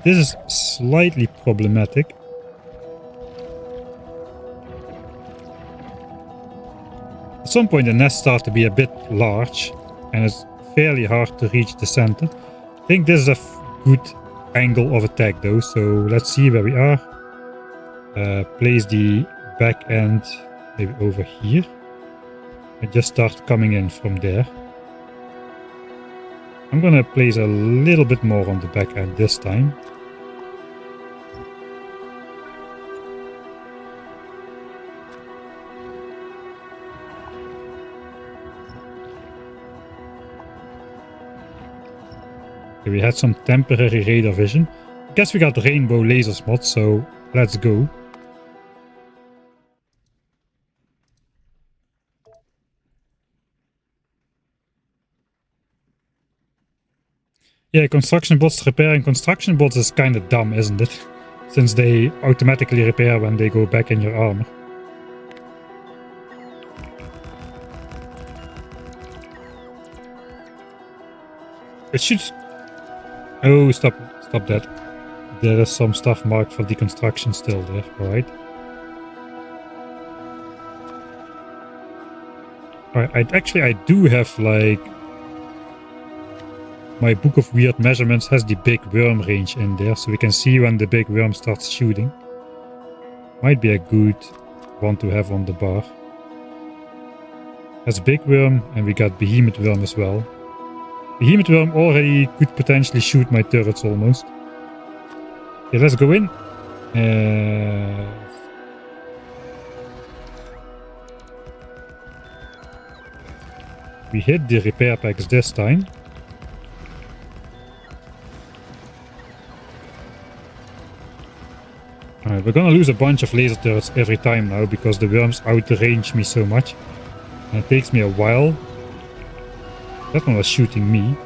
this is slightly problematic. At some point the nest starts to be a bit large and it's fairly hard to reach the center. I think this is a good angle of attack though, so let's see where we are. Place the back end maybe over here and just start coming in from there. I'm gonna place a little bit more on the back end this time. Okay, we had some temporary radar vision. I guess we got rainbow laser spots, so let's go. Yeah, construction bots repairing construction bots is kind of dumb, isn't it? Since they automatically repair when they go back in your armor. It should... Oh, stop that. There is some stuff marked for deconstruction still there, alright. Alright, I do have like... My book of weird measurements has the big worm range in there, so we can see when the big worm starts shooting. Might be a good one to have on the bar. That's big worm, and we got behemoth worm as well. Behemoth worm already could potentially shoot my turrets almost. Okay, let's go in. We hit the repair packs this time. Alright, we're gonna lose a bunch of laser turrets every time now because the worms outrange me so much. And it takes me a while. That one was shooting me.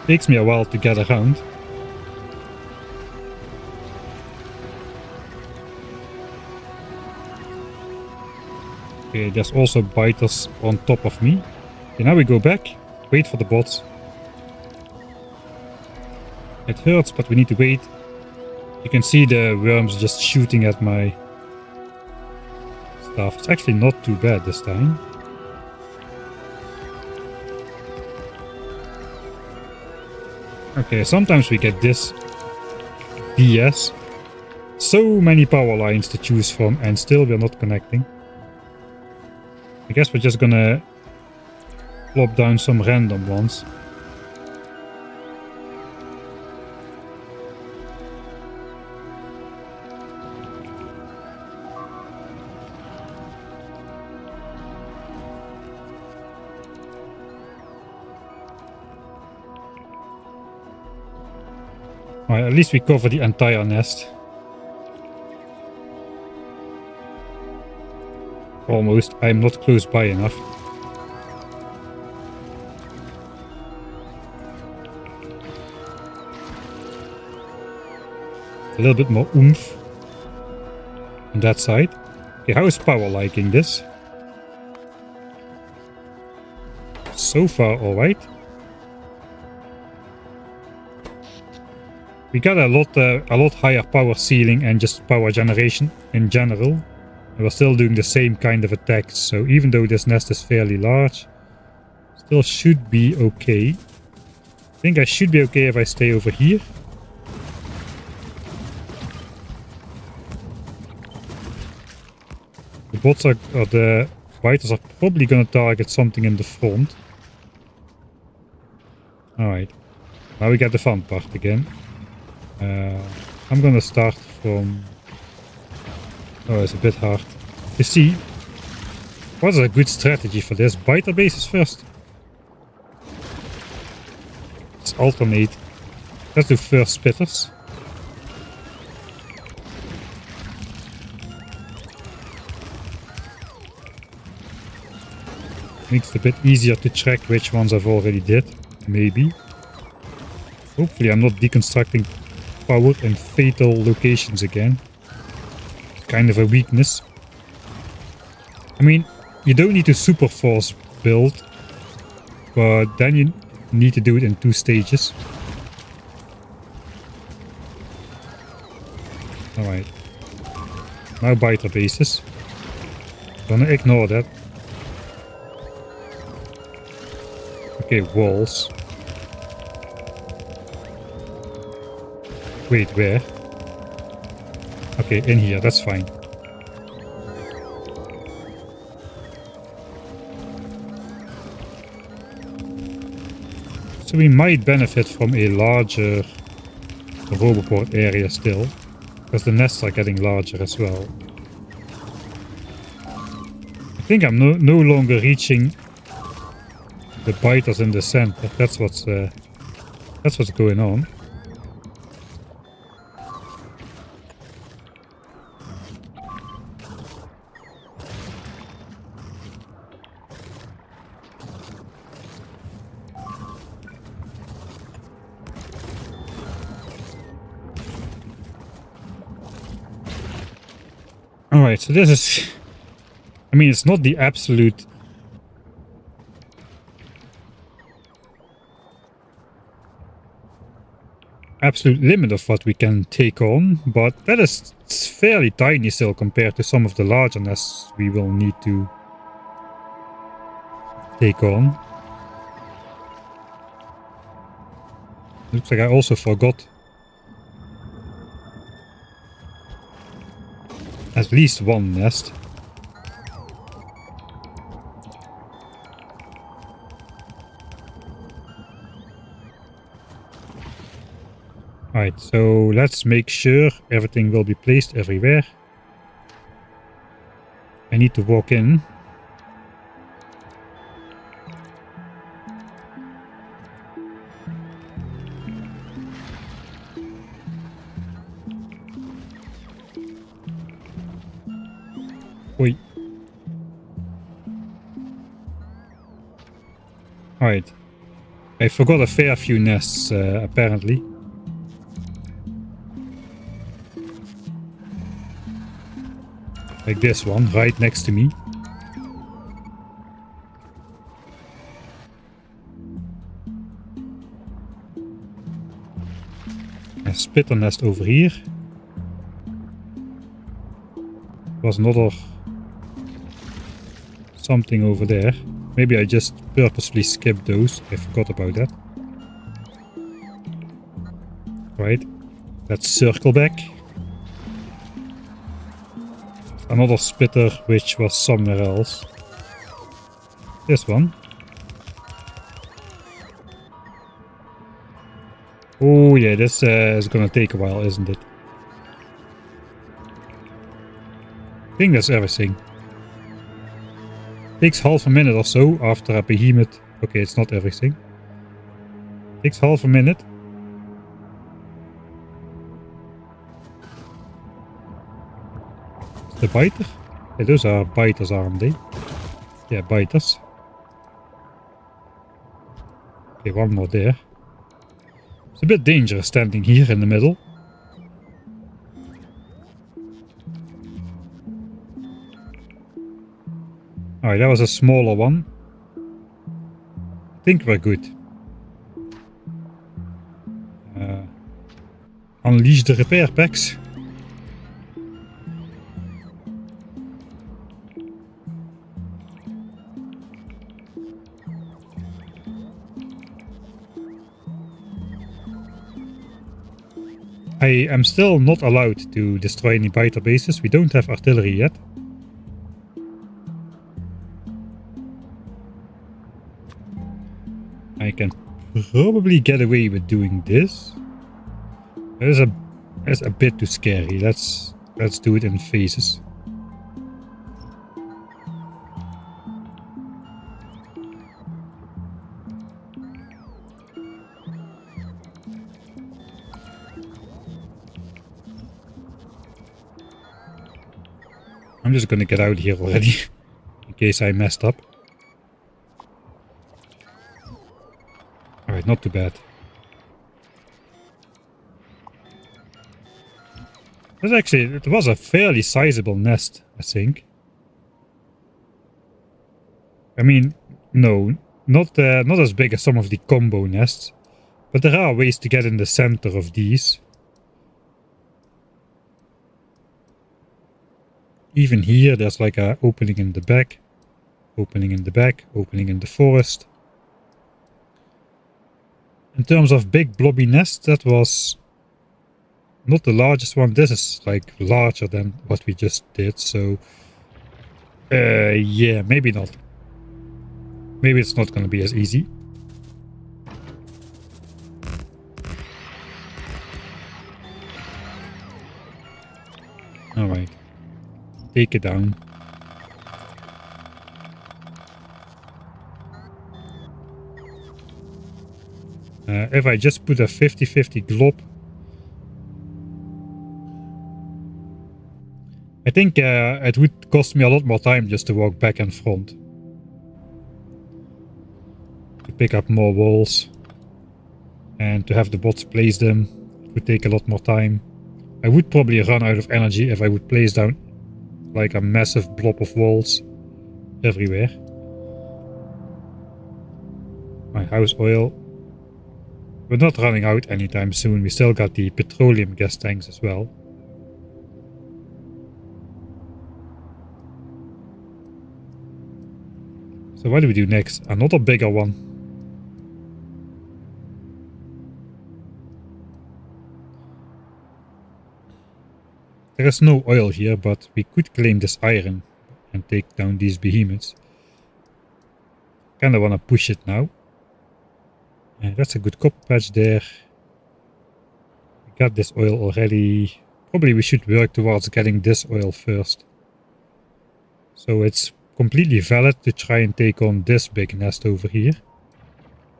It takes me a while to get around. Okay, there's also biters on top of me. Okay, now we go back. Wait for the bots. It hurts, but we need to wait. You can see the worms just shooting at my stuff. It's actually not too bad this time. Okay, sometimes we get this BS. So many power lines to choose from and still we're not connecting. I guess we're just gonna plop down some random ones. Alright, at least we cover the entire nest. Almost. I'm not close by enough. A little bit more oomph on that side. Okay, how is power liking this? So far, alright. We got a lot higher power ceiling and just power generation in general. And we're still doing the same kind of attacks, so even though this nest is fairly large, still should be okay. I think I should be okay if I stay over here. The bots or the biters are probably gonna target something in the front. Alright, now we get the fun part again. I'm gonna start from... Oh, it's a bit hard to see. What's a good strategy for this? Biter bases first. Let's alternate. Let's do first spitters. Makes it a bit easier to track which ones I've already did. Maybe. Hopefully I'm not deconstructing power in fatal locations again. It's kind of a weakness. I mean, you don't need to super force build, but then you need to do it in 2 stages. Alright. Now biter bases. Gonna ignore that. Okay, walls. Wait, where? Okay, in here, that's fine. So we might benefit from a larger roboport area still, because the nests are getting larger as well. I think I'm no longer reaching the biters in the center. That's what's going on. Alright, so this is... I mean, it's not the absolute... limit of what we can take on, but that is fairly tiny still compared to some of the larger nests we will need to take on. Looks like I also forgot at least one nest. Alright, so let's make sure everything will be placed everywhere. I need to walk in. Oi. Alright. I forgot a fair few nests, apparently. Like this one, right next to me. A spitter nest over here. Was another something over there. Maybe I just purposely skipped those. I forgot about that. Right. Let's circle back. Another spitter which was somewhere else. This one. Oh yeah, this is gonna take a while, isn't it? I think that's everything. Takes half a minute or so after a behemoth. Okay, it's not everything. Takes half a minute. The biter? Yeah, those are biters, aren't they? Yeah, biters. Okay, one more there. It's a bit dangerous standing here in the middle. Alright, that was a smaller one. I think we're good. Unleash the repair packs. I am still not allowed to destroy any biter bases. We don't have artillery yet. I can probably get away with doing this. It's a bit too scary. Let's do it in phases. I'm just gonna get out here already, in case I messed up. Alright, not too bad. That's actually, it was a fairly sizable nest, I think. I mean, no, not as big as some of the combo nests, but there are ways to get in the center of these. Even here, there's like a opening in the back, opening in the back, opening in the forest. In terms of big blobby nests, that was not the largest one. This is like larger than what we just did, so yeah, maybe not. Maybe it's not going to be as easy. Alright. Take it down. If I just put a 50-50 glob, I think it would cost me a lot more time just to walk back and front. To pick up more walls. And to have the bots place them, it would take a lot more time. I would probably run out of energy if I would place down like a massive blob of walls everywhere. My house oil. We're not running out anytime soon. We still got the petroleum gas tanks as well. So what do we do next? Another bigger one. There is no oil here, but we could claim this iron and take down these behemoths. Kinda wanna push it now. And that's a good copper patch there. We got this oil already. Probably we should work towards getting this oil first. So it's completely valid to try and take on this big nest over here.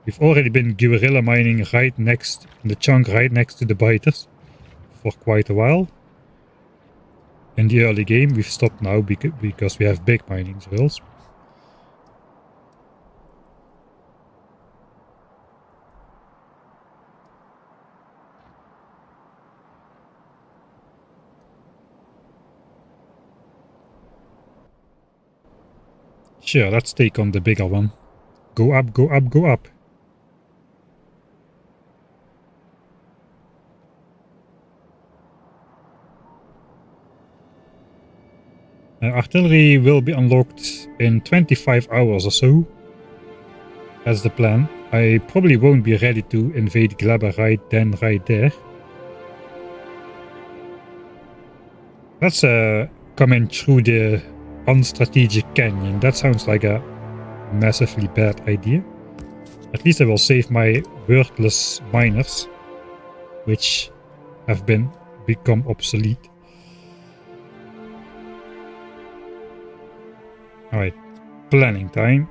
We've already been guerrilla mining right next, in the chunk right next to the biters for quite a while. In the early game, we've stopped now because we have big mining drills. Sure, let's take on the bigger one. Go up, go up, go up. Artillery will be unlocked in 25 hours or so. That's the plan. I probably won't be ready to invade Glabber right then, right there. Let's come in through the unstrategic canyon. That sounds like a massively bad idea. At least I will save my worthless miners, which have become obsolete. Alright, planning time.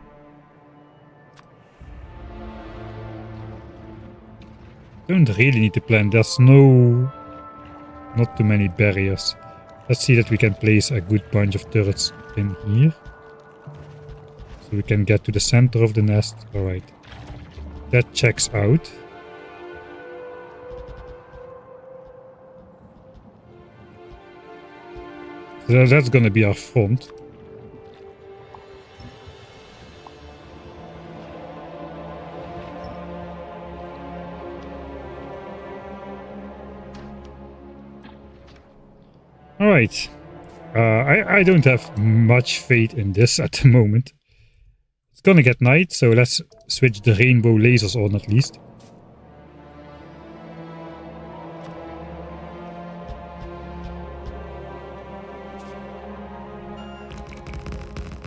Don't really need to plan. There's not too many barriers. Let's see that we can place a good bunch of turrets in here. So we can get to the center of the nest. Alright. That checks out. So that's gonna be our front. Alright, I don't have much faith in this at the moment. It's gonna get night, so let's switch the rainbow lasers on at least.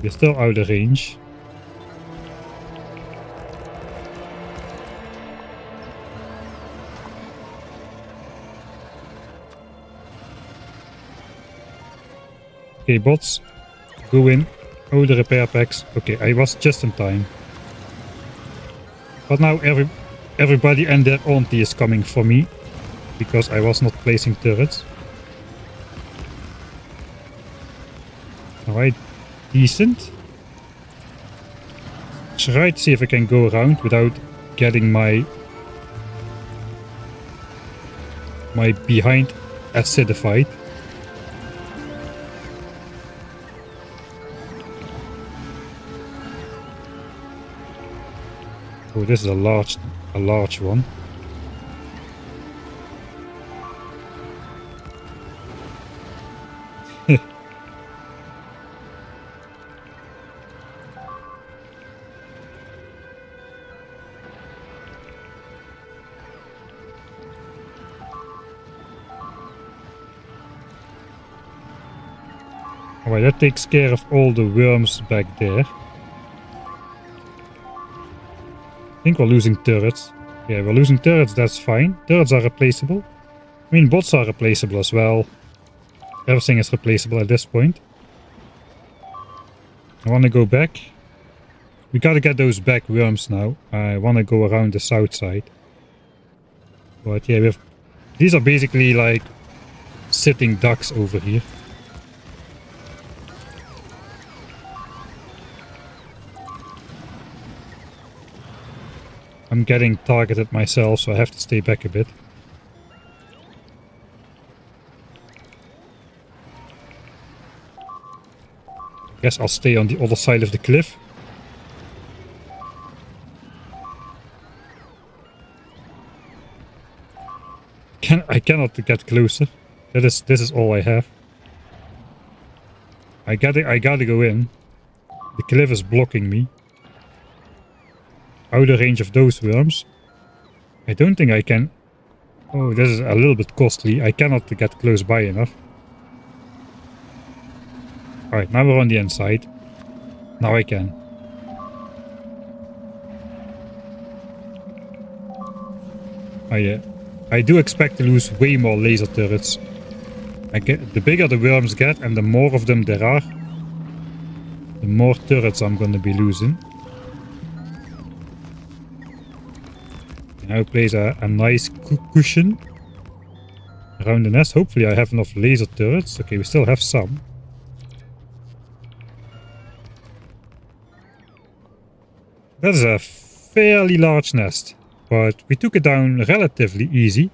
We're still out of range. Okay, bots, go in. Oh, the repair packs. Okay, I was just in time. But now everybody and their auntie is coming for me, because I was not placing turrets. Alright, decent. Try to see if I can go around without getting my behind acidified. Oh, this is a large one. Alright, that takes care of all the worms back there. I think we're losing turrets. Yeah, we're losing turrets, that's fine. Turrets are replaceable. I mean, bots are replaceable as well. Everything is replaceable at this point. I want to go back. We gotta get those back worms now. I want to go around the south side. But yeah, these are basically like sitting ducks over here. I'm getting targeted myself, so I have to stay back a bit. Guess I'll stay on the other side of the cliff. I cannot get closer. This is all I have. I gotta go in. The cliff is blocking me. Out of range of those worms. I don't think I can. Oh, this is a little bit costly. I cannot get close by enough. Alright, now we're on the inside. Now I can. Oh yeah. I do expect to lose way more laser turrets. The bigger the worms get and the more of them there are, the more turrets I'm gonna be losing. Now place a nice cushion around the nest. Hopefully I have enough laser turrets. Okay, we still have some. That is a fairly large nest, but we took it down relatively easy.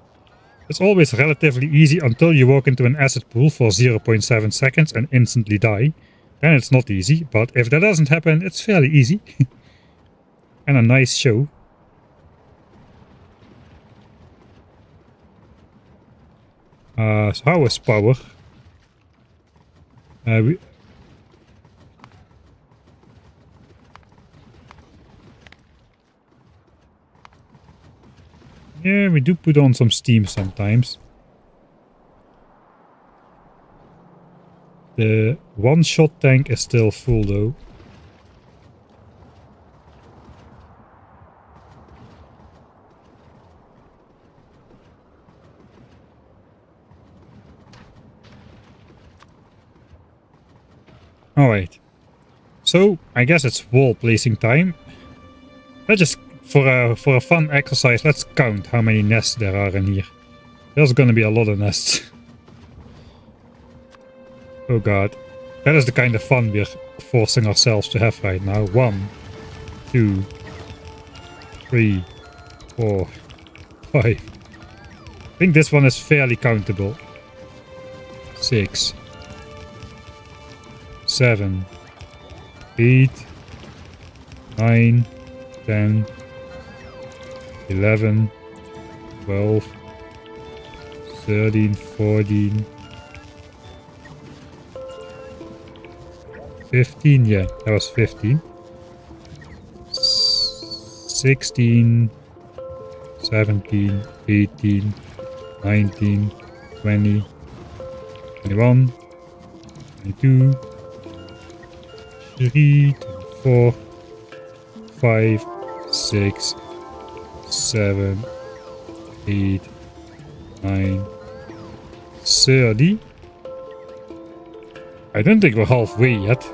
It's always relatively easy until you walk into an acid pool for 0.7 seconds and instantly die. Then it's not easy, but if that doesn't happen, it's fairly easy. And a nice show. So how is power? Yeah, we do put on some steam sometimes. The one-shot tank is still full though. Alright. So, I guess it's wall placing time. Let's just, for a fun exercise, let's count how many nests there are in here. There's gonna be a lot of nests. Oh god. That is the kind of fun we're forcing ourselves to have right now. 1, 2, 3, 4, 5. I think this one is fairly countable. 6, 7, 8, 9, 10, 11, 12, 13, 14, 15, yeah, that was 15. 16, 17, 18, 19, 20, 21, 22, 23, 24, 5, 6, 7, 8, 9, 30. I don't think we're halfway yet.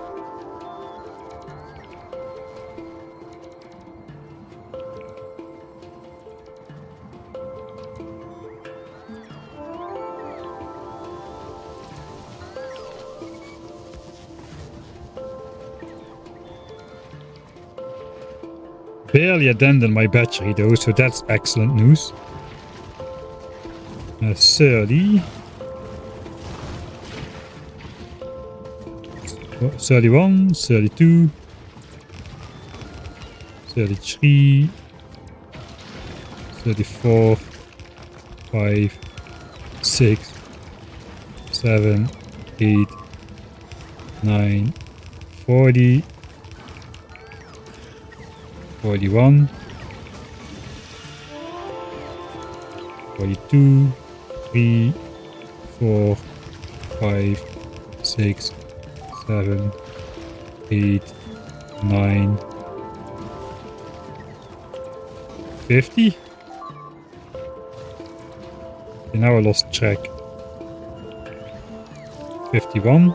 Barely a dent in my battery though, so that's excellent news. 30. 31, 32, 33, 34, 5, 6, 7, 8, 9, 40, 41, 42, 3, 4, 5, 6, 7, 8, 9, 50. Okay, now I lost track. 51,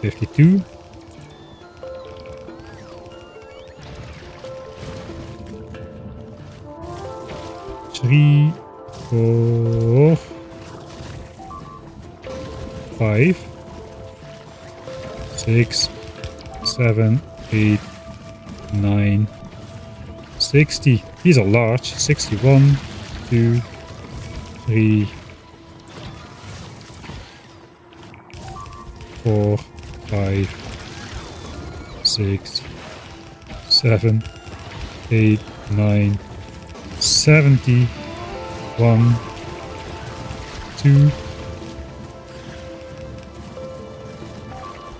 52, 3, 4, 5, 6, 7, 8, 9, 60. These are large. 61, 2, 3, 4, 5, 6, 7, 8, 9, 70, 1, 2,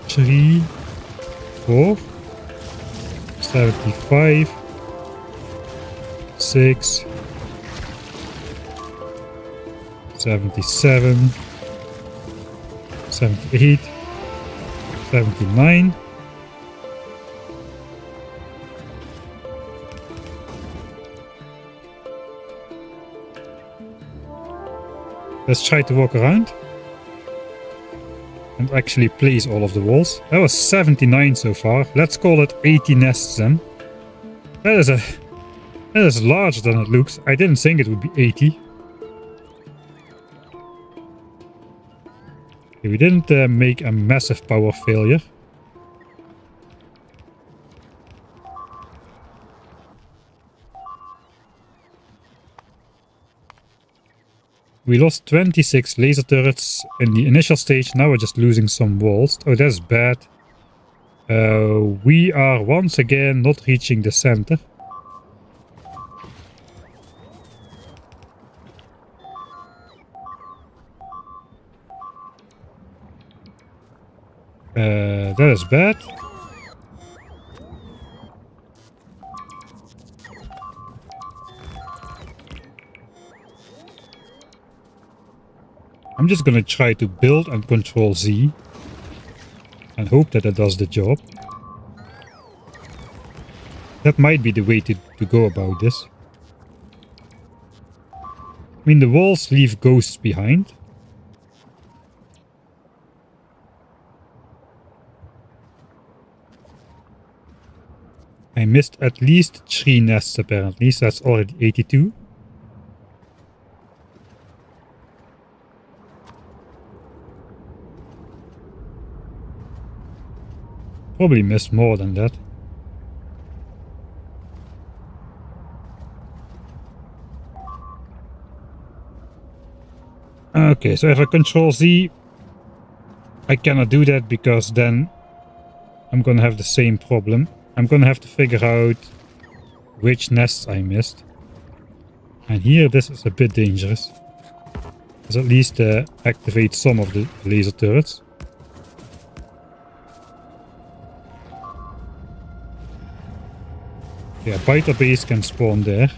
3, 4, 75, 6, 77, 78, 79. Let's try to walk around and actually place all of the walls. That was 79 so far. Let's call it 80 nests then. That is larger than it looks. I didn't think it would be 80. Okay, we didn't make a massive power failure. We lost 26 laser turrets in the initial stage. Now we're just losing some walls. Oh, that's bad. We are once again not reaching the center. That is bad. I'm just gonna try to build and control Z and hope that it does the job. That might be the way to go about this. I mean, the walls leave ghosts behind. I missed at least 3 nests apparently, so that's already 82. Probably missed more than that. Okay, so if I control Z, I cannot do that because then I'm gonna have the same problem. I'm gonna have to figure out which nests I missed. And here this is a bit dangerous. Let's at least activate some of the laser turrets. Yeah, biter base can spawn there.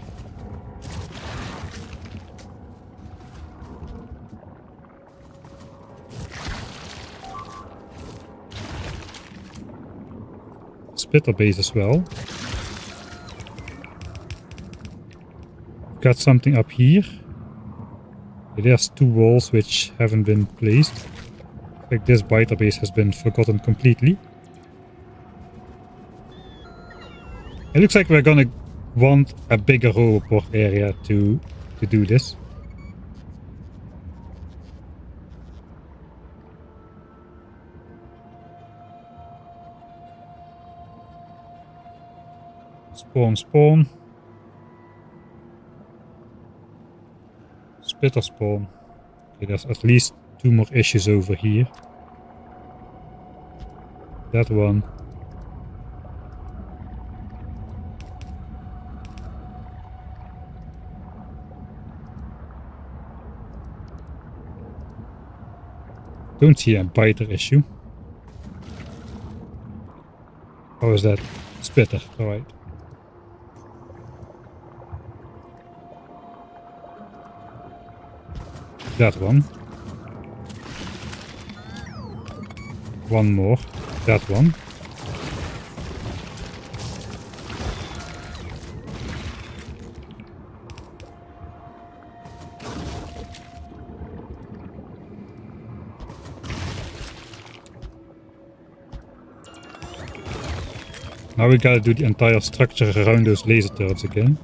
Spitter base as well. Got something up here. There's 2 walls which haven't been placed. Like this biter base has been forgotten completely. It looks like we're gonna want a bigger roboport area to do this. Spawn. Spitter spawn. Okay, there's at least 2 more issues over here. That one. Don't see a biter issue. How is that? Spitter, alright. That one. One more. That one. Now we gotta do the entire structure around those laser turrets again.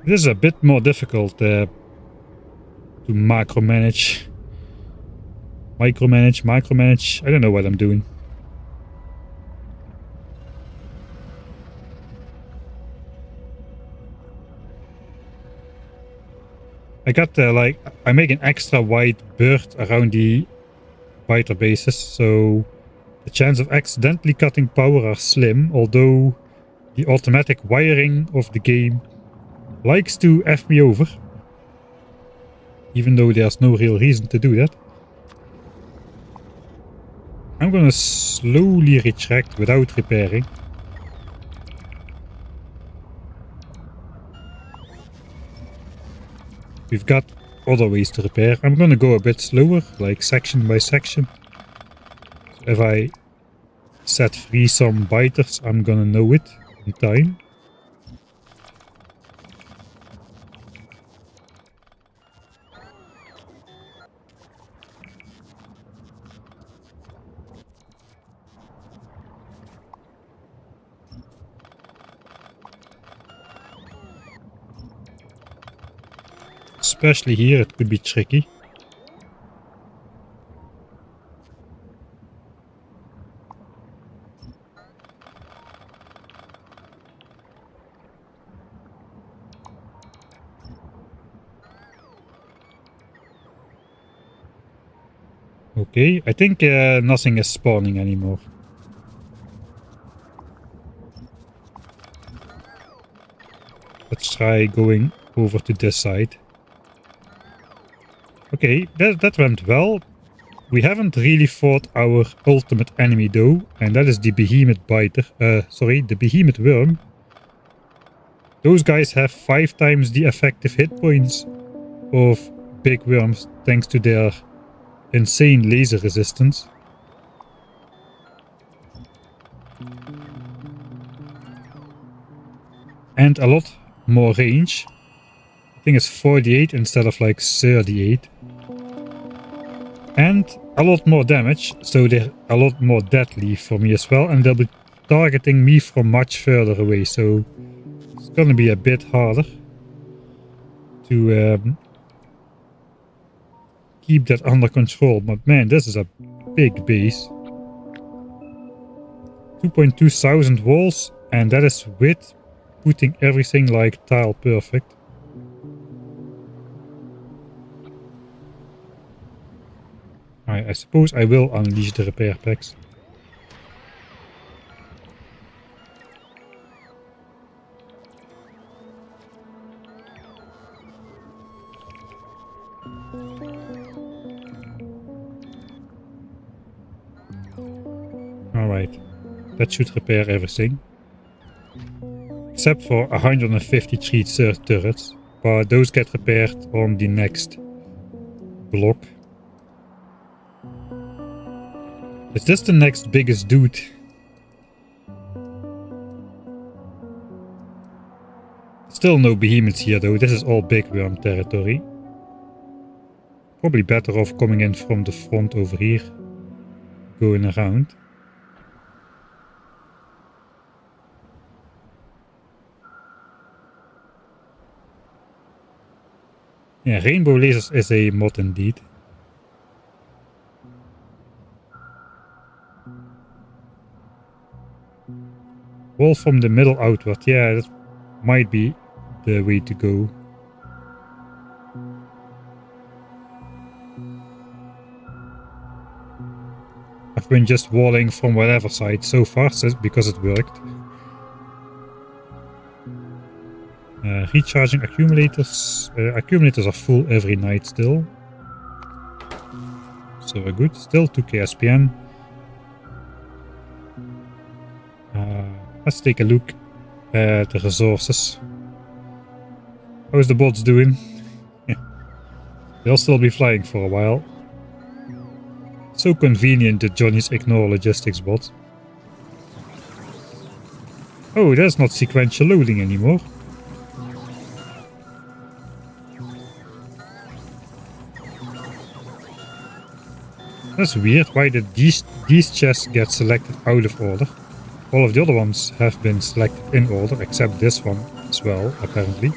This is a bit more difficult to micromanage. I don't know what I'm doing. I got I make an extra wide berth around the biter bases, so the chance of accidentally cutting power are slim, although the automatic wiring of the game likes to F me over, even though there's no real reason to do that. I'm gonna slowly retract without repairing. We've got other ways to repair. I'm gonna go a bit slower, like section by section. So if I set free some biters, I'm gonna know it in time. Especially here, it could be tricky. Okay, I think nothing is spawning anymore. Let's try going over to this side. Okay, that went well. We haven't really fought our ultimate enemy though, and that is the behemoth biter. The behemoth worm. Those guys have 5 times the effective hit points of big worms thanks to their insane laser resistance. And a lot more range. I think it's 48 instead of like 38. And a lot more damage, so they're a lot more deadly for me as well, and they'll be targeting me from much further away, so it's gonna be a bit harder to keep that under control. But man, this is a big base. 2.2000 walls, and that is with putting everything like tile perfect. I suppose I will unleash the repair packs. Alright, that should repair everything. Except for 153 turrets, but those get repaired on the next block. Is this the next biggest dude? Still no behemoths here though, this is all big worm territory. Probably better off coming in from the front over here, going around. Yeah, rainbow lasers is a mod indeed. Wall from the middle outward. Yeah, that might be the way to go. I've been just walling from whatever side so far, because it worked. Recharging accumulators. Accumulators are full every night still. So we're good. Still 2k SPM. Let's take a look at the resources. How is the bots doing? They'll still be flying for a while. So convenient that Johnny's ignore logistics bots. Oh, that's not sequential loading anymore. That's weird. Why did these chests get selected out of order? All of the other ones have been selected in order, except this one as well, apparently.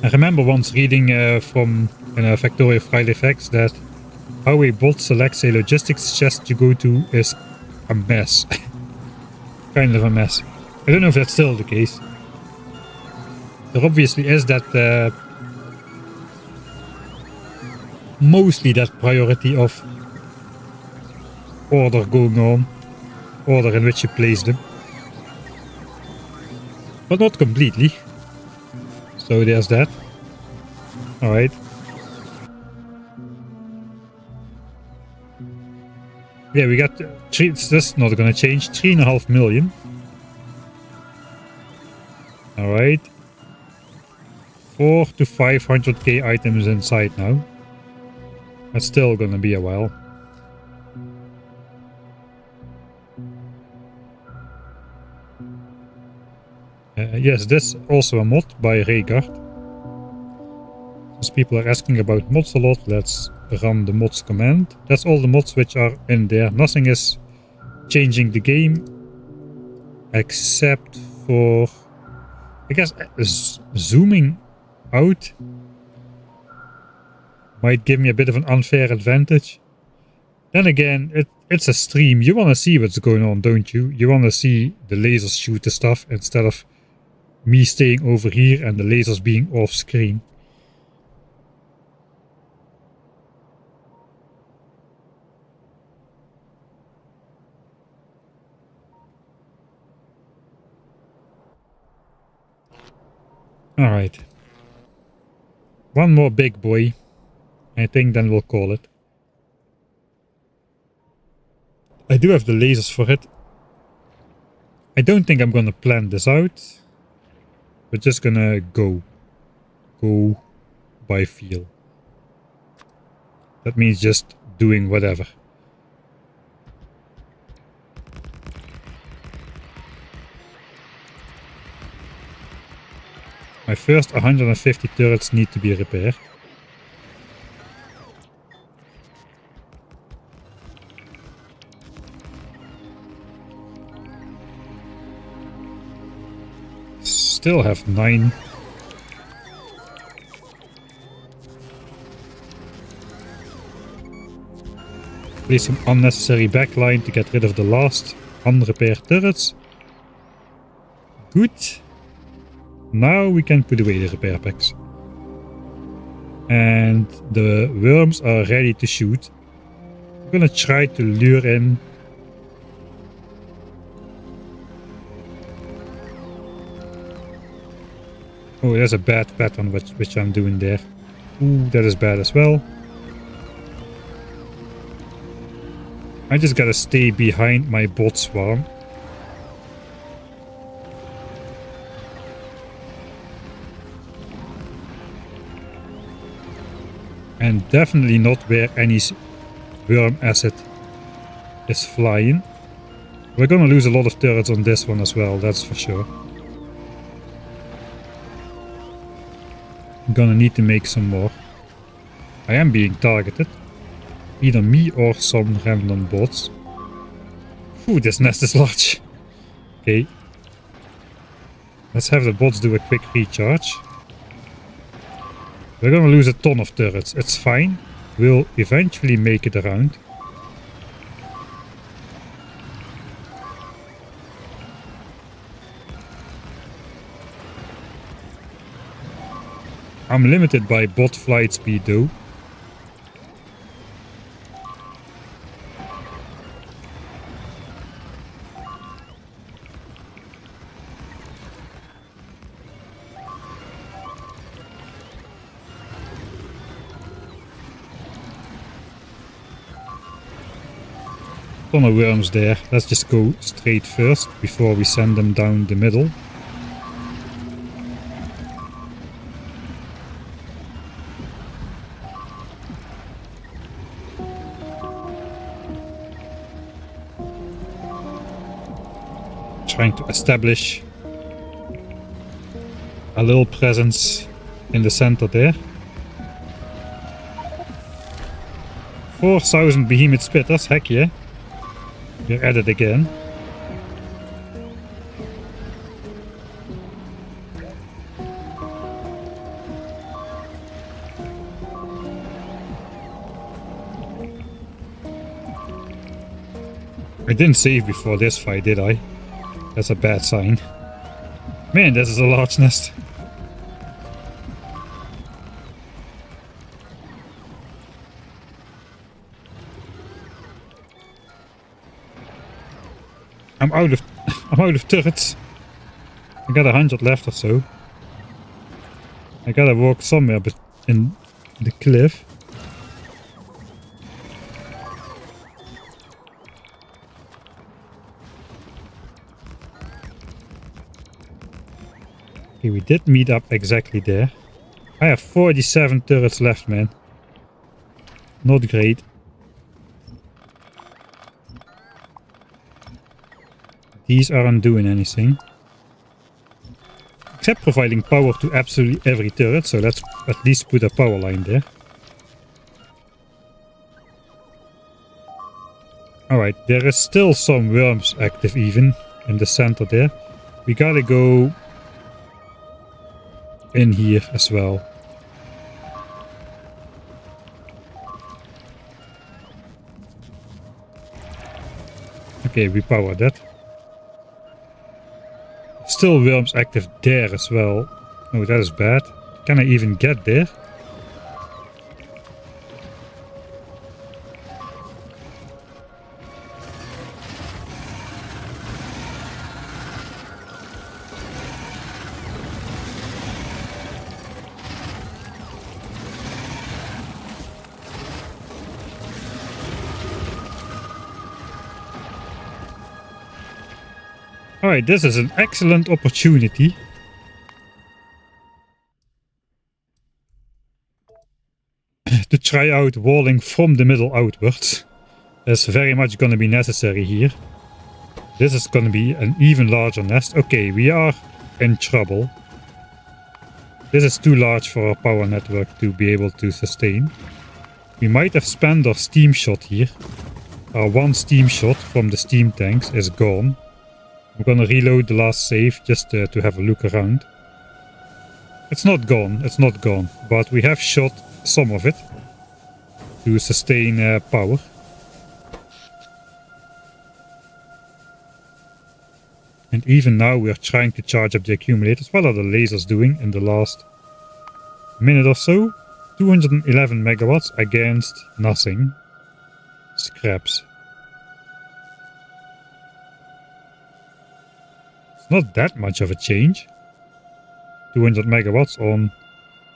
I remember once reading from Factorio File Effects that how a bot selects a logistics chest you go to is a mess. Kind of a mess. I don't know if that's still the case. There obviously is that mostly that priority of order going on, order in which you place them, but not completely. So there's that. Alright. Yeah, we got three. That's not gonna change. 3.5 million. Alright. 400 to 500k items inside now. That's still gonna be a while. Yes, this also a mod by Rhaegar. As people are asking about mods a lot, let's run the mods command. That's all the mods which are in there. Nothing is changing the game except for, I guess, zooming out might give me a bit of an unfair advantage. Then again, it's a stream. You want to see what's going on, don't you? You want to see the lasers shoot the stuff instead of me staying over here and the lasers being off screen. Alright. One more big boy. I think then we'll call it. I do have the lasers for it. I don't think I'm gonna plan this out. We're just gonna go by feel. That means just doing whatever. My first 150 turrets need to be repaired. Still have 9. Place some unnecessary backline to get rid of the last unrepaired turrets. Good. Now we can put away the repair packs. And the worms are ready to shoot. I'm gonna try to lure in oh, there's a bad pattern which I'm doing there. Ooh, that is bad as well. I just gotta stay behind my bot swarm. And definitely not where any worm acid is flying. We're gonna lose a lot of turrets on this one as well, that's for sure. I'm gonna need to make some more. I am being targeted. Either me or some random bots. Ooh, this nest is large. Okay. Let's have the bots do a quick recharge. We're gonna lose a ton of turrets. It's fine. will eventually make it around. I'm limited by bot flight speed though. Ton of worms there. Let's just go straight first before we send them down the middle. Trying to establish a little presence in the center there. 4,000 behemoth spitters, heck yeah. We're at it again. I didn't save before this fight, did I? That's a bad sign. Man, this is a large nest. I'm out of turrets. I got 100 left or so. I gotta walk somewhere but in the cliff. Okay, we did meet up exactly there. I have 47 turrets left, man. Not great. These aren't doing anything. Except providing power to absolutely every turret, so let's at least put a power line there. Alright, there is still some worms active even in the center there. We gotta go in here as well. Okay, we powered that. Still worms active there as well. Oh, that is bad. Can I even get there? Alright, this is an excellent opportunity to try out walling from the middle outwards. That's very much going to be necessary here. This is going to be an even larger nest. Okay, we are in trouble. This is too large for our power network to be able to sustain. We might have spent our steam shot here. Our one steam shot from the steam tanks is gone. I'm gonna reload the last save just to have a look around. It's not gone, but we have shot some of it to sustain power. And even now we are trying to charge up the accumulators. What are the lasers doing in the last minute or so? 211 megawatts against nothing. Scraps. Not that much of a change. 200 megawatts on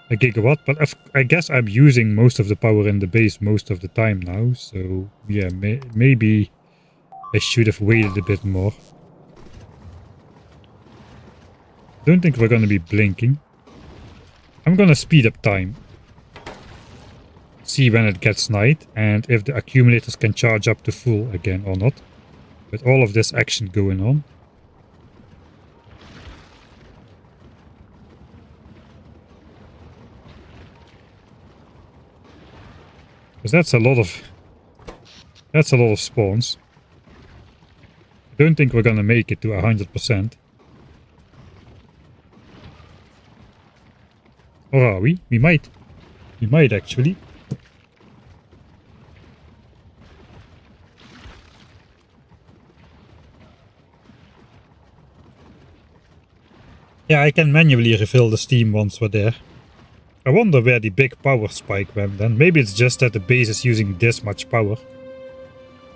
a gigawatt, but I guess I'm using most of the power in the base most of the time now, so yeah, maybe I should have waited a bit more. Don't think we're gonna be blinking. I'm gonna speed up time. See when it gets night and if the accumulators can charge up to full again or not. With all of this action going on. Because that's a lot of spawns. I don't think we're gonna make it to 100%. Or are we? We might. We might actually. Yeah, I can manually refill the steam once we're there. I wonder where the big power spike went then. Maybe it's just that the base is using this much power.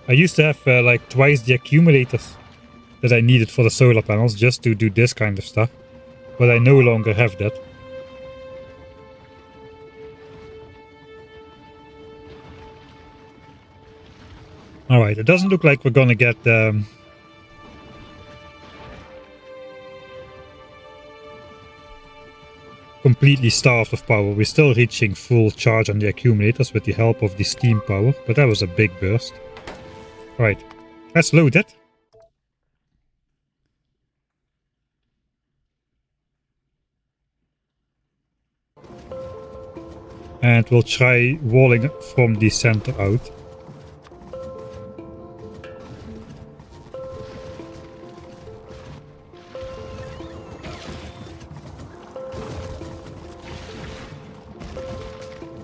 I used to have like twice the accumulators that I needed for the solar panels just to do this kind of stuff. But I no longer have that. Alright, it doesn't look like we're gonna get completely starved of power. We're still reaching full charge on the accumulators with the help of the steam power, but that was a big burst. Alright, let's load it. And we'll try walling from the center out.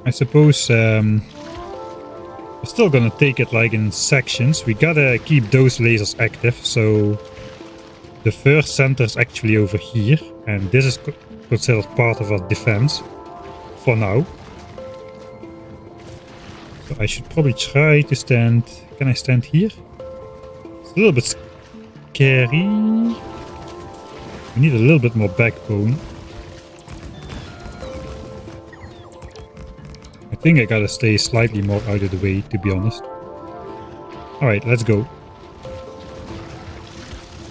I suppose we're still gonna take it like in sections. We gotta keep those lasers active, so the first center is actually over here, and this is considered part of our defense for now. So I should probably try to stand... Can I stand here? It's a little bit scary. We need a little bit more backbone. I think I gotta stay slightly more out of the way, to be honest. Alright, let's go.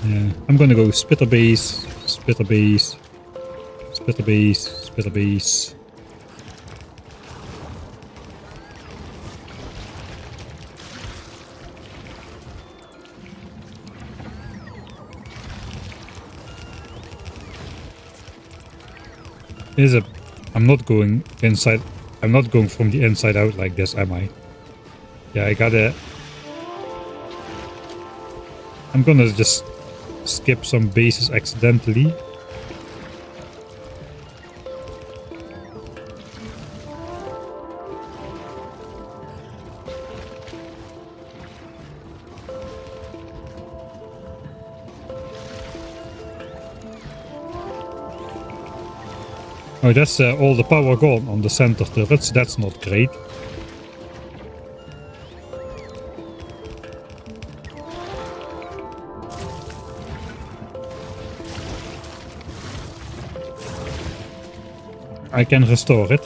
I'm gonna go spitter base, spitter base, spitter base, spitter base. I'm not going inside. I'm not going from the inside out like this, am I? Yeah, I'm gonna just skip some bases accidentally. Oh, that's all the power gone on the center turrets. That's not great. I can restore it.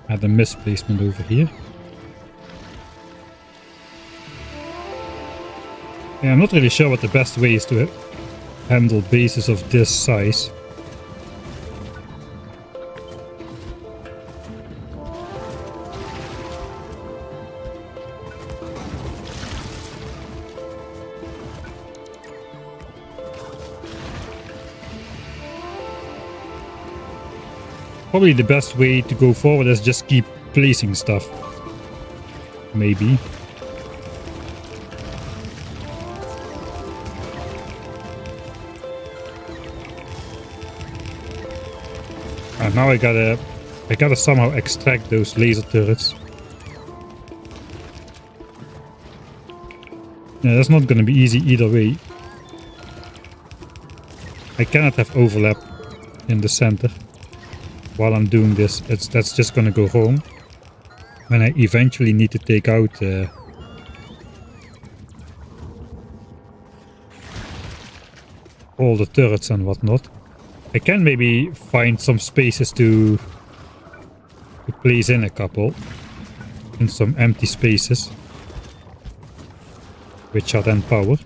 Had a misplacement over here. Yeah, I'm not really sure what the best way is to handle bases of this size. Probably the best way to go forward is just keep placing stuff. Maybe. And now I gotta somehow extract those laser turrets. Yeah, that's not gonna be easy either way. I cannot have overlap in the center. While I'm doing this, that's just gonna go wrong. When I eventually need to take out all the turrets and whatnot. I can maybe find some spaces to place in a couple. In some empty spaces. Which are then powered.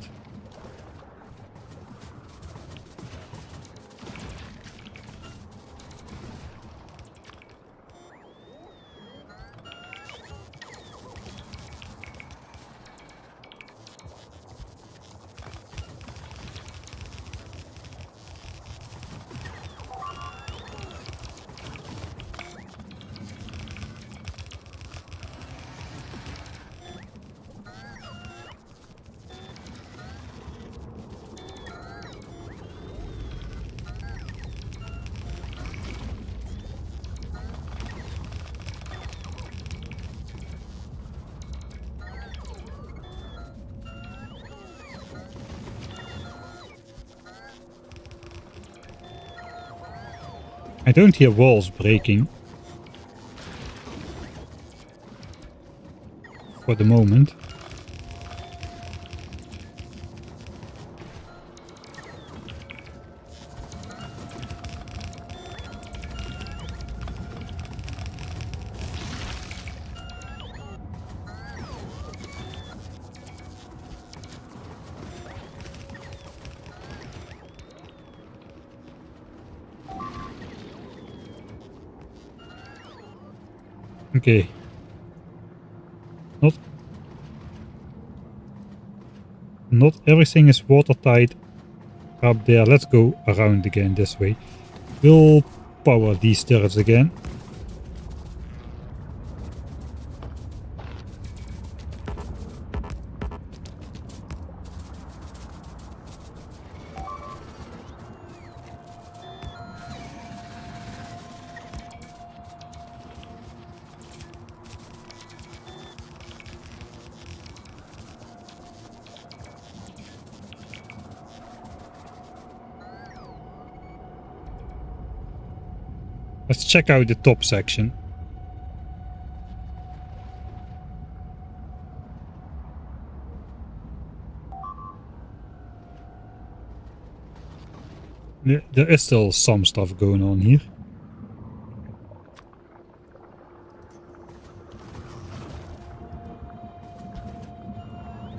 I don't hear walls breaking. For the moment. Okay. Not everything is watertight up there. Let's go around again this way. We'll power these turrets again. Let's check out the top section. There is still some stuff going on here.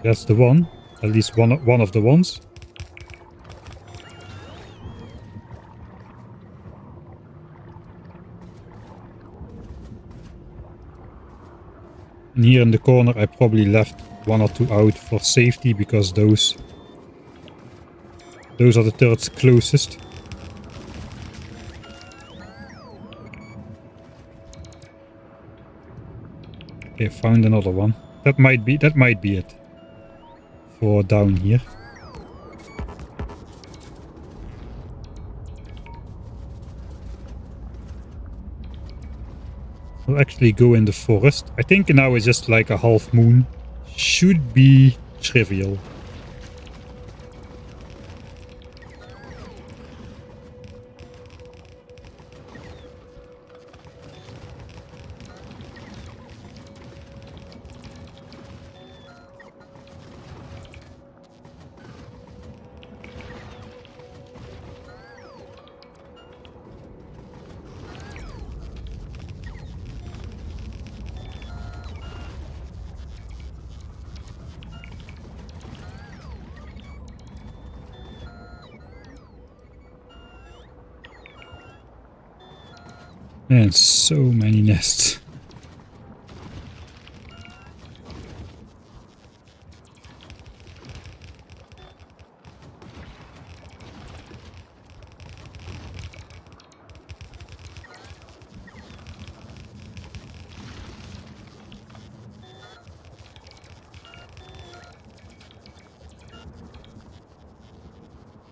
That's the one. At least one of the ones. And here in the corner I probably left one or two out for safety because those are the turrets closest. Okay, found another one. That might be it. For down here. We'll actually go in the forest. I think now it's just like a half moon. Should be trivial. And so many nests.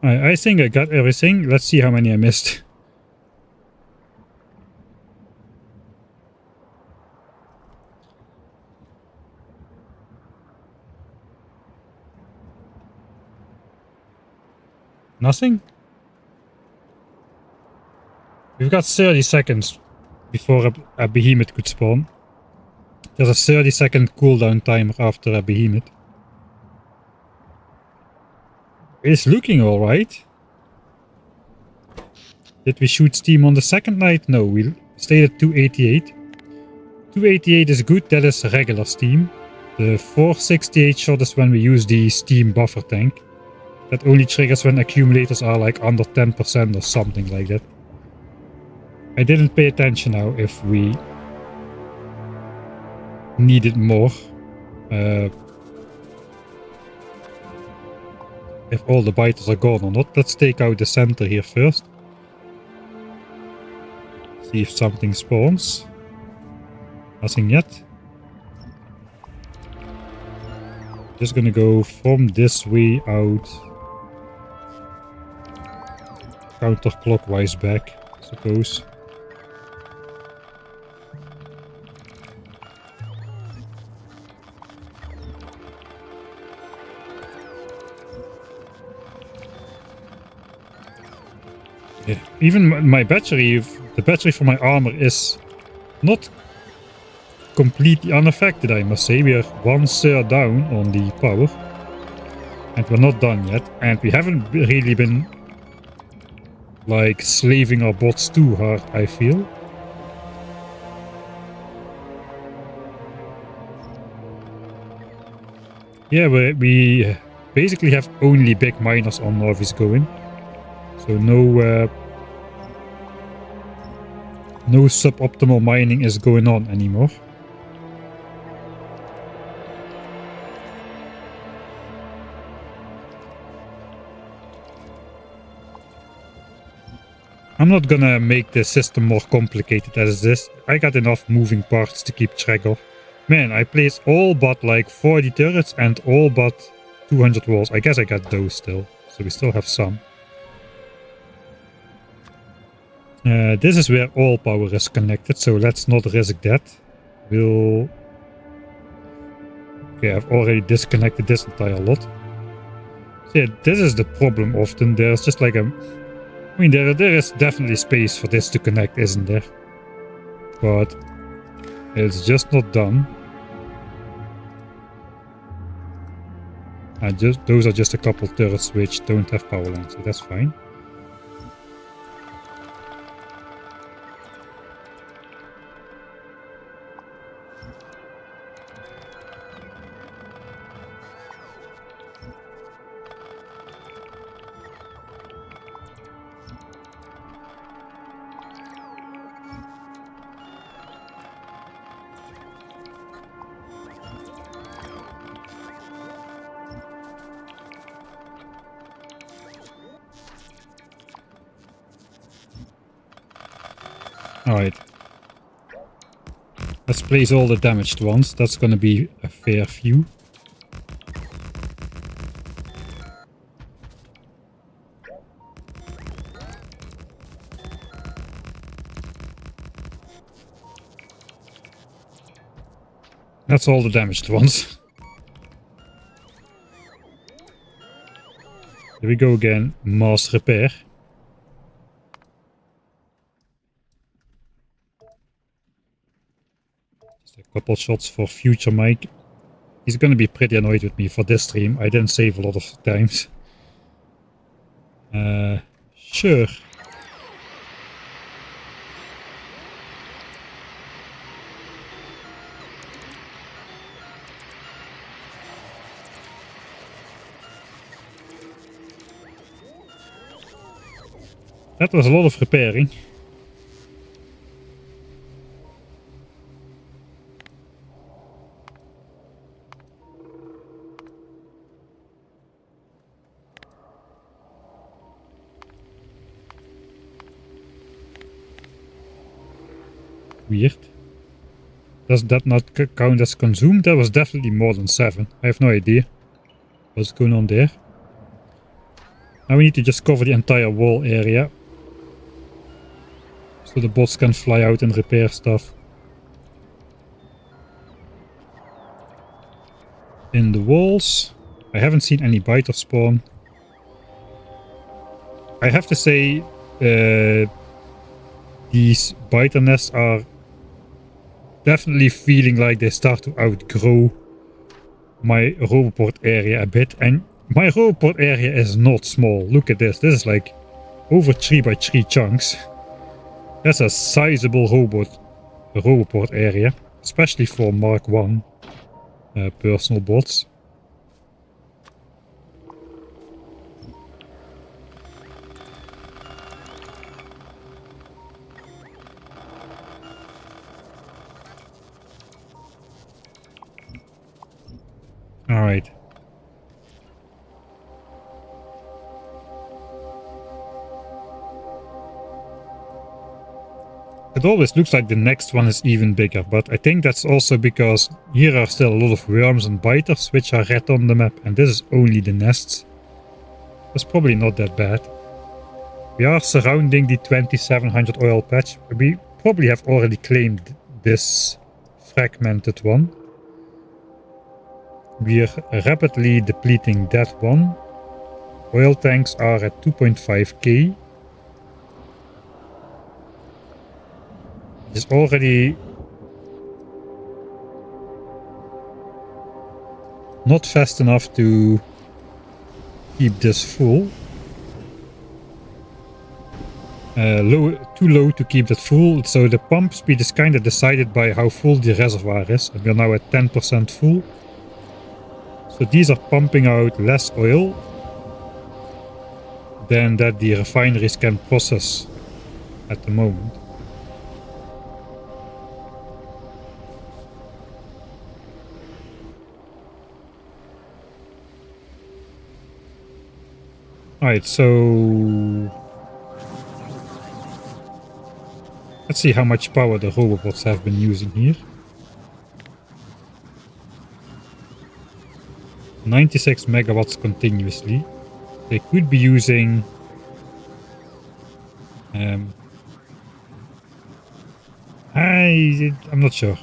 I think I got everything. Let's see how many I missed. Nothing? We've got 30 seconds before a behemoth could spawn. There's a 30-second cooldown timer after a behemoth. It's looking alright. Did we shoot steam on the second night? No, we stayed at 288. 288 is good, that is regular steam. The 468 shot is when we use the steam buffer tank. That only triggers when accumulators are like under 10% or something like that. I didn't pay attention now if we needed more. If all the biters are gone or not. Let's take out the center here first. See if something spawns. Nothing yet. Just gonna go from this way out. Counterclockwise back, I suppose. Yeah, even my battery The battery for my armor is not completely unaffected, I must say. We are 1/3 down on the power. And we're not done yet. And we haven't really been like slaving our bots too hard, I feel. Yeah, we basically have only big miners on Nauvis going. So no suboptimal mining is going on anymore. I'm not gonna make the system more complicated as this. I got enough moving parts to keep track of. Man, I placed all but like 40 turrets and all but 200 walls. I guess I got those still, so we still have some. This is where all power is connected, so let's not risk that. Okay, I've already disconnected this entire lot. So yeah, this is the problem often. There's just like there is definitely space for this to connect, isn't there? But it's just not done. Those are just a couple turrets which don't have power lines, so that's fine. Alright. Let's place all the damaged ones. That's gonna be a fair few. That's all the damaged ones. Here we go again. Mass repair. Couple shots for future Mike. He's gonna be pretty annoyed with me for this stream. I didn't save a lot of times. Sure. That was a lot of repairing. Weird. Does that not count as consumed? That was definitely more than 7. I have no idea what's going on there. Now we need to just cover the entire wall area, so the bots can fly out and repair stuff. In the walls, I haven't seen any biter spawn. I have to say, these biter nests are definitely feeling like they start to outgrow my roboport area a bit. And my roboport area is not small. Look at this. This is like over 3 by 3 chunks. That's a sizable roboport area, especially for Mark 1 personal bots. All right. It always looks like the next one is even bigger, but I think that's also because here are still a lot of worms and biters which are red on the map, and this is only the nests. That's probably not that bad. We are surrounding the 2700 oil patch. We probably have already claimed this fragmented one. We are rapidly depleting that one. Oil tanks are at 2.5k. is already not fast enough to keep this full. Too low to keep that full, so the pump speed is kind of decided by how full the reservoir is, and we're now at 10% full. So these are pumping out less oil than that the refineries can process at the moment. Alright, so let's see how much power the robots have been using here. 96 megawatts continuously. They could be using I'm not sure.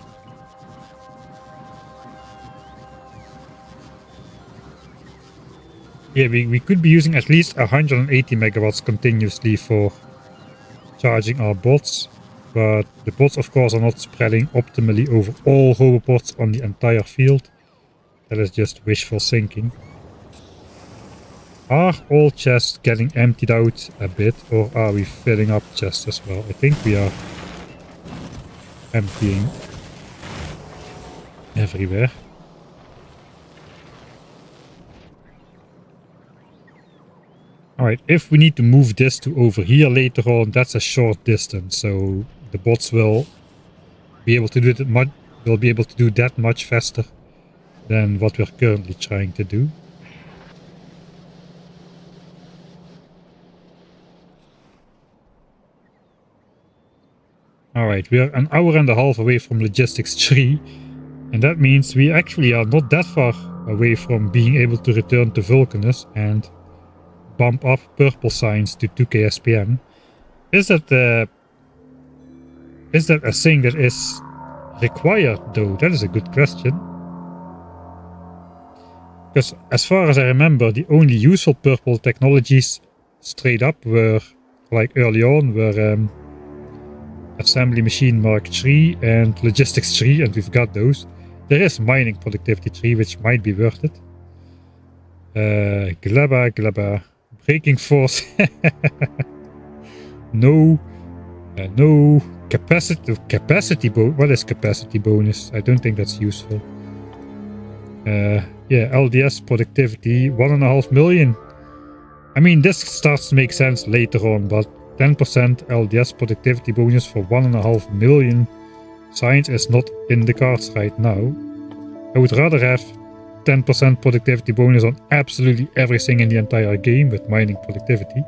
Yeah, we could be using at least 180 megawatts continuously for charging our bots, but the bots of course are not spreading optimally over all robots on the entire field. That is just wishful thinking. Are all chests getting emptied out a bit, or are we filling up chests as well? I think we are emptying everywhere. Alright, if we need to move this to over here later on, that's a short distance, so the bots will be able to do that much faster than what we're currently trying to do. Alright, we are an hour and a half away from Logistics 3, and that means we actually are not that far away from being able to return to Vulcanus and bump up purple signs to 2k SPM. Is that a thing that is required though? That is a good question. Because as far as I remember, the only useful purple technologies straight up were, like early on, were Assembly Machine Mark 3 and Logistics 3, and we've got those. There is Mining Productivity 3, which might be worth it. Glabba. Braking Force. No capacity bonus. What is capacity bonus? I don't think that's useful. Yeah, LDS productivity 1.5 million. I mean, this starts to make sense later on, but 10% LDS productivity bonus for 1.5 million signs is not in the cards right now. I would rather have 10% productivity bonus on absolutely everything in the entire game with mining productivity.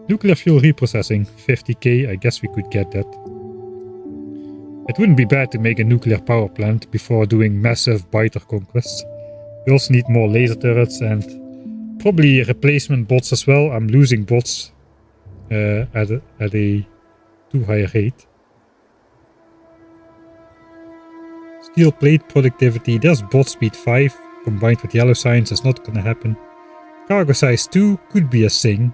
Nuclear fuel reprocessing, 50k, I guess we could get that. It wouldn't be bad to make a nuclear power plant before doing massive biter conquests. We also need more laser turrets and probably replacement bots as well. I'm losing bots at a too high rate. Steel plate productivity, there's bot speed 5 combined with yellow signs, is not gonna happen. Cargo size 2 could be a thing.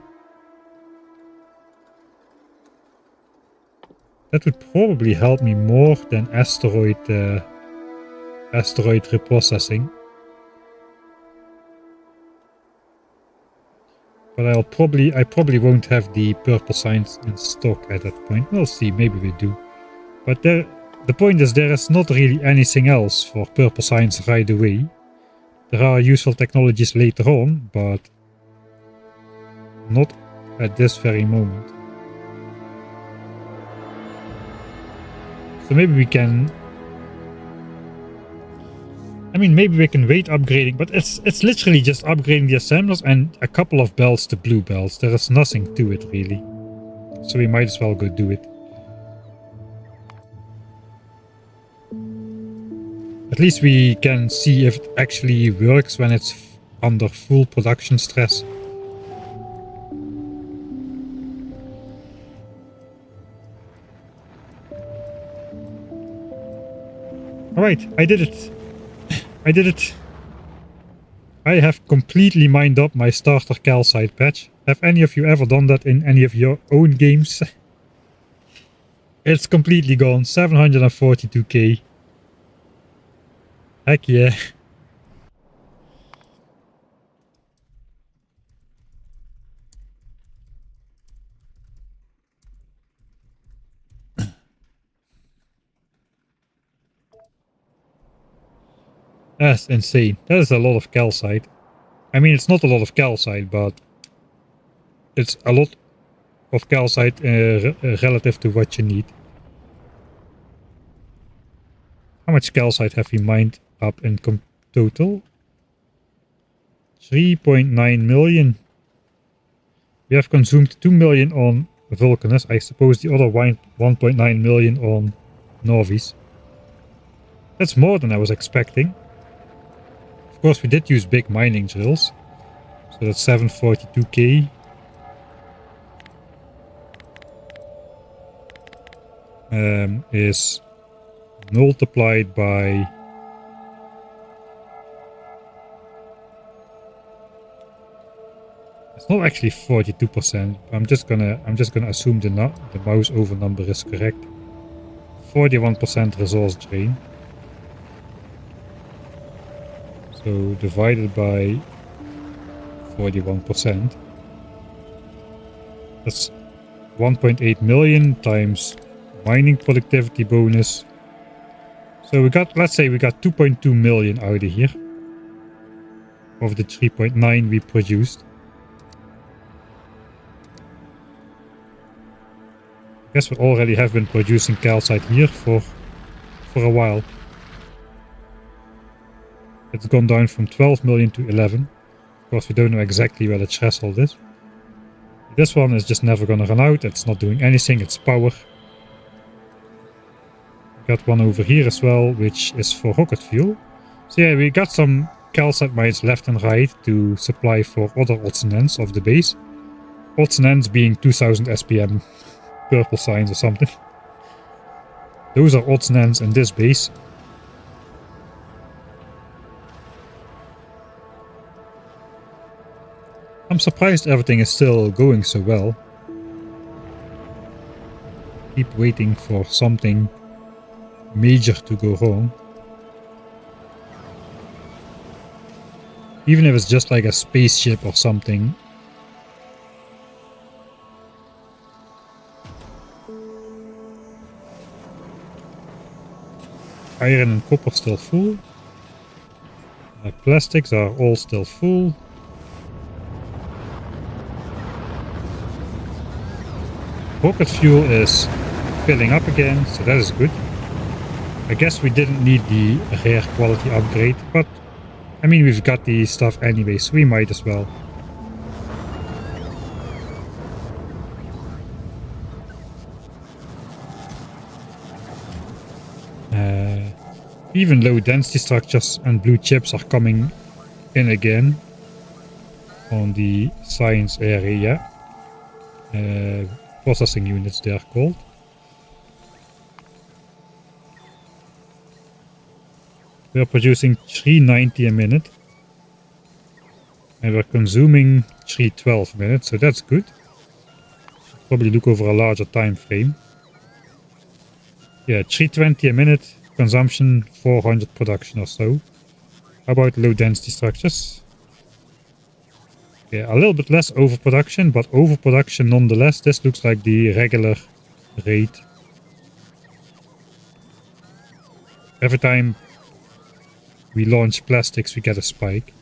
That would probably help me more than asteroid reprocessing. But I probably won't have the purple signs in stock at that point. We'll see, maybe we do. But the point is, there is not really anything else for purple signs right away. There are useful technologies later on, but not at this very moment. So maybe we can... I mean, maybe we can wait upgrading, but it's literally just upgrading the assemblers and a couple of belts to blue belts. There is nothing to it, really. So we might as well go do it. At least we can see if it actually works when it's under full production stress. Alright, I did it. I did it. I have completely mined up my starter calcite patch. Have any of you ever done that in any of your own games? It's completely gone. 742k. Heck yeah. That's insane. That is a lot of calcite. I mean, it's not a lot of calcite, but it's a lot of calcite relative to what you need. How much calcite have we mined up in total? 3.9 million. We have consumed 2 million on Vulcanus. I suppose the other 1.9 million on Nauvis. That's more than I was expecting. Of course, we did use big mining drills. So that's 742k. Is multiplied by it's not actually 42%. I'm just gonna assume the mouse over number is correct. 41% resource drain. So divided by 41%. That's 1.8 million times mining productivity bonus. So we got, let's say we got 2.2 million out of here. Of the 3.9 we produced. I guess we already have been producing calcite here for a while. It's gone down from 12 million to 11. Of course, we don't know exactly where the threshold is. This one is just never gonna run out. It's not doing anything. It's power. Got one over here as well, which is for rocket fuel. So yeah, we got some calcite mines left and right to supply for other odds and ends of the base. Odds and ends being 2000 SPM purple signs or something. Those are odds and ends in this base. I'm surprised everything is still going so well. Keep waiting for something major to go wrong. Even if it's just like a spaceship or something. Iron and copper still full. Plastics are all still full. Rocket fuel is filling up again, so that is good. I guess we didn't need the rare quality upgrade, but I mean we've got the stuff anyway, so we might as well. Even low density structures and blue chips are coming in again on the science area. Processing units they are called. We are producing 390 a minute. And we're consuming 312 a minute, so that's good. Should probably look over a larger time frame. Yeah, 320 a minute consumption, 400 production or so. How about low density structures? Yeah, a little bit less overproduction, but overproduction nonetheless. This looks like the regular rate. Every time we launch plastics, we get a spike.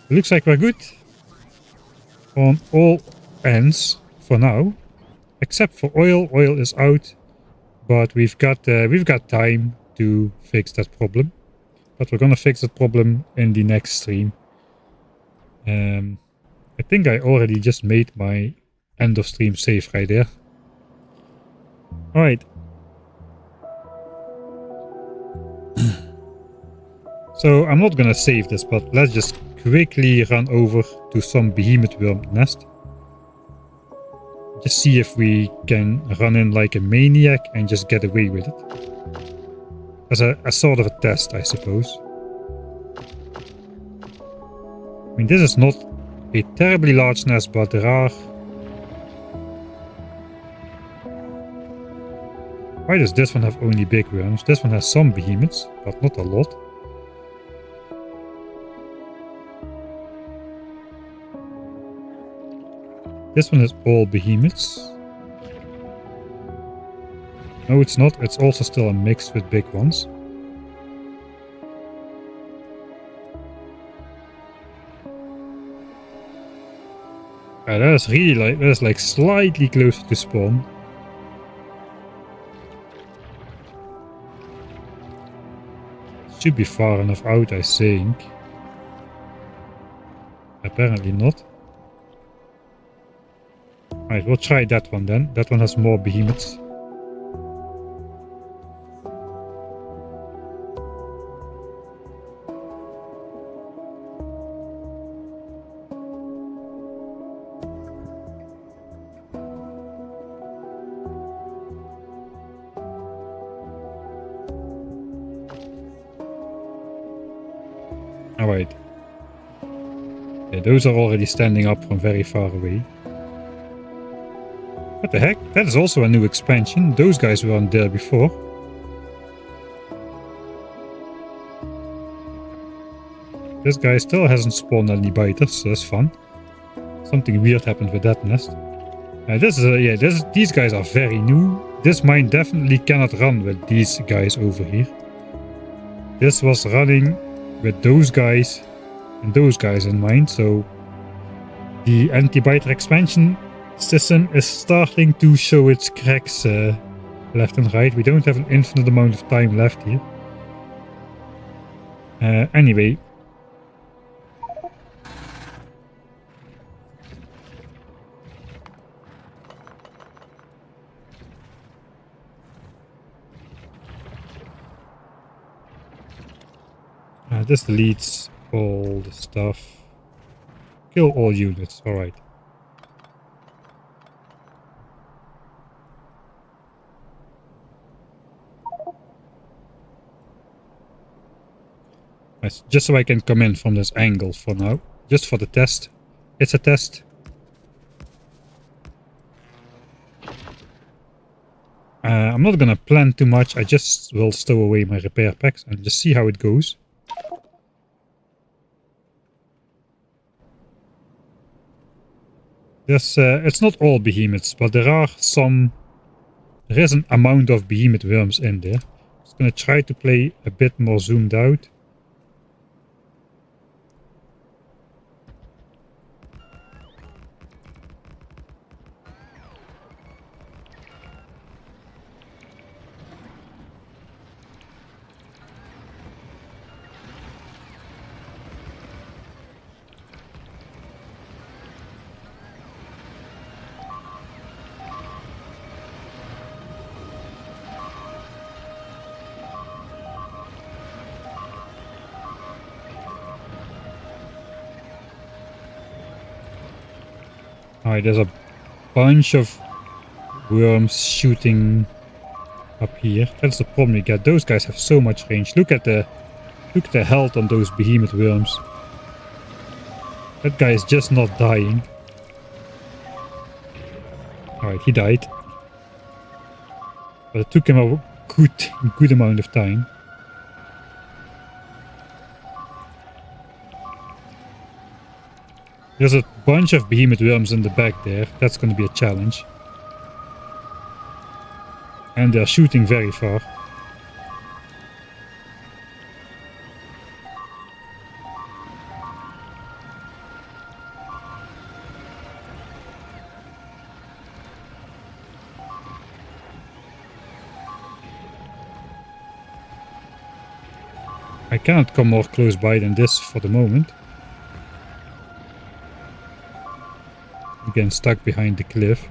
It looks like we're good on all ends for now, except for oil. Oil is out, but we've got time to fix that problem. But we're gonna fix that problem in the next stream. I think I already just made my end of stream save right there. Alright. So I'm not gonna save this, but let's just quickly run over to some behemoth worm nest. Just see if we can run in like a maniac and just get away with it. As a sort of a test, I suppose. I mean, this is not a terribly large nest, but there are Why does this one have only big worms? This one has some behemoths, but not a lot. This one is all behemoths. No, it's not. It's also still a mix with big ones. That is really like, that is like slightly closer to spawn. Should be far enough out, I think. Apparently not. Alright, we'll try that one then. That one has more behemoths. Alright. Yeah, those are already standing up from very far away. What the heck? That is also a new expansion. Those guys weren't there before. This guy still hasn't spawned any biters, so that's fun. Something weird happened with that nest. These guys are very new. This mine definitely cannot run with these guys over here. This was running with those guys and those guys in mind, so the anti-biter expansion system is starting to show its cracks left and right. We don't have an infinite amount of time left here. Anyway. This deletes all the stuff. Kill all units, alright. Nice. Just so I can come in from this angle for now. Just for the test. It's a test. I'm not gonna plan too much. I just will stow away my repair packs and just see how it goes. It's not all behemoths, but there is an amount of behemoth worms in there. I'm just gonna try to play a bit more zoomed out. Alright, there's a bunch of worms shooting up here. That's the problem you get. Those guys have so much range. Look at the health on those behemoth worms. That guy is just not dying. Alright, he died. But it took him a good amount of time. There's a bunch of behemoth worms in the back there. That's going to be a challenge. And they're shooting very far. I cannot come more close by than this for the moment. Again, stuck behind the cliff.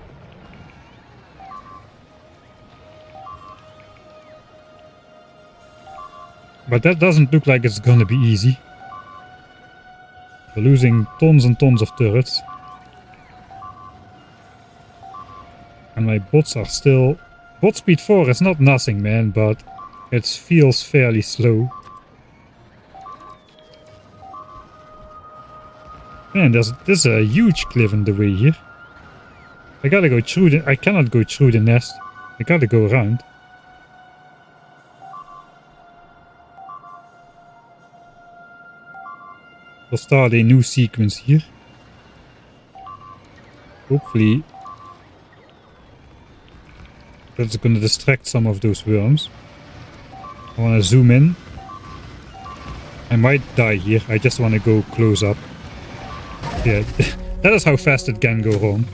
But that doesn't look like it's gonna be easy. We're losing tons and tons of turrets. And my bots are still... Bot speed 4 is not nothing, man, but it feels fairly slow. Man, there's a huge cliff in the way here. I gotta go through the... I cannot go through the nest. I gotta go around. We'll start a new sequence here. Hopefully that's going to distract some of those worms. I want to zoom in. I might die here. I just want to go close up. Yeah, that is how fast it can go wrong.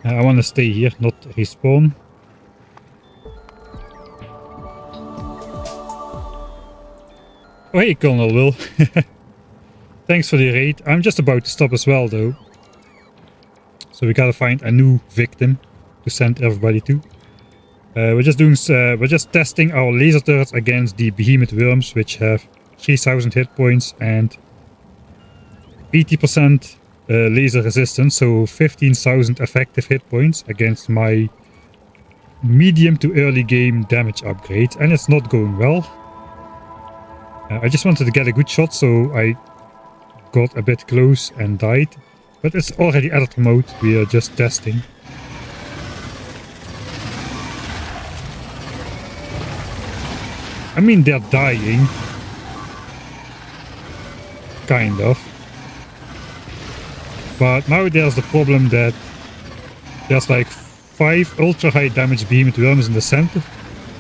I want to stay here, not respawn. Oh hey, Colonel Will. Thanks for the raid. I'm just about to stop as well though. So we gotta find a new victim to send everybody to. We're just testing our laser turrets against the behemoth worms, which have 3000 hit points and 80% laser resistance, so 15,000 effective hit points against my medium to early game damage upgrade, and it's not going well. I just wanted to get a good shot, so I got a bit close and died. But it's already editor mode, we are just testing. I mean, they're dying. Kind of. But now there's the problem that there's like 5 ultra high damage behemoth worms in the center,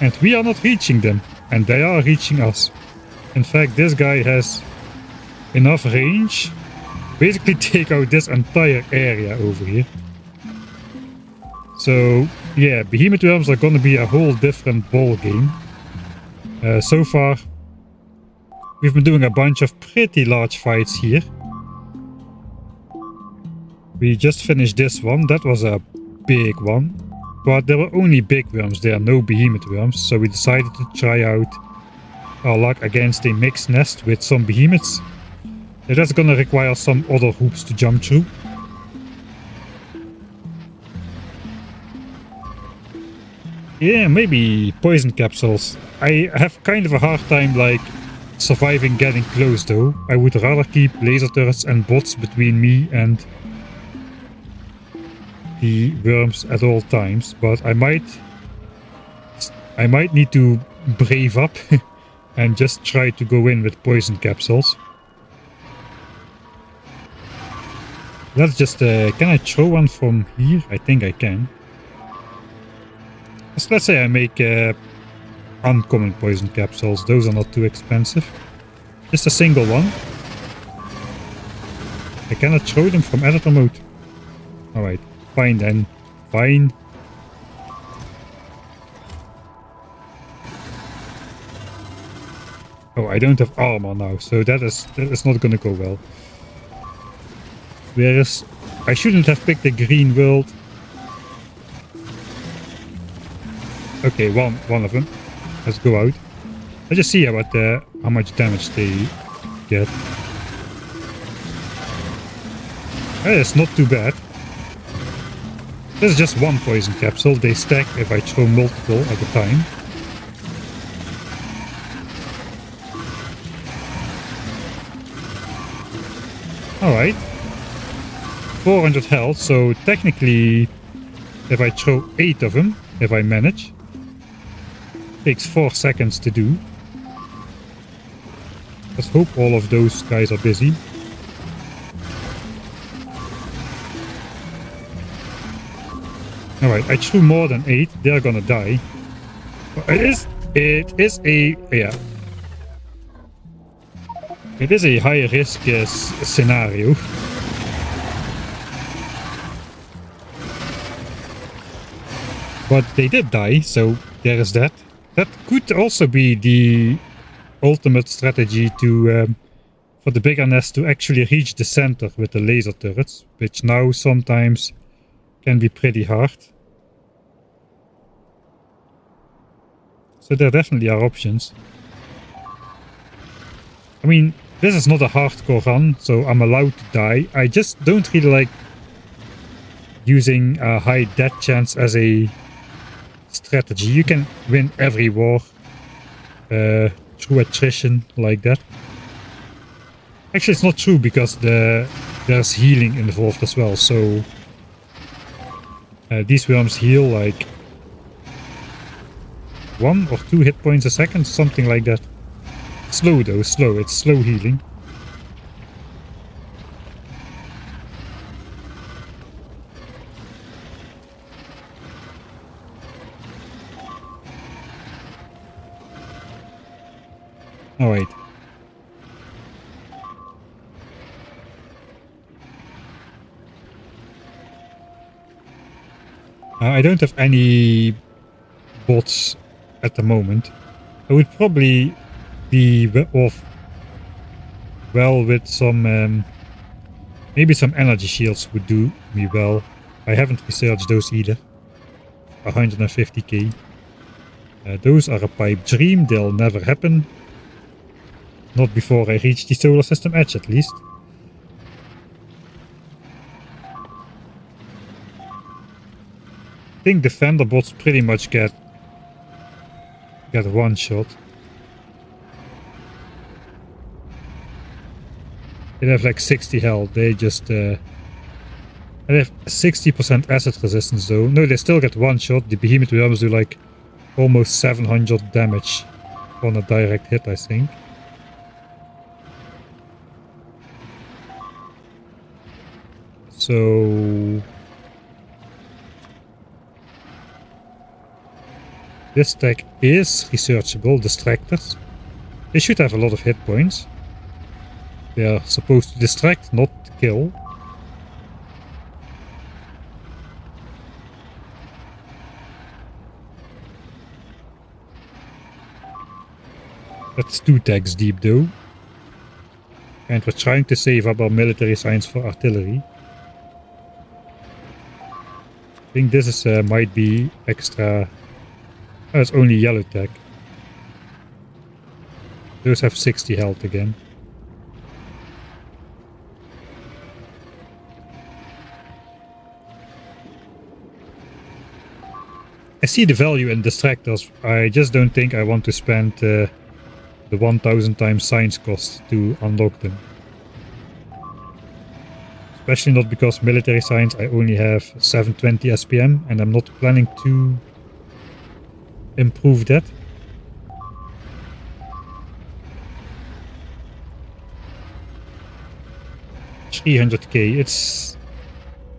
and we are not reaching them, and they are reaching us. In fact, this guy has enough range basically take out this entire area over here. So yeah, behemoth worms are gonna be a whole different ball game. So far we've been doing a bunch of pretty large fights here. We just finished this one. That was a big one, but there were only big worms there, no behemoth worms, so we decided to try out our luck against a mixed nest with some behemoths. That's gonna require some other hoops to jump through. Yeah, maybe poison capsules. I have kind of a hard time like surviving getting close though. I would rather keep laser turrets and bots between me and the worms at all times, but I might need to brave up and just try to go in with poison capsules. Let's just, can I throw one from here? I think I can. So let's say I make uncommon poison capsules. Those are not too expensive. Just a single one. I cannot throw them from editor mode. Alright, fine then. Fine. Oh, I don't have armor now, so that is not gonna go well. Whereas I shouldn't have picked the green world. Okay, one of them. Let's go out. Let's just see how much damage they get. It's not too bad. This is just one poison capsule. They stack if I throw multiple at a time. Alright. 400 health, so technically if I throw 8 of them, if I manage, takes 4 seconds to do. Let's hope all of those guys are busy. Alright, I threw more than 8, they're gonna die. It is a high risk scenario. But they did die, so there is that. That could also be the ultimate strategy to for the bigger nest to actually reach the center with the laser turrets, which now sometimes can be pretty hard. So there definitely are options. I mean, this is not a hardcore run, so I'm allowed to die. I just don't really like using a high death chance as a strategy. You can win every war through attrition like that. Actually, it's not true because there's healing involved as well. So these worms heal like 1 or 2 hit points a second, something like that. Slow though, slow. It's slow healing. Alright. I don't have any bots at the moment. I would probably be off well with some maybe some energy shields would do me well. I haven't researched those either. 150k. Those are a pipe dream. They'll never happen. Not before I reach the solar system edge at least. I think defender bots pretty much get one shot. They have like 60 health. They just they have 60% acid resistance though. No, they still get one shot. The behemoth worms do like almost 700 damage on a direct hit, I think. So this tech is researchable, distractors. They should have a lot of hit points. They are supposed to distract, not kill. That's 2 tags deep though. And we're trying to save up our military science for artillery. I think this is might be extra. Oh, it's only yellow tag. Those have 60 health again. I see the value in distractors. I just don't think I want to spend the 1000 times science cost to unlock them. Especially not because military science I only have 720 SPM and I'm not planning to improve that. $300k,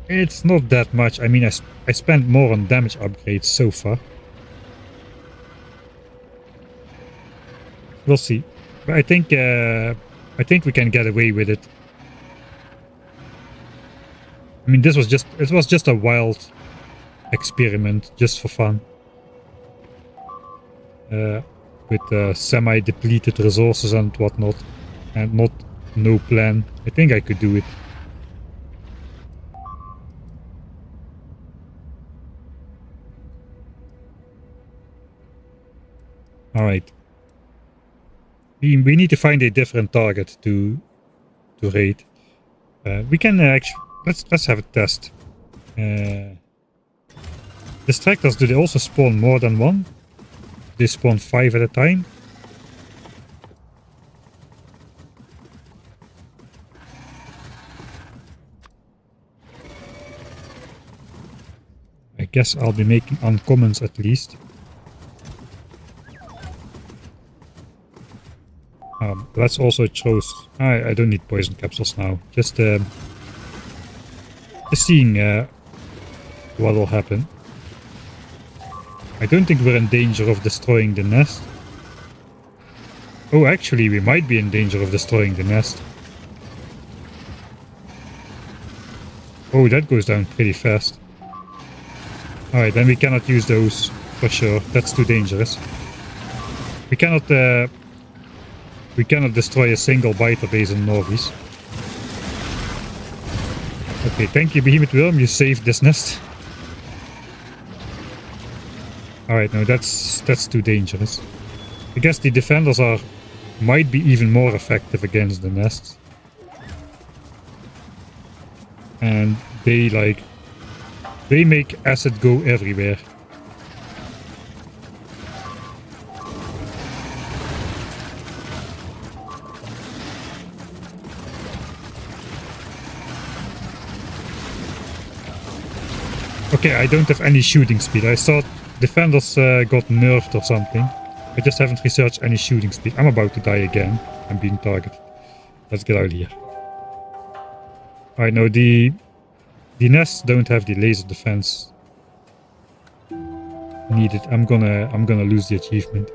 it's not that much. I mean, I spent more on damage upgrades so far. We'll see. But I think we can get away with it. I mean, it was just a wild experiment, just for fun. With semi-depleted resources and whatnot, and no plan. I think I could do it. All right. We need to find a different target to raid. We can actually let's have a test. Distractors, do they also spawn more than one? They spawn 5 at a time. I guess I'll be making uncommons at least. Let's also choose. I don't need poison capsules now. Just seeing what will happen. I don't think we're in danger of destroying the nest. Oh, actually, we might be in danger of destroying the nest. Oh, that goes down pretty fast. Alright, then we cannot use those for sure. That's too dangerous. We cannot destroy a single biter base in Nauvis. Okay, thank you, Behemoth Worm. You saved this nest. Alright, no, that's too dangerous. I guess the defenders might be even more effective against the nests. And they make acid go everywhere. Okay, I don't have any shooting speed. I thought defenders got nerfed or something. I just haven't researched any shooting speed. I'm about to die again. I'm being targeted. Let's get out of here. Alright, no, the nests don't have the laser defense needed. I'm gonna lose the achievement.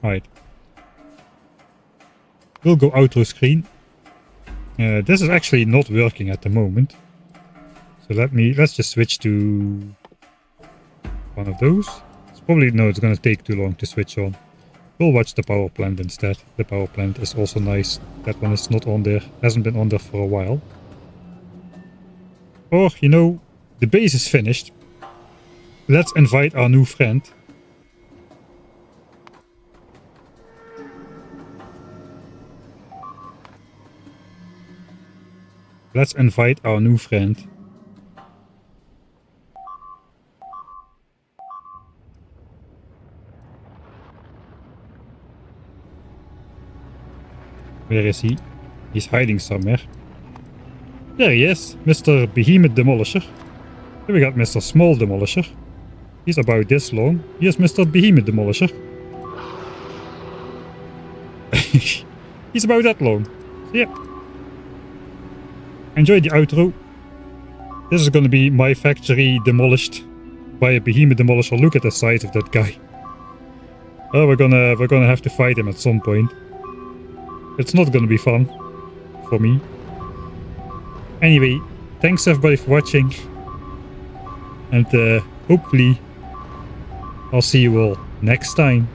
Alright. We'll go auto screen. This is actually not working at the moment. So let's just switch to one of those. It's gonna take too long to switch on. We'll watch the power plant instead. The power plant is also nice. That one is not on there, hasn't been on there for a while. Or, you know, the base is finished. Let's invite our new friend. Let's invite our new friend. Where is he? He's hiding somewhere. There he is, Mr. Behemoth Demolisher. Here we got Mr. Small Demolisher. He's about this long. Here's Mr. Behemoth Demolisher. He's about that long. So yeah. Enjoy the outro. This is gonna be my factory demolished by a Behemoth Demolisher. Look at the size of that guy. Oh, we're gonna have to fight him at some point. It's not gonna be fun for me. Anyway, thanks everybody for watching, and hopefully I'll see you all next time.